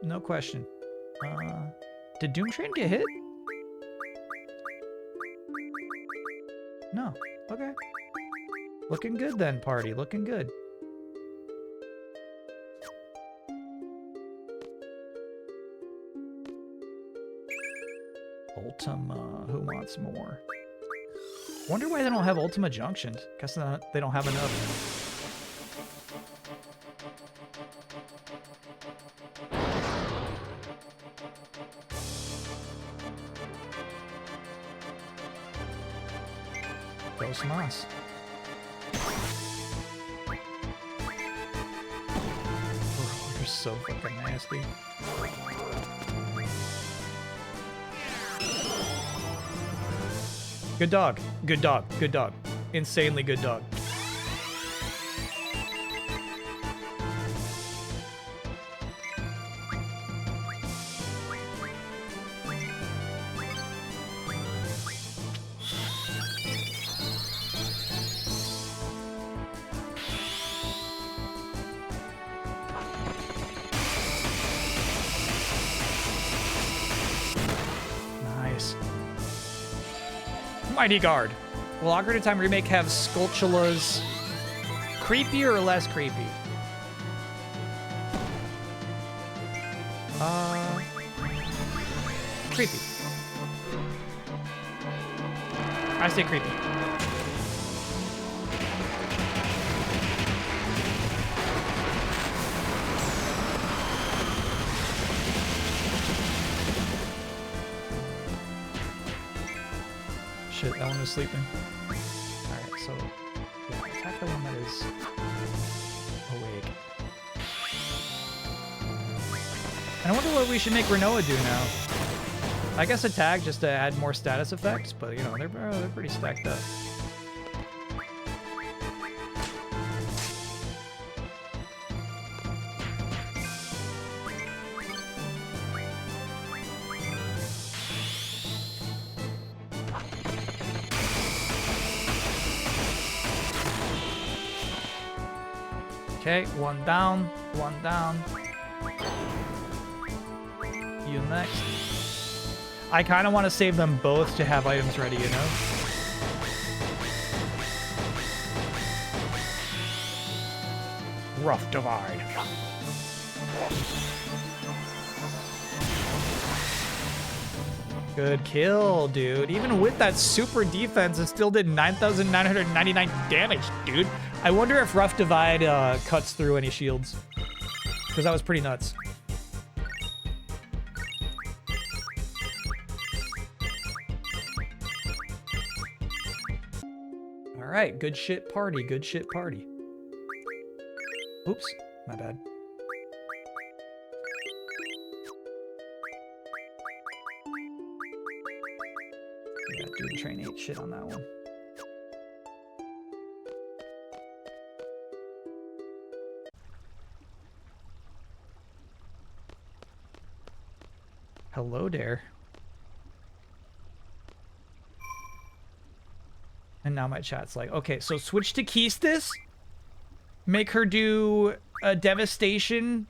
No question. Did Doom Train get hit? No. Okay. Looking good then, party. Looking good. Ultima. Who wants more? Wonder why they don't have Ultima Junctions. Guess they don't have enough. Ghost Moss. Oh, you're so fucking nasty. Good dog. Good dog. Good dog. Insanely good dog. Nice. Mighty Guard. Will Ocarina of Time Remake have Skulltula's creepier or less creepy? Creepy. I say creepy. Shit, that one was sleeping. Alright, so yeah, attack the one that is awake. And I wonder what we should make Renoa do now. I guess attack just to add more status effects, but you know, they're pretty stacked up. Okay, one down, one down. You next. I kind of want to save them both to have items ready, you know? Rough Divide. Good kill, dude. Even with that super defense, it still did 9,999 damage, dude. I wonder if Rough Divide cuts through any shields. Because that was pretty nuts. Alright, good shit party, good shit party. Oops, my bad. Yeah, Doom Train 8 shit on that one. Hello there. And now my chat's like, okay, so switch to Keistis. Make her do a devastation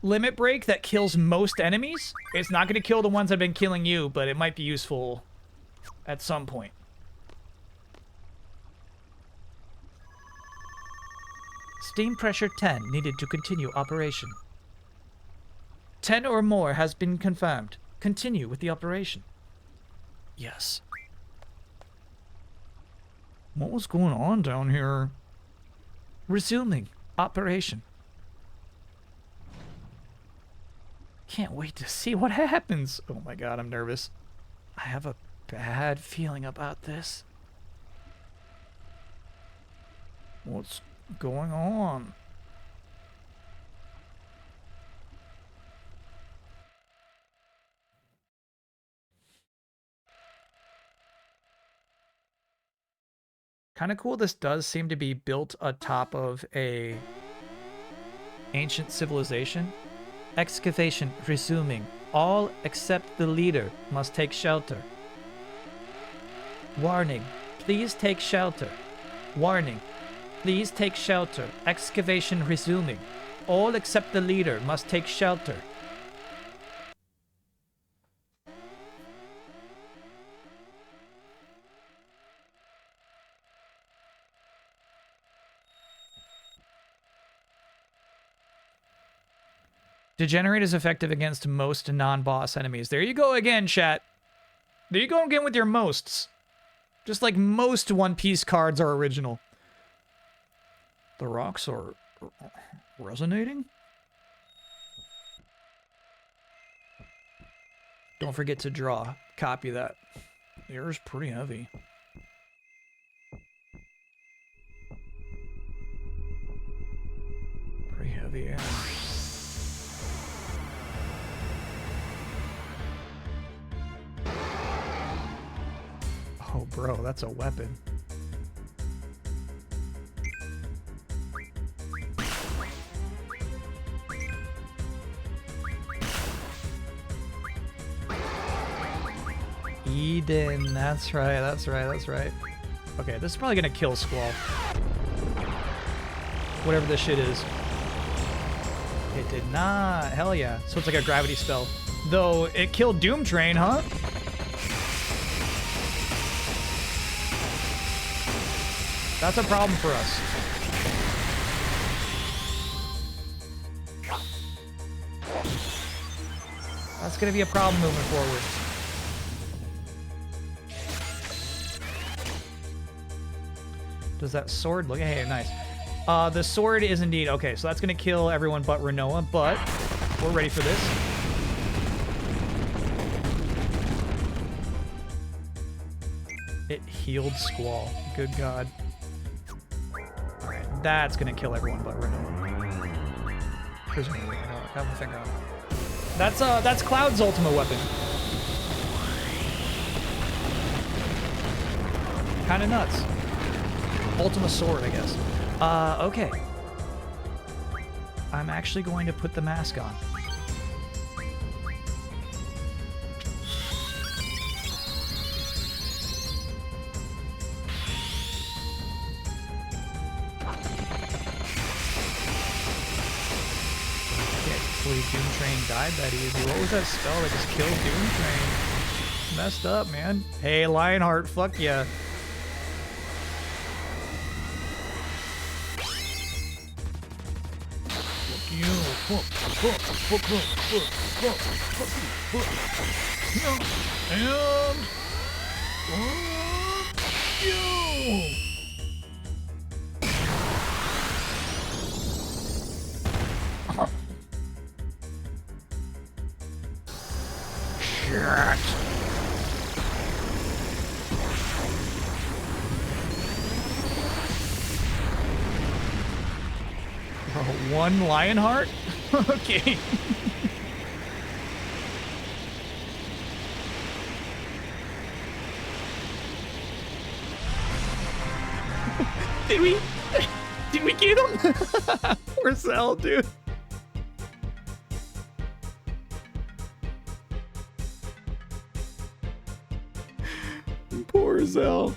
limit break that kills most enemies. It's not going to kill the ones that have been killing you, but it might be useful at some point. Steam pressure 10 needed to continue operation. 10 or more has been confirmed. Continue with the operation. Yes. What was going on down here? Resuming operation. Can't wait to see what happens. Oh my god, I'm nervous. I have a bad feeling about this. What's going on? Kind of cool. This does seem to be built atop of a ancient civilization. Excavation resuming. All except the leader must take shelter. Warning. Please take shelter. Warning. Please take shelter. Excavation resuming. All except the leader must take shelter. Degenerate is effective against most non-boss enemies. There you go again, chat. There you go again with your mosts. Just like most One Piece cards are original. The rocks are resonating? Don't forget to draw. Copy that. The air is pretty heavy. Pretty heavy air. Oh, bro, that's a weapon. Eden, that's right, that's right, that's right. Okay, this is probably gonna kill Squall. Whatever this shit is. It did not. Hell yeah. So it's like a gravity spell. Though it killed Doom Train, huh? That's a problem for us. That's gonna be a problem moving forward. Does that sword look? Hey, nice. The sword is indeed okay. So that's gonna kill everyone but Renoa. But we're ready for this. It healed Squall. Good God. All right, that's gonna kill everyone but Renoa. Presumably, I don't have my finger on it. That's Cloud's ultimate weapon. Kind of nuts. Ultima sword, I guess. Okay. I'm actually going to put the mask on. Doom Train died that easy. What was that spell that just killed Doom Train? Messed up, man. Hey, Lionheart, fuck yeah. Fuck you. Fuck you. One Lionheart? Okay. Did we get him? Poor Cell, dude. Poor Zell.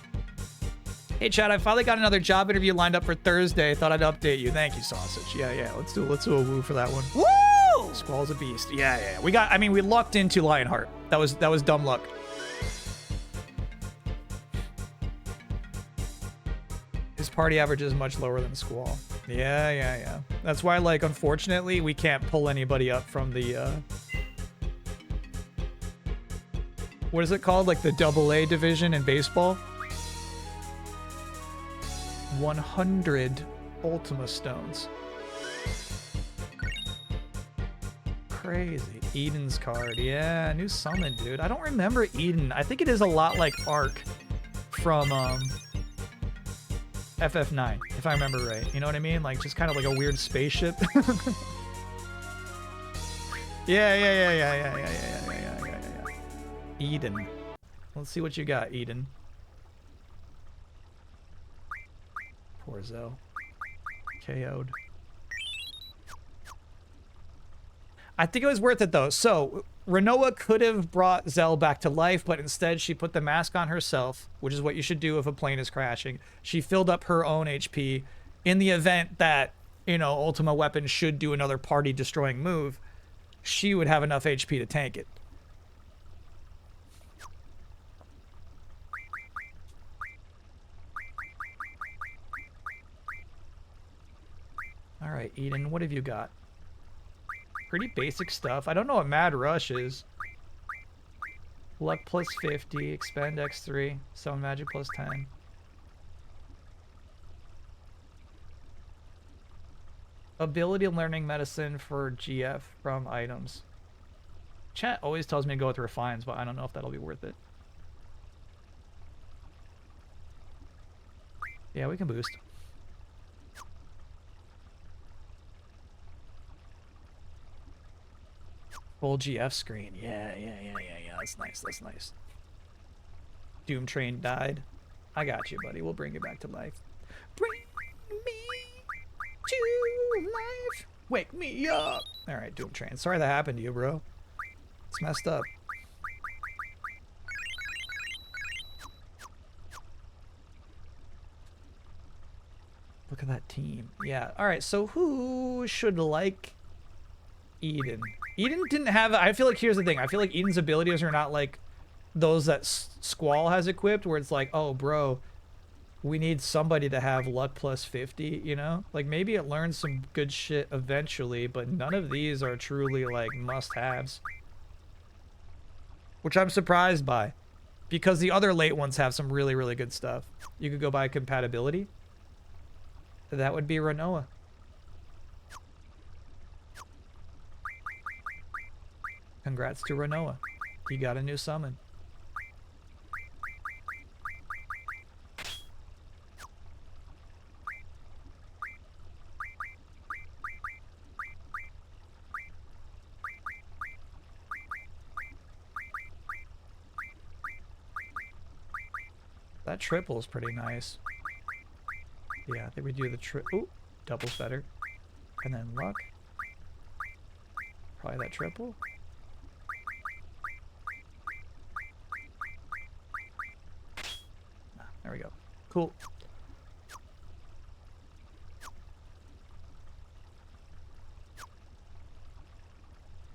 Hey, Chad, I finally got another job interview lined up for Thursday. Thought I'd update you. Thank you, Sausage. Yeah. Let's do a woo for that one. Woo! Squall's a beast. Yeah. We lucked into Lionheart. That was dumb luck. His party average is much lower than Squall. Yeah. That's why, like, unfortunately, we can't pull anybody up from the, what is it called? Like the AA division in baseball? 100 Ultima Stones. Crazy. Eden's card. Yeah, new summon, dude. I don't remember Eden. I think it is a lot like Ark from, FF9, if I remember right. You know what I mean? Like, just kind of like a weird spaceship. Yeah. Eden. Let's see what you got, Eden. Poor Zell. KO'd. I think it was worth it, though. So, Renoa could have brought Zell back to life, but instead she put the mask on herself, which is what you should do if a plane is crashing. She filled up her own HP in the event that, you know, Ultima Weapon should do another party-destroying move. She would have enough HP to tank it. All right, Eden, what have you got? Pretty basic stuff. I don't know what Mad Rush is. Luck plus 50, expend X3, summon magic plus 10. Ability learning medicine for GF from items. Chat always tells me to go with refines, but I don't know if that'll be worth it. Yeah, we can boost. Full GF screen. Yeah. That's nice. Doom Train died. I got you, buddy. We'll bring you back to life. Bring me to life. Wake me up. All right, Doom Train. Sorry that happened to you, bro. It's messed up. Look at that team. Yeah. All right, so who should like Eden? Eden didn't have... I feel like here's the thing. I feel like Eden's abilities are not like those that Squall has equipped, where it's like, oh, bro, we need somebody to have luck plus 50, you know? Like, maybe it learns some good shit eventually, but none of these are truly, like, must-haves. Which I'm surprised by, because the other late ones have some really, really good stuff. You could go by compatibility. That would be Renoa. Congrats to Renoa. He got a new summon. That triple is pretty nice. Yeah, I think we do the ooh, double's better. And then luck. Probably that triple. There we go. Cool.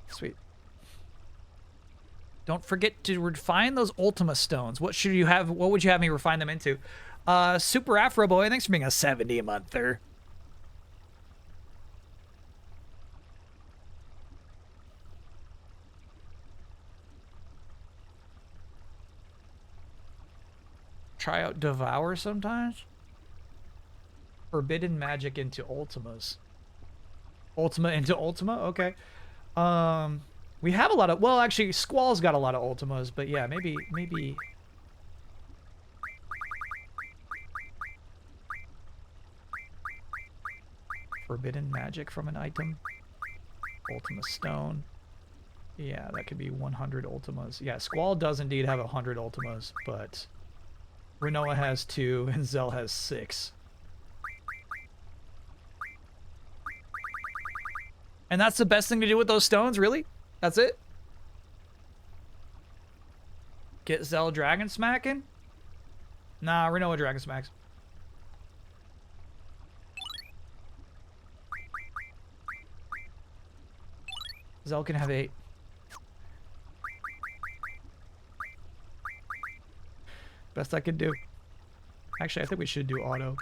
Sweet. Don't forget to refine those Ultima stones. What should you have? What would you have me refine them into? Super Afro Boy, thanks for being a 70-monther. Try out Devour sometimes. Forbidden magic into Ultimas. Ultima into Ultima? Okay. We have a lot of... Well, actually, Squall's got a lot of Ultimas, but yeah, maybe... Forbidden magic from an item. Ultima Stone. Yeah, that could be 100 Ultimas. Yeah, Squall does indeed have 100 Ultimas, but... Renoa has 2, and Zell has 6. And that's the best thing to do with those stones, really? That's it? Get Zell Dragon Smacking? Nah, Renoa Dragon Smacks. Zell can have 8. Best I could do. Actually, I think we should do auto.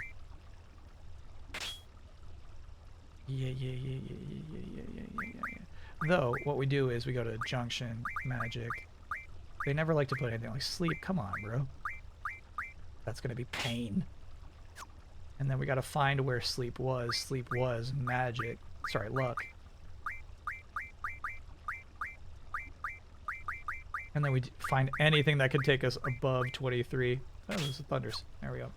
Yeah. Though, what we do is we go to Junction, Magic. They never like to put anything like sleep. Come on, bro. That's gonna be pain. And then we gotta find where sleep was. Sleep was magic. Sorry, luck. And then we find anything that could take us above 23. Oh, this is thunders. There we go.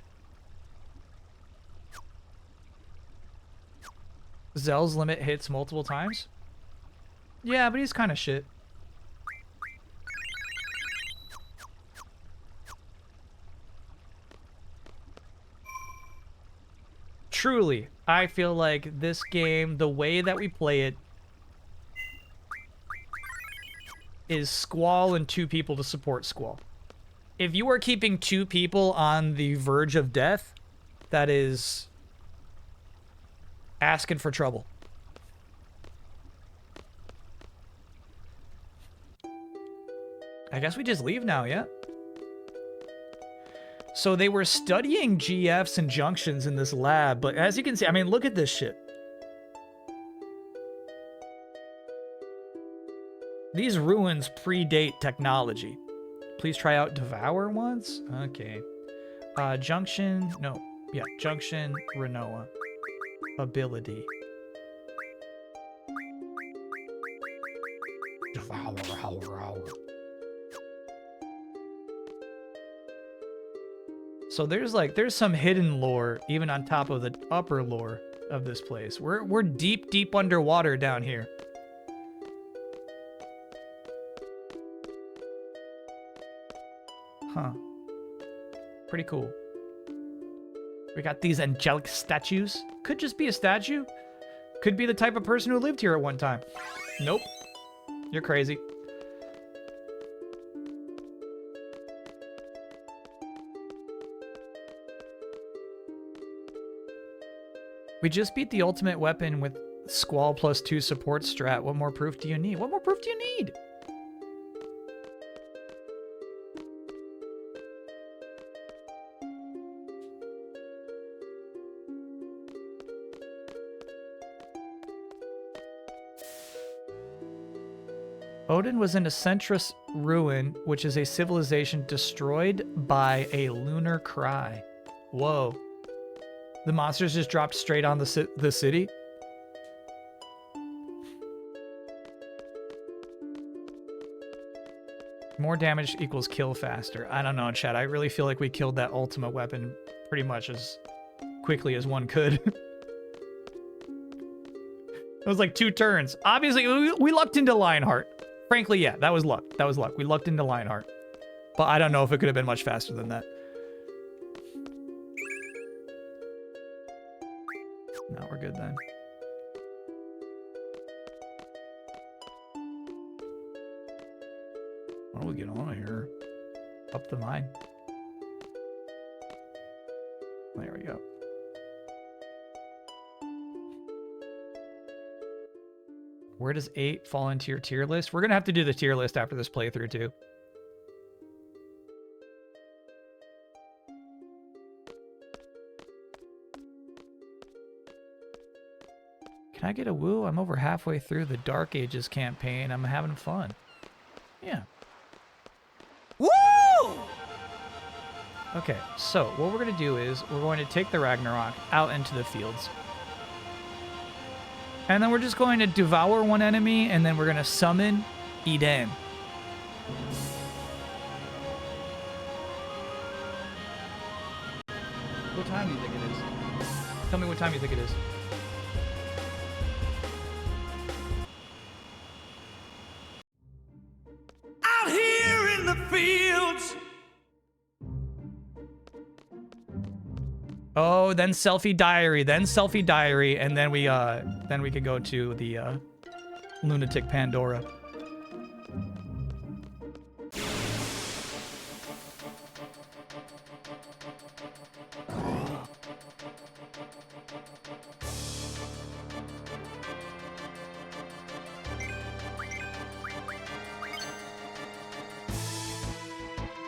Zell's limit hits multiple times? Yeah, but he's kind of shit. Truly, I feel like this game, the way that we play it, is Squall and 2 people to support Squall. If you are keeping 2 people on the verge of death, that is asking for trouble. I guess we just leave now, yeah? So they were studying GFs and junctions in this lab, but as you can see, I mean, look at this shit. These ruins predate technology. Please try out Devour once? Okay. Junction, no. Yeah, Junction, Renoa. Ability. Devour. So there's some hidden lore even on top of the upper lore of this place. We're deep underwater down here. Huh. Pretty cool. We got these angelic statues. Could just be a statue. Could be the type of person who lived here at one time. Nope. You're crazy. We just beat the ultimate weapon with Squall plus 2 support strat. What more proof do you need? What more proof do you need? Odin was in a Centrus ruin, which is a civilization destroyed by a lunar cry. Whoa. The monsters just dropped straight on the city? More damage equals kill faster. I don't know, chat. I really feel like we killed that ultimate weapon pretty much as quickly as one could. It was like 2 turns. Obviously, we lucked into Lionheart. Frankly, yeah, that was luck. That was luck. We lucked into Lionheart. But I don't know if it could have been much faster than that. No, we're good then. How do we get on here? Up the mine. There we go. Where does 8 fall into your tier list? We're going to have to do the tier list after this playthrough too. Can I get a woo? I'm over halfway through the Dark Ages campaign. I'm having fun. Yeah. Woo! Okay, so what we're going to do is we're going to take the Ragnarok out into the fields. And then we're just going to devour one enemy, and then we're going to summon Eden. What time do you think it is? Tell me what time you think it is. Out here in the fields. Oh, then selfie diary, and then we could go to the lunatic Pandora.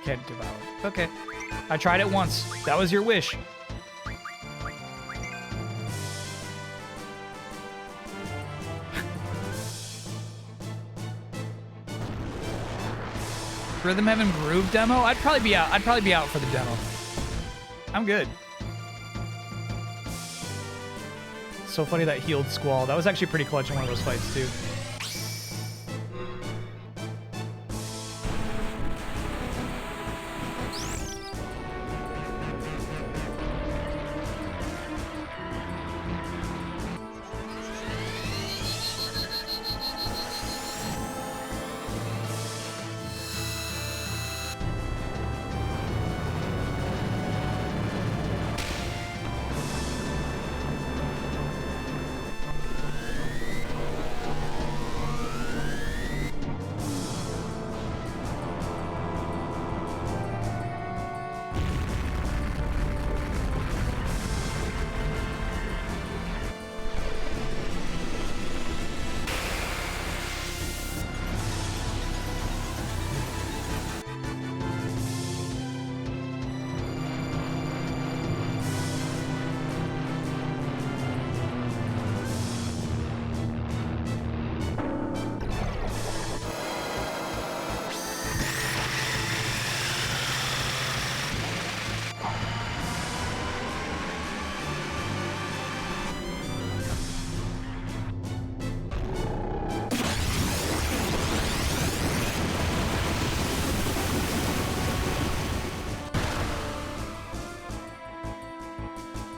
Can't devour. Okay. I tried it once. That was your wish. Rhythm Heaven Groove demo? I'd probably be out. I'd probably be out for the demo. I'm good. So funny that healed Squall. That was actually pretty clutch in one of those fights too.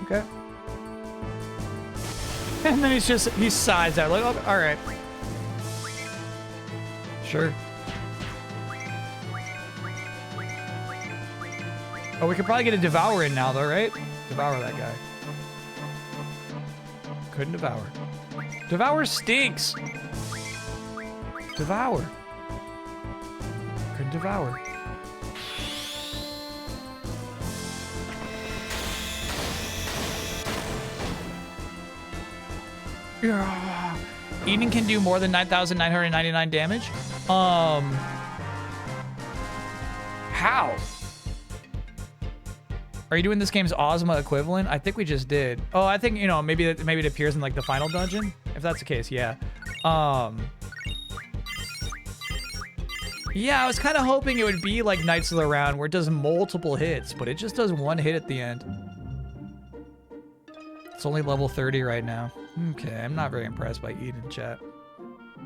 Okay. And then he sighs out like, oh, all right. Sure. Oh, we could probably get a Devour in now though, right? Devour that guy. Couldn't Devour. Devour stinks. Devour. Couldn't Devour. Yeah. Eden can do more than 9,999 damage? How? Are you doing this game's Ozma equivalent? I think we just did. Oh, I think, you know, maybe it appears in like the final dungeon. If that's the case, yeah. Yeah, I was kind of hoping it would be like Knights of the Round where it does multiple hits, but it just does one hit at the end. It's only level 30 right now. Okay, I'm not very impressed by Eden, chat.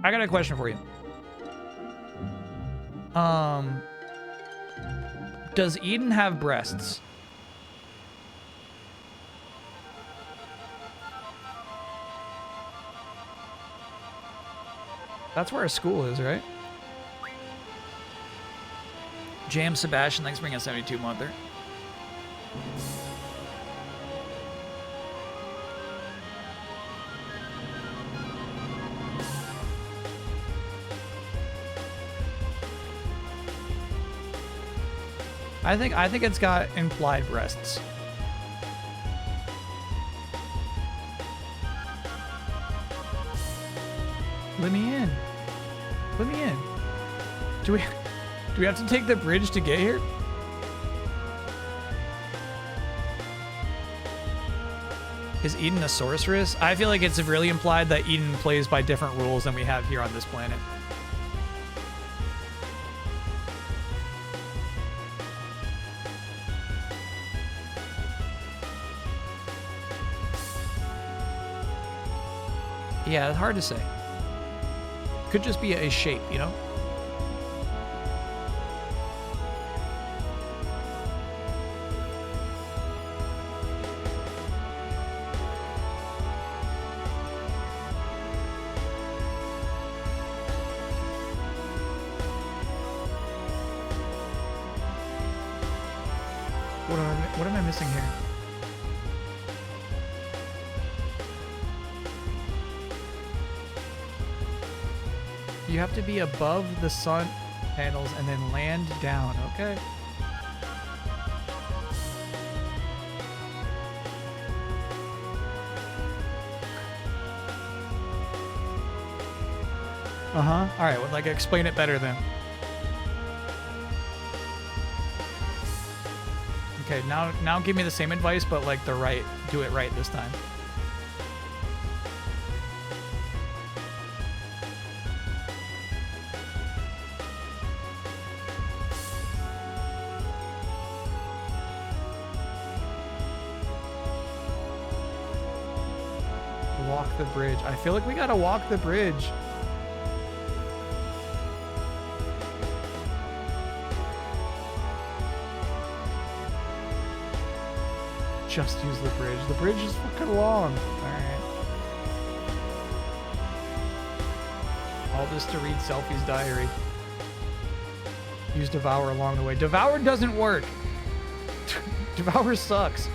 I got a question for you. Does Eden have breasts? That's where a school is, right? James Sebastian, thanks for bringing a 72-monther. I think it's got implied breasts. Let me in. Let me in. Do we have to take the bridge to get here? Is Eden a sorceress? I feel like it's really implied that Eden plays by different rules than we have here on this planet. Yeah, it's hard to say. Could just be a shape, you know? What am I missing here? You have to be above the sun panels and then land down, okay? Uh-huh. All right, well, like, explain it better then. Okay, now give me the same advice, but like the right, do it right this time. Walk the bridge. I feel like we gotta walk the bridge. Just use the bridge. The bridge is fucking long. Alright. All this to read Selfie's diary. Use Devour along the way. Devour doesn't work. Devour sucks.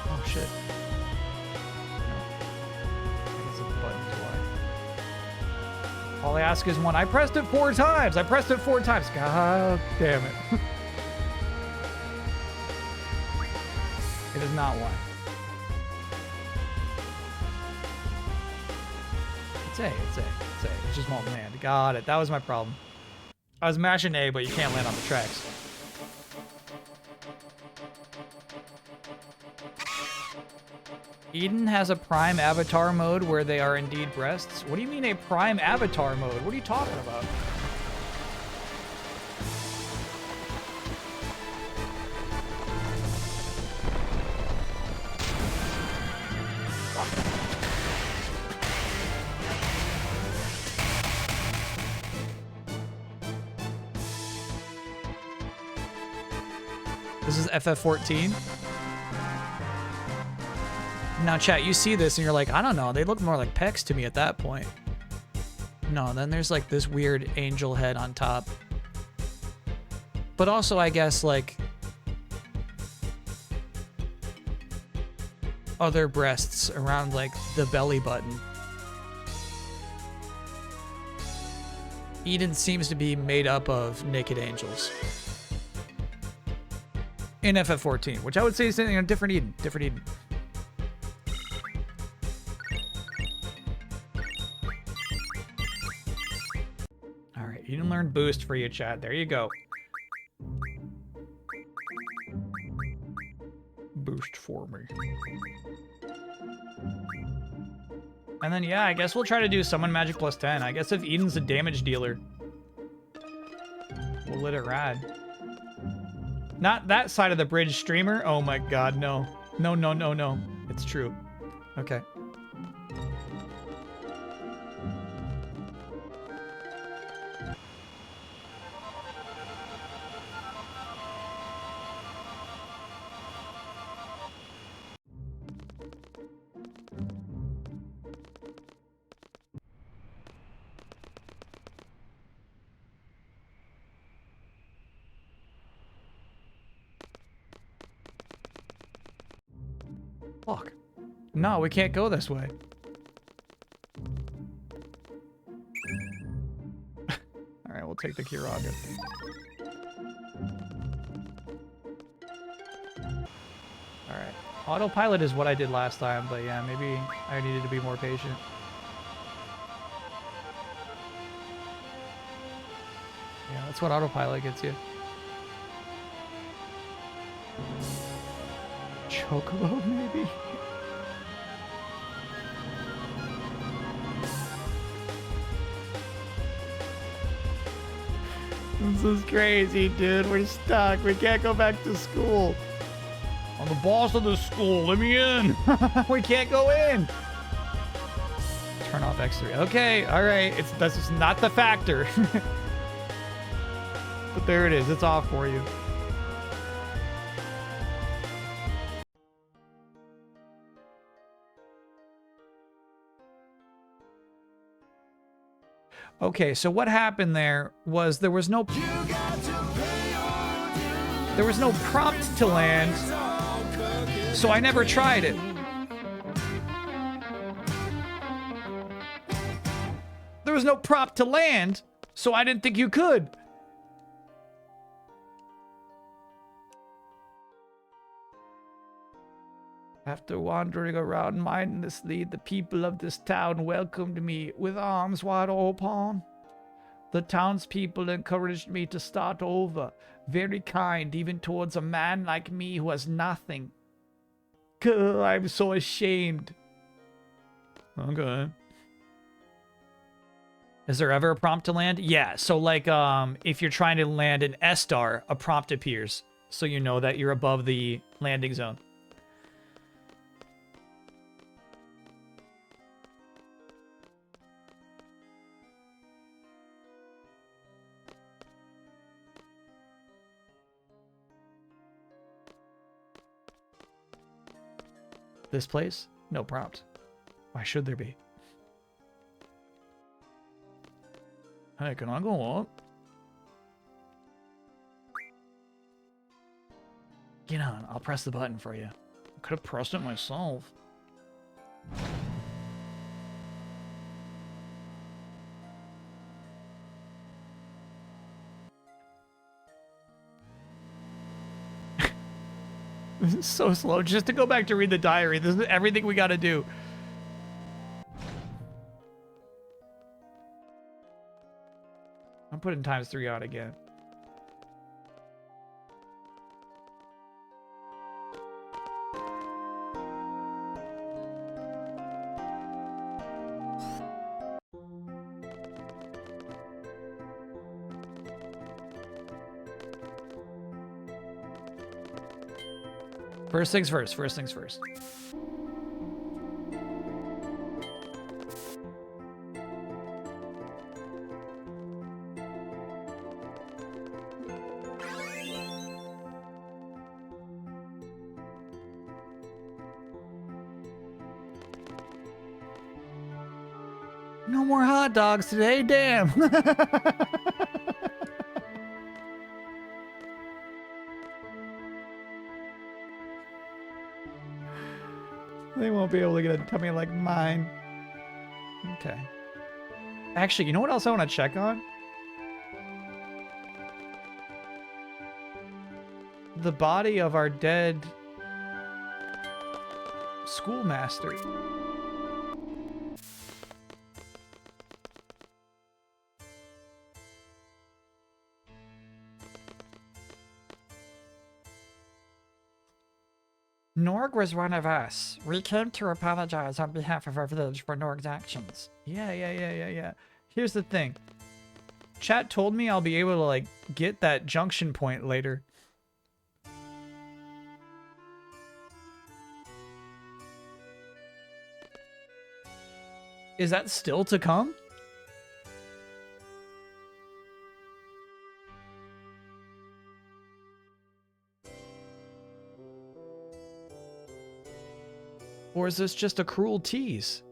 Oh shit. I guess it's buttons why. All I ask is one. I pressed it 4 times. I pressed it 4 times. God damn it. It is not one. It's A. It's A. It's A. It just won't land. Got it. That was my problem. I was mashing A, but you can't land on the tracks. Eden has a prime avatar mode where they are indeed breasts. What do you mean a prime avatar mode? What are you talking about? This is FF14. Now, chat, you see this and you're like, I don't know. They look more like pecs to me at that point. No, then there's like this weird angel head on top. But also, I guess, like, other breasts around, like, the belly button. Eden seems to be made up of naked angels. In FF14, which I would say is a different Eden. Different Eden. You didn't learn boost for you, chat. There you go. Boost for me. And then, yeah, I guess we'll try to do summon magic plus 10. I guess if Eden's a damage dealer, we'll let it ride. Not that side of the bridge, streamer. Oh my god, no. No, no, no, no. It's true. Okay. Fuck. No, we can't go this way. Alright, we'll take the Kiraga. Alright. Autopilot is what I did last time, but yeah, maybe I needed to be more patient. Yeah, that's what autopilot gets you. Chocobo, maybe? This is crazy, dude. We're stuck. We can't go back to school. I'm the boss of the school. Let me in. We can't go in. Turn off X3. Okay, all right. That's just not the factor. But there it is. It's off for you. Okay, so what happened there was there was no prompt to land, so I never tried it. There was no prompt to land, so I didn't think you could. After wandering around mindlessly, the people of this town welcomed me with arms wide open. The townspeople encouraged me to start over. Very kind, even towards a man like me who has nothing. I'm so ashamed. Okay. Is there ever a prompt to land? Yeah, so like if you're trying to land an S-star, a prompt appears. So you know that you're above the landing zone. This place? No prompt. Why should there be? Hey, can I go up? Get on, I'll press the button for you. I could have pressed it myself. This is so slow. Just to go back to read the diary. This is everything we gotta do. I'm putting ×3 out again. First things first, first things first. No more hot dogs today, damn. They won't be able to get a tummy like mine. Okay. Actually, you know what else I want to check on? The body of our dead schoolmaster. Norg was one of us. We came to apologize on behalf of our village for Norg's actions. Yeah. Here's the thing. Chat told me I'll be able to, like, get that junction point later. Is that still to come? Or is this just a cruel tease?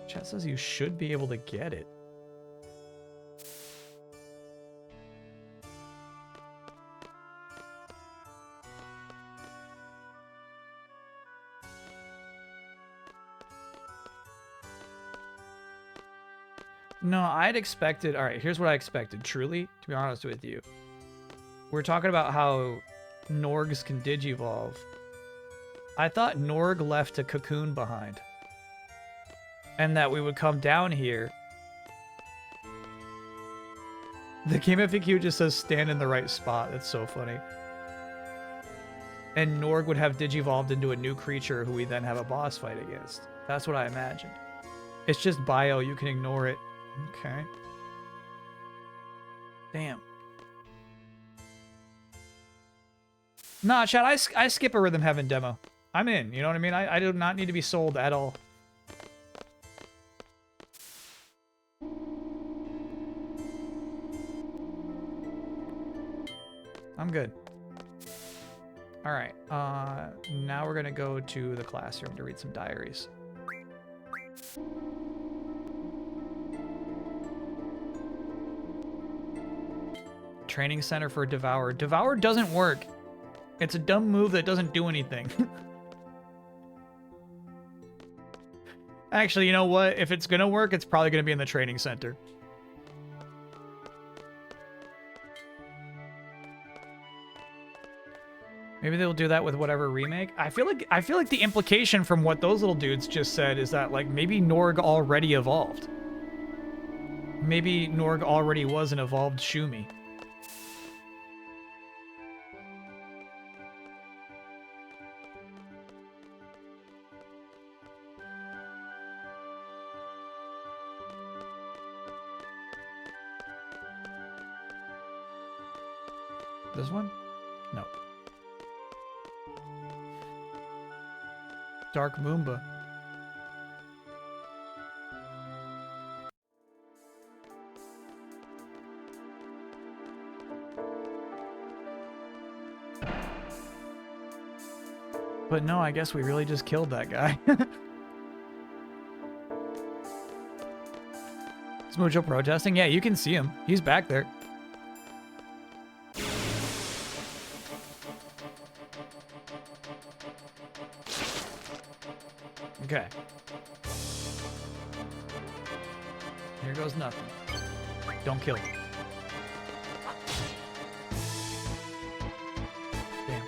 Chat says you should be able to get it. No, I'd expected... Alright, here's what I expected, truly, to be honest with you. We're talking about how Norgs can digivolve. I thought Norg left a cocoon behind. And that we would come down here. The game FAQ just says stand in the right spot. That's so funny. And Norg would have digivolved into a new creature who we then have a boss fight against. That's what I imagined. It's just bio, you can ignore it. Okay. Damn. Nah, chat, I skip a Rhythm Heaven demo. I'm in, you know what I mean? I do not need to be sold at all. I'm good. Alright, now we're gonna go to the classroom to read some diaries. Training center for Devour. Devour doesn't work. It's a dumb move that doesn't do anything. Actually, you know what? If it's gonna work, it's probably gonna be in the training center. Maybe they'll do that with whatever remake. I feel like the implication from what those little dudes just said is that, like, maybe Norg already evolved. Maybe Norg already was an evolved Shumi. This one? No. Dark Moomba. But no, I guess we really just killed that guy. Is Mucho protesting? Yeah, you can see him. He's back there. Okay. Here goes nothing. Don't kill him. Damn.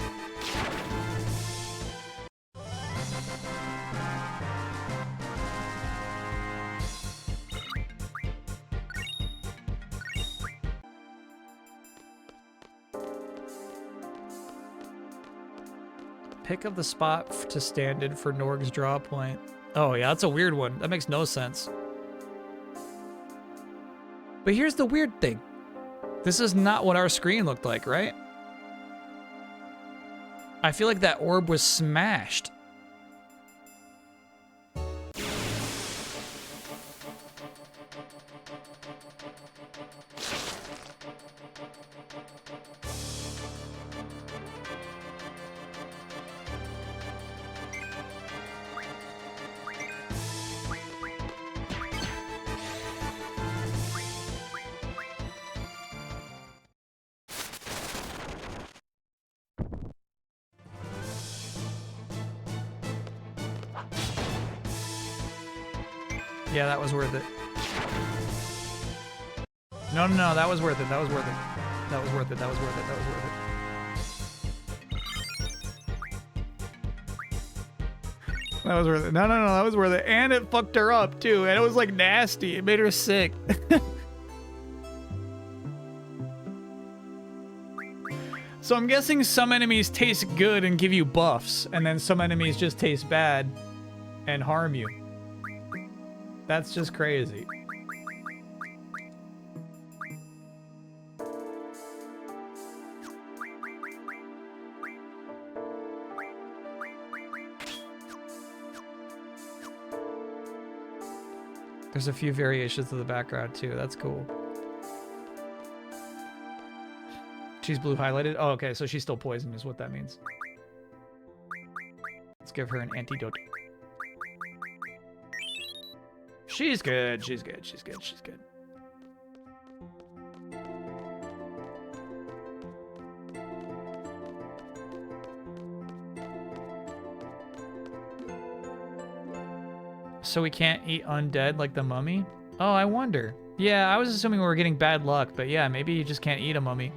Pick up the spot to stand in for Norg's draw point. Oh yeah, that's a weird one. That makes no sense. But here's the weird thing. This is not what our screen looked like, right? I feel like that orb was smashed. Yeah, that was worth it. No, that was worth it. That was worth it. That was worth it. That was worth it. That was worth it. That was worth it. No, that was worth it. And it fucked her up, too. And it was, like, nasty. It made her sick. So I'm guessing some enemies taste good and give you buffs, and then some enemies just taste bad and harm you. That's just crazy. There's a few variations of the background too. That's cool. She's blue highlighted. Oh, okay. So she's still poisoned is what that means. Let's give her an antidote. She's good. She's good. She's good. She's good. So we can't eat undead like the mummy? Oh, I wonder. Yeah, I was assuming we were getting bad luck, but yeah, maybe you just can't eat a mummy.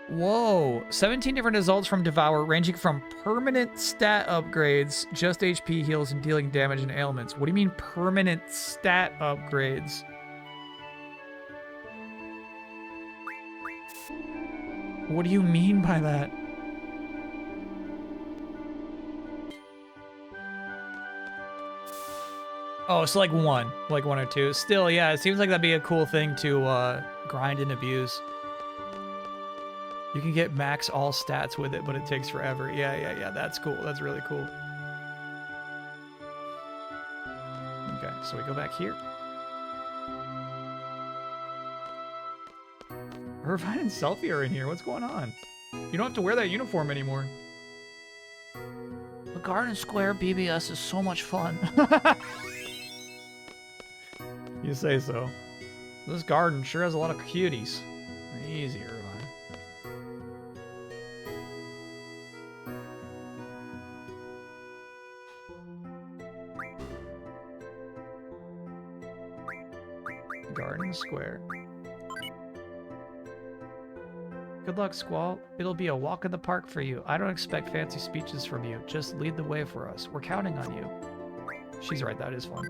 Whoa, 17 different results from Devour, ranging from permanent stat upgrades, just HP heals, and dealing damage and ailments. What do you mean permanent stat upgrades? What do you mean by that? Oh, so like one or two. Still, yeah, it seems like that'd be a cool thing to grind and abuse. You can get max all stats with it, but it takes forever. Yeah, that's cool. That's really cool. Okay, so we go back here. Irvine and Selfie are in here. What's going on? You don't have to wear that uniform anymore. The Garden Square BBS is so much fun. You say so. This garden sure has a lot of cuties. Easy, Irvine. Garden Square. Good luck, Squall. It'll be a walk in the park for you. I don't expect fancy speeches from you. Just lead the way for us. We're counting on you. She's right, that is fun.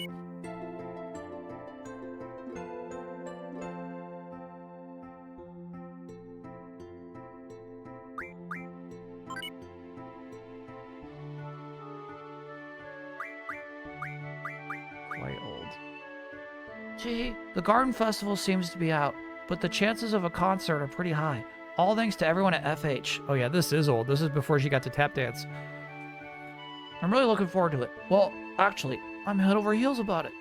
Quite old. Gee, the garden festival seems to be out, but the chances of a concert are pretty high. All thanks to everyone at FH. Oh yeah, this is old. This is before she got to tap dance. I'm really looking forward to it. Well, actually, I'm head over heels about it.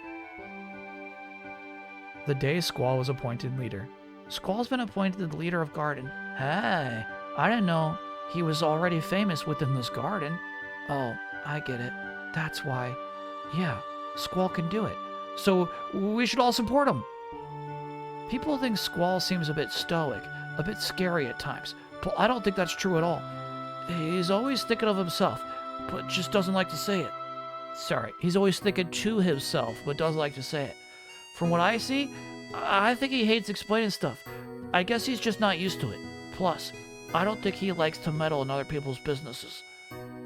The day Squall was appointed leader. Squall's been appointed the leader of Garden. Hey, I didn't know he was already famous within this garden. Oh, I get it. That's why. Yeah, Squall can do it. So we should all support him. People think Squall seems a bit stoic, a bit scary at times, but I don't think that's true at all. He's always thinking of himself, but just doesn't like to say it. Sorry, he's always thinking to himself, but doesn't like to say it. From what I see, I think he hates explaining stuff. I guess he's just not used to it. Plus, I don't think he likes to meddle in other people's businesses.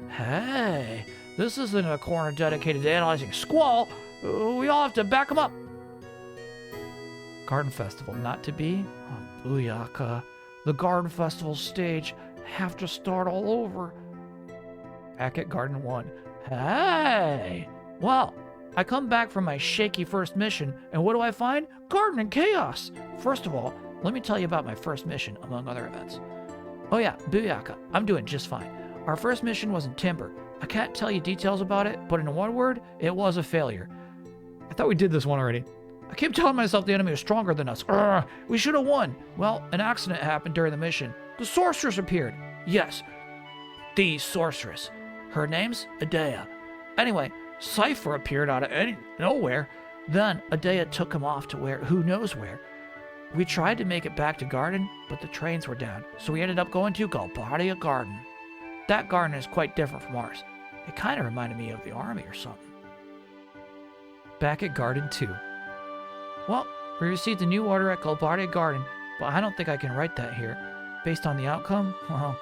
Hey, this isn't a corner dedicated to analyzing Squall. We all have to back him up. Garden Festival not to be? Oh, booyaka. The Garden Festival stage have to start all over. Back at Garden 1. Hey! Well, I come back from my shaky first mission, and what do I find? Garden and chaos! First of all, let me tell you about my first mission, among other events. Oh yeah, booyaka. I'm doing just fine. Our first mission was in Timber. I can't tell you details about it, but in one word, it was a failure. I thought we did this one already. I keep telling myself the enemy is stronger than us. We should have won. Well, an accident happened during the mission. The sorceress appeared. Yes, the sorceress. Her name's Adea. Anyway, Cypher appeared out of nowhere. Then Adea took him off to who knows where. We tried to make it back to Garden, but the trains were down, so we ended up going to Galbadia Garden. That garden is quite different from ours. It kind of reminded me of the army or something. Back at Garden 2. Well, we received a new order at Galbadia Garden, but I don't think I can write that here. Based on the outcome, well,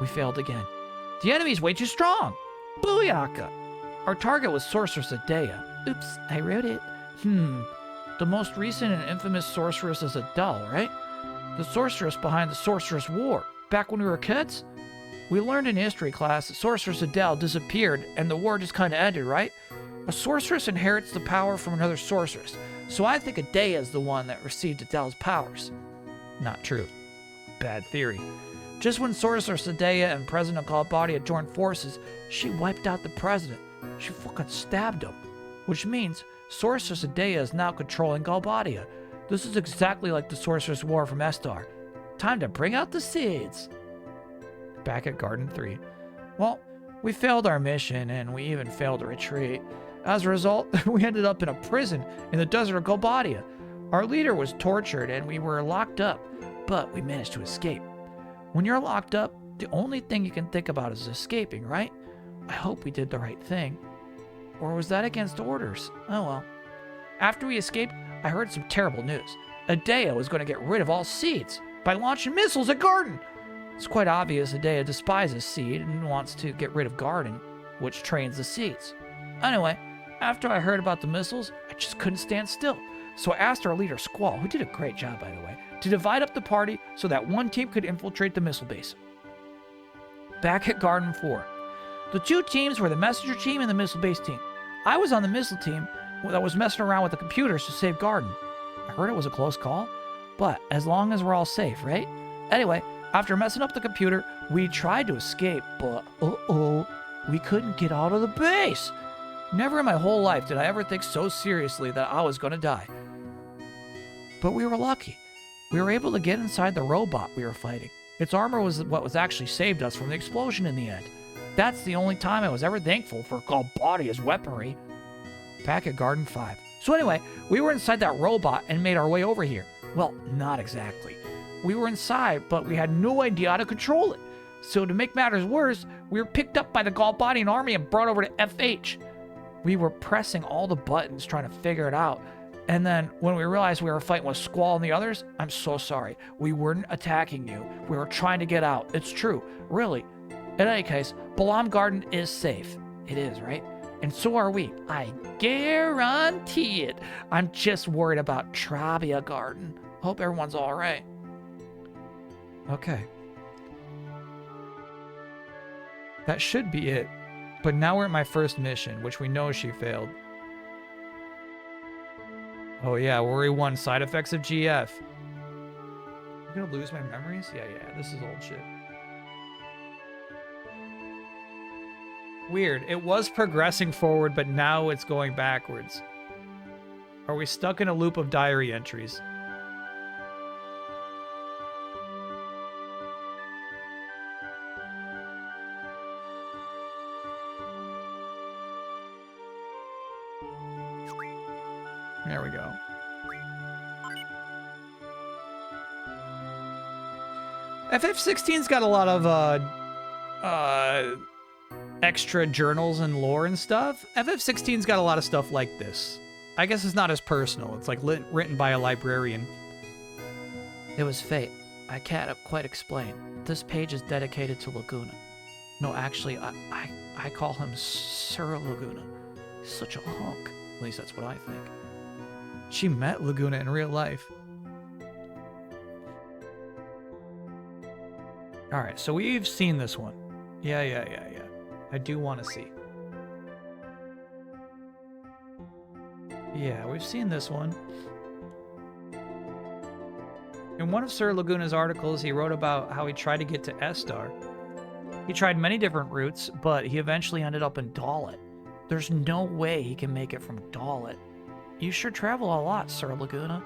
we failed again. The enemy's way too strong! Booyaka! Our target was Sorceress Adea. Oops, I wrote it. The most recent and infamous sorceress is Adele, right? The sorceress behind the Sorceress War, back when we were kids? We learned in history class that Sorceress Adele disappeared and the war just kind of ended, right? A sorceress inherits the power from another sorceress, so I think Adea is the one that received Adele's powers. Not true. Bad theory. Just when Sorceress Adea and President Galbadia joined forces, she wiped out the president. She fucking stabbed him. Which means Sorceress Adea is now controlling Galbadia. This is exactly like the Sorceress War from Estar. Time to bring out the seeds. Back at Garden 3. Well, we failed our mission and we even failed to retreat. As a result, we ended up in a prison in the desert of Galbadia. Our leader was tortured and we were locked up, but we managed to escape. When you're locked up, the only thing you can think about is escaping, right? I hope we did the right thing. Or was that against orders? Oh well. After we escaped, I heard some terrible news. Adea was going to get rid of all seeds by launching missiles at Garden. It's quite obvious Adea despises seed and wants to get rid of Garden, which trains the seeds. Anyway, after I heard about the missiles, I just couldn't stand still. So I asked our leader, Squall, who did a great job by the way, to divide up the party so that one team could infiltrate the missile base. Back at Garden 4. The two teams were the messenger team and the missile base team. I was on the missile team that was messing around with the computers to save Garden. I heard it was a close call, but as long as we're all safe, right? Anyway, after messing up the computer, we tried to escape, but we couldn't get out of the base. Never in my whole life did I ever think so seriously that I was going to die. But we were lucky. We were able to get inside the robot we were fighting. Its armor was what actually saved us from the explosion in the end. That's the only time I was ever thankful for Galbadia's weaponry. Back at Garden 5. So anyway, we were inside that robot and made our way over here. Well, not exactly. We were inside, but we had no idea how to control it. So to make matters worse, we were picked up by the Galbadian army and brought over to FH. We were pressing all the buttons trying to figure it out. And then when we realized we were fighting with Squall and the others, I'm so sorry. We weren't attacking you. We were trying to get out. It's true. Really. In any case, Balam Garden is safe. It is, right? And so are we. I guarantee it. I'm just worried about Trabia Garden. Hope everyone's all right. Okay. That should be it. But now we're at my first mission, which we know she failed. Oh yeah, worry 1, side effects of GF. I'm gonna lose my memories? Yeah, this is old shit. Weird. It was progressing forward, but now it's going backwards. Are we stuck in a loop of diary entries? There we go. FF16's got a lot of extra journals and lore and stuff. FF16's got a lot of stuff like this. I guess it's not as personal. It's like written by a librarian. It was fate. I can't quite explain. This page is dedicated to Laguna. No, actually, I call him Sir Laguna. He's such a hunk. At least that's what I think. She met Laguna in real life. Alright, so we've seen this one. Yeah. I do want to see. Yeah, we've seen this one. In one of Sir Laguna's articles, he wrote about how he tried to get to Estar. He tried many different routes, but he eventually ended up in Dalit. There's no way he can make it from Dalit. You sure travel a lot, Sir Laguna.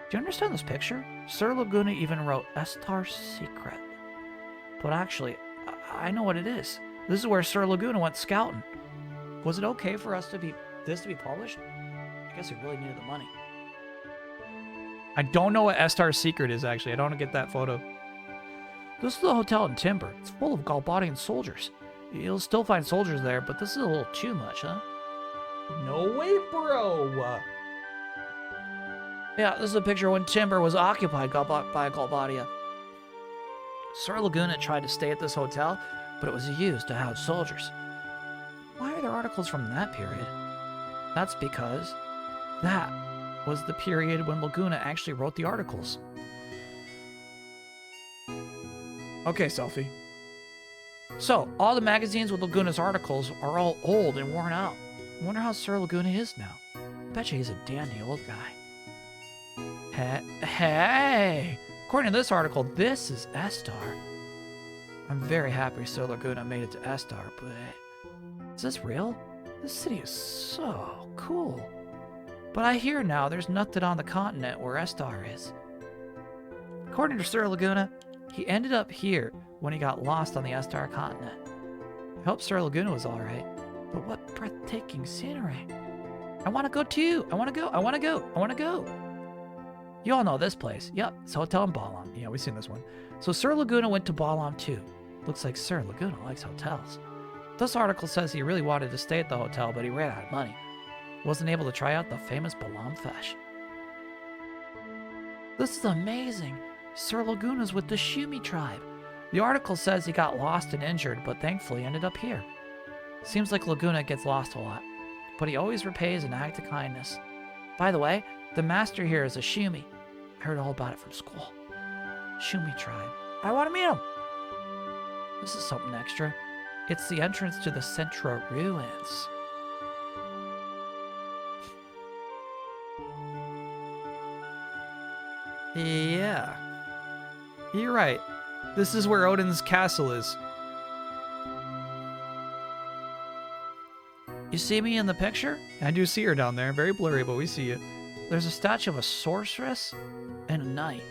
Do you understand this picture? Sir Laguna even wrote Estar's Secret. But actually, I know what it is. This is where Sir Laguna went scouting. Was it okay for us to be published? I guess he really needed the money. I don't know what Estar's Secret is, actually. I don't want to get that photo. This is the hotel in Timber. It's full of Galbadian soldiers. You'll still find soldiers there, but this is a little too much, huh? No way, bro! Yeah, this is a picture when Timber was occupied by Galbadia. Sir Laguna tried to stay at this hotel, but it was used to house soldiers. Why are there articles from that period? That's because that was the period when Laguna actually wrote the articles. Okay, Selfie. So, all the magazines with Laguna's articles are all old and worn out. I wonder how Sir Laguna is now. Betcha he's a dandy old guy. Hey! According to this article, this is Estar. I'm very happy Sir Laguna made it to Estar, but... is this real? This city is so cool. But I hear now there's nothing on the continent where Estar is. According to Sir Laguna, he ended up here when he got lost on the Estar continent. I hope Sir Laguna was alright. But what breathtaking scenery. I want to go too. I want to go. You all know this place. Yep, it's a hotel in Balam. Yeah, we've seen this one. So Sir Laguna went to Balam too. Looks like Sir Laguna likes hotels. This article says he really wanted to stay at the hotel, but he ran out of money. Wasn't able to try out the famous Balam Fesh. This is amazing. Sir Laguna's with the Shumi tribe. The article says he got lost and injured, but thankfully ended up here. Seems like Laguna gets lost a lot, but he always repays an act of kindness. By the way, the master here is a Shumi. I heard all about it from school. Shumi tribe. I want to meet him. This is something extra. It's the entrance to the Central Ruins. Yeah. You're right. This is where Odin's castle is. You see me in the picture? I do see her down there. Very blurry, but we see you. There's a statue of a sorceress and a knight.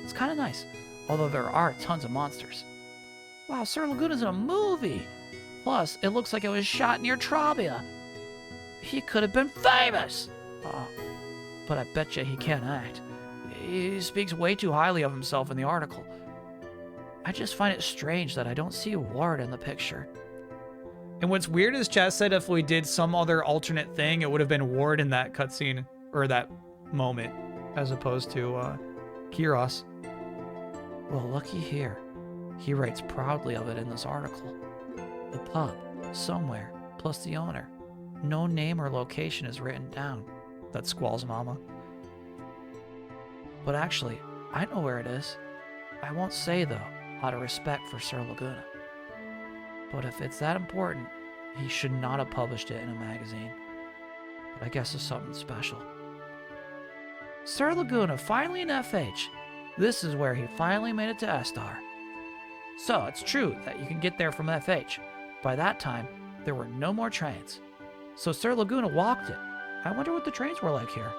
It's kind of nice, although there are tons of monsters. Wow, Sir Laguna's in a movie! Plus, it looks like it was shot near Trabia. He could have been famous! Oh, but I bet you he can't act. He speaks way too highly of himself in the article. I just find it strange that I don't see Ward in the picture. And what's weird is Chaz said if we did some other alternate thing, it would have been Ward in that cutscene, or that moment, as opposed to Kiros. Well, looky here. He writes proudly of it in this article. The pub, somewhere, plus the owner. No name or location is written down. That's Squall's mama. But actually, I know where it is. I won't say, though, out of respect for Sir Laguna. But if it's that important, he should not have published it in a magazine. But I guess it's something special. Sir Laguna finally in FH. This is where he finally made it to S-Star. So it's true that you can get there from FH. By that time, there were no more trains. So Sir Laguna walked it. I wonder what the trains were like here.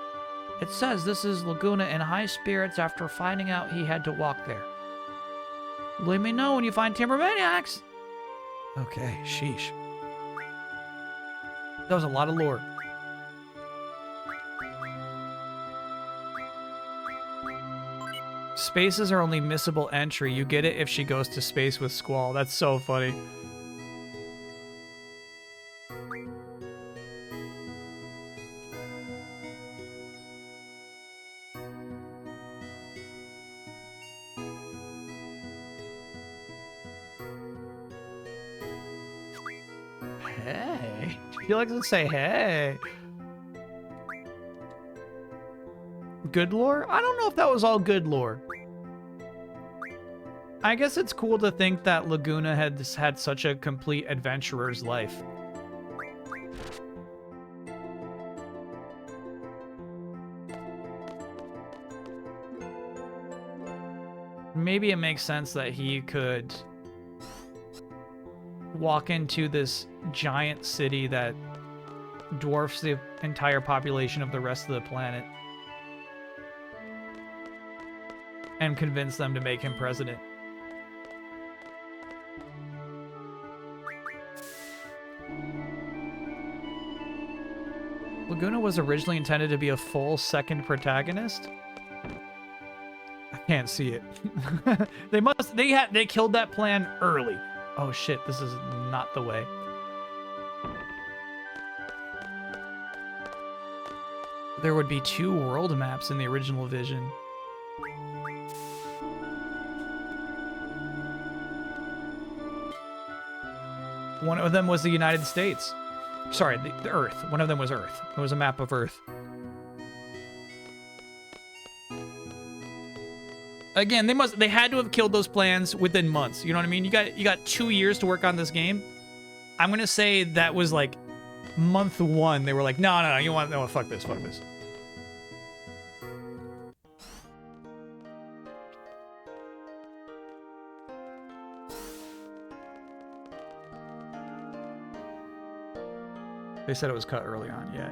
It says this is Laguna in high spirits after finding out he had to walk there. Let me know when you find Timber Maniacs. Okay, sheesh. That was a lot of lore. Spaces are only missable entry. You get it if she goes to space with Squall. That's so funny. Hey. She likes to say hey. Good lore? I don't know if that was all good lore. I guess it's cool to think that Laguna had such a complete adventurer's life. Maybe it makes sense that he could walk into this giant city that dwarfs the entire population of the rest of the planet and convince them to make him president. Laguna was originally intended to be a full second protagonist. I can't see it. They killed that plan early. Oh shit, this is not the way. There would be 2 world maps in the original vision. One of them was the United States. Sorry, the Earth. One of them was Earth. It was a map of Earth. Again, they had to have killed those plans within months. You know what I mean? You got 2 years to work on this game. I'm gonna say that was like month 1. They were like, no, no, fuck this. They said it was cut early on. Yeah.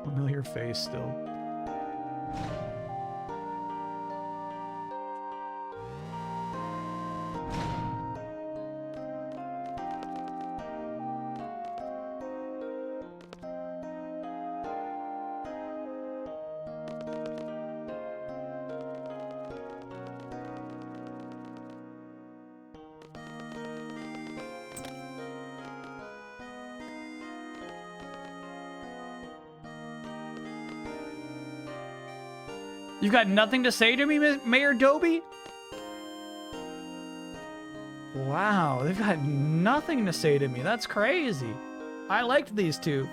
Familiar face still. You got nothing to say to me, Mayor Doby? Wow, they've got nothing to say to me. That's crazy. I liked these two.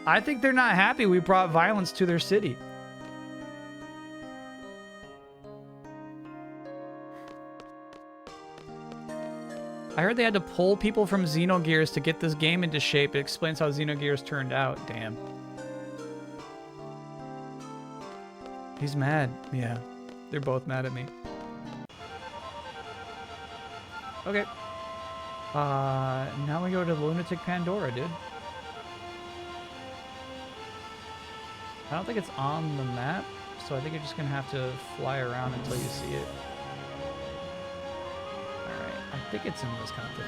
I think they're not happy we brought violence to their city. I heard they had to pull people from Xenogears to get this game into shape. It explains how Xenogears turned out. Damn. He's mad. Yeah. They're both mad at me. Okay. Now we go to Lunatic Pandora, dude. I don't think it's on the map, so I think you're just gonna have to fly around until you see it. Alright, I think it's in Wisconsin.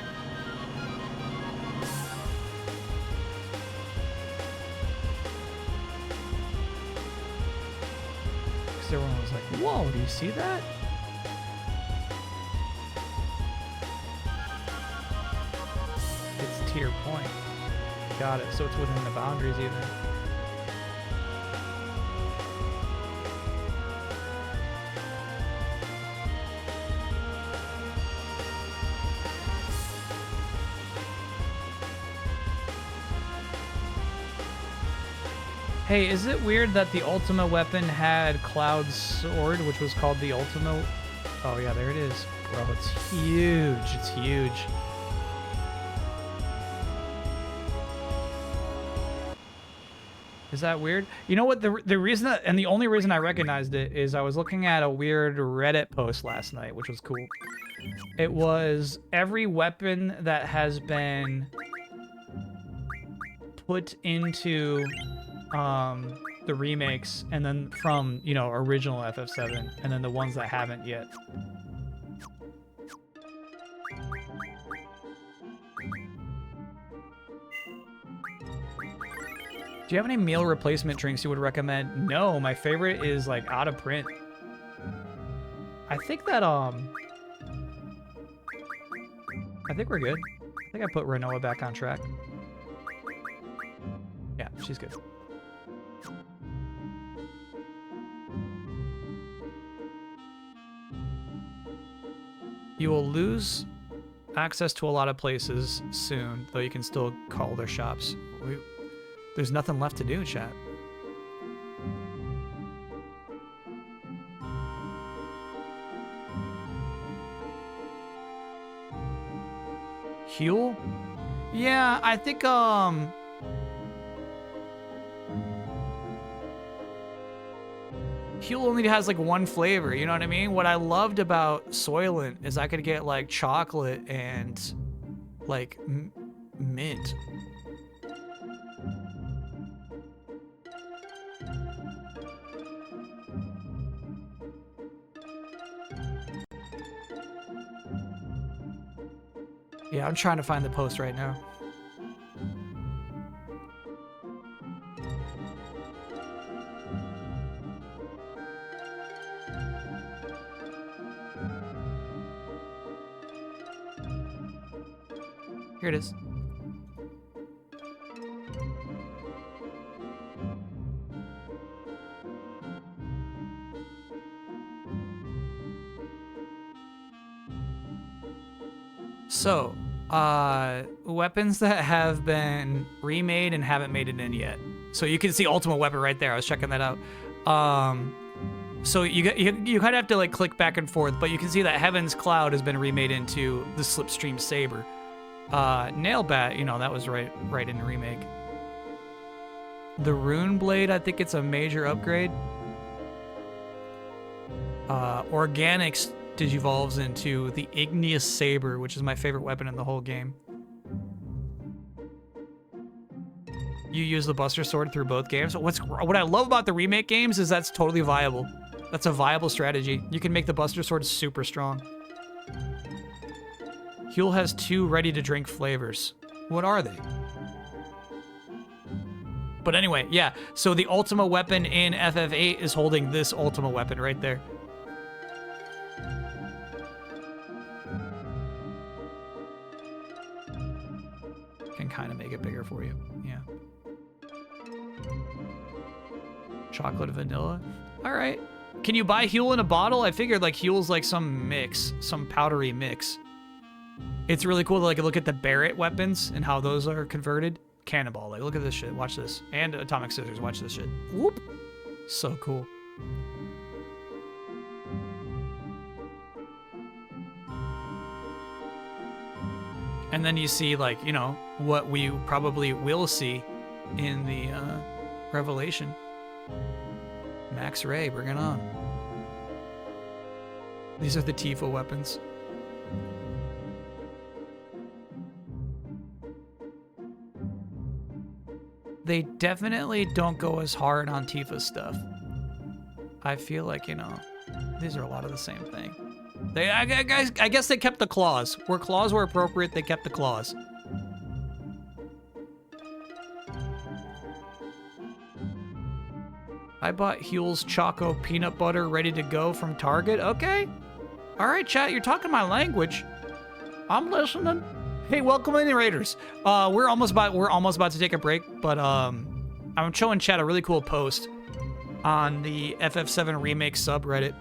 Everyone was like, whoa, do you see that? It's tier point. Got it. So it's within the boundaries even. Hey, is it weird that the Ultima weapon had Cloud's sword, which was called the Ultima? Oh yeah, there it is. Bro, it's huge. It's huge. Is that weird? You know what? The reason that, and the only reason I recognized it is I was looking at a weird Reddit post last night, which was cool. It was every weapon that has been put into the remakes, and then from, you know, original FF7, and then the ones that haven't yet. Do you have any meal replacement drinks you would recommend? No, my favorite is like out of print. I think that I think we're good. I think I put Renoa back on track. Yeah, she's good. You will lose access to a lot of places soon, though you can still call their shops. There's nothing left to do, chat. Huel? Yeah, I think, Huel only has like one flavor, you know what I mean? What I loved about Soylent is I could get like chocolate and like mint. Yeah, I'm trying to find the post right now. Here it is. So, weapons that have been remade and haven't made it in yet. So you can see Ultimate Weapon right there. I was checking that out. So you kind of have to like click back and forth, but you can see that Heaven's Cloud has been remade into the Slipstream Saber. Nailbat, you know, that was right in the remake. The Rune Blade, I think it's a major upgrade. Organics digivolves into the Igneous Saber, which is my favorite weapon in the whole game. You use the Buster Sword through both games. What I love about the remake games is that's totally viable. That's a viable strategy. You can make the Buster Sword super strong. Huel has 2 ready-to-drink flavors. What are they? But anyway, yeah. So the Ultima weapon in FF8 is holding this Ultima weapon right there. Can kind of make it bigger for you. Yeah. Chocolate vanilla. All right. Can you buy Huel in a bottle? I figured like Huel's like some mix, some powdery mix. It's really cool to like look at the Barrett weapons and how those are converted. Cannonball, like look at this shit. Watch this. And Atomic Scissors, watch this shit. Whoop. So cool. And then you see like, you know, what we probably will see in the Revelation. Max Ray, bring it on. These are the Tifa weapons. They definitely don't go as hard on Tifa stuff. I feel like, you know, these are a lot of the same thing. I guess they kept the claws. Where claws were appropriate, they kept the claws. I bought Huel's Choco Peanut Butter ready to go from Target. Okay. All right, chat, you're talking my language. I'm listening. Hey, welcome in, Raiders. We're almost about to take a break, but I'm showing chat a really cool post on the FF7 Remake subreddit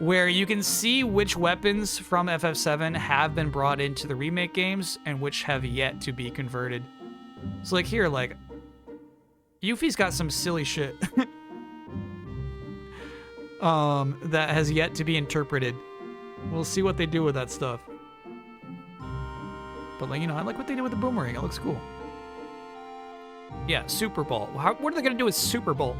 where you can see which weapons from FF7 have been brought into the remake games and which have yet to be converted. So like here, like Yuffie's got some silly shit. That has yet to be interpreted. We'll see what they do with that stuff. But, like, you know, I like what they did with the boomerang. It looks cool. Yeah, Super Bowl. What are they going to do with Super Bowl?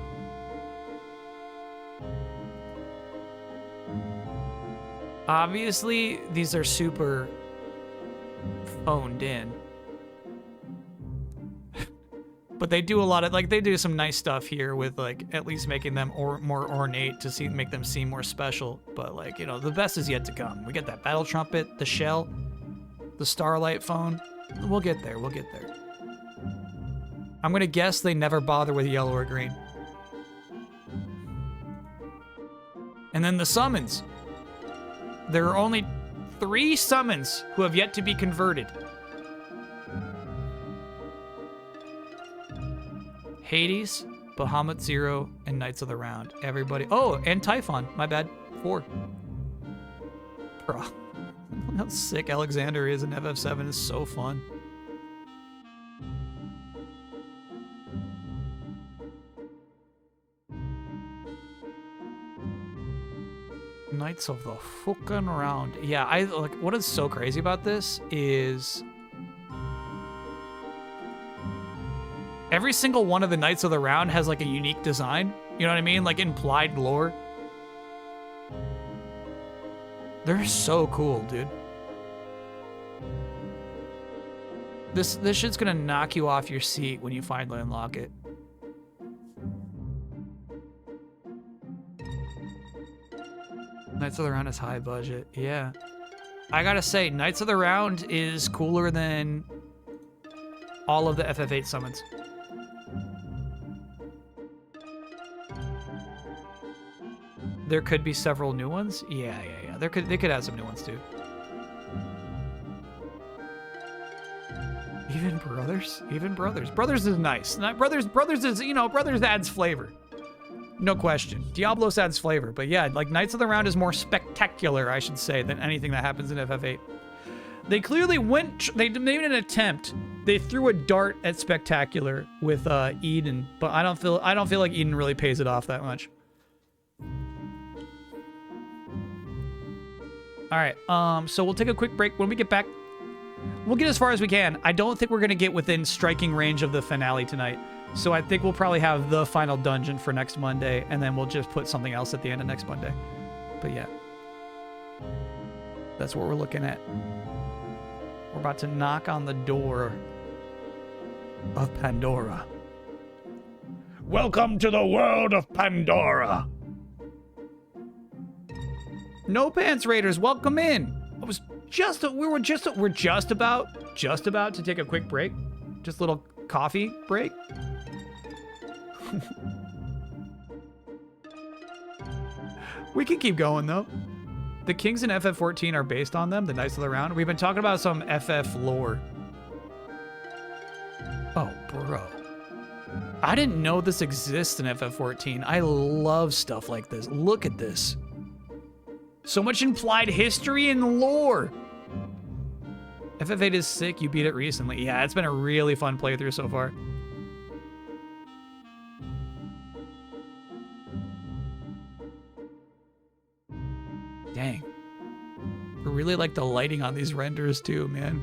Obviously, these are super phoned in. But they do a lot of, like, they do some nice stuff here with, like, at least making them more ornate to make them seem more special. But, like, you know, the best is yet to come. We get that battle trumpet, the shell, the starlight phone. We'll get there. We'll get there. I'm going to guess they never bother with yellow or green. And then the summons. There are only 3 summons who have yet to be converted. Hades, Bahamut Zero, and Knights of the Round. Everybody. Oh, and Typhon. My bad. 4. Bro. How sick Alexander is in FF7 is so fun. Knights of the fucking Round. Yeah, I like what is so crazy about this is every single one of the Knights of the Round has like a unique design. You know what I mean? Like implied lore. They're so cool, dude. This shit's gonna knock you off your seat when you finally unlock it. Knights of the Round is high budget. Yeah. I gotta say, Knights of the Round is cooler than all of the FF8 summons. There could be several new ones. Yeah. They could add some new ones too. Even Brothers. Brothers is nice. Brothers is, you know, Brothers adds flavor. No question. Diablos adds flavor. But yeah, like Knights of the Round is more spectacular, I should say, than anything that happens in FF8. They clearly they made an attempt. They threw a dart at spectacular with Eden, but I don't feel like Eden really pays it off that much. All right, so we'll take a quick break. When we get back, we'll get as far as we can. I don't think we're going to get within striking range of the finale tonight. So I think we'll probably have the final dungeon for next Monday, and then we'll just put something else at the end of next Monday. But yeah, that's what we're looking at. We're about to knock on the door of Pandora. Welcome to the world of Pandora. No Pants Raiders, welcome in. We're just about to take a quick break. Just a little coffee break. We can keep going though. The kings in FF14 are based on them, the Knights of the Round. We've been talking about some FF lore. Oh, bro. I didn't know this exists in FF14. I love stuff like this. Look at this. So much implied history and lore. FF8 is sick. You beat it recently. Yeah, it's been a really fun playthrough so far. Dang. I really like the lighting on these renders too, man.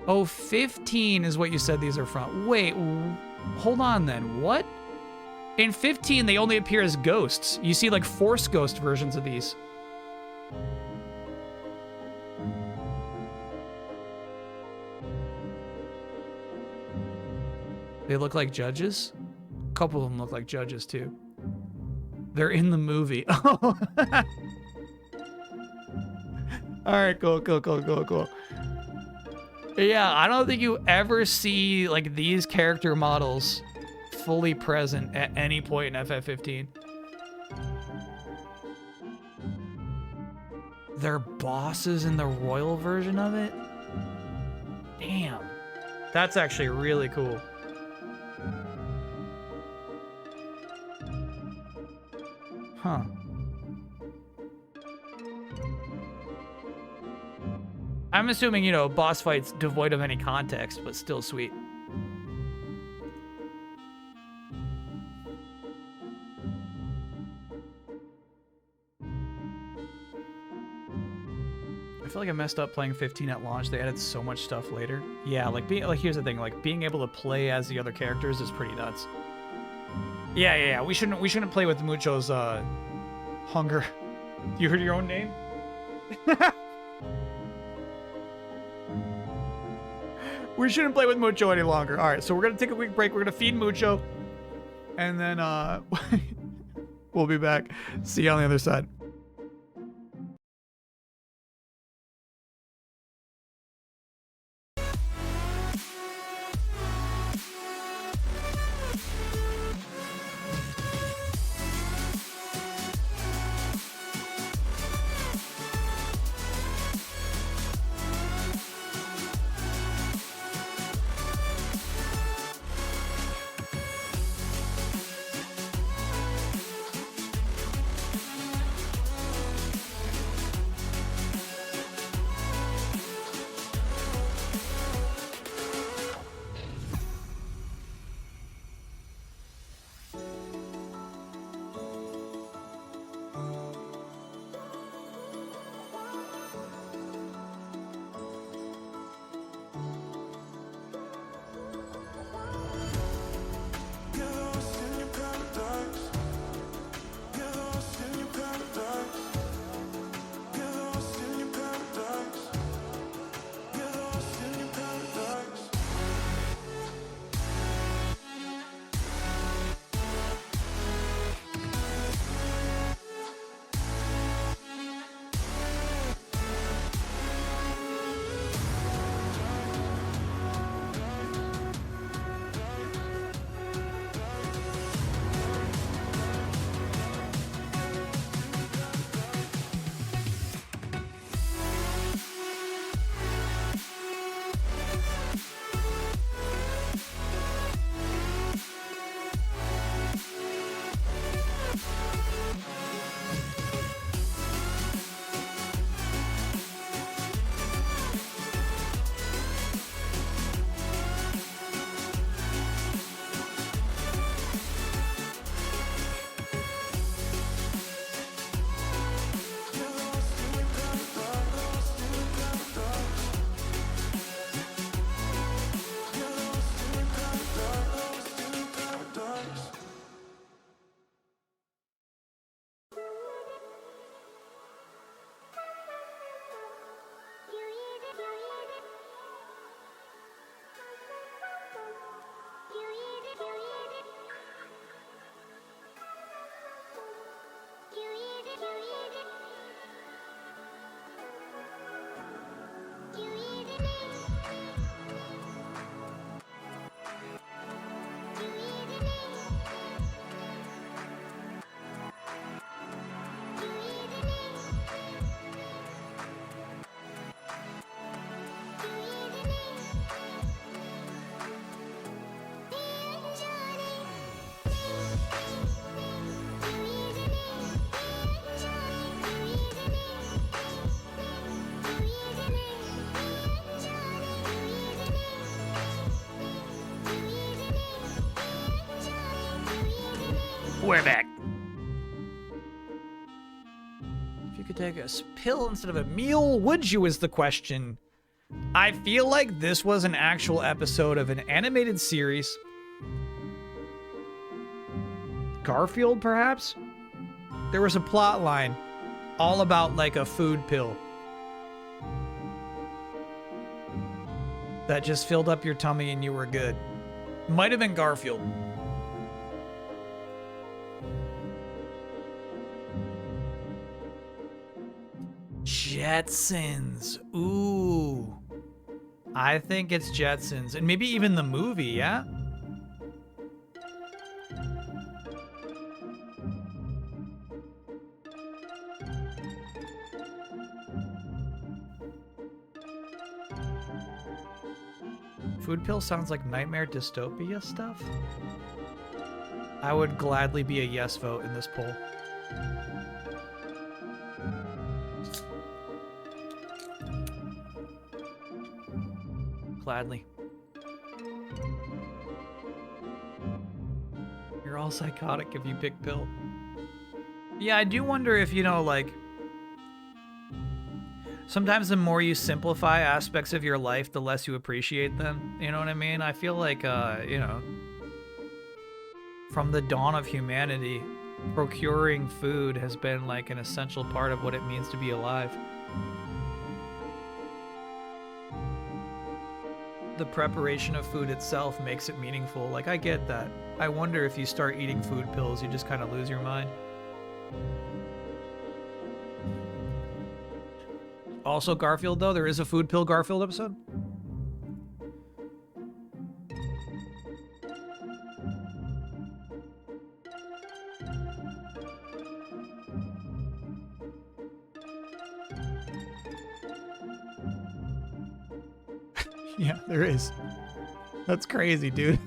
Oh, 15 is what you said these are from. Wait, hold on then. What? In 15, they only appear as ghosts. You see like Force Ghost versions of these. They look like judges? A couple of them look like judges too. They're in the movie. Oh. All right, cool. Yeah, I don't think you ever see like these character models fully present at any point in FF15. They're bosses in the royal version of it? Damn. That's actually really cool. Huh. I'm assuming, you know, boss fights devoid of any context, but still sweet. feel like I messed up playing 15 at launch. They added so much stuff later. Yeah, like here's the thing, like being able to play as the other characters is pretty nuts. Yeah. We shouldn't play with Mucho's hunger. You heard your own name? We shouldn't play with Mucho any longer. All right, so we're gonna take a quick break. We're gonna feed Mucho, and then we'll be back. See you on the other side. We're back. If you could take a pill instead of a meal, would you is the question. I feel like this was an actual episode of an animated series. Garfield, perhaps? There was a plot line all about like a food pill that just filled up your tummy and you were good. Might have been Garfield. Jetsons. Ooh. I think it's Jetsons. And maybe even the movie, yeah? Food pill sounds like nightmare dystopia stuff. I would gladly be a yes vote in this poll. Gladly. You're all psychotic if you pick pill. Yeah, I do wonder if, you know, like... Sometimes the more you simplify aspects of your life, the less you appreciate them. You know what I mean? I feel like, you know, from the dawn of humanity, procuring food has been like an essential part of what it means to be alive. The preparation of food itself makes it meaningful. Like, I get that. I wonder if you start eating food pills, you just kind of lose your mind. Also, Garfield, though, there is a food pill Garfield episode. Yeah, there is. That's crazy, dude.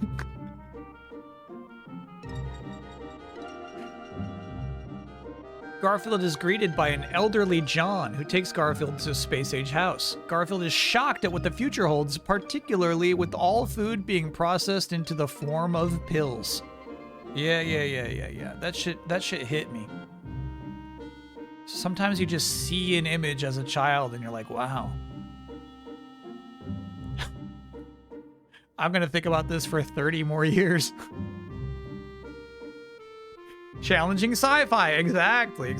Garfield is greeted by an elderly John who takes Garfield to a space-age house. Garfield is shocked at what the future holds, particularly with all food being processed into the form of pills. Yeah. That shit hit me. Sometimes you just see an image as a child and you're like, wow. I'm gonna think about this for 30 more years. Challenging sci-fi, exactly.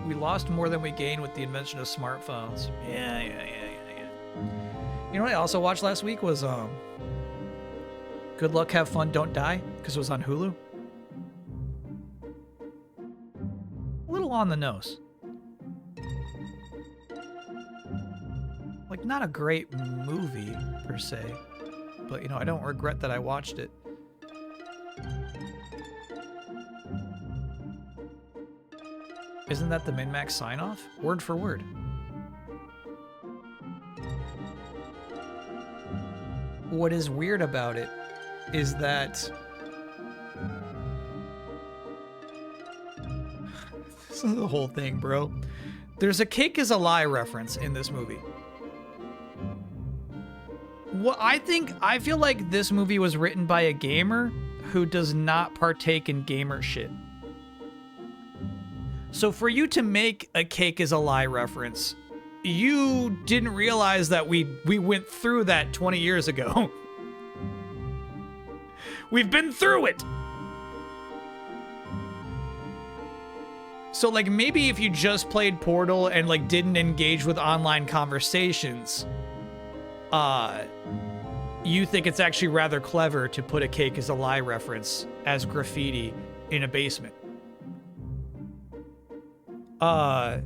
We lost more than we gained with the invention of smartphones. Yeah. You know what I also watched last week was Good Luck, Have Fun, Don't Die, because it was on Hulu. A little on the nose. Like, not a great movie, per se. But, you know, I don't regret that I watched it. Isn't that the min-max sign-off? Word for word. What is weird about it is that... This is the whole thing, bro. There's a cake is a lie reference in this movie. What I feel like this movie was written by a gamer who does not partake in gamer shit. So for you to make a cake is a lie reference, you didn't realize that we went through that 20 years ago. We've been through it. So like maybe if you just played Portal and like didn't engage with online conversations, you think it's actually rather clever to put a cake is a lie reference as graffiti in a basement. But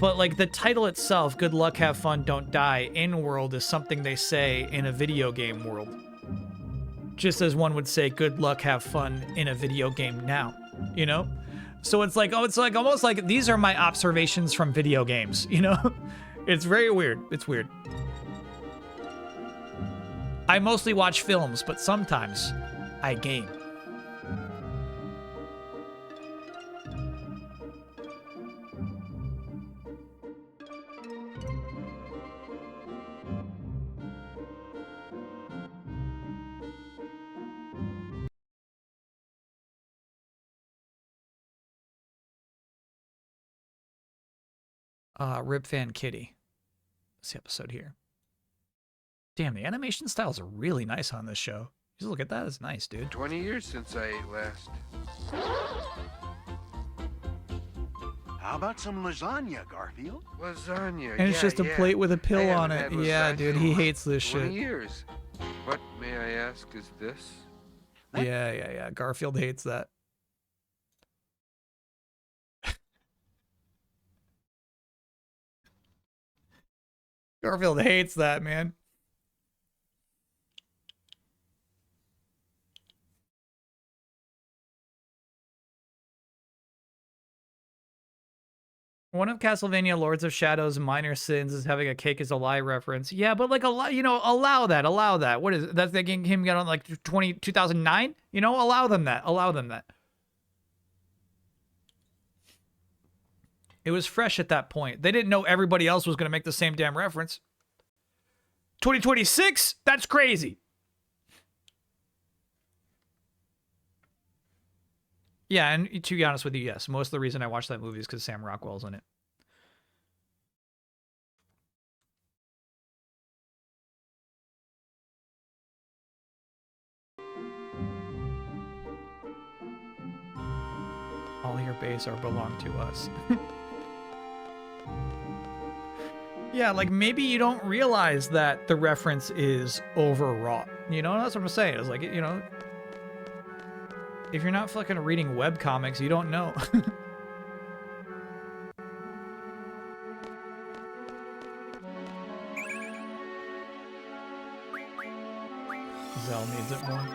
like the title itself, Good Luck, Have Fun, Don't Die, in-world is something they say in a video game world. Just as one would say, good luck, have fun in a video game now, you know? So it's like, oh, it's like almost like these are my observations from video games, you know? It's very weird. It's weird. I mostly watch films, but sometimes I game. Rip Fan Kitty. This episode here. Damn, the animation styles are really nice on this show. Just look at that. It's nice, dude. 20 years since I ate last. How about some lasagna, Garfield? Lasagna. And it's just a plate with a pill on it. Yeah, dude, he hates this 20 shit. years. What, may I ask, is this? Yeah. Garfield hates that. Garfield hates that, man. One of Castlevania Lords of Shadow's minor sins is having a cake is a lie reference. Yeah, but like, allow that. What is it? That's making him get on like 2009? You know, allow them that. It was fresh at that point. They didn't know everybody else was going to make the same damn reference. 2026? That's crazy. Yeah, and to be honest with you, yes. Most of the reason I watched that movie is because Sam Rockwell's in it. All your base are belong to us. Yeah, like maybe you don't realize that the reference is overwrought. You know, that's what I'm saying. It's like, you know, if you're not fucking reading webcomics, you don't know. Zell needs it more.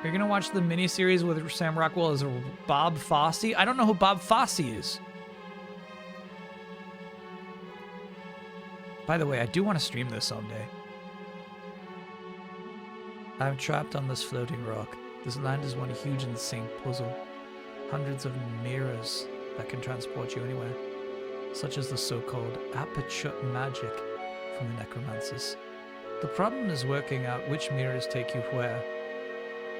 Are you gonna watch the miniseries with Sam Rockwell as Bob Fosse? I don't know who Bob Fosse is. By the way, I do want to stream this someday. I'm trapped on this floating rock. This land is one huge insane puzzle. Hundreds of mirrors that can transport you anywhere, such as the so-called aperture magic from the necromancers. The problem is working out which mirrors take you where.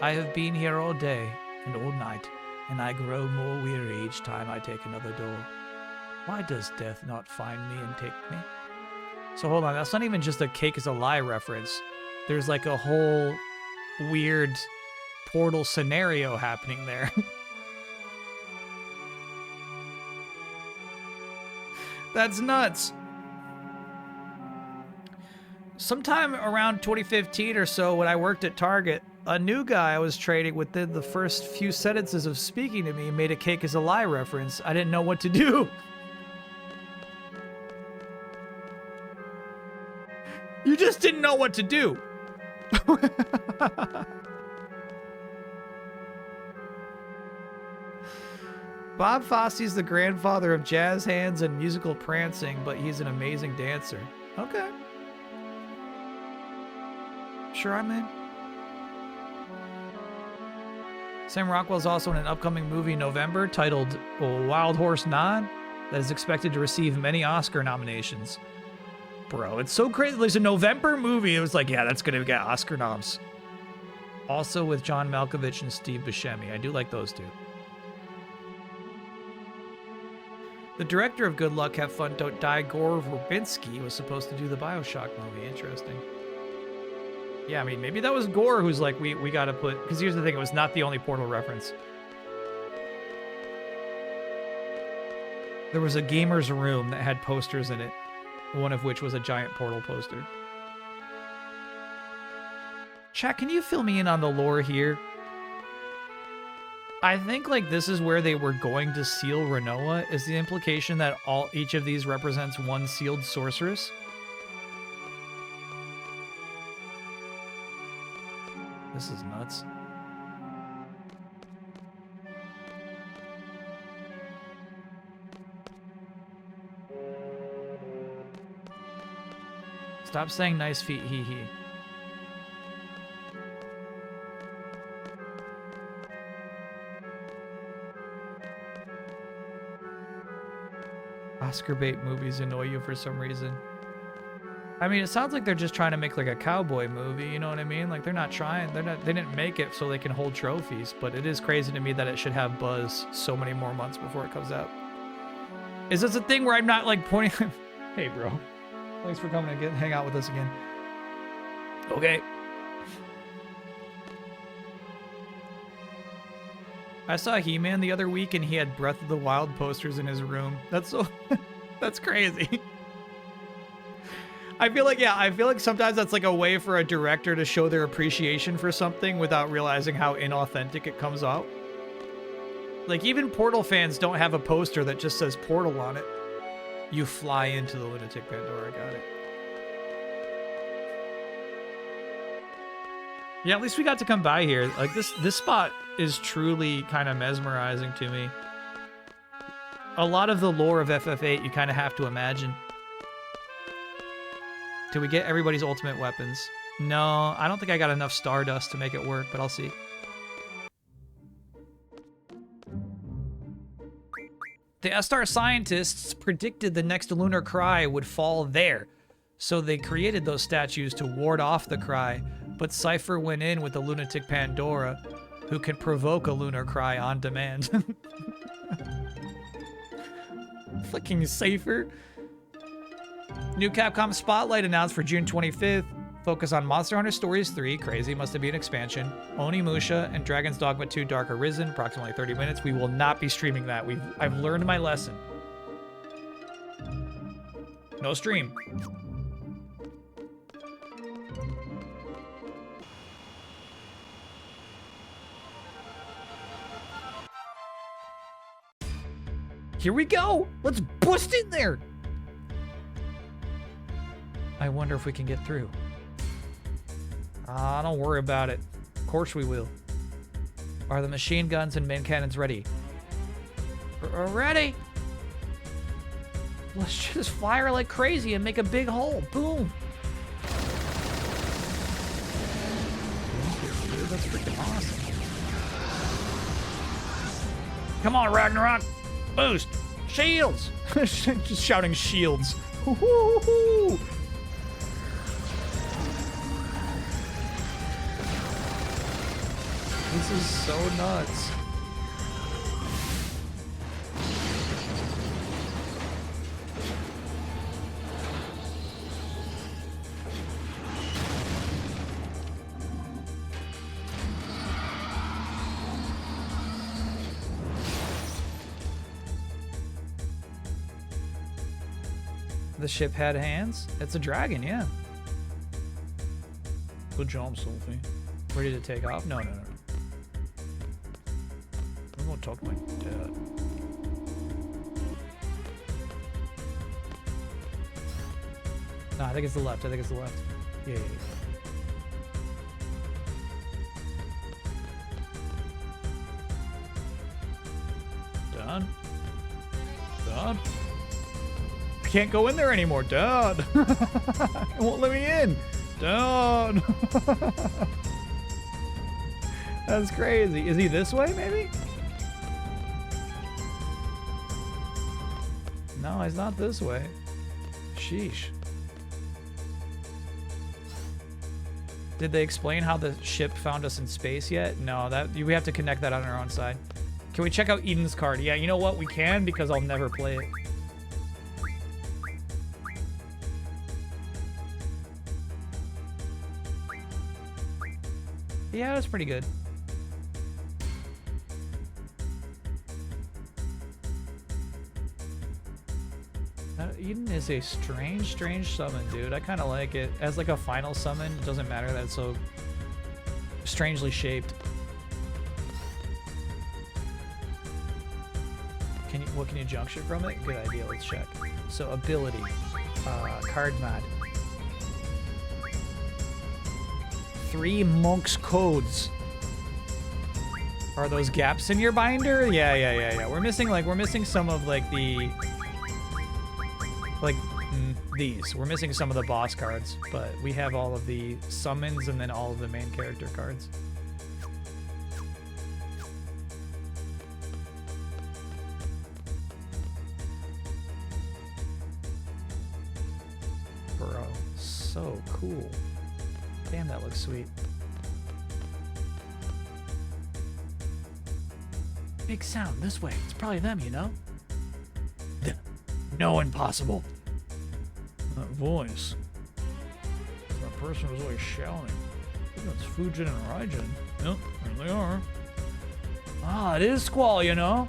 I have been here all day and all night, and I grow more weary each time I take another door. Why does death not find me and take me? So hold on, that's not even just a cake is a lie reference. There's like a whole weird portal scenario happening there. That's nuts. Sometime around 2015 or so, when I worked at Target, a new guy I was trading within the first few sentences of speaking to me made a cake is a lie reference. I didn't know what to do. You just didn't know what to do. Bob Fosse's the grandfather of jazz hands and musical prancing, but he's an amazing dancer. Okay. Sure, I'm in. Sam Rockwell's also in an upcoming movie in November titled Wild Horse 9 that is expected to receive many Oscar nominations. Bro, it's so crazy. There's a November movie. It was like, yeah, that's going to get Oscar noms. Also with John Malkovich and Steve Buscemi. I do like those two. The director of Good Luck, Have Fun, Don't Die, Gore Verbinski, was supposed to do the Bioshock movie. Interesting. Yeah, I mean, maybe that was Gore who's like, we got to put... Because here's the thing, it was not the only Portal reference. There was a gamer's room that had posters in it, one of which was a giant Portal poster. Chat, can you fill me in on the lore here? I think, like, this is where they were going to seal Renoa. Is the implication that each of these represents one sealed sorceress? This is nuts. Stop saying nice feet, hee hee. Oscar bait movies annoy you for some reason. I mean, it sounds like they're just trying to make like a cowboy movie, you know what I mean? Like they're not trying, they didn't make it so they can hold trophies, but it is crazy to me that it should have buzz so many more months before it comes out. Is this a thing where I'm not like pointing, hey bro, thanks for coming to hang out with us again. Okay. I saw He-Man the other week and he had Breath of the Wild posters in his room. That's so, that's crazy. I feel like sometimes that's like a way for a director to show their appreciation for something without realizing how inauthentic it comes out. Like even Portal fans don't have a poster that just says Portal on it. You fly into the lunatic Pandora, got it. Yeah, at least we got to come by here. Like this spot is truly kind of mesmerizing to me. A lot of the lore of FF8 you kind of have to imagine. Did we get everybody's ultimate weapons? No, I don't think I got enough Stardust to make it work, but I'll see. The Estar scientists predicted the next lunar cry would fall there. So they created those statues to ward off the cry, but Cypher went in with the lunatic Pandora, who can provoke a lunar cry on demand. Fucking Cypher. New Capcom Spotlight announced for June 25th. Focus on Monster Hunter Stories 3, crazy, must have been an expansion. Onimusha and Dragon's Dogma 2 Dark Arisen, approximately 30 minutes. We will not be streaming that. I've learned my lesson. No stream. Here we go. Let's bust in there. I wonder if we can get through. Don't worry about it. Of course we will. Are the machine guns and main cannons ready? Ready. Let's just fire like crazy and make a big hole. Boom. Dude, that's freaking awesome. Come on, Ragnarok. Boost. Shields. Just shouting shields. Woo-hoo-hoo-hoo. This is so nuts. The ship had hands? It's a dragon, yeah. Good job, Sophie. Ready to take off? No. I'm gonna talk to my dad. No, I think it's the left. Yeah. Done. I can't go in there anymore, Dad. It won't let me in. Dad. That's crazy. Is he this way, maybe? No, he's not this way. Sheesh. Did they explain how the ship found us in space yet? No, we have to connect that on our own side. Can we check out Eden's card? Yeah, you know what? We can, because I'll never play it. Yeah, that's pretty good. Eden is a strange summon, dude. I kind of like it. As like a final summon, it doesn't matter that it's so strangely shaped. What can you junction from it? Good idea, let's check. So ability, card mod. 3 Monk's codes. Are those gaps in your binder? Yeah. We're missing some of like the these. We're missing some of the boss cards, but we have all of the summons and then all of the main character cards. Bro, so cool. Damn, that looks sweet. Big sound this way. It's probably them, you know? No, impossible. That voice. That person was always shouting. That's Fujin and Raijin. Yep, there they are. Ah, it is Squall, you know?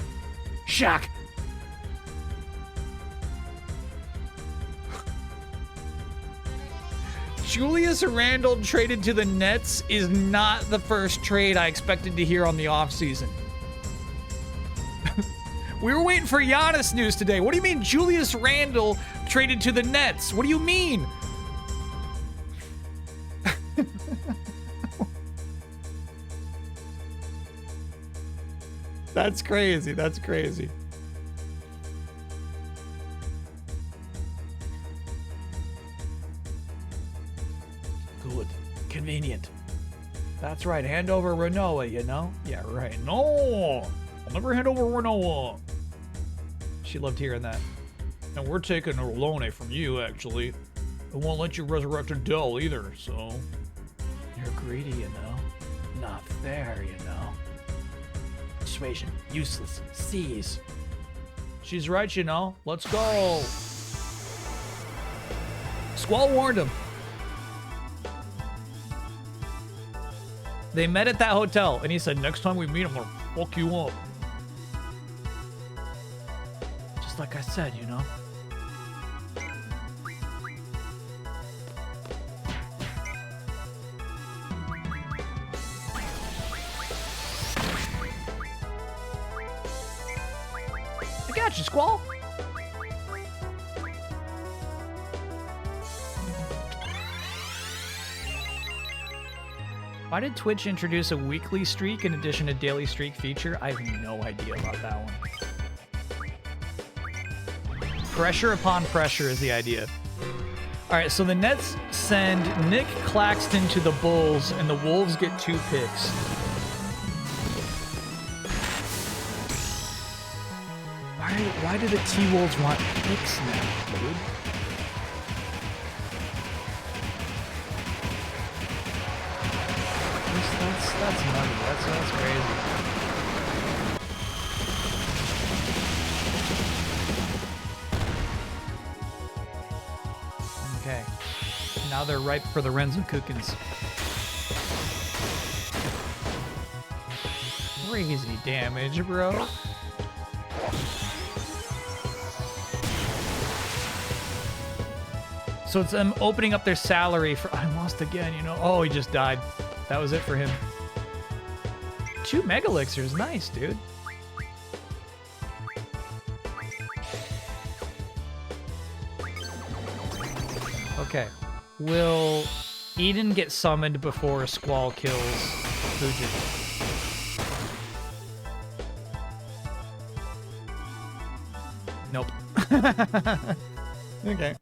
Shock! Julius Randle traded to the Nets is not the first trade I expected to hear on the offseason. We were waiting for Giannis news today. What do you mean Julius Randle traded to the Nets? What do you mean? That's crazy. That's crazy. Good. Convenient. That's right. Hand over Renoa, you know? Yeah, right. No! I'll never hand over Renoa. She loved hearing that. And we're taking a Rolone from you, actually. I won't let you resurrect a doll either, so... You're greedy, you know. Not fair, you know. Persuasion. Useless. Seize. She's right, you know. Let's go. Squall warned him. They met at that hotel, and he said, next time we meet, I'm gonna fuck you up. Just like I said, you know. I got you, Squall. Why did Twitch introduce a weekly streak in addition to daily streak feature? I have no idea about that one. Pressure upon pressure is the idea. All right, so the Nets send Nick Claxton to the Bulls, and the Wolves get 2 picks. Why do the T-Wolves want picks now, dude? That's nutty. That's crazy. Okay. Now they're ripe for the Renzo Cookins. Crazy damage, bro. So it's them opening up their salary for... I lost again, you know. Oh, he just died. That was it for him. 2 Mega Elixirs. Nice, dude. Okay. Will Eden get summoned before Squall kills Fujin? Nope. Okay.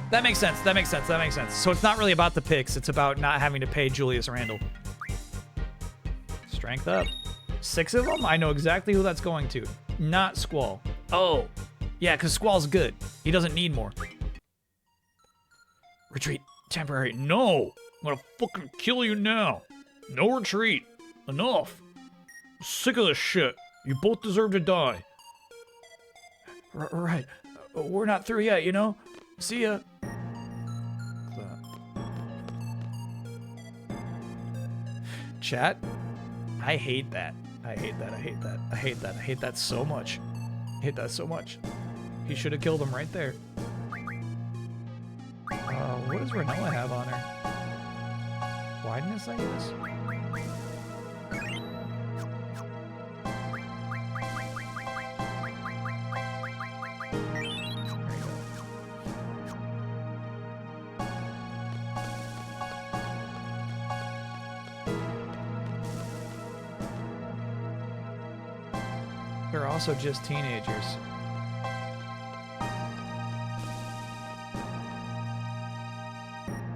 That makes sense. That makes sense. That makes sense. So it's not really about the picks. It's about not having to pay Julius Randle. Strength up. 6 of them? I know exactly who that's going to. Not Squall. Oh. Yeah, because Squall's good. He doesn't need more. Retreat. Temporary. No. I'm going to fucking kill you now. No retreat. Enough. I'm sick of this shit. You both deserve to die. Right. We're not through yet, you know? See ya. Chat, I hate that. I hate that. I hate that. I hate that. I hate that so much. I hate that so much. He should have killed him right there. What does Renoa have on her? Wideness, I guess? They're also just teenagers.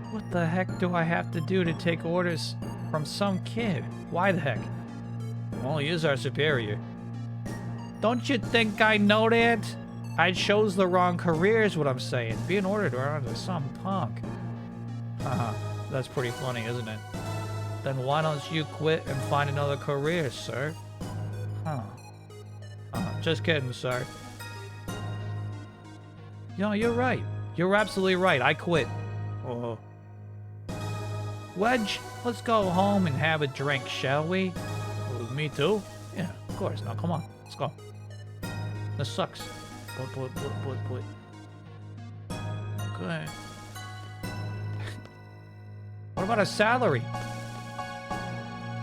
What the heck do I have to do to take orders from some kid? Why the heck? Well, he is our superior. Don't you think I know that? I chose the wrong career is what I'm saying. Being ordered under some punk. Haha, that's pretty funny, isn't it? Then why don't you quit and find another career, sir? Huh. Just kidding, sir. No, you're right. You're absolutely right. I quit. Oh. Wedge, let's go home and have a drink, shall we? Me too? Yeah, of course. Now, come on. Let's go. This sucks. Boy. Okay. What about a salary?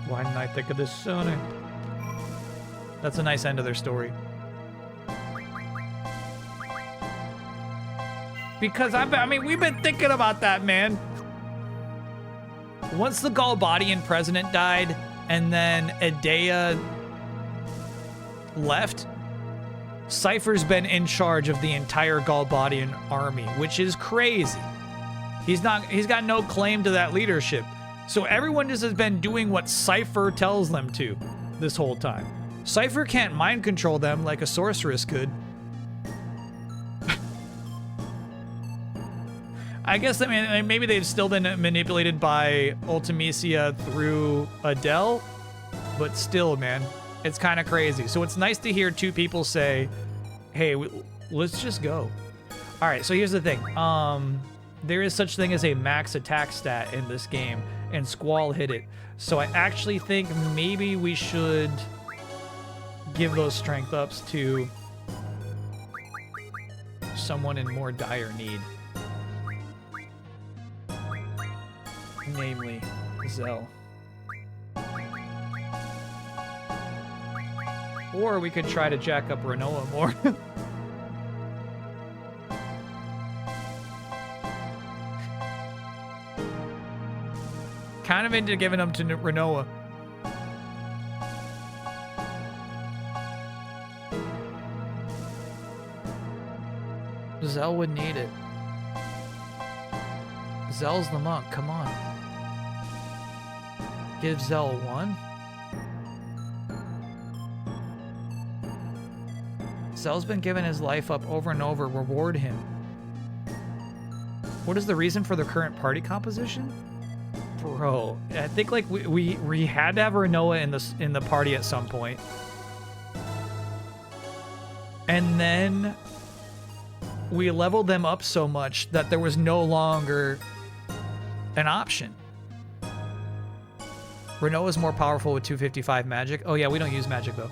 Why didn't I think of this sooner? That's a nice end of their story. Because I mean, we've been thinking about that, man. Once the Galbadian president died, and then Edea left, Cypher's been in charge of the entire Galbadian army, which is crazy. He's got no claim to that leadership. So everyone just has been doing what Cypher tells them to this whole time. Cypher can't mind control them like a sorceress could. I guess, I mean, maybe they've still been manipulated by Ultimisia through Adele, but still, man, it's kind of crazy. So it's nice to hear two people say, hey, let's just go. All right, so here's the thing. There is such thing as a max attack stat in this game, and Squall hit it. So I actually think maybe we should give those strength ups to someone in more dire need. Namely, Zell. Or we could try to jack up Renoa more. Kind of into giving them to Renoa. Zell would need it. Zell's the monk, come on. Give Zell 1. Zell's been giving his life up over and over. Reward him. What is the reason for the current party composition? Bro, I think like we had to have Renoa in the party at some point. And then we leveled them up so much that there was no longer an option. Renoa is more powerful with 255 magic. Oh yeah, we don't use magic though.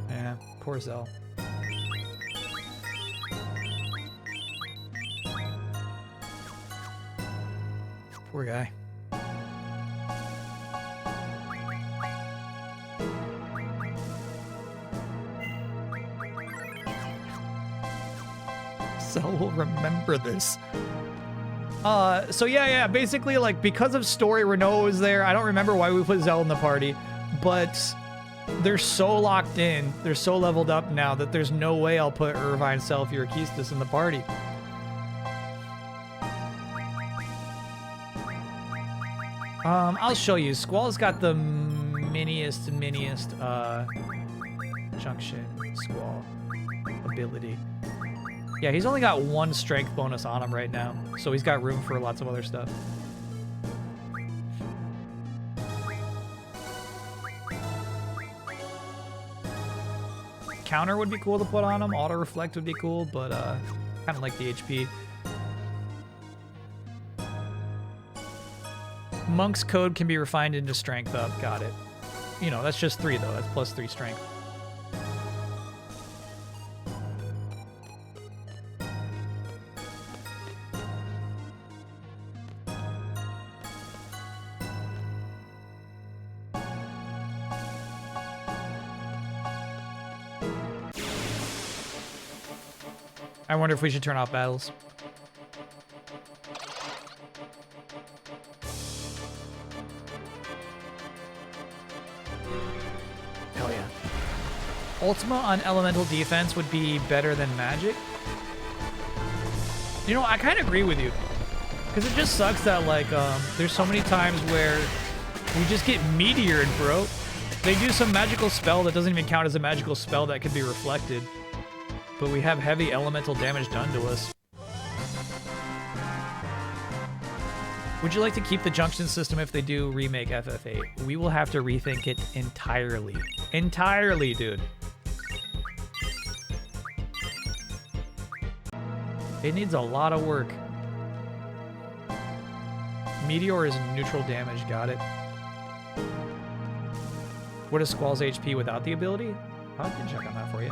Yeah, poor Zell. Poor guy. Zell will remember this. So yeah, basically, like, because of story, Renoa was there. I don't remember why we put Zell in the party, but they're so locked in, they're so leveled up now that there's no way I'll put Irvine, Selfie, or Keistis in the party. I'll show you. Squall's got the miniest Junction Squall ability. Yeah, he's only got 1 strength bonus on him right now, so he's got room for lots of other stuff. Counter would be cool to put on him. Auto Reflect would be cool, but kind of like the HP. Monk's code can be refined into strength up. Got it. You know, that's just 3 though. That's plus 3 strength. I wonder if we should turn off battles. Hell yeah. Ultima on elemental defense would be better than magic. You know, I kind of agree with you. Because it just sucks that, like, there's so many times where we just get meteored, bro. They do some magical spell that doesn't even count as a magical spell that could be reflected. But we have heavy elemental damage done to us. Would you like to keep the junction system if they do remake FF8? We will have to rethink it entirely. Entirely, dude. It needs a lot of work. Meteor is neutral damage, got it. What is Squall's HP without the ability? I can check on that for you.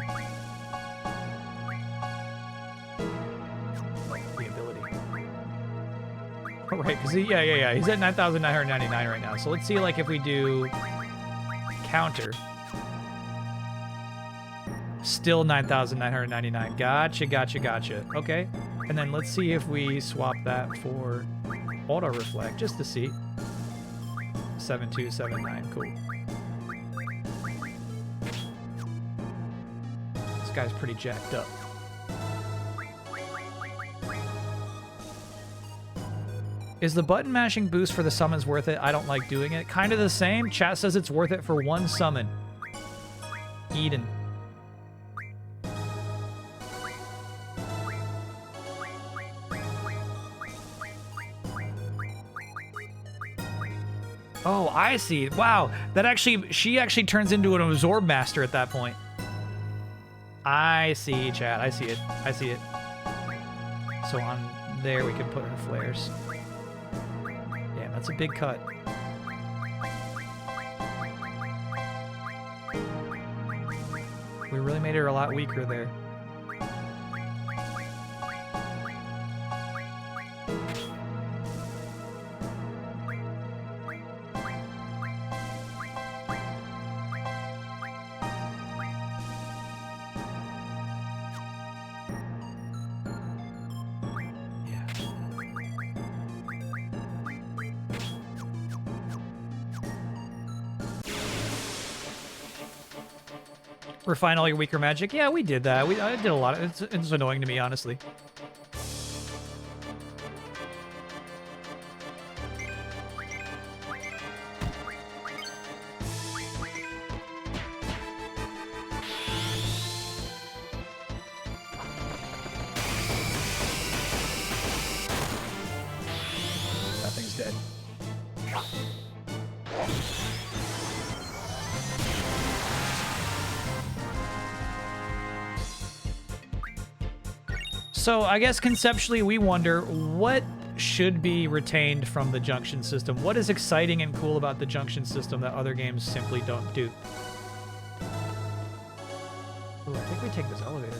Right, because yeah. He's at 9,999 right now. So let's see, like, if we do counter. Still 9,999. Gotcha. Okay. And then let's see if we swap that for auto reflect, just to see. 7279. Cool. This guy's pretty jacked up. Is the button mashing boost for the summons worth it? I don't like doing it. Kind of the same. Chat says it's worth it for 1 summon. Eden. Oh, I see. Wow, that actually, she actually turns into an absorb master at that point. I see, chat. I see it. I see it. So on there, we can put her flares. Damn, that's a big cut. We really made her a lot weaker there. Refine all your weaker magic. Yeah, we did that. I did a lot. It's annoying to me, honestly. Nothing's dead. So I guess conceptually we wonder what should be retained from the junction system. What is exciting and cool about the junction system that other games simply don't do? Ooh, I think we take this elevator.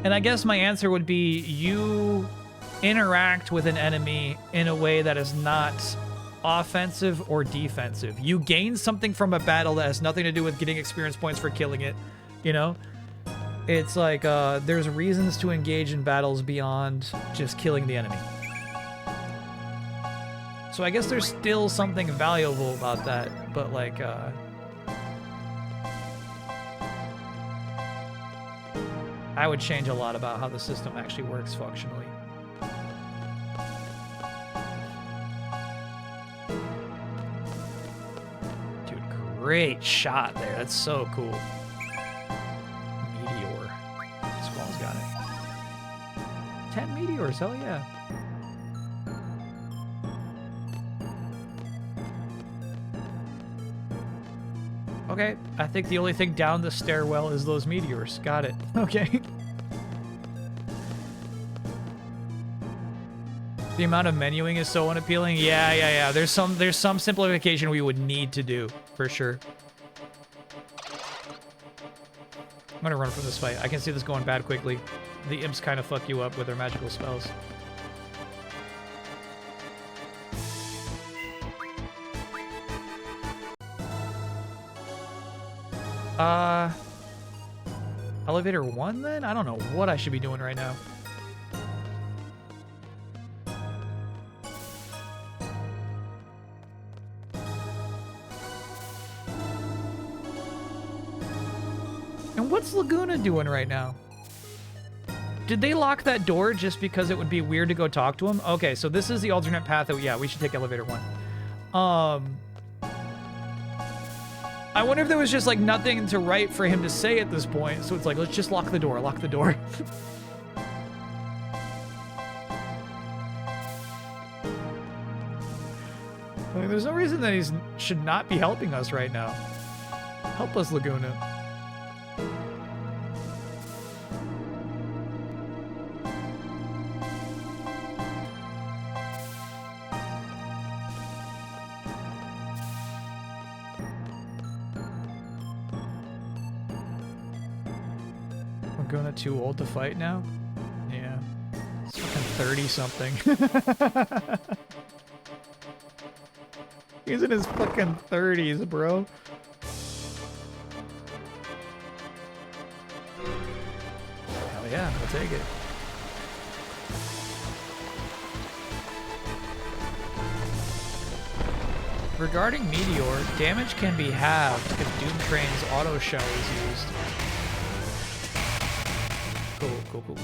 And I guess my answer would be you interact with an enemy in a way that is not offensive or defensive. You gain something from a battle that has nothing to do with getting experience points for killing it, you know? It's like, there's reasons to engage in battles beyond just killing the enemy. So I guess there's still something valuable about that, but like, I would change a lot about how the system actually works functionally. Great shot there. That's so cool. Meteor. Squall's got it. 10 meteors. Hell yeah. Okay. I think the only thing down the stairwell is those meteors. Got it. Okay. The amount of menuing is so unappealing. Yeah. There's some simplification we would need to do for sure. I'm gonna run from this fight. I can see this going bad quickly. The imps kind of fuck you up with their magical spells. Elevator 1 then? I don't know what I should be doing right now. What's Laguna doing right now? Did they lock that door just because it would be weird to go talk to him? Okay, so this is the alternate path that, yeah, we should take elevator 1. I wonder if there was just like nothing to write for him to say at this point. So it's like, let's just lock the door, lock the door. Like, there's no reason that he should not be helping us right now. Help us, Laguna. Laguna too old to fight now? Yeah. It's fucking 30-something. He's in his fucking 30s, bro. Hell yeah, I'll take it. Regarding Meteor, damage can be halved if Doom Train's auto shell is used. Cool.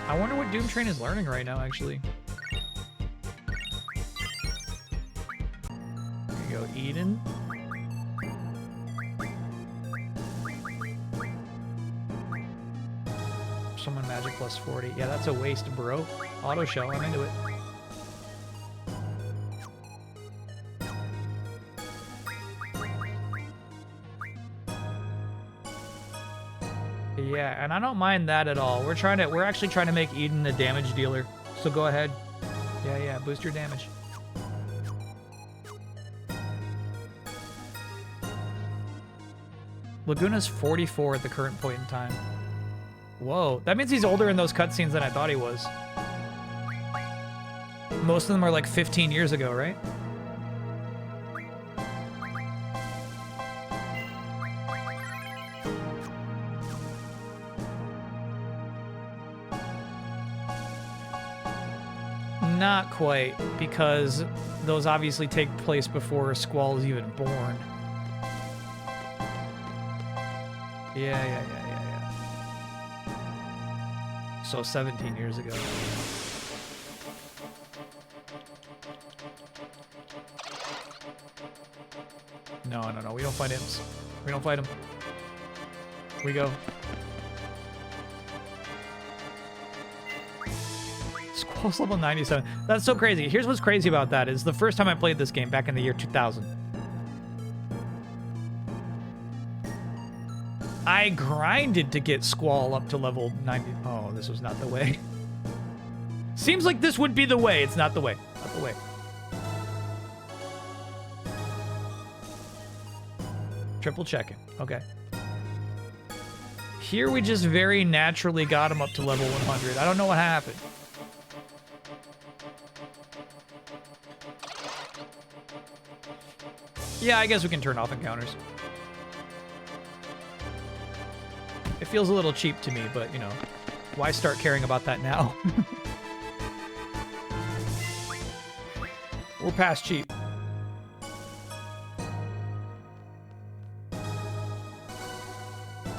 I wonder what Doom Train is learning right now, actually. Summon magic plus 40. Yeah, that's a waste, bro. Auto shell, I'm into it. Yeah, and I don't mind that at all. We're actually trying to make Eden a damage dealer. So go ahead. Yeah, boost your damage. Laguna's 44 at the current point in time. Whoa, that means he's older in those cutscenes than I thought he was. Most of them are like 15 years ago, right? Not quite, because those obviously take place before Squall is even born. Yeah. So 17 years ago. No, we don't fight imps. We don't fight them. We go. Squall's level 97. That's so crazy. Here's what's crazy about that is the first time I played this game back in the year 2000. I grinded to get Squall up to level 90. Oh, this was not the way. Seems like this would be the way. It's not the way. Not the way. Triple checking. Okay. Here we just very naturally got him up to level 100. I don't know what happened. Yeah, I guess we can turn off encounters. It feels a little cheap to me, but, you know, why start caring about that now? We're past cheap.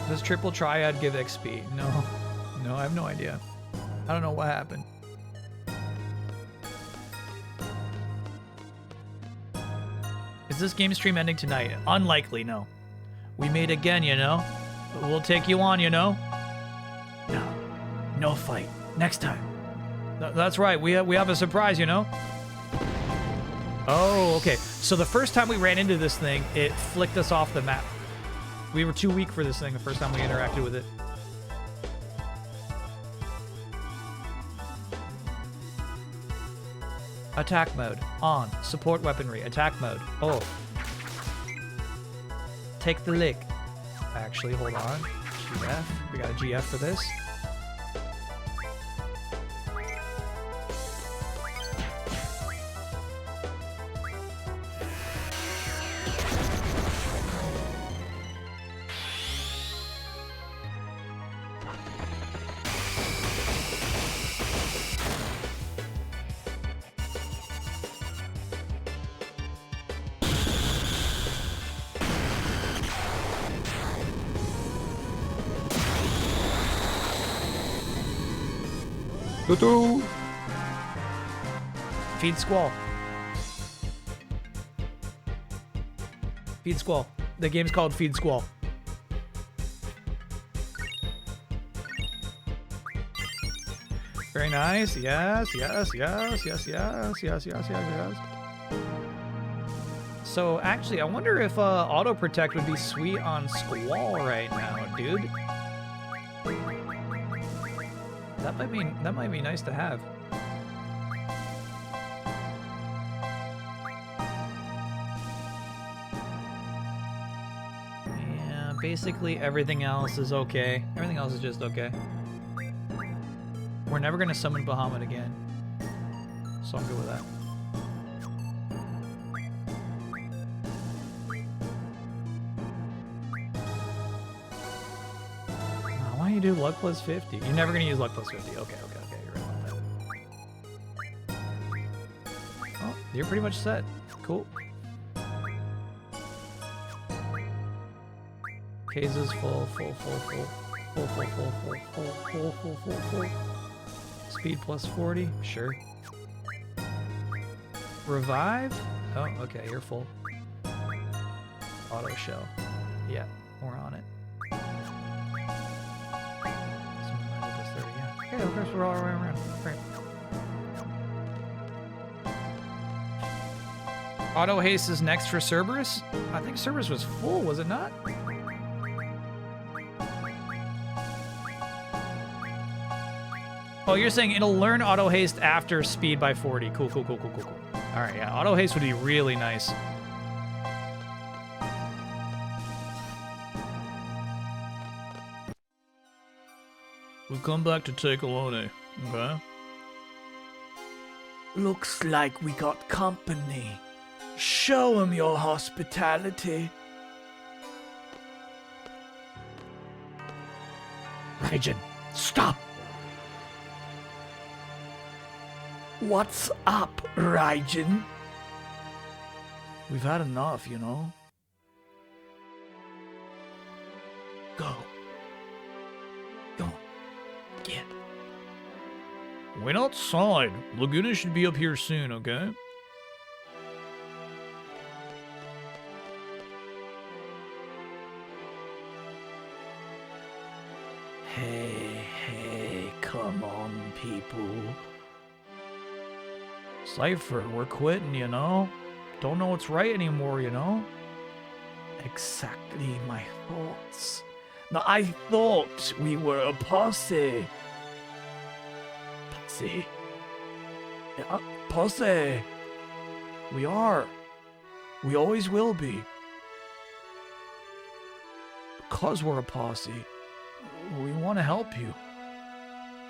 Does triple triad give XP? No, I have no idea. I don't know what happened. Is this game stream ending tonight? Unlikely, no. We meet again, you know? We'll take you on, you know? No fight. Next time. That's right, we have a surprise, you know? Oh, okay. So the first time we ran into this thing, it flicked us off the map. We were too weak for this thing the first time we interacted with it. Attack mode. On. Support weaponry. Attack mode. Oh. Take the lick. Actually, hold on. GF. We got a GF for this. Feed Squall. Feed Squall. The game's called Feed Squall. Very nice. Yes. So actually, I wonder if auto protect would be sweet on Squall right now, dude. That might be nice to have. Yeah, basically everything else is okay. Everything else is just okay. We're never gonna summon Bahamut again, so I'm good with that. Why don't you do luck plus 50? You're never gonna use luck plus 50. Okay, you're right about that. Oh, you're pretty much set. Cool. Cases full. Speed plus 40, sure. Revive? Oh, okay, you're full. Auto shell. Yeah, we're on it. Okay, of course we're all around. Great. Auto haste is next for Cerberus? I think Cerberus was full, was it not? Oh, you're saying it'll learn auto haste after speed by 40. Cool. Alright, yeah, auto haste would be really nice. We'll come back to take Alone, okay? Looks like we got company. Show him your hospitality. Raijin, stop! What's up, Raijin? We've had enough, you know? Go. Get. Wait outside. Laguna should be up here soon, okay? Hey, come on, people. Cypher, we're quitting, you know? Don't know what's right anymore, you know? Exactly my thoughts. Now, I thought we were a posse. Posse? Yeah, posse. We are. We always will be. Because we're a posse, we want to help you.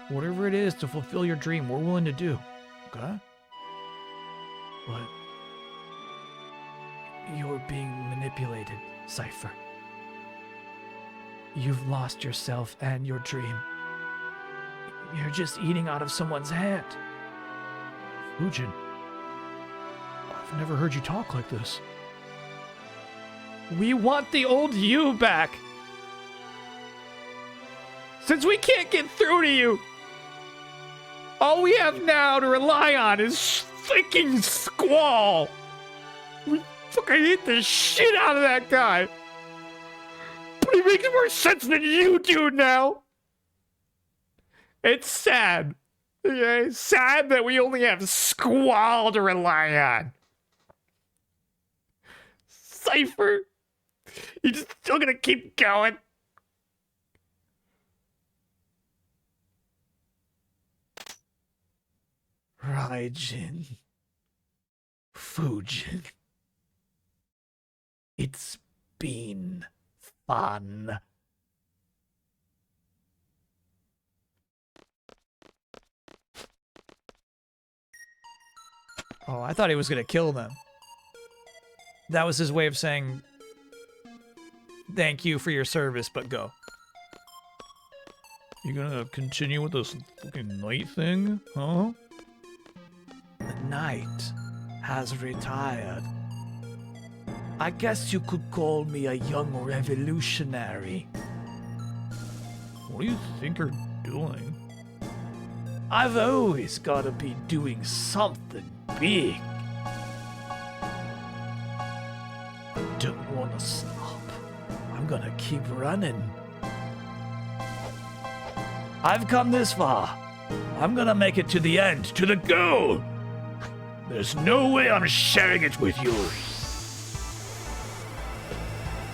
Whatever it is to fulfill your dream, we're willing to do. Okay? But you're being manipulated, Cypher. You've lost yourself and your dream. You're just eating out of someone's hand. Fujin, I've never heard you talk like this. We want the old you back. Since we can't get through to you, all we have now to rely on is freaking Squall. We fucking hate the shit out of that guy. But he makes more sense than you do now. It's sad. Okay? Sad that we only have Squall to rely on. Cypher, you're just still gonna keep going. Raijin. Fujin. It's been fun. Oh, I thought he was gonna kill them. That was his way of saying, thank you for your service, but go. You gonna continue with this fucking night thing, huh? The night has retired. I guess you could call me a young revolutionary. What do you think you're doing? I've always gotta be doing something big. Don't wanna stop. I'm gonna keep running. I've come this far. I'm gonna make it to the end, to the goal. There's no way I'm sharing it with you.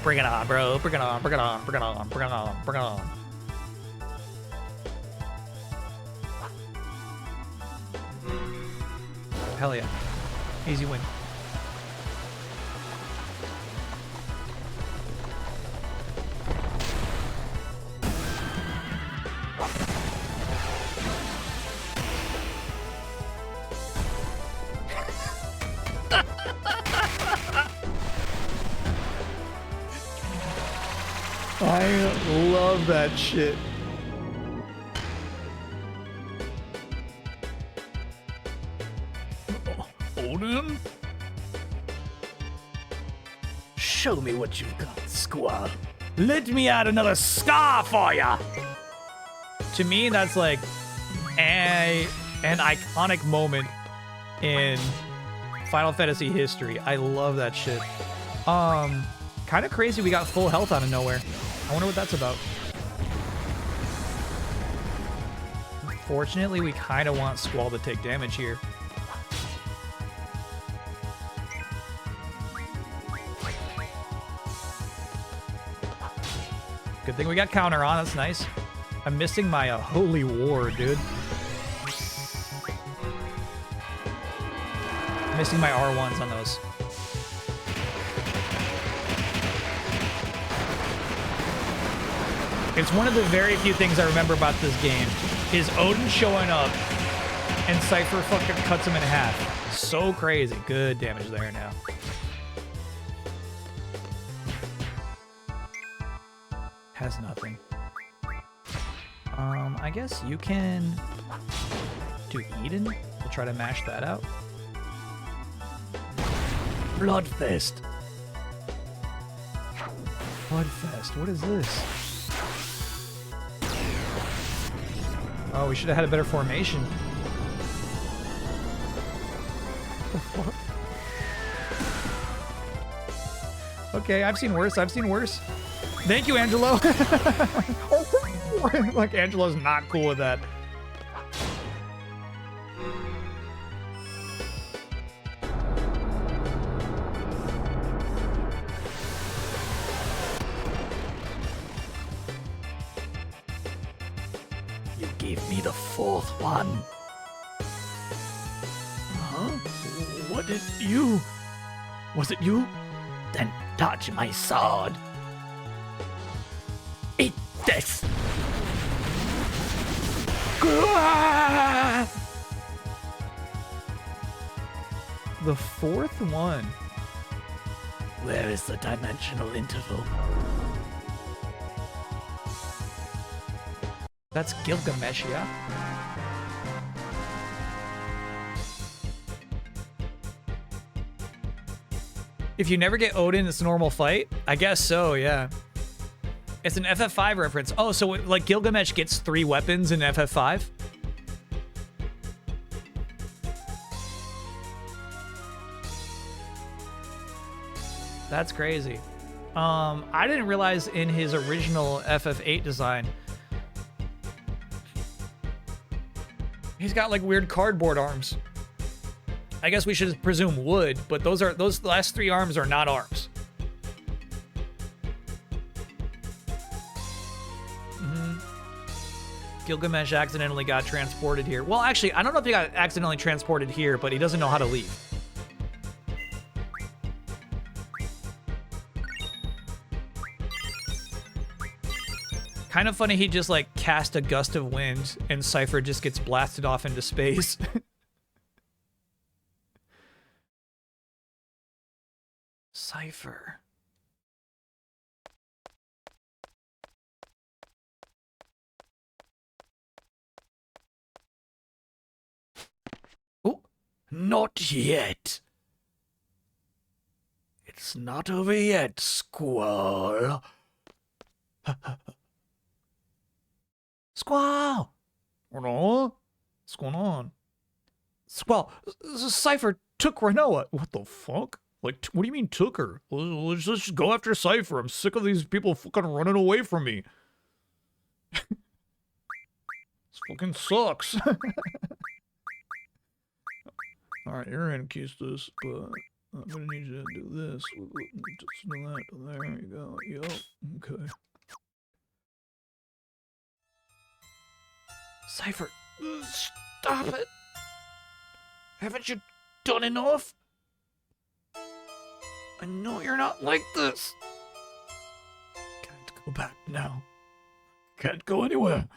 Bring it on, bro. Bring it on, bring it on, bring it on, bring it on, bring it on. Hell yeah. Easy win. I love that shit. Odin? Show me what you've got, Squall. Let me add another scar for ya! To me, that's like an iconic moment in Final Fantasy history. I love that shit. Kind of crazy we got full health out of nowhere. I wonder what that's about. Unfortunately, we kind of want Squall to take damage here. Good thing we got counter on. That's nice. I'm missing my Holy War, dude. Missing my R1s on those. It's one of the very few things I remember about this game is Odin showing up and Cypher fucking cuts him in half. So crazy. Good damage there now. Has nothing. I guess you can do Eden. We'll try to mash that out. Bloodfest. Bloodfest. What is this? Oh, we should have had a better formation. Okay, I've seen worse. I've seen worse. Thank you, Angelo. Like, Angelo's not cool with that. You gave me the fourth one. Huh? What did you... Was it you? Then touch my sword. Eat this! The fourth one. Where is the dimensional interval? That's Gilgamesh, yeah? If you never get Odin, it's a normal fight? I guess so, yeah. It's an FF5 reference. Oh, so like Gilgamesh gets 3 weapons in FF5? That's crazy. I didn't realize in his original FF8 design, he's got like weird cardboard arms. I guess we should presume wood, but those last 3 arms are not arms. Gilgamesh accidentally got transported here. Well, actually, I don't know if he got accidentally transported here, but he doesn't know how to leave. Kind of funny he just like cast a gust of wind and Cypher just gets blasted off into space. Cypher. Oh, not yet. It's not over yet, Squall. Squall! What's going on? Squall, Cypher took Renoa. What the fuck? Like, what do you mean took her? Let's just go after Cypher. I'm sick of these people fucking running away from me. This fucking sucks. Alright, you're in Keystus, but I'm gonna need you to do this. Just do that. There you go. Yup. Okay. Cypher, stop it! Haven't you done enough? I know you're not like this. Can't go back now. Can't go anywhere.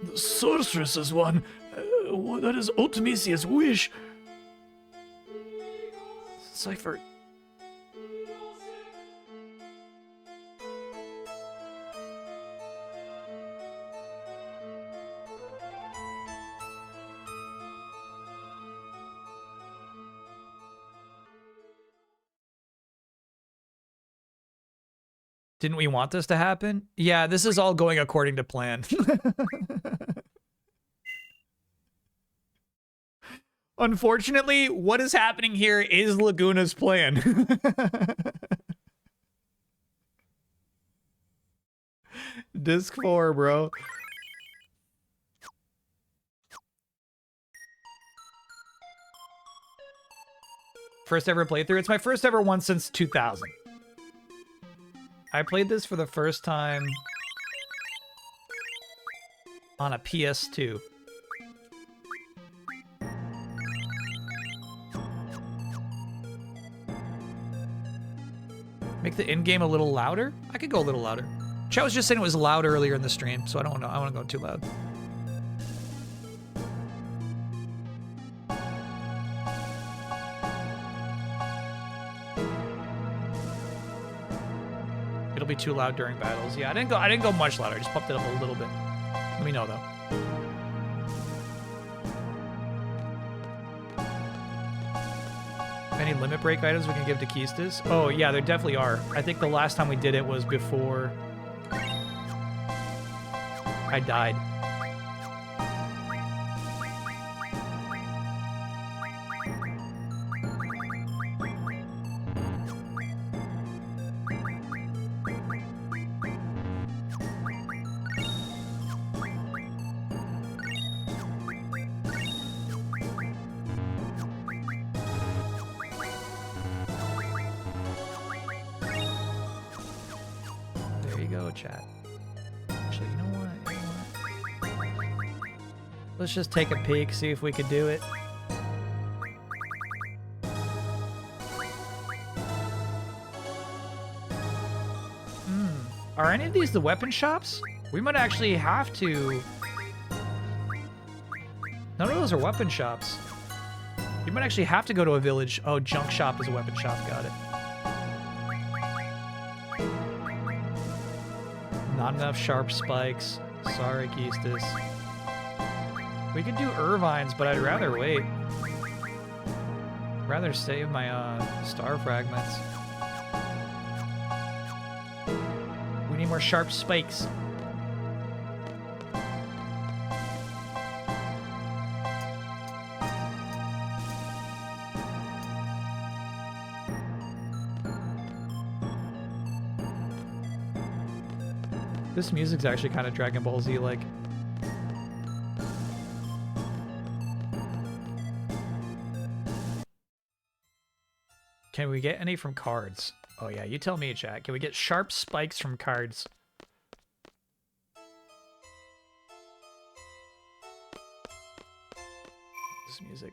The sorceress is one. That is Ultimisia's wish. Cypher. Didn't we want this to happen? Yeah, this is all going according to plan. Unfortunately, what is happening here is Laguna's plan. Disc 4, bro. First ever playthrough. It's my first ever one since 2000. I played this for the first time on a PS2. Make the in-game a little louder? I could go a little louder. Chat was just saying it was loud earlier in the stream, so I don't know. I want to go too loud. It'll be too loud during battles. Yeah, I didn't go much louder. I just pumped it up a little bit. Let me know though. Any limit break items we can give to Keistas? Oh yeah, there definitely are. I think the last time we did it was before I died. There you go, chat. Actually, you know what? Let's just take a peek, see if we could do it. Are any of these the weapon shops? We might actually have to... None of those are weapon shops. You might actually have to go to a village. Oh, junk shop is a weapon shop. Got it. Not enough sharp spikes. Sorry, Keistas. We could do Irvines, but I'd rather wait. Rather save my star fragments. We need more sharp spikes. This music's actually kind of Dragon Ball Z like. Can we get any from cards? Oh yeah, you tell me, chat. Can we get sharp spikes from cards? This music.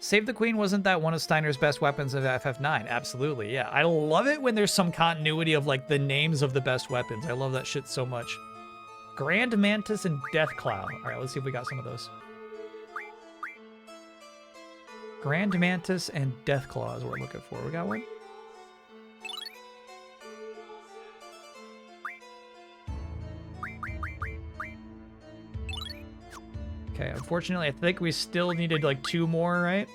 Save the Queen, wasn't that one of Steiner's best weapons of FF9? Absolutely, yeah. I love it when there's some continuity of, like, the names of the best weapons. I love that shit so much. Grand Mantis and Deathclaw. All right, let's see if we got some of those. Grand Mantis and Deathclaw is what we're looking for. We got one? Okay, unfortunately, I think we still needed like 2 more, right?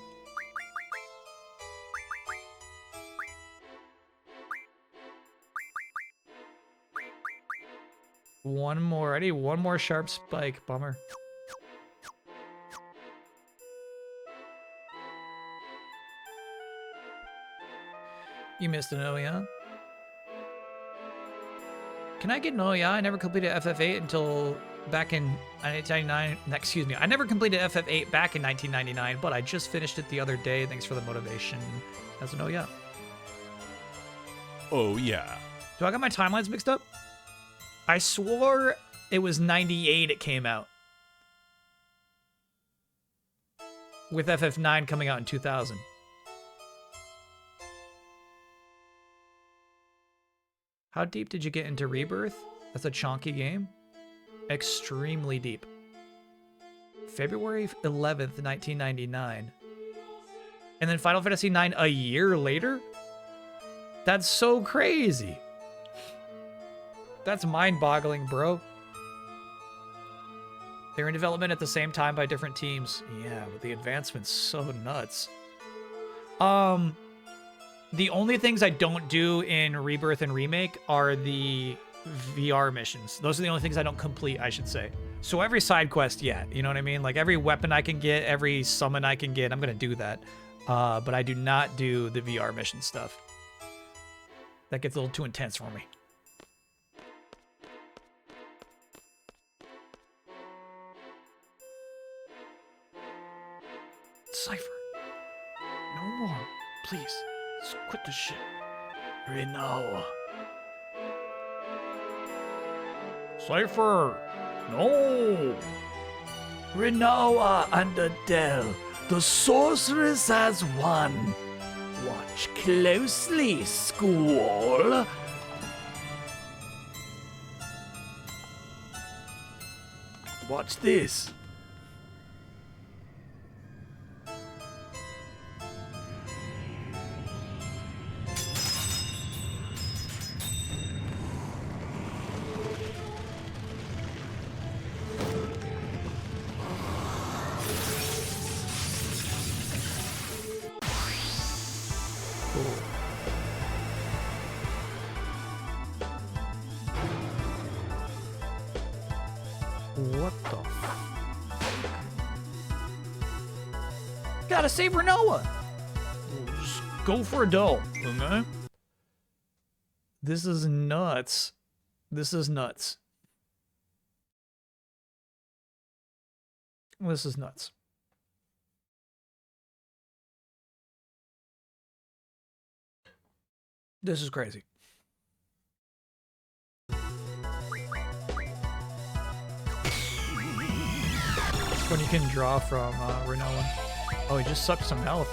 One more. I need one more sharp spike. Bummer. You missed an OEA. Can I get an OEA? I never completed FF8 until back in 1999. Excuse me. I never completed FF8 back in 1999, but I just finished it the other day. Thanks for the motivation. As an OEA. Oh, yeah. Do I got my timelines mixed up? I swore it was 98 it came out. With FF9 coming out in 2000. How deep did you get into Rebirth? That's a chonky game. Extremely deep. February 11th, 1999. And then Final Fantasy IX a year later? That's so crazy. That's mind-boggling, bro. They were in development at the same time by different teams. Yeah, but the advancement's so nuts. The only things I don't do in Rebirth and Remake are the VR missions. Those are the only things I don't complete, I should say. So every side quest, yeah, you know what I mean? Like every weapon I can get, every summon I can get, I'm gonna do that. But I do not do the VR mission stuff. That gets a little too intense for me. Cypher. No more. Please. Just quit the shit. Reno. Cypher. No. Renoa and Adele, the sorceress has won. Watch closely, Squall. Watch this. What the fuck? Gotta save Renoa! Just go for a dough, okay? This is nuts. This is nuts. This is nuts. This is crazy. When you can draw from Renoa. Oh, he just sucked some health.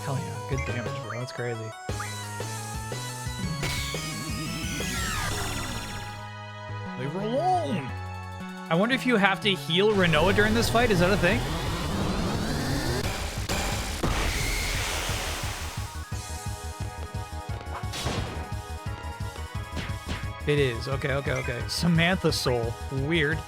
Hell yeah, good damage, bro. That's crazy. Leave her alone. I wonder if you have to heal Renoa during this fight. Is that a thing? It is. Okay, okay, okay. Samantha Soul. Weird.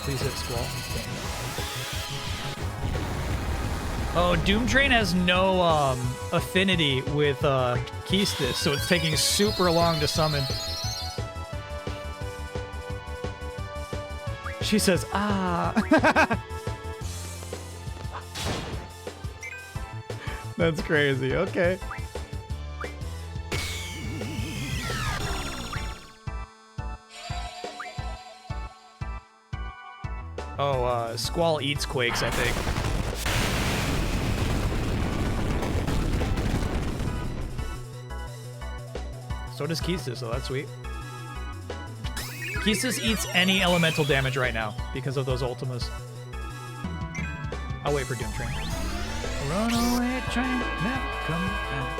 Please hit Squall. Oh, Doom Train has no affinity with Keystis, so it's taking super long to summon. She says, ah. That's crazy. Okay. Oh, Squall eats Quakes, I think. So does Keystis, so that's sweet. Keystis eats any elemental damage right now because of those ultimas. I'll wait for Doom Train. Runaway train, never come back.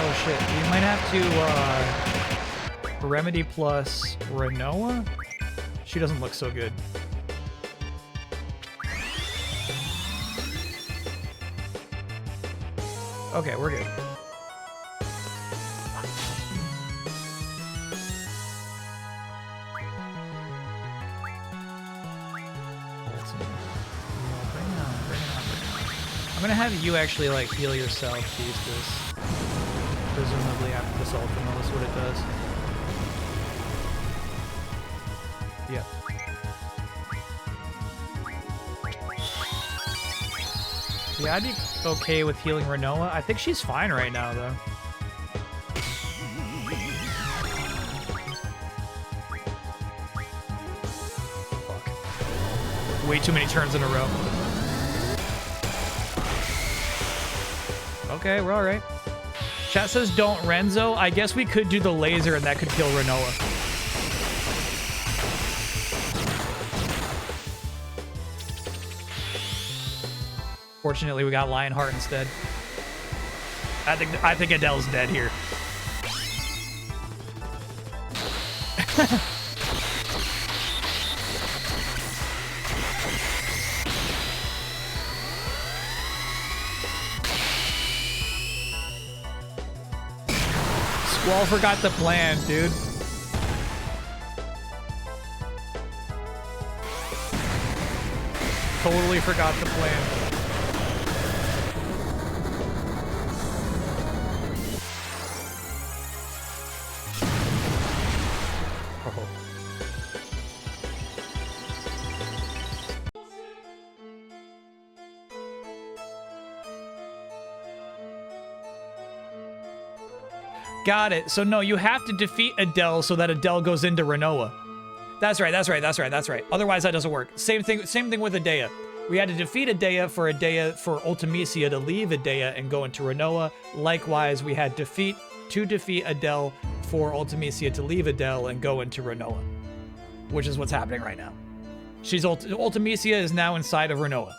Oh shit, we might have to Remedy plus Renoa? She doesn't look so good. Okay, we're good. I'm gonna have you actually like heal yourself, use this. Presumably after this ultimate is what it does. Yep. Yeah, I'd be okay with healing Renoa. I think she's fine right now, though. Fuck. Way too many turns in a row. Okay, we're alright. Chat says don't Renzo. I guess we could do the laser and that could kill Renoa. Fortunately, we got Lionheart instead. I think Adele's dead here. Wall forgot the plan, dude. Totally forgot the plan. Got it. So no, you have to defeat Adele so that Adele goes into Renoa. That's right. Otherwise, that doesn't work. Same thing with Adea. We had to defeat Adea for Ultimisia to leave Adea and go into Renoa. Likewise, we had to defeat Adele for Ultimisia to leave Adele and go into Renoa, which is what's happening right now. Ultimisia is now inside of Renoa.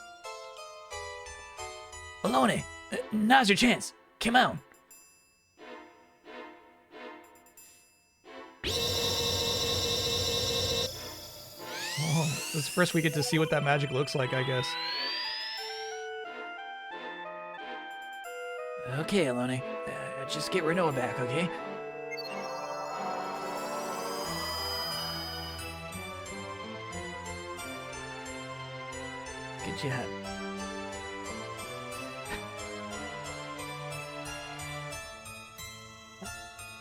Alone, now's your chance. Come on. Oh, this is first we get to see what that magic looks like, I guess. Okay, Alone. Just get Renoa back, okay? Good job.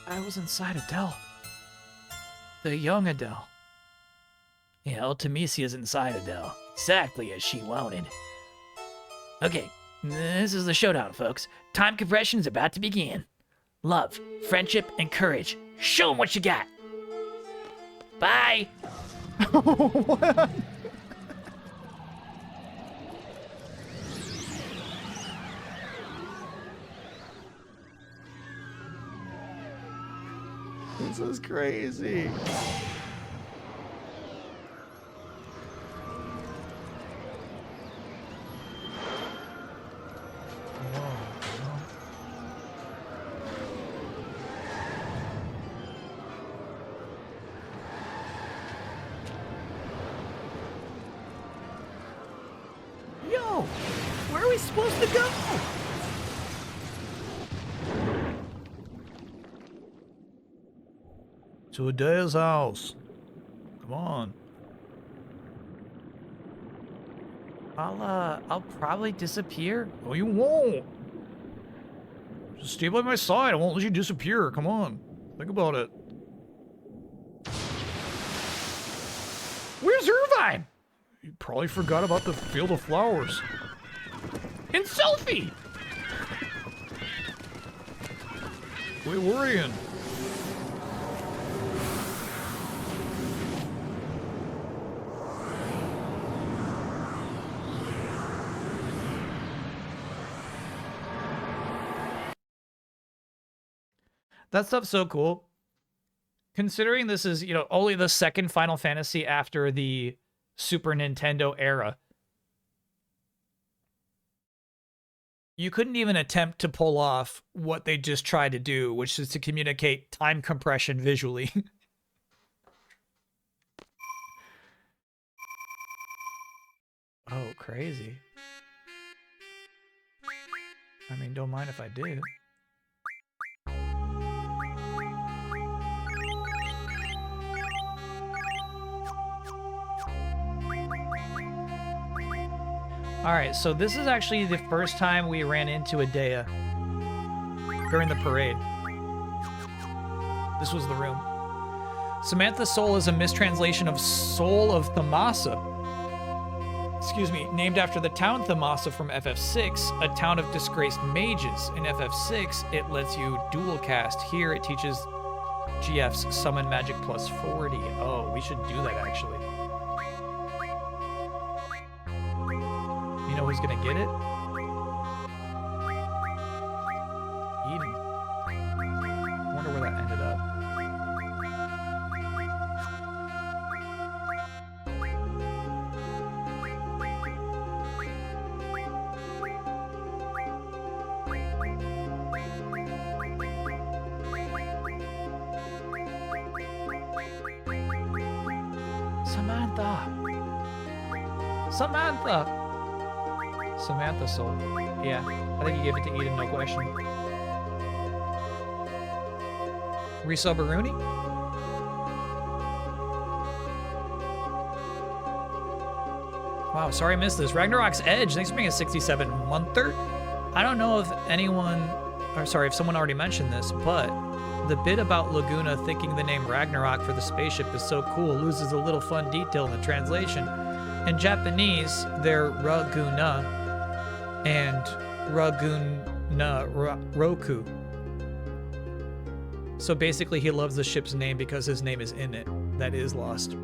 I was inside Adele. The young Adele. Yeah, Ultimisia's inside Adele. Exactly as she wanted. Okay, this is the showdown, folks. Time compression is about to begin. Love, friendship, and courage. Show them what you got. Bye. What? This is crazy. Yo, where are we supposed to go? To Adea's house. Come on. I'll probably disappear. Oh, you won't. Just stay by my side. I won't let you disappear. Come on. Think about it. Where's Irvine? You probably forgot about the field of flowers. And Sophie! Quit worrying. That stuff's so cool. Considering this is, only the second Final Fantasy after the Super Nintendo era. You couldn't even attempt to pull off what they just tried to do, which is to communicate time compression visually. Oh, crazy. I mean, don't mind if I do. Alright, so this is actually the first time we ran into Adea during the parade. This was the room. Samantha's soul is a mistranslation of Soul of Thamasa. Excuse me, named after the town Thamasa from FF6, a town of disgraced mages. In FF6, it lets you dual cast. Here, it teaches GF's summon magic plus 40. Oh, we should do that, actually. You know who's gonna get it? Eden. I wonder where that ended up. Samantha soul. Yeah, I think you gave it to Eden, no question. Risa Baruni? Wow, sorry I missed this. Ragnarok's Edge, thanks for being a 67-monther. I don't know if anyone, or sorry, if someone already mentioned this, but the bit about Laguna thinking the name Ragnarok for the spaceship is so cool loses a little fun detail in the translation. In Japanese, they're Raguna and Roku. So basically, he loves the ship's name because his name is in it. That is lost. Hell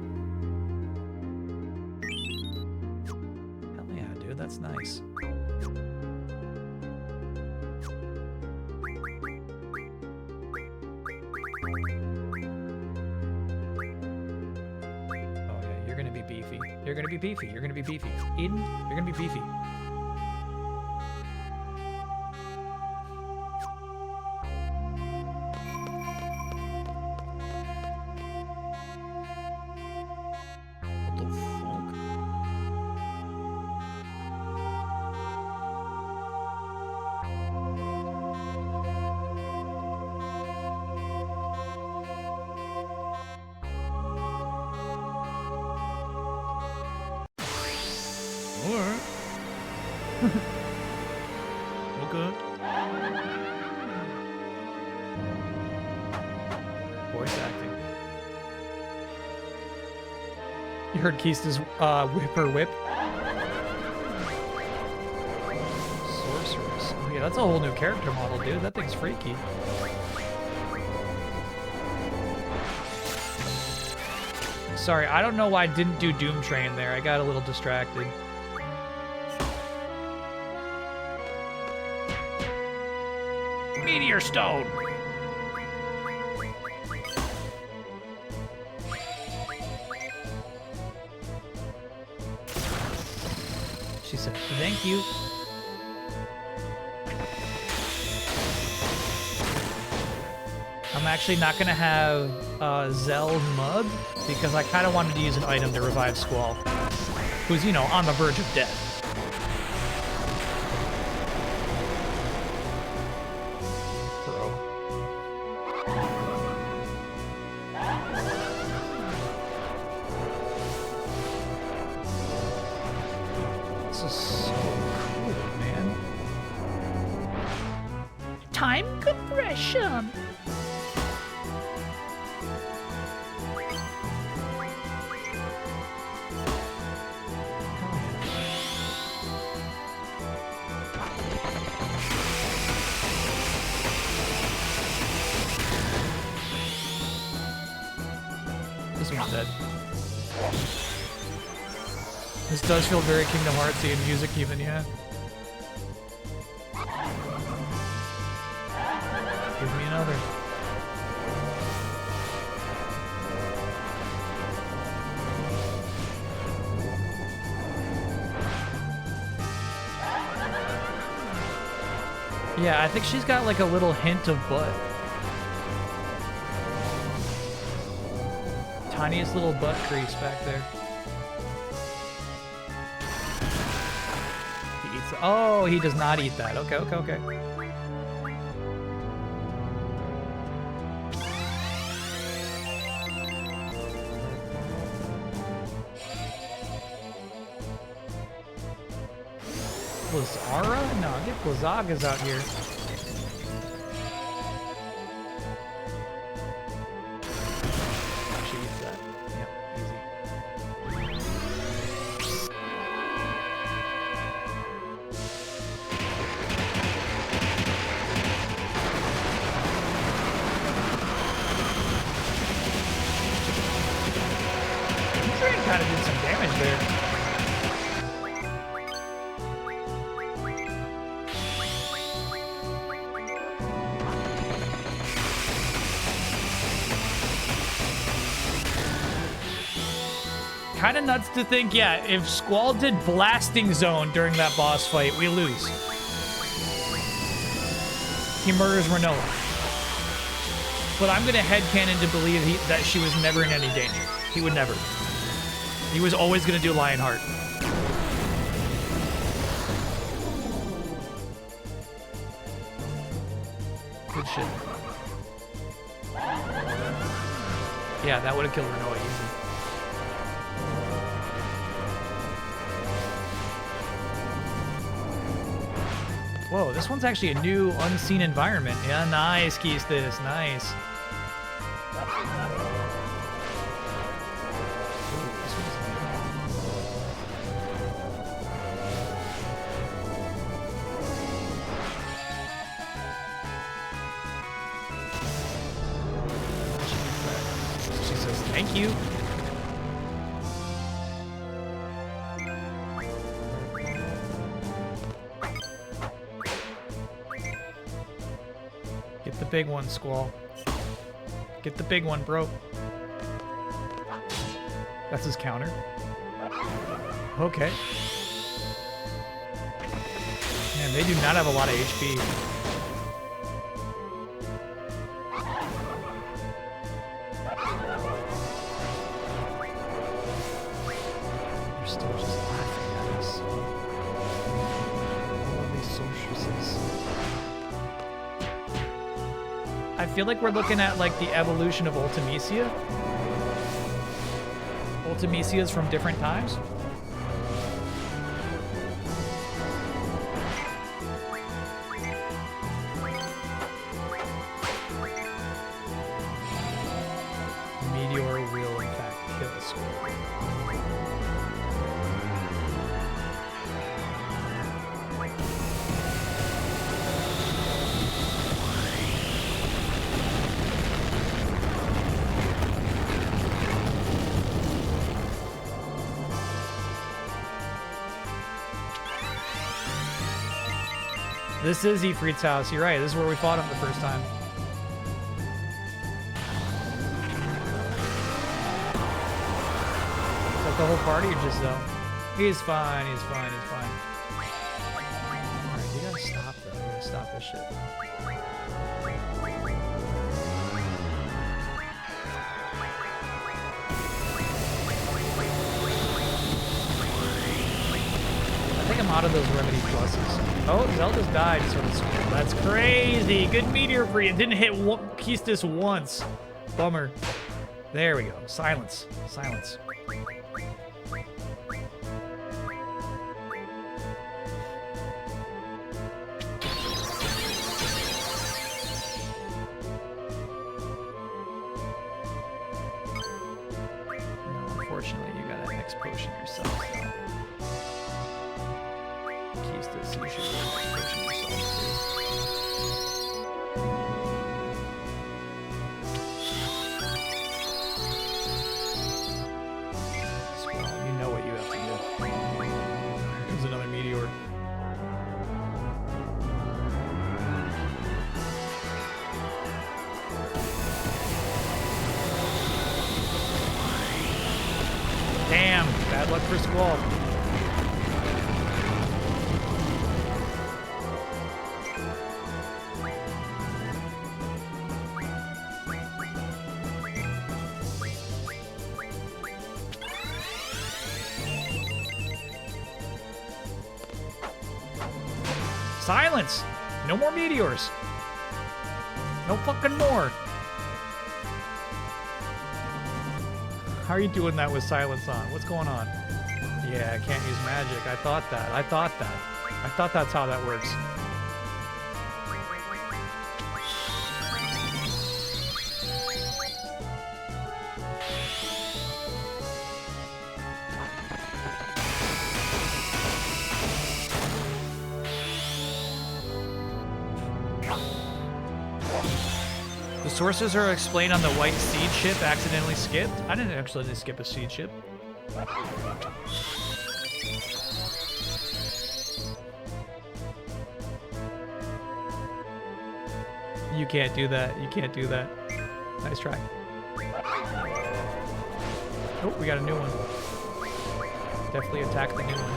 yeah, dude, that's nice. Oh yeah, you're gonna be beefy. You're gonna be beefy. You're gonna be beefy. Eden, you're gonna be beefy. Okay. Voice acting. You heard Kista's whipper whip? Sorceress. Oh yeah, that's a whole new character model, dude. That thing's freaky. Sorry, I don't know why I didn't do Doom Train there. I got a little distracted. Meteor Stone! She said, thank you. I'm actually not gonna have Zell Mug because I kind of wanted to use an item to revive Squall, who's, you know, on the verge of death. This is so cool, man. Time compression. This one's dead. This does feel very Kingdom Heartsy in music even, yeah. Give me another. Yeah, I think she's got like a little hint of butt. Tiniest little butt crease back there. He eats. Oh, he does not eat that. Okay, okay, okay. Blizara? No, get Blizzagas out here. She eats that. Yep, easy. Train kind of did some damage there. Kind of nuts to think, yeah, if Squall did Blasting Zone during that boss fight, we lose. He murders Renoa. But I'm going to headcanon to believe that she was never in any danger. He would never. He was always going to do Lionheart. Good shit. Yeah, that would have killed Renoa easy. Whoa, this one's actually a new unseen environment. Yeah, nice, Keistis, nice. She says, thank you. Get the big one, Squall. Get the big one, bro. That's his counter. Okay. Man, they do not have a lot of HP. You're still just laughing at us. All these socialists. I feel like we're looking at like the evolution of Ultimecia. Ultimecias from different times. Meteor will in fact kill us. This is Ifrit's house. You're right. This is where we fought him the first time. Is that the whole party or just though? He's fine. He's fine. He's fine. Alright, you gotta stop though. You gotta stop this shit. I think I'm out of those remedy pluses. Oh, Zelda's died, so that's crazy. Good meteor for you. It didn't hit Keistis once. Bummer. There we go. Silence. Silence. No, unfortunately, you got an X potion yourself. Keistis, you should pushing yourself too. Squall, you know what you have to do. Here comes another meteor. Damn, bad luck for Squall. Silence! No more meteors. No fucking more. How are you doing that with silence on? What's going on? Yeah, I can't use magic. I thought that. I thought that's how that works. The sources are explained on the white seed ship accidentally skipped. I didn't actually skip a seed ship. You can't do that. You can't do that. Nice try. Oh, we got a new one. Definitely attack the new one.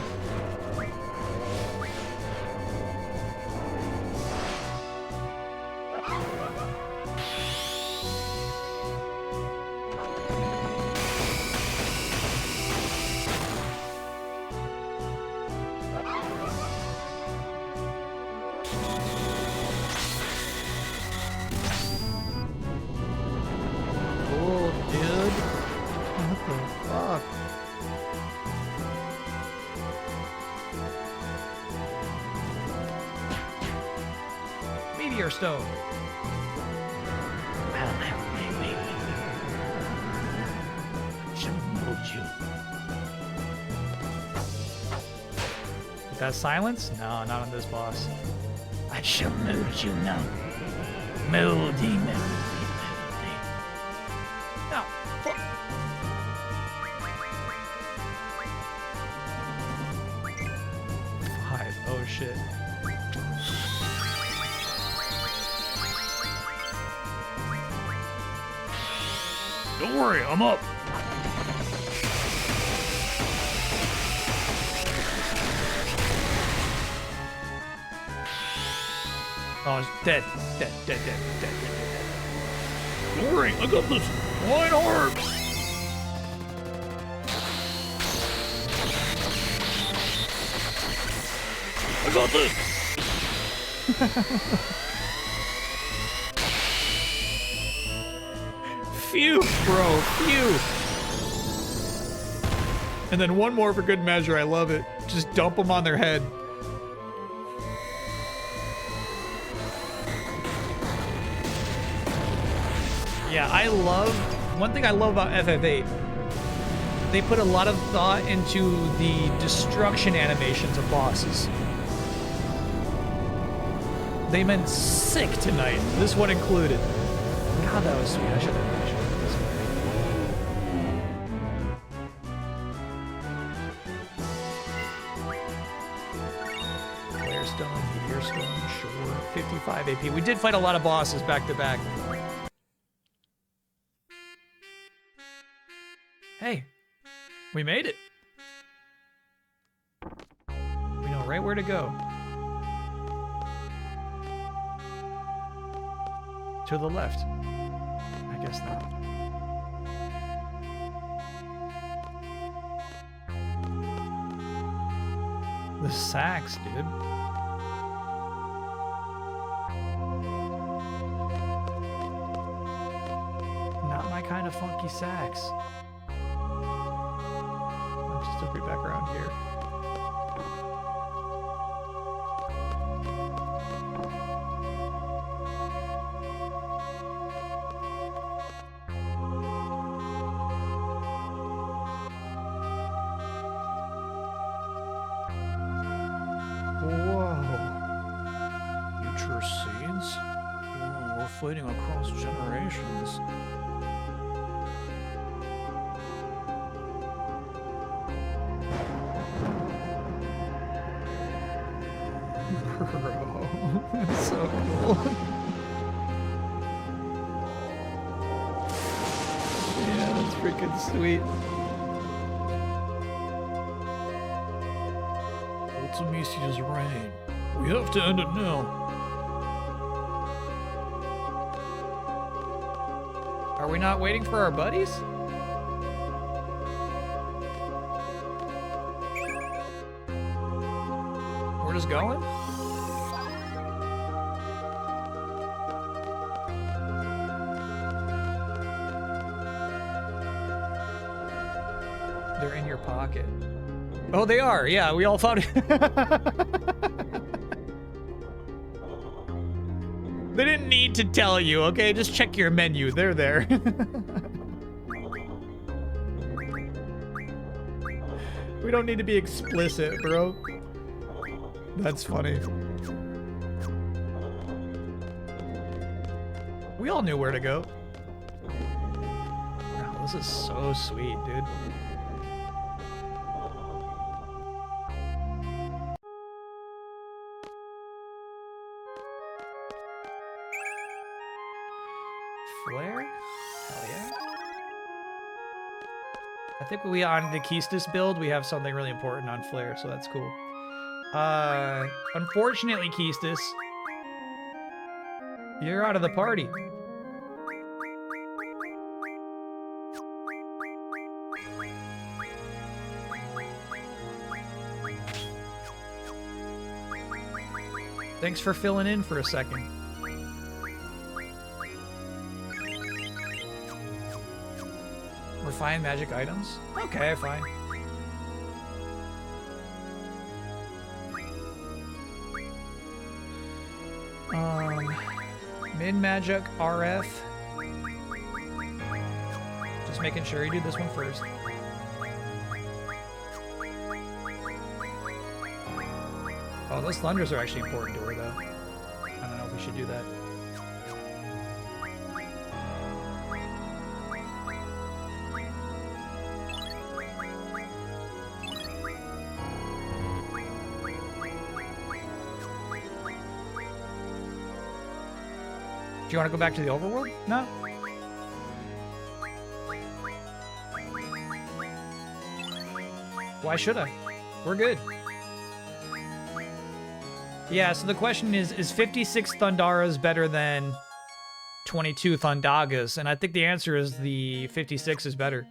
Cool, dude. baby or stone? That silence? No, not on this boss. I shall mold you now. Moldy, moldy. No. Fuck. Five. Oh shit. Don't worry, I'm up. Oh, it's dead. Dead. Don't worry, I got this. One heart. I got this. Phew, bro. Phew. And then one more for good measure. I love it. Just dump them on their head. Yeah, I love... One thing I love about FF8, they put a lot of thought into the destruction animations of bosses. They meant sick tonight. This one included. God, that was sweet. I should have Flare Stone, Meteor Stone, sure. 55 AP. We did fight a lot of bosses back to back. Hey, we made it. We know right where to go. To the left. I guess not. The sax, dude. Not my kind of funky sax. Just to be back around here. Whoa. Future scenes? Whoa, we're fighting across generations. Bro, that's so cool. Yeah, that's freaking sweet. Ultimisia's reign. We have to end it now. Are we not waiting for our buddies? We're just going? They're in your pocket. Oh, they are. Yeah, we all found it. They didn't need to tell you, okay? Just check your menu. They're there. We don't need to be explicit, bro. That's funny. We all knew where to go. Wow, this is so sweet, dude. Flare? Hell yeah. I think we on the Keistis build, we have something really important on Flare, so that's cool. Unfortunately, Keistis, you're out of the party. Thanks for filling in for a second. Refine magic items? Okay, fine. Mid Magic RF. Just making sure you do this one first. Oh, those thunders are actually important to her, though. I don't know if we should do that. Do you want to go back to the overworld? No? Why should I? We're good. Yeah, so the question is 56 Thundaras better than 22 Thundagas? And I think the answer is the 56 is better.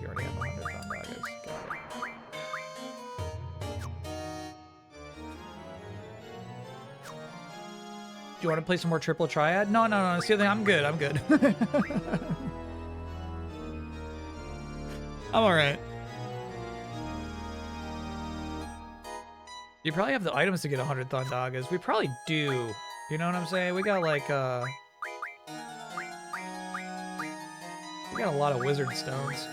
You already have 100 Thundagas. Got it. Do you want to play some more Triple Triad? No. See, I'm good. I'm good. I'm alright. You probably have the items to get 100 Thundagas. We probably do. You know what I'm saying? We got like, we got a lot of wizard stones.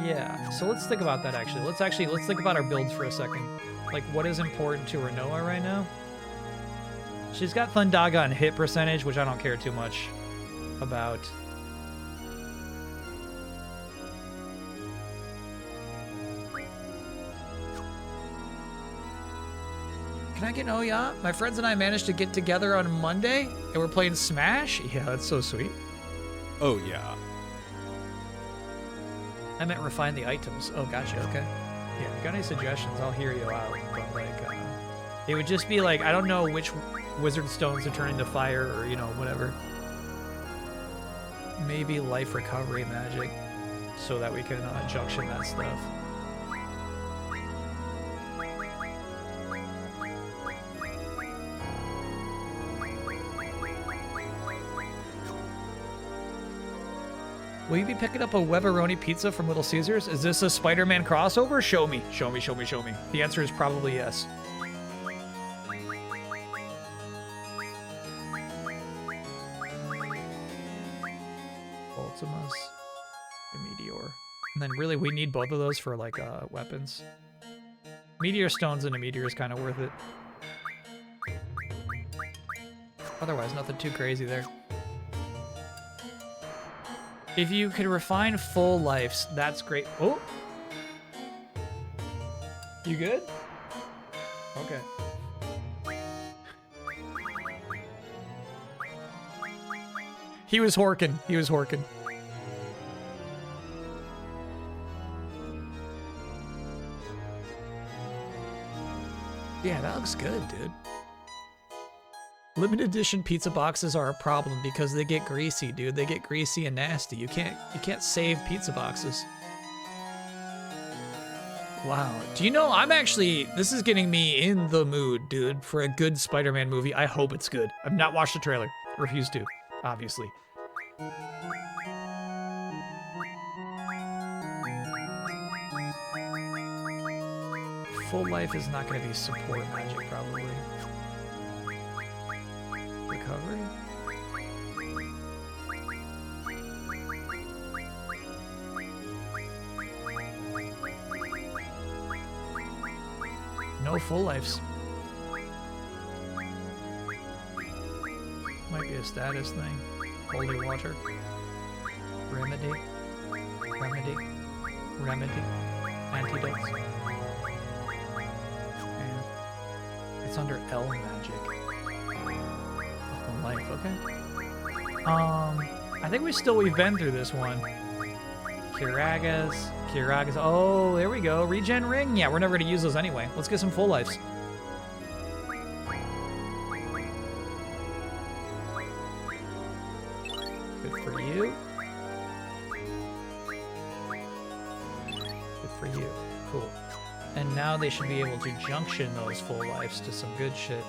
Yeah, so let's think about that actually. Let's think about our builds for a second. Like, what is important to Renoa right now? She's got Thundaga on hit percentage, which I don't care too much about. Can I get an Oya? My friends and I managed to get together on Monday, and we're playing Smash? Yeah, that's so sweet. Oh, yeah. I meant refine the items. Oh, gotcha, okay. Yeah, if you got any suggestions, I'll hear you out. But, like, it would just be like, I don't know which wizard stones to turn into fire or, you know, whatever. Maybe life recovery magic so that we can junction that stuff. Will you be picking up a Weberoni pizza from Little Caesars? Is this a Spider-Man crossover? Show me. Show me. The answer is probably yes. Ultimus and Meteor. And then really we need both of those for like weapons. Meteor stones and a meteor is kind of worth it. Otherwise, nothing too crazy there. If you could refine full lives, that's great. Oh! You good? Okay. He was horking. Yeah, that looks good, dude. Limited edition pizza boxes are a problem because they get greasy, dude. They get greasy and nasty. You can't save pizza boxes. Wow. Do you know, this is getting me in the mood, dude, for a good Spider-Man movie. I hope it's good. I've not watched the trailer. Refuse to, obviously. Full life is not going to be support magic, probably. Recovery? No full lives. Might be a status thing. Holy water. Remedy. Antidotes. And it's under L magic. Life, okay. I think we've been through this one. Kiragas. Oh, there we go. Regen ring. Yeah, we're never gonna use those anyway. Let's get some full lives. Good for you. for you. Cool. And now they should be able to junction those full lives to some good shit.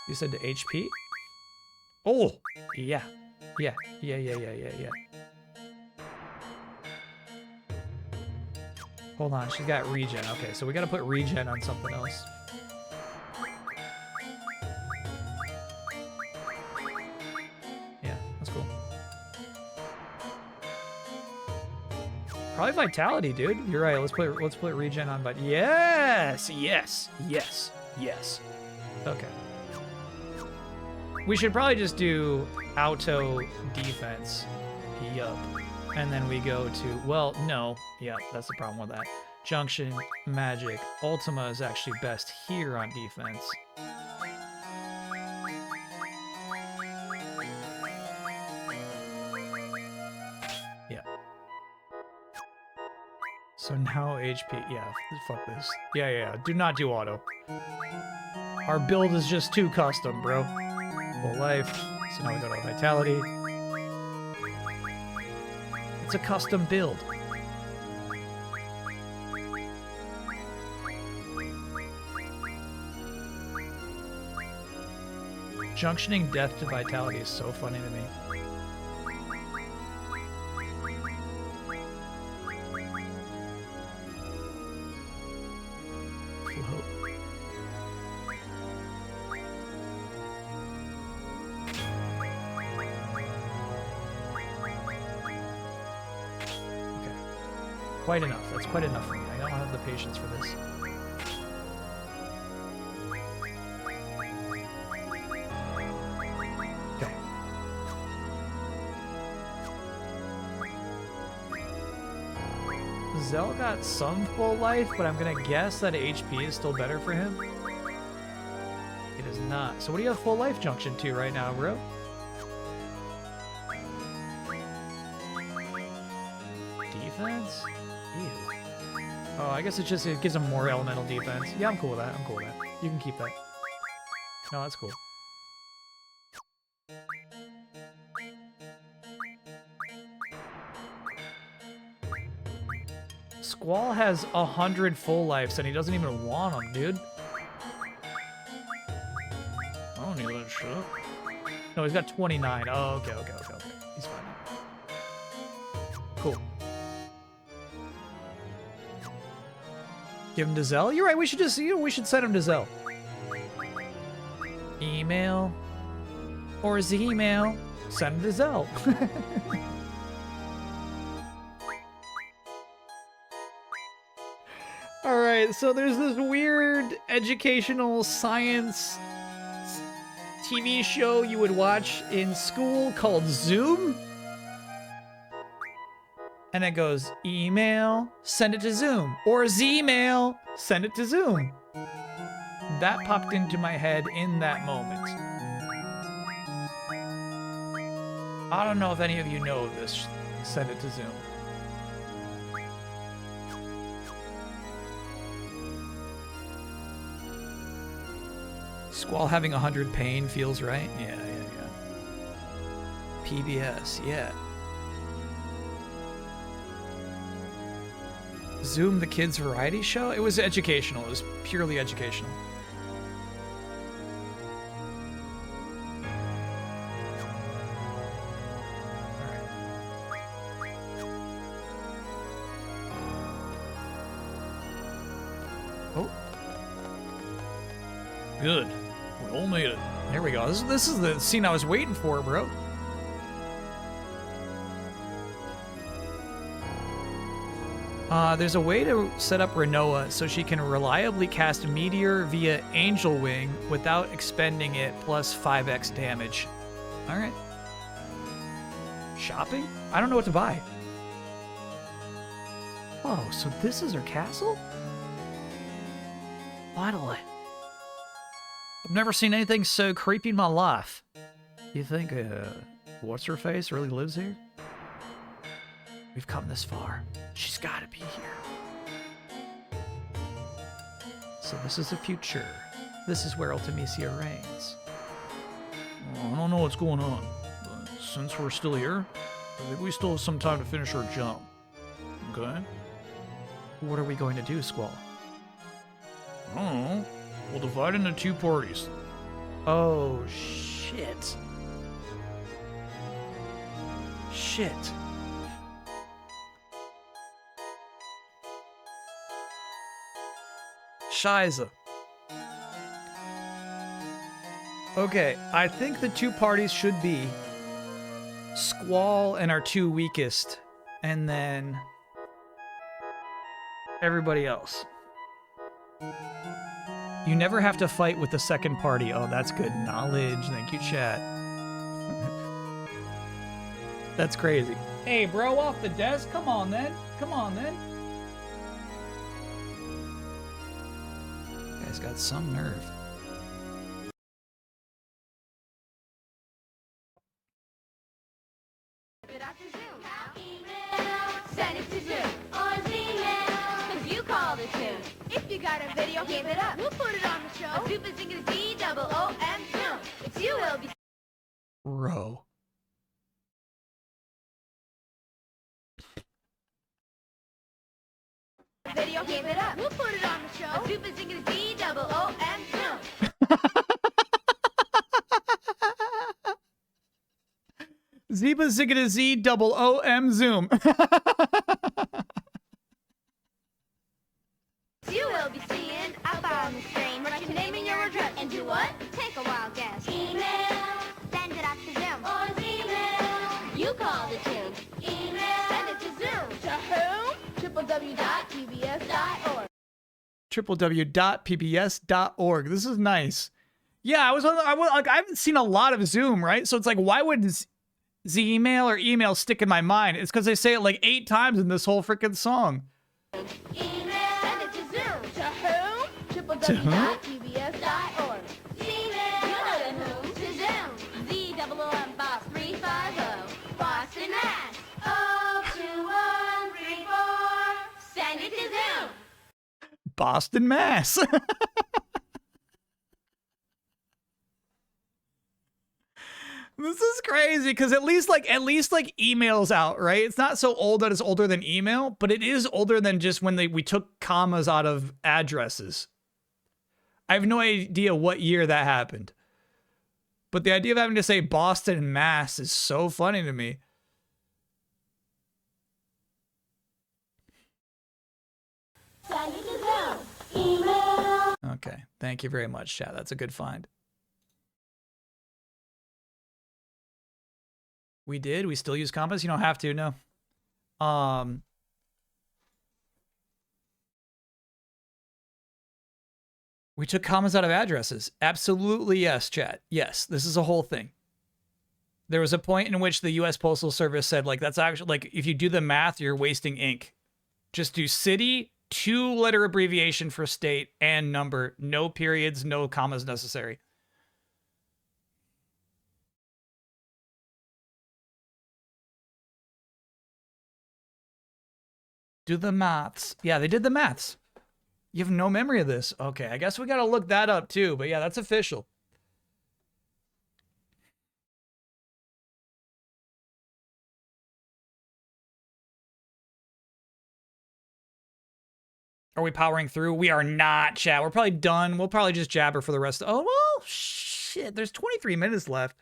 You said to HP? Oh! Yeah. Yeah. Yeah. Hold on, she's got regen. Okay, so we gotta put regen on something else. Yeah, that's cool. Probably vitality, dude. You're right. Let's put regen on. But yes. Okay. We should probably just do auto defense. Yup. And then we go to, well, no. Yeah, that's the problem with that. Junction, magic. Ultima is actually best here on defense. Yeah. So now HP, yeah, fuck this. Yeah. Do not do auto. Our build is just too custom, bro. Full life. So now we go to vitality. It's a custom build. Junctioning death to vitality is so funny to me. Quite enough. That's quite enough for me. I don't have the patience for this. Okay. Zell got some full life, but I'm gonna guess that HP is still better for him. It is not. So what do you have full life junction to right now, bro? Defense? Ew. Oh, I guess it gives him more elemental defense. Yeah, I'm cool with that. You can keep that. No, that's cool. Squall has 100 full lives and he doesn't even want them, dude. I don't need that shit. No, he's got 29. Oh, okay. He's fine. Cool. Give him to Zell? You're right, we should just, we should send him to Zell. Email. Or Z-email. Send him to Zell. Alright, so there's this weird educational science TV show you would watch in school called Zoom. And it goes, email, send it to Zoom. Or Z-mail, send it to Zoom. That popped into my head in that moment. I don't know if any of you know this. Send it to Zoom. Squall having 100 pain feels right? Yeah. PBS, yeah. Zoom, the kids' variety show? It was educational. It was purely educational. Oh. Good. We all made it. There we go. This is the scene I was waiting for, bro. There's a way to set up Renoa so she can reliably cast Meteor via Angel Wing without expending it plus 5x damage. Alright. Shopping? I don't know what to buy. Whoa, so this is her castle? Finally. I've never seen anything so creepy in my life. You think, what's-her-face really lives here? We've come this far. She's gotta be here. So this is the future. This is where Ultimisia reigns. Oh, I don't know what's going on, but since we're still here, I think we still have some time to finish our jump. Okay? What are we going to do, Squall? I don't know. We'll divide into 2 parties. Oh, shit. Shit. Shiza. Okay, I think the 2 parties should be Squall and our 2 weakest, and then everybody else. You never have to fight with the second party. Oh, that's good knowledge. Thank you, chat. That's crazy. Hey, bro, off the desk? Come on, then. Come on, then. Guy's got some nerve. Send it to Zoom or Gmail. If you call the tune. If you got a video, give it up. We'll put it on the show. A super singing Z-double-O-M Zoom. It's you will be. Bro. Video, give it up. We'll put it on the show. A super singing Z-double-O-M Zoom. Zeba Zigga Z-double-O-M Zoom. You will be seeing up on the screen. Write your name and your address and do what? Take a wild guess. Email. Send it up to Zoom. Or Gmail. You call the tune. Email. Send it to Zoom. To whom? www.pbs.org. www.pbs.org. This is nice. Yeah, I haven't seen a lot of Zoom, right? So it's like, why would Z email or email stick in my mind? It's because they say it like 8 times in this whole freaking song. Email. Send it to Zoom. To whom? To whom? www.pbs.org. Email. You know to whom? To Zoom. Z-double-O-M Boss 350. Boston, Mass. 02134. Send it to Zoom. Boston, Mass. This is crazy because at least email's out, right? It's not so old that it's older than email, but it is older than just when we took commas out of addresses. I have no idea what year that happened. But the idea of having to say Boston, Mass is so funny to me. Send it to Zoom. Email. Okay, thank you very much, chat. That's a good find. We did. We still use compass. You don't have to. No. We took commas out of addresses. Absolutely yes, chat. Yes, this is a whole thing. There was a point in which the U.S. Postal Service said, like, that's actually, like, if you do the math, you're wasting ink. Just do city, 2-letter abbreviation for state, and number. No periods, no commas necessary. Do the maths. Yeah, they did the maths. You have no memory of this. Okay, I guess we got to look that up too. But yeah, that's official. Are we powering through? We are not, chat. We're probably done. We'll probably just jabber for the rest. Oh, well, shit. There's 23 minutes left.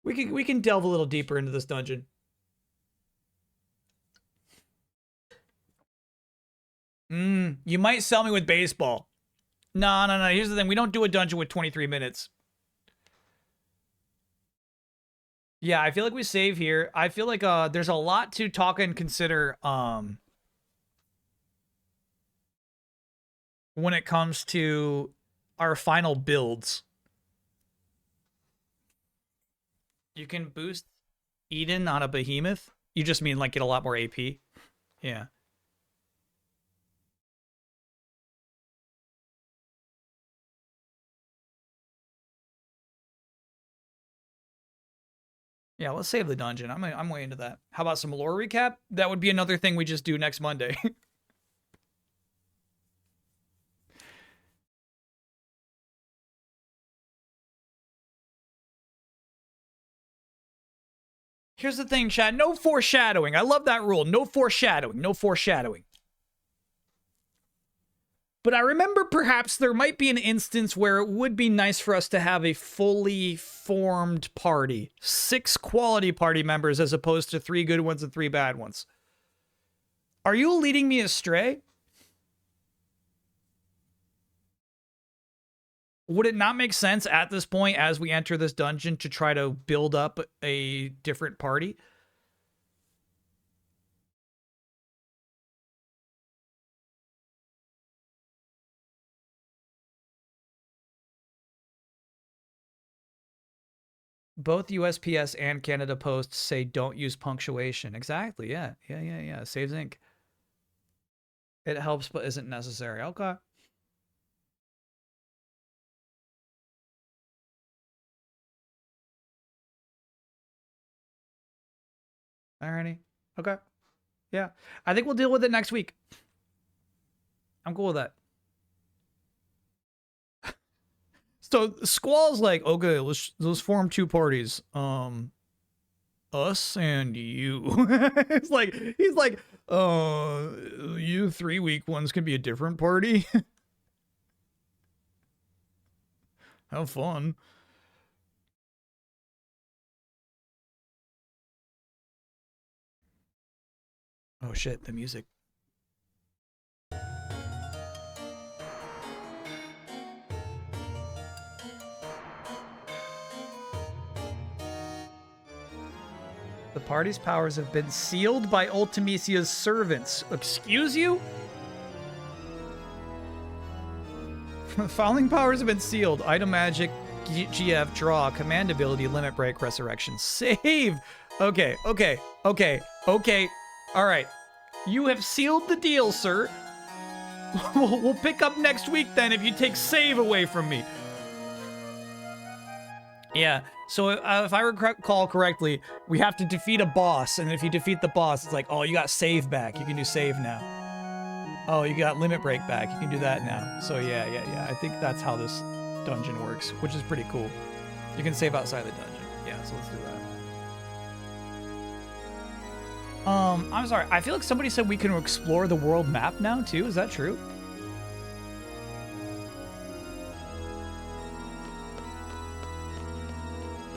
We can delve a little deeper into this dungeon. You might sell me with baseball. No. Here's the thing. We don't do a dungeon with 23 minutes. Yeah, I feel like we save here. I feel like there's a lot to talk and consider when it comes to our final builds. You can boost Eden on a behemoth. You just mean like get a lot more AP? Yeah. Yeah, let's save the dungeon. I'm way into that. How about some lore recap? That would be another thing we just do next Monday. Here's the thing, Chad. No foreshadowing. I love that rule. No foreshadowing. No foreshadowing. But I remember perhaps there might be an instance where it would be nice for us to have a fully formed party. 6 quality party members as opposed to 3 good ones and 3 bad ones. Are you leading me astray? Would it not make sense at this point as we enter this dungeon to try to build up a different party? Both USPS and Canada Post say don't use punctuation. Exactly, yeah. Yeah. Saves ink. It helps but isn't necessary. Okay. Alrighty. Okay. Yeah. I think we'll deal with it next week. I'm cool with that. So Squall's like, okay, let's form 2 parties. Us and you. He's like, you 3 weak ones can be a different party. Have fun. Oh shit, the music. The party's powers have been sealed by Ultimisia's servants. Excuse you? Following powers have been sealed. Item magic, GF, draw, command ability, limit break, resurrection, save. Okay. All right. You have sealed the deal, sir. We'll pick up next week then if you take save away from me. Yeah, so if I recall correctly, we have to defeat a boss, and if you defeat the boss, it's like, oh, you got save back. You can do save now. Oh, you got limit break back. You can do that now. So yeah. I think that's how this dungeon works, which is pretty cool. You can save outside the dungeon. Yeah, so let's do that. I'm sorry. I feel like somebody said we can explore the world map now, too. Is that true?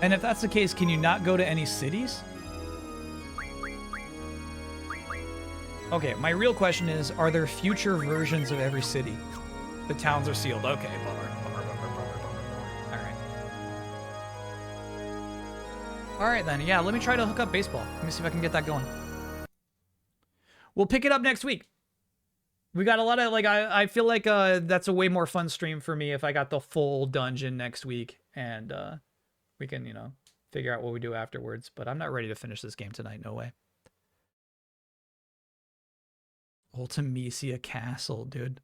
And if that's the case, can you not go to any cities? Okay, my real question is, are there future versions of every city? The towns are sealed. Okay, bummer. Alright. Alright then, yeah, let me try to hook up baseball. Let me see if I can get that going. We'll pick it up next week. We got a lot of, like, I feel like that's a way more fun stream for me if I got the full dungeon next week. And, we can, figure out what we do afterwards. But I'm not ready to finish this game tonight. No way. Ultimisia Castle, dude.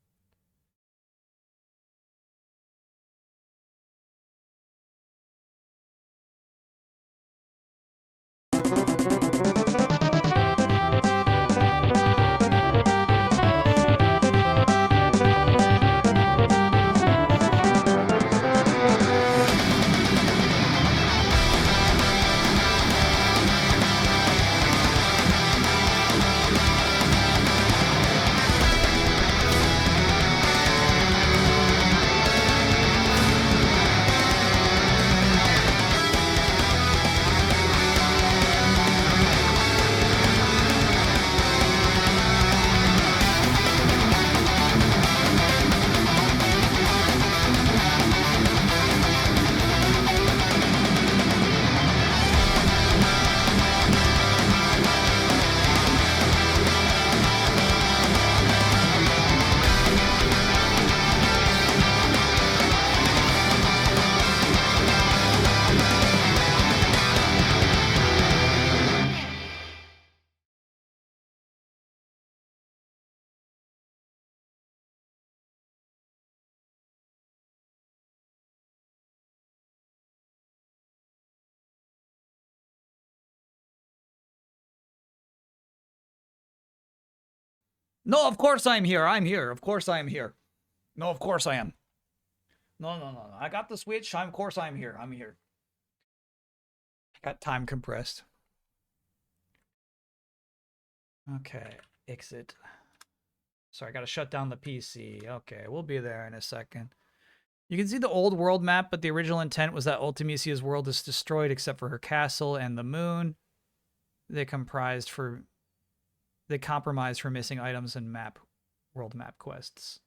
No, of course I'm here. I'm here. Of course I am here. No, of course I am. No. I got the Switch. Of course I'm here. I'm here. I got time compressed. Okay, exit. Sorry, I gotta shut down the PC. Okay, we'll be there in a second. You can see the old world map, but the original intent was that Ultimisia's world is destroyed except for her castle and the moon. They compromised for missing items and world map quests.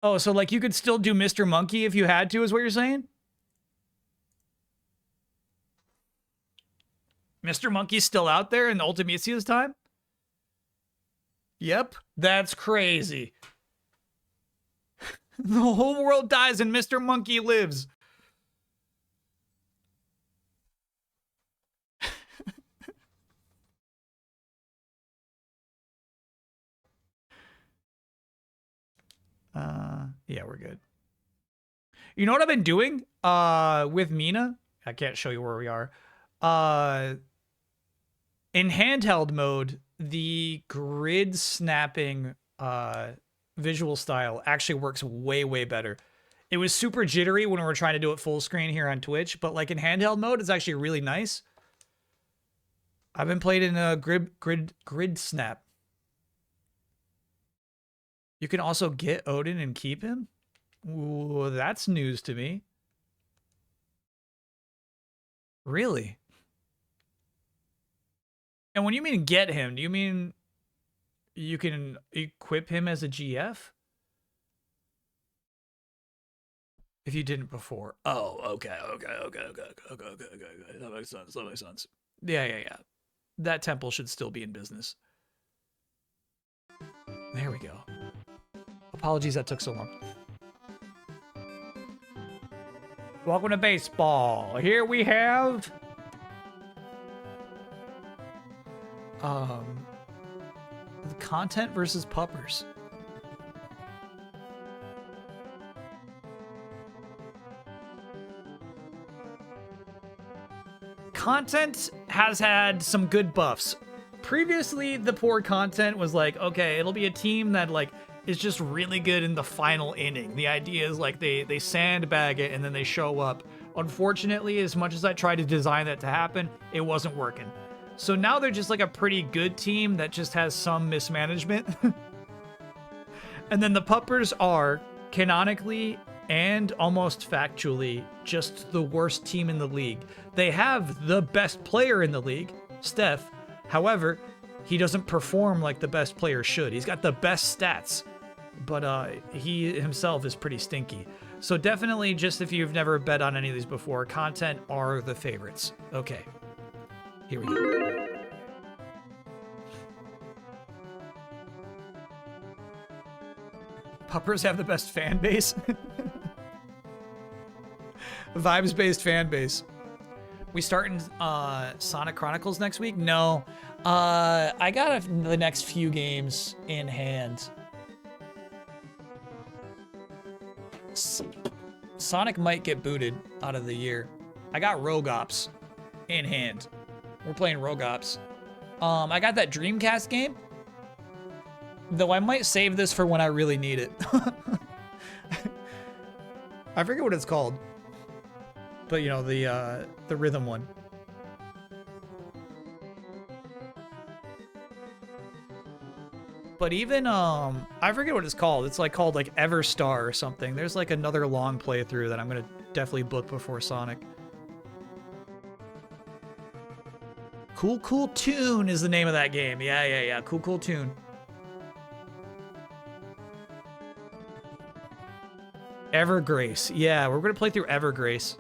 Oh, so like you could still do Mr. Monkey if you had to, is what you're saying? Mr. Monkey's still out there in Ultimisia's time? Yep, that's crazy. The whole world dies and Mr. Monkey lives. Yeah, we're good. You know what I've been doing with Mina? I can't show you where we are. In handheld mode, the grid snapping visual style actually works way, way better. It was super jittery when we were trying to do it full screen here on Twitch, but like in handheld mode, it's actually really nice. I've been playing in a grid snap. You can also get Odin and keep him? Ooh, that's news to me. Really? And when you mean get him, do you mean you can equip him as a GF? If you didn't before. Oh, okay. That makes sense. Yeah. That temple should still be in business. There we go. Apologies that took so long. Welcome to baseball. Here we have the content versus puppers. Content has had some good buffs. Previously, the poor content was like, okay, it'll be a team that like is just really good in the final inning. The idea is like they sandbag it and then they show up. Unfortunately, as much as I tried to design that to happen, it wasn't working. So now they're just like a pretty good team that just has some mismanagement. And then the puppers are canonically and almost factually just the worst team in the league. They have the best player in the league, Steph. However, he doesn't perform like the best player should. He's got the best stats, but he himself is pretty stinky. So definitely, just if you've never bet on any of these before, content are the favorites. Okay, here we go. Puppers have the best fan base. Vibes-based fan base. We starting Sonic Chronicles next week? No. I got the next few games in hand. Sonic might get booted out of the year. I got Rogue Ops in hand. We're playing Rogue Ops. I got that Dreamcast game. Though I might save this for when I really need it. I forget what it's called. But you know, the rhythm one. But even I forget what it's called. It's like called like Everstar or something. There's like another long playthrough that I'm gonna definitely book before Sonic. Cool Tune is the name of that game. Yeah. Cool Tune. Evergrace. Yeah, we're gonna play through Evergrace.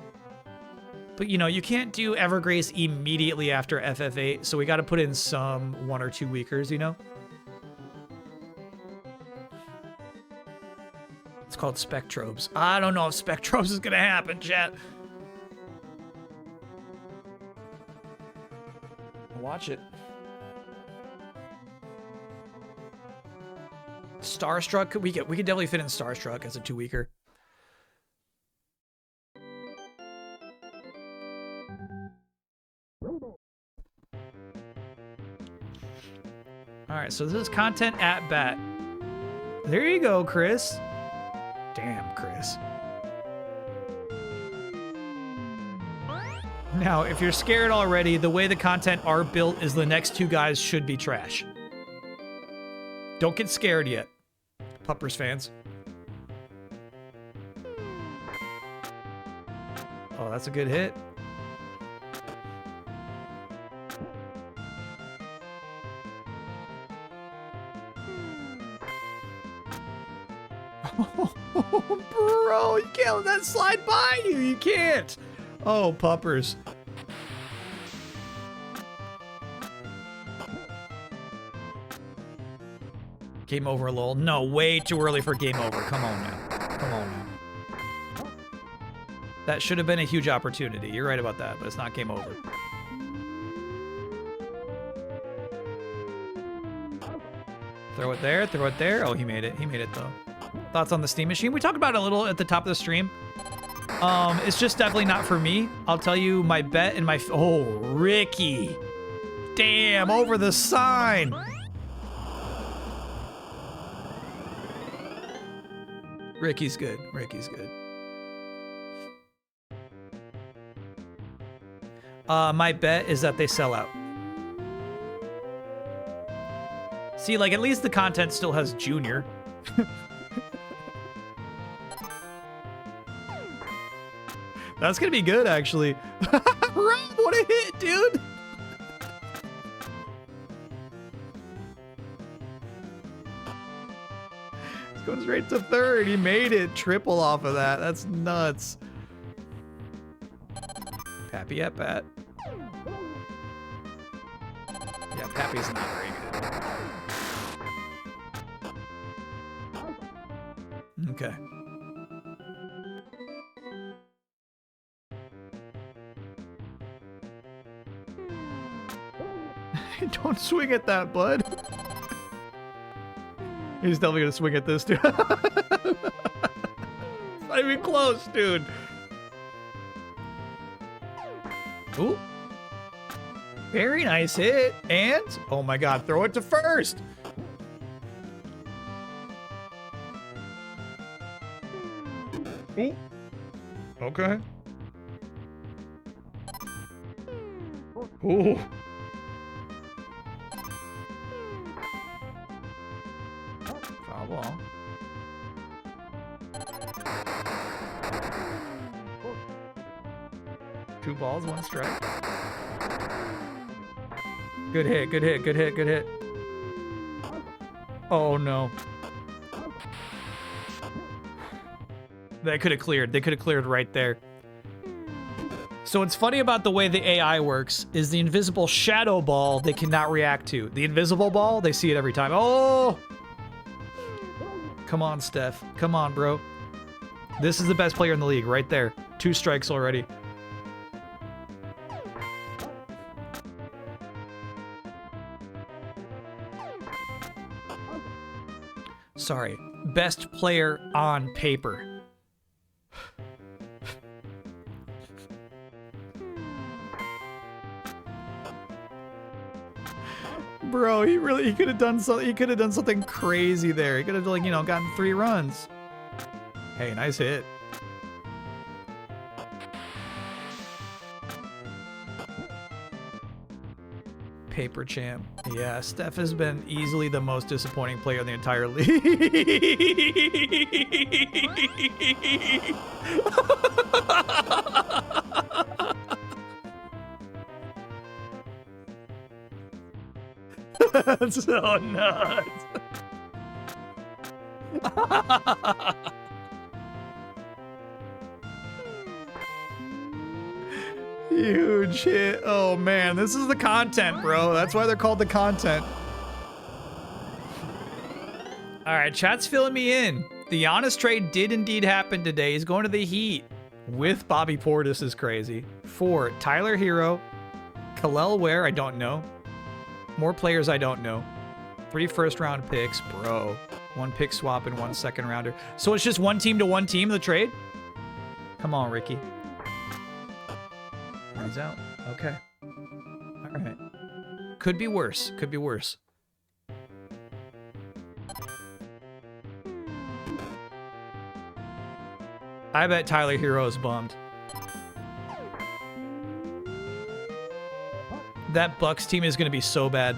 But you know, you can't do Evergrace immediately after FF8, so we gotta put in some 1 or 2 weekers, you know? It's called Spectrobes. I don't know if Spectrobes is gonna happen, chat. Watch it. Starstruck, we could definitely fit in Starstruck as a 2-weeker. All right, so this is content at bat. There you go, Chris. Damn, Chris. Now, if you're scared already, the way the content are built is the next two guys should be trash. Don't get scared yet, Puppers fans. Oh, that's a good hit. Bro, you can't let that slide by you. You can't. Oh, Puppers. Game over, lol. No, way too early for game over. Come on now. Come on now. That should have been a huge opportunity. You're right about that, but it's not game over. Throw it there, throw it there. Oh, he made it. He made it, though. Thoughts on the Steam Machine? We talked about it a little at the top of the stream. It's just definitely not for me. I'll tell you my bet and my... Oh, Ricky. Damn, over the sign. Ricky's good. Ricky's good. My bet is that they sell out. See, like, at least the content still has Junior. That's gonna be good, actually. Rob, what a hit, dude! It's going straight to third. He made it. Triple off of that. That's nuts. Pappy at bat. Yeah, Pappy's not very good. Okay. Don't swing at that, bud. He's definitely gonna swing at this, dude. It's not even close, dude. Ooh. Very nice hit. And, oh my god, throw it to first. Ooh. Okay. Ooh. Foul ball. Two balls, one strike. Good hit, good hit, good hit, good hit. Oh no. They could have cleared. They could have cleared right there. So what's funny about the way the AI works is the invisible shadow ball they cannot react to. The invisible ball, they see it every time. Oh! Come on, Steph. Come on, bro. This is the best player in the league right there. 2 strikes already. Sorry. Best player on paper. Bro, he could have done something. He could have done something crazy there. He could have, like, you know, gotten 3 runs. Hey, nice hit. Paper champ. Yeah, Steph has been easily the most disappointing player in the entire league. That's so nuts. Huge hit. Oh man, this is the content, bro. That's why they're called the content. All right, chat's filling me in. The Giannis trade did indeed happen today. He's going to the Heat with Bobby Portis is crazy. 4, Tyler Hero, Khalil Ware, I don't know. More players I don't know. 3 first-round picks, bro. 1 pick swap and 1 second rounder. So it's just 1 team to 1 team, the trade? Come on, Ricky. He's out. Okay. All right. Could be worse. Could be worse. I bet Tyler Hero's bummed. That Bucks team is going to be so bad.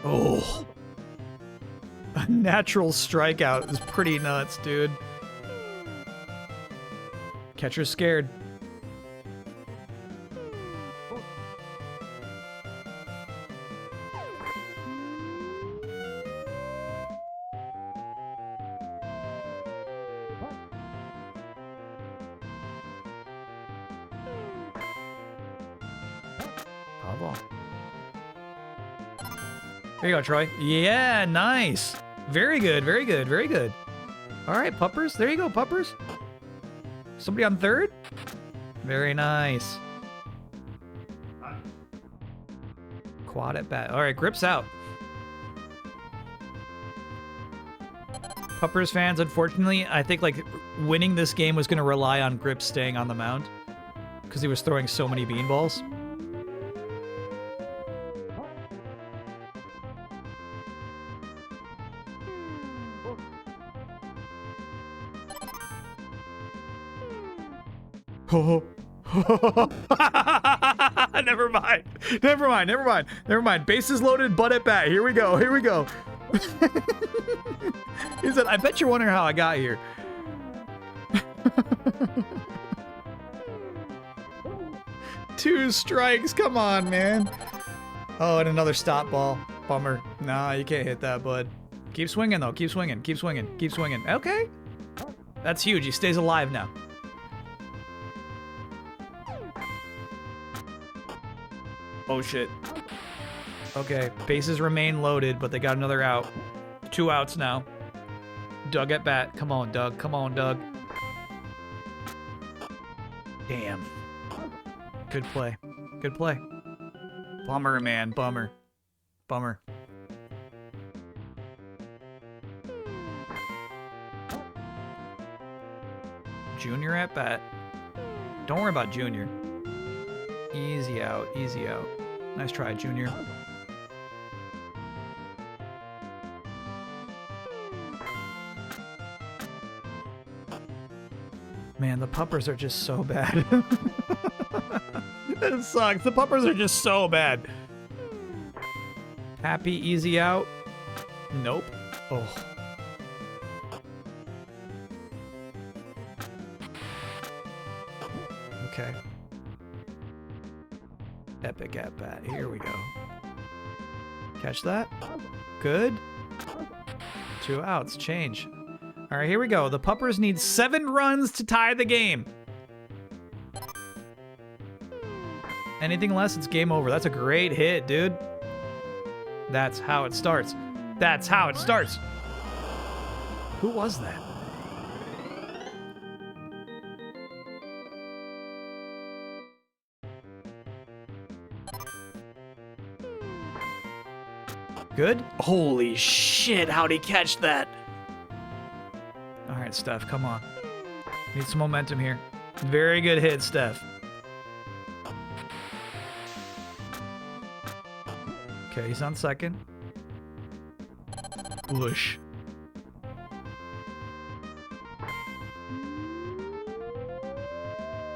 Oh. A natural strikeout is pretty nuts, dude. Catcher's scared. There you go, Troy. Yeah, nice. Very good, very good, very good. All right, puppers. There you go, puppers. Somebody on third? Very nice. Quad at bat. All right, Grip's out. Puppers fans, unfortunately, I think like winning this game was going to rely on Grip staying on the mound because he was throwing so many beanballs. Oh. Never mind. Never mind. Never mind. Never mind. Bases loaded, butt at bat. Here we go. Here we go. He said, I bet you're wondering how I got here. Two strikes. Come on, man. Oh, and another stop ball. Bummer. Nah, you can't hit that, bud. Keep swinging, though. Keep swinging. Keep swinging. Keep swinging. Okay. That's huge. He stays alive now. Oh, shit. Okay, bases remain loaded, but they got another out. 2 outs now. Doug at bat. Come on, Doug. Come on, Doug. Damn. Good play. Good play. Bummer, man. Bummer. Bummer. Junior at bat. Don't worry about Junior. Easy out. Easy out. Nice try, Junior. Man, the puppers are just so bad. It sucks. The puppers are just so bad. Happy, easy out. Nope. Oh. Okay. Epic at bat. Here we go. Catch that. Good. 2 outs. Change. All right, here we go. The puppers need 7 runs to tie the game. Anything less, it's game over. That's a great hit, dude. That's how it starts. That's how it starts. Who was that? Good? Holy shit, how'd he catch that? All right, Steph, come on. Need some momentum here. Very good hit, Steph. Okay, he's on second. Whoosh.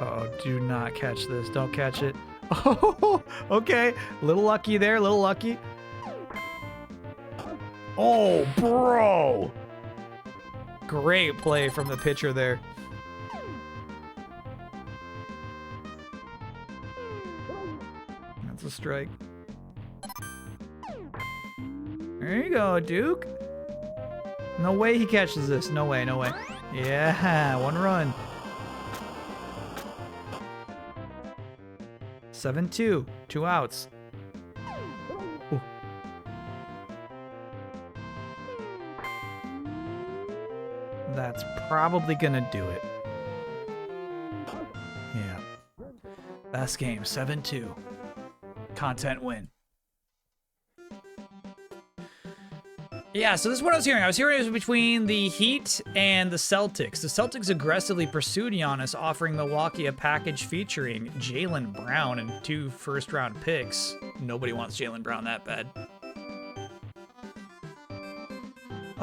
Uh-oh, do not catch this. Don't catch it. Oh, okay. Little lucky there, little lucky. Oh, bro. Great play from the pitcher there. That's a strike. There you go, Duke. No way he catches this. No way, no way. Yeah, 1 run. 7-2. 2 outs. Ooh. That's probably gonna do it. Yeah. Last game, 7-2. Content win. Yeah, so this is what I was hearing. I was hearing it was between the Heat and the Celtics. The Celtics aggressively pursued Giannis, offering Milwaukee a package featuring Jaylen Brown and 2 first-round picks. Nobody wants Jaylen Brown that bad.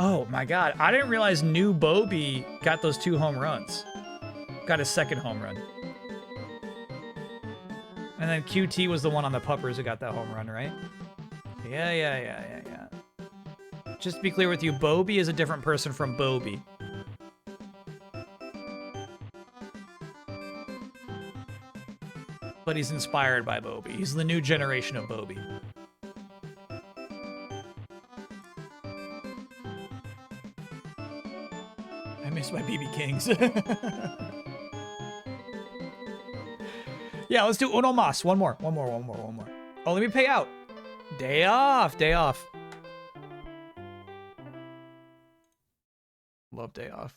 Oh my god, I didn't realize New Bobby got those 2 home runs. Got his second home run. And then QT was the one on the Puppers who got that home run, right? Yeah. Just to be clear with you, Bobby is a different person from Bobby. But he's inspired by Bobby. He's the new generation of Bobby. I miss my BB Kings. Yeah, let's do uno mas. One more. Oh, let me pay out. Day off. Love day off.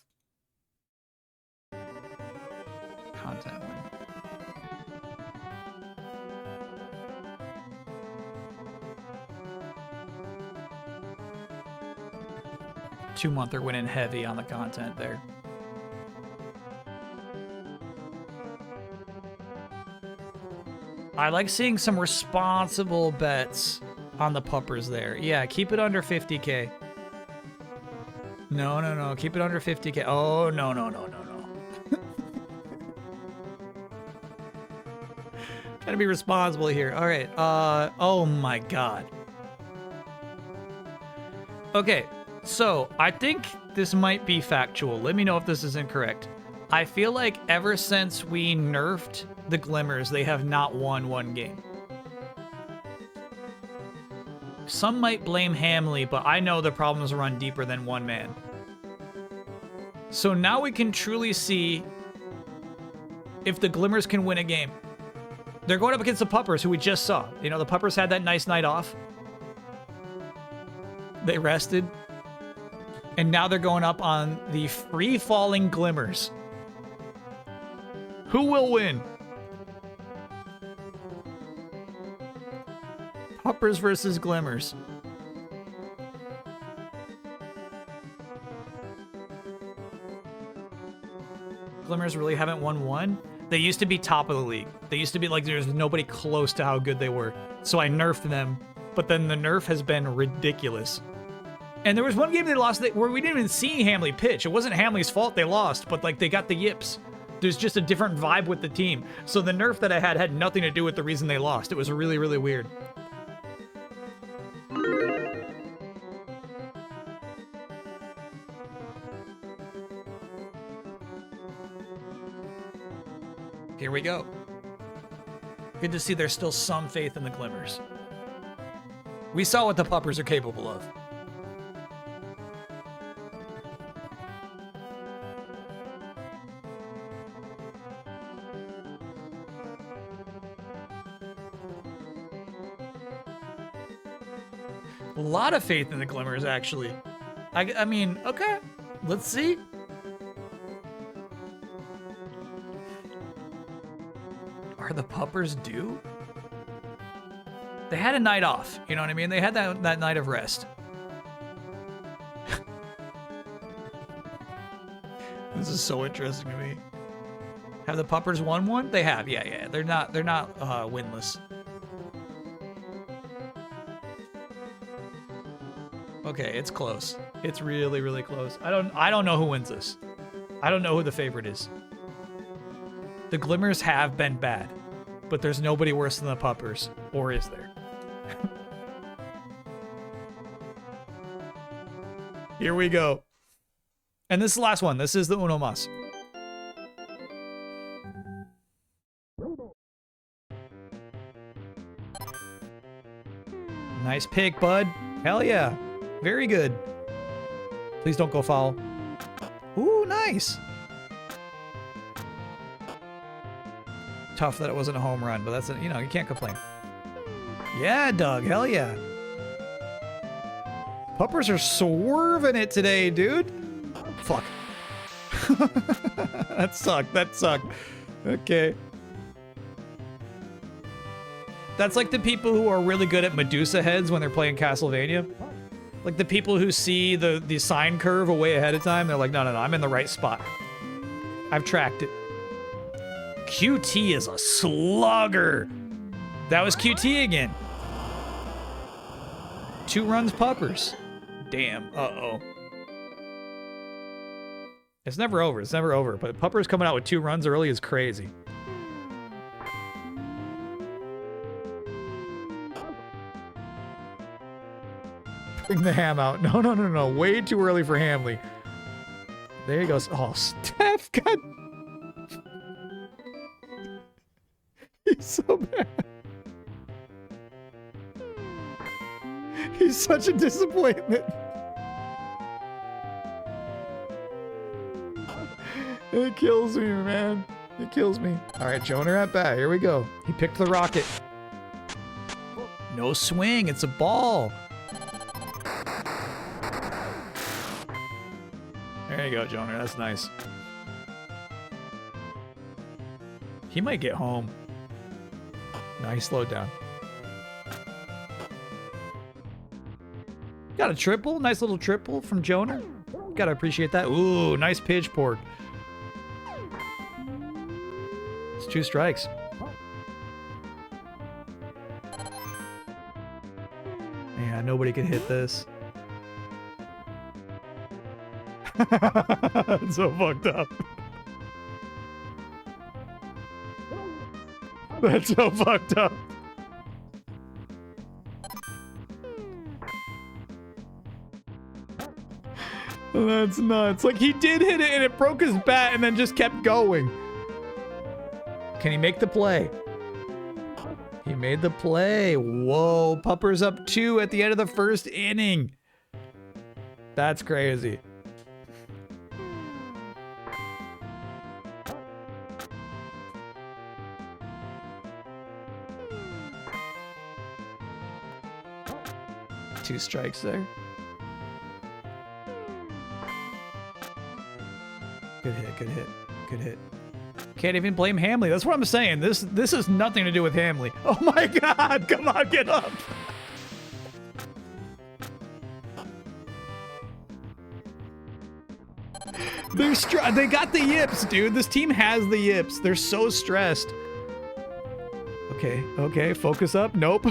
Content win. Two-monther winning heavy on the content there. I like seeing some responsible bets on the puppers there. Yeah, keep it under 50K. No. Keep it under 50K. Oh, no. Trying to be responsible here. All right. Oh my God. Okay. So I think this might be factual. Let me know if this is incorrect. I feel like ever since we nerfed the Glimmers, they have not won one game. Some might blame Hamley, but I know the problems run deeper than one man. So now we can truly see if the Glimmers can win a game. They're going up against the Puppers, who we just saw. You know, the Puppers had that nice night off. They rested. And now they're going up on the free-falling Glimmers. Who will win? Puppers versus Glimmers. Glimmers really haven't won one? They used to be top of the league. They used to be like there's nobody close to how good they were. So I nerfed them, but then the nerf has been ridiculous. And there was one game they lost where we didn't even see Hamley pitch. It wasn't Hamley's fault they lost, but like they got the yips. There's just a different vibe with the team. So the nerf that I had nothing to do with the reason they lost. It was really, really weird. Here we go. Good to see there's still some faith in the Glimmers. We saw what the Puppers are capable of. A lot of faith in the Glimmers, actually. I mean, okay. Let's see. Are the Puppers due? They had a night off. You know what I mean? They had that night of rest. This is so interesting to me. Have the Puppers won one? They have. Yeah. They're not winless. Okay, it's close. It's really, really close. I don't know who wins this. I don't know who the favorite is. The Glimmers have been bad, but there's nobody worse than the Puppers, or is there? Here we go. And this is the last one. This is the Uno Mas. Nice pick, bud. Hell yeah. Very good. Please don't go foul. Ooh, nice. Tough that it wasn't a home run, but that's, you know, you can't complain. Yeah, Doug. Hell yeah. Puppers are swerving it today, dude. Fuck. That sucked. Okay. That's like the people who are really good at Medusa heads when they're playing Castlevania. Like the people who see the sine curve way ahead of time. They're like, no, I'm in the right spot. I've tracked it. QT is a slugger. That was QT again. 2 runs Puppers. Damn. Uh-oh. It's never over. It's never over. But Pupper's coming out with 2 runs early is crazy. Bring the ham out. No, no, no, no. Way too early for Hamley. There he goes. Oh, Steph got... He's so bad. He's such a disappointment. It kills me, man. It kills me. All right, Jonah at bat. Here we go. He picked the rocket. No swing. It's a ball. There you go, Jonah. That's nice. He might get home. No, he slowed down. Got a triple. Nice little triple from Jonah. Gotta appreciate that. Ooh, nice pitch pork. It's 2 strikes. Yeah, nobody can hit this. It's so fucked up. That's so fucked up. That's nuts. Like, he did hit it and it broke his bat and then just kept going. Can he make the play? He made the play. Whoa, Pupper's up 2 at the end of the 1st inning. That's crazy. Two strikes there. Good hit, good hit, good hit. Can't even blame Hamley. That's what I'm saying. This has nothing to do with Hamley. Oh my God! Come on, get up! They got the yips, dude. This team has the yips. They're so stressed. Okay, okay, focus up. Nope.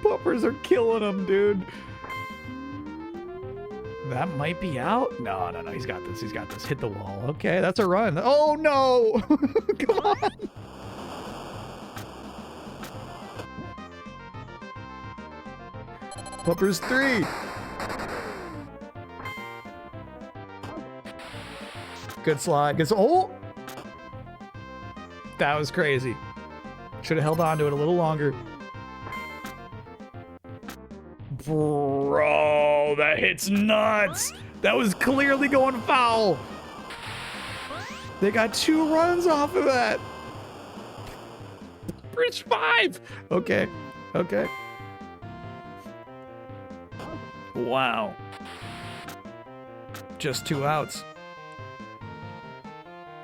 Puppers are killing him, dude. That might be out. No, no, no. He's got this. He's got this. Hit the wall. Okay, that's a run. Oh, no. Come on. Puppers 3. Good slide. Good. Oh! That was crazy. Should have held on to it a little longer. Bro, that hits nuts. That was clearly going foul. They got 2 runs off of that. Bridge 5. Okay. Okay. Wow. Just 2 outs.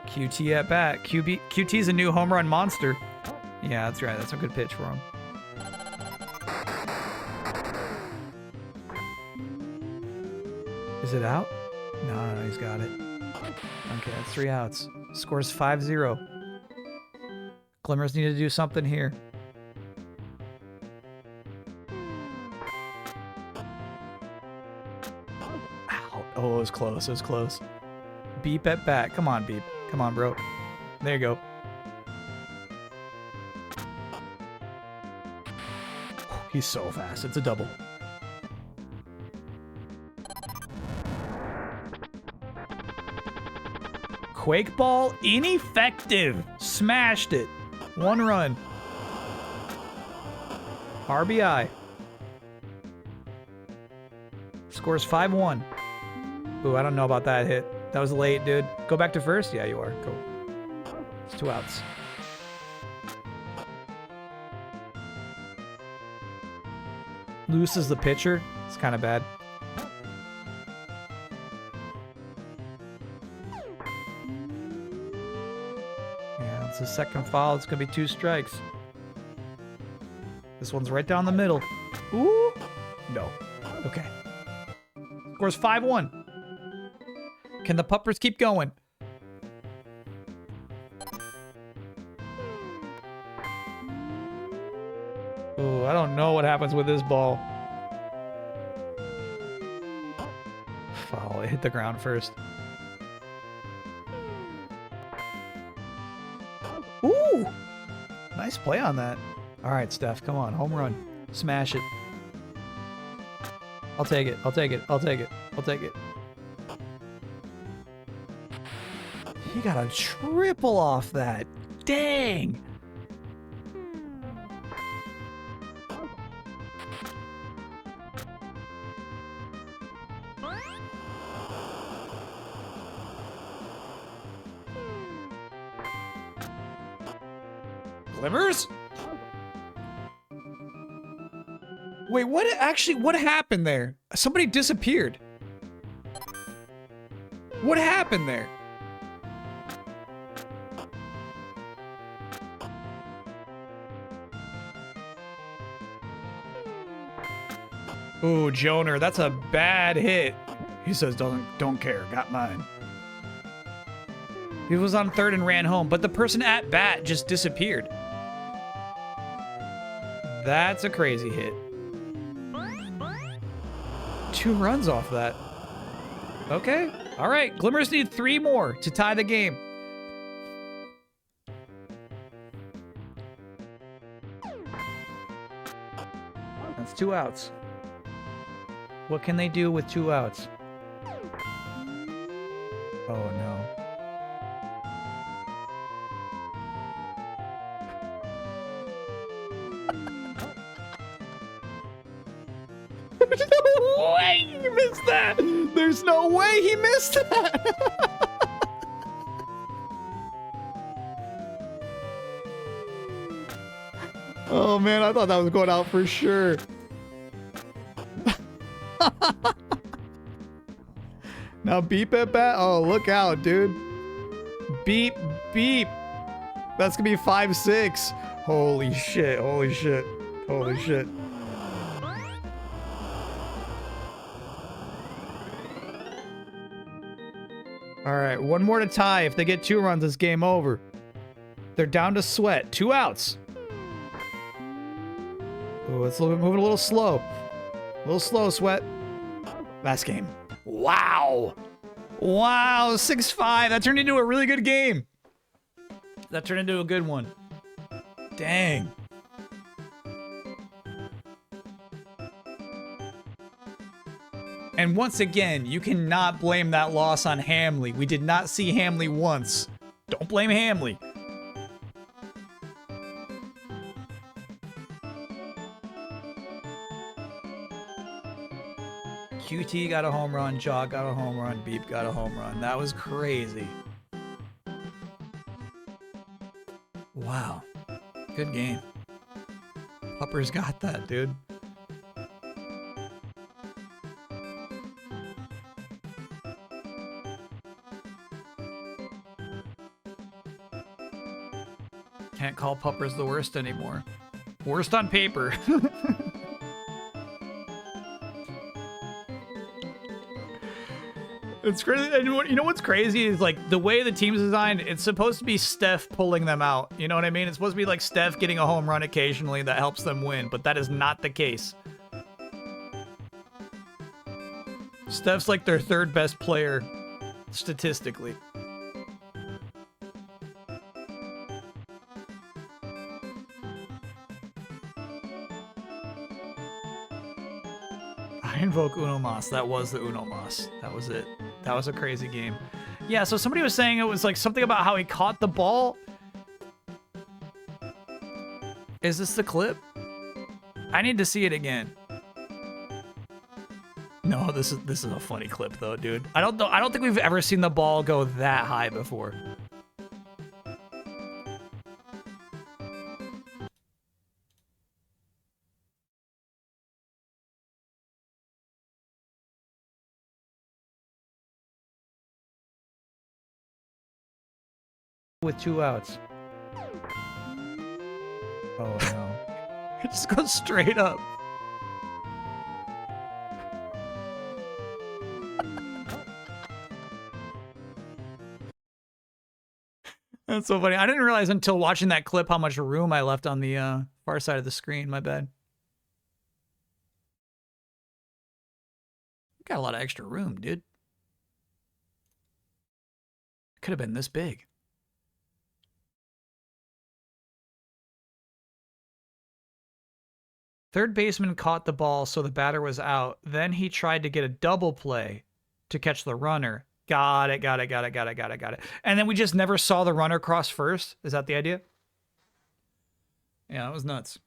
QT at bat. QT's a new home run monster. Yeah, that's right. That's a good pitch for him. Is it out? No, no, he's got it. Okay, that's 3 outs. Scores 5-0. Glimmers need to do something here. Ow. Oh, it was close. It was close. Beep at bat. Come on, Beep. Come on, bro. There you go. He's so fast. It's a double. Quake ball, ineffective. Smashed it. 1 run. RBI. Scores 5-1. Ooh, I don't know about that hit. That was late, dude. Go back to first? Yeah, you are. Cool. It's 2 outs. Loses the pitcher. It's kind of bad. Yeah, it's a second foul. It's going to be 2 strikes. This one's right down the middle. Ooh. No. Okay. Scores 5-1. Can the Puppers keep going? Ooh, I don't know what happens with this ball. Oh, it hit the ground first. Ooh! Nice play on that. All right, Steph, come on. Home run. Smash it. I'll take it. I'll take it. I'll take it. I'll take it. He got a triple off that. Dang! Glimmers? Wait, what happened there? Somebody disappeared. What happened there? Ooh, Joner, that's a bad hit. He says, don't care, got mine. He was on third and ran home, but the person at bat just disappeared. That's a crazy hit. 2 runs off that. Okay, all right. Glimmers need 3 more to tie the game. That's 2 outs. What can they do with 2 outs? Oh no. There's no way he missed that! There's no way he missed that! Oh man, I thought that was going out for sure. Now beep at bat. Oh, look out, dude. Beep, beep. That's gonna be 5-6. Holy shit, holy shit, holy shit. All right, 1 more to tie. If they get 2 runs, it's game over. They're down to Sweat. 2 outs. Oh, it's moving a little slow. A little slow, Sweat. Last game. Wow. Wow, 6-5. That turned into a really good game. That turned into a good one. Dang. And once again, you cannot blame that loss on Hamley. We did not see Hamley once. Don't blame Hamley. QT got a home run, Jaw got a home run, Beep got a home run. That was crazy. Wow. Good game. Puppers got that, dude. Can't call Puppers the worst anymore. Worst on paper. It's crazy. And you know what's crazy is like the way the team's designed, it's supposed to be Steph pulling them out. You know what I mean? It's supposed to be like Steph getting a home run occasionally that helps them win, but that is not the case. Steph's like their 3rd best player statistically. I invoke Uno Mas. That was the Uno Mas. That was it. That was a crazy game. Yeah, so somebody was saying it was like something about how he caught the ball. Is this the clip? I need to see it again. No, this is a funny clip though, dude. I don't think we've ever seen the ball go that high before. With 2 outs. Oh no. It just goes straight up. That's so funny. I didn't realize until watching that clip how much room I left on the Far side of the screen, my bad. Got a lot of extra room, dude. Could have been this big. Third baseman caught the ball, so the batter was out. Then he tried to get a double play to catch the runner. Got it. And then we just never saw the runner cross first. Is that the idea? Yeah, that was nuts.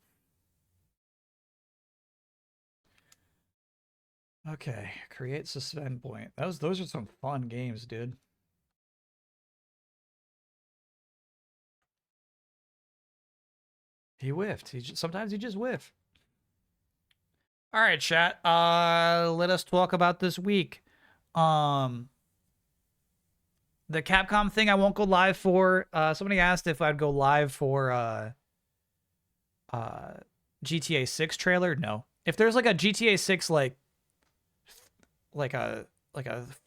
Okay, create suspend point. Those are some fun games, dude. He whiffed. Sometimes he just whiff. All right, chat. Let us talk about this week. The Capcom thing I won't go live for. Somebody asked if I'd go live for GTA 6 trailer. No. If there's like a GTA 6 like a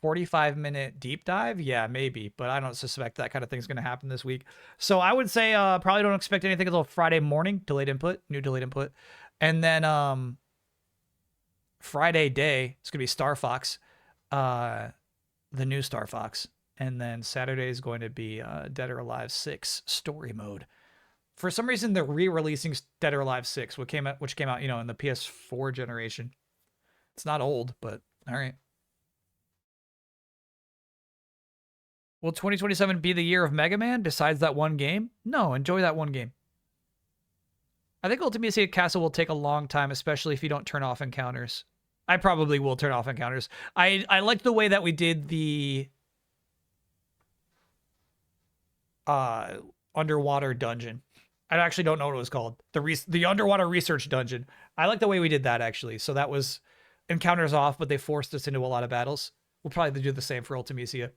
45-minute deep dive, yeah, maybe, but I don't suspect that kind of thing's going to happen this week. So I would say probably don't expect anything until Friday morning, new delayed input. And then Friday day, it's going to be Star Fox, the new Star Fox. And then Saturday is going to be Dead or Alive 6 story mode. For some reason, they're re-releasing Dead or Alive 6, which came out, you know, in the PS4 generation. It's not old, but all right. Will 2027 be the year of Mega Man besides that one game? No, enjoy that one game. I think Ultimate Castle will take a long time, especially if you don't turn off encounters. I probably will turn off encounters. I liked the way that we did the underwater dungeon. I actually don't know what it was called. The underwater research dungeon. I like the way we did that, actually. So that was encounters off, but they forced us into a lot of battles. We'll probably do the same for Ultimisia.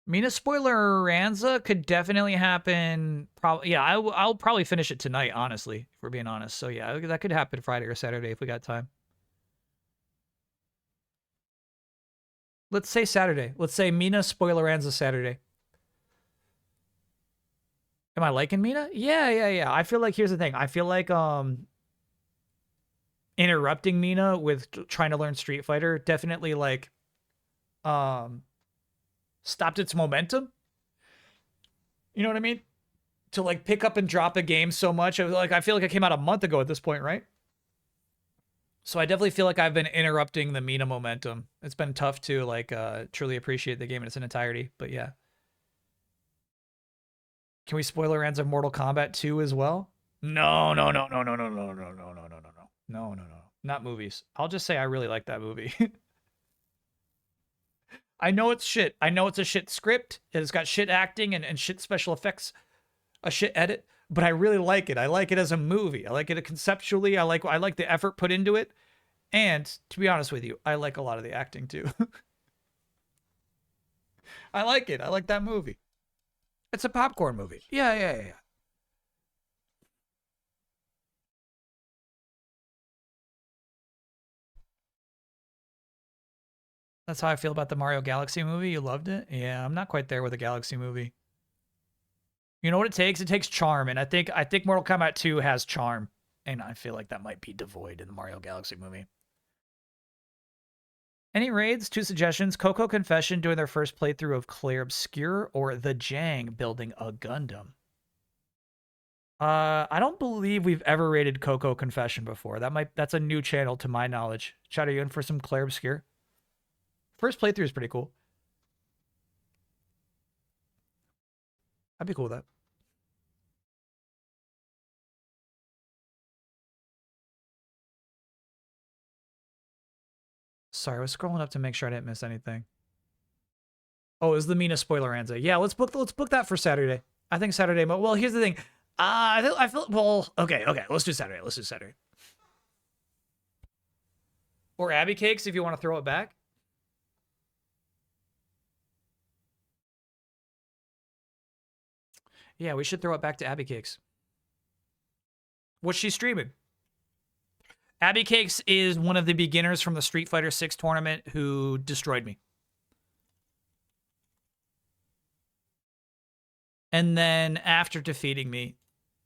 Mina Spoileranza could definitely happen. Probably, yeah. I'll probably finish it tonight, honestly, if we're being honest. So yeah, that could happen Friday or Saturday if we got time. Let's say Saturday. Let's say Mina Spoileranza Saturday. Am I liking Mina? Yeah. I feel like, here's the thing. I feel like interrupting Mina with trying to learn Street Fighter definitely like stopped its momentum. You know what I mean? To like pick up and drop a game so much. I feel like it came out a month ago at this point, right? So I definitely feel like I've been interrupting the Mina momentum. It's been tough to like truly appreciate the game in its entirety, but yeah. Can we spoiler Ransom Mortal Kombat 2 as well? No. Not movies. I'll just say I really like that movie. I know it's shit. I know it's a shit script. It's got shit acting and shit special effects. A shit edit. But I really like it. I like it as a movie. I like it conceptually. I like the effort put into it. And to be honest with you, I like a lot of the acting too. I like it. I like that movie. It's a popcorn movie. Yeah. That's how I feel about the Mario Galaxy movie. You loved it? Yeah, I'm not quite there with the Galaxy movie. You know what it takes? It takes charm, and I think Mortal Kombat 2 has charm, and I feel like that might be devoid in the Mario Galaxy movie. Any raids? 2 suggestions. Coco Confession doing their first playthrough of Claire Obscure, or The Jang building a Gundam. I don't believe we've ever raided Coco Confession before. That's a new channel to my knowledge. Chat, are you in for some Claire Obscure? First playthrough is pretty cool. I'd be cool with that. Sorry, I was scrolling up to make sure I didn't miss anything. Oh, it was the Mina Spoileranza. Yeah, let's book that for Saturday. I think Saturday. Well, here's the thing. I feel well. Okay. Let's do Saturday. Or Abby Cakes if you want to throw it back. Yeah, we should throw it back to Abby Cakes. What's she streaming? Abby Cakes is one of the beginners from the Street Fighter 6 tournament who destroyed me. And then after defeating me,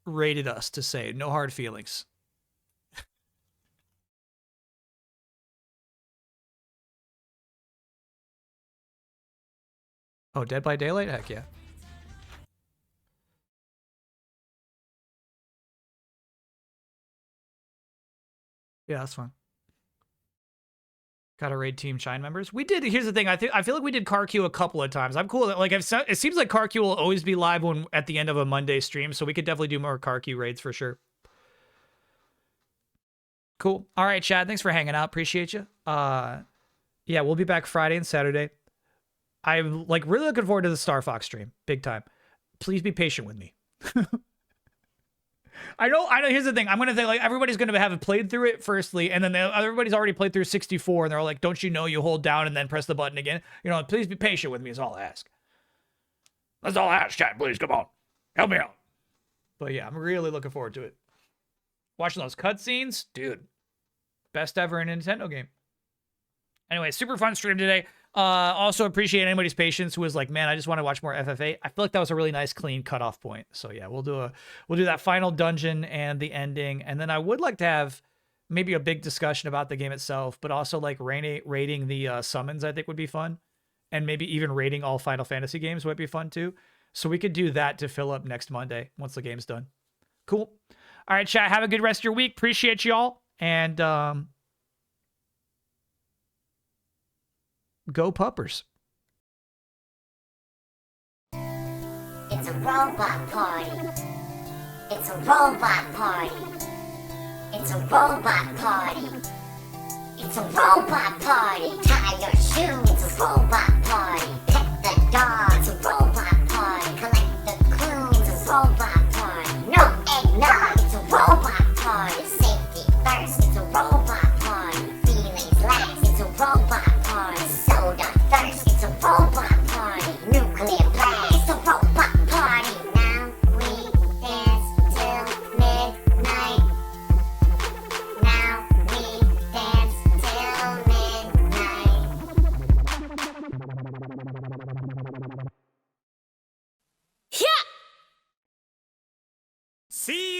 rated us to say, no hard feelings. Oh, Dead by Daylight? Heck yeah. Yeah, that's fine. Got to raid Team Shine members. We did. Here's the thing. I feel like we did CarQ a couple of times. I'm cool. Like it seems like CarQ will always be live at the end of a Monday stream, so we could definitely do more CarQ raids for sure. Cool. All right, Chad. Thanks for hanging out. Appreciate you. Yeah, we'll be back Friday and Saturday. I'm like really looking forward to the Star Fox stream. Big time. Please be patient with me. I know. Here's the thing. I'm going to think like everybody's going to have played through it firstly, and then everybody's already played through 64, and they're like, don't you know you hold down and then press the button again? You know, please be patient with me is all I ask. That's all I ask, Chad. Please, come on. Help me out. But yeah, I'm really looking forward to it. Watching those cutscenes, dude. Best ever in a Nintendo game. Anyway, super fun stream today. Also appreciate anybody's patience who was like, man, I just want to watch more FF8. I feel like that was a really nice, clean cutoff point. So yeah, we'll do that final dungeon and the ending. And then I would like to have maybe a big discussion about the game itself, but also like rating the summons, I think would be fun. And maybe even rating all Final Fantasy games would be fun too. So we could do that to fill up next Monday once the game's done. Cool. All right, chat. Have a good rest of your week. Appreciate y'all. And go Puppers. It's a robot party. It's a robot party. It's a robot party. It's a robot party. Tie your shoe. It's a robot party. Pet the dog. It's a robot party. Collect the clue. It's a robot party. No eggnog. It's a robot party. Safety first. It's a robot party. Feelings last. It's a robot party. Soda thirst. It's a robot party. Nuclear blast. It's a robot party. Now we dance till midnight. Now we dance till midnight. See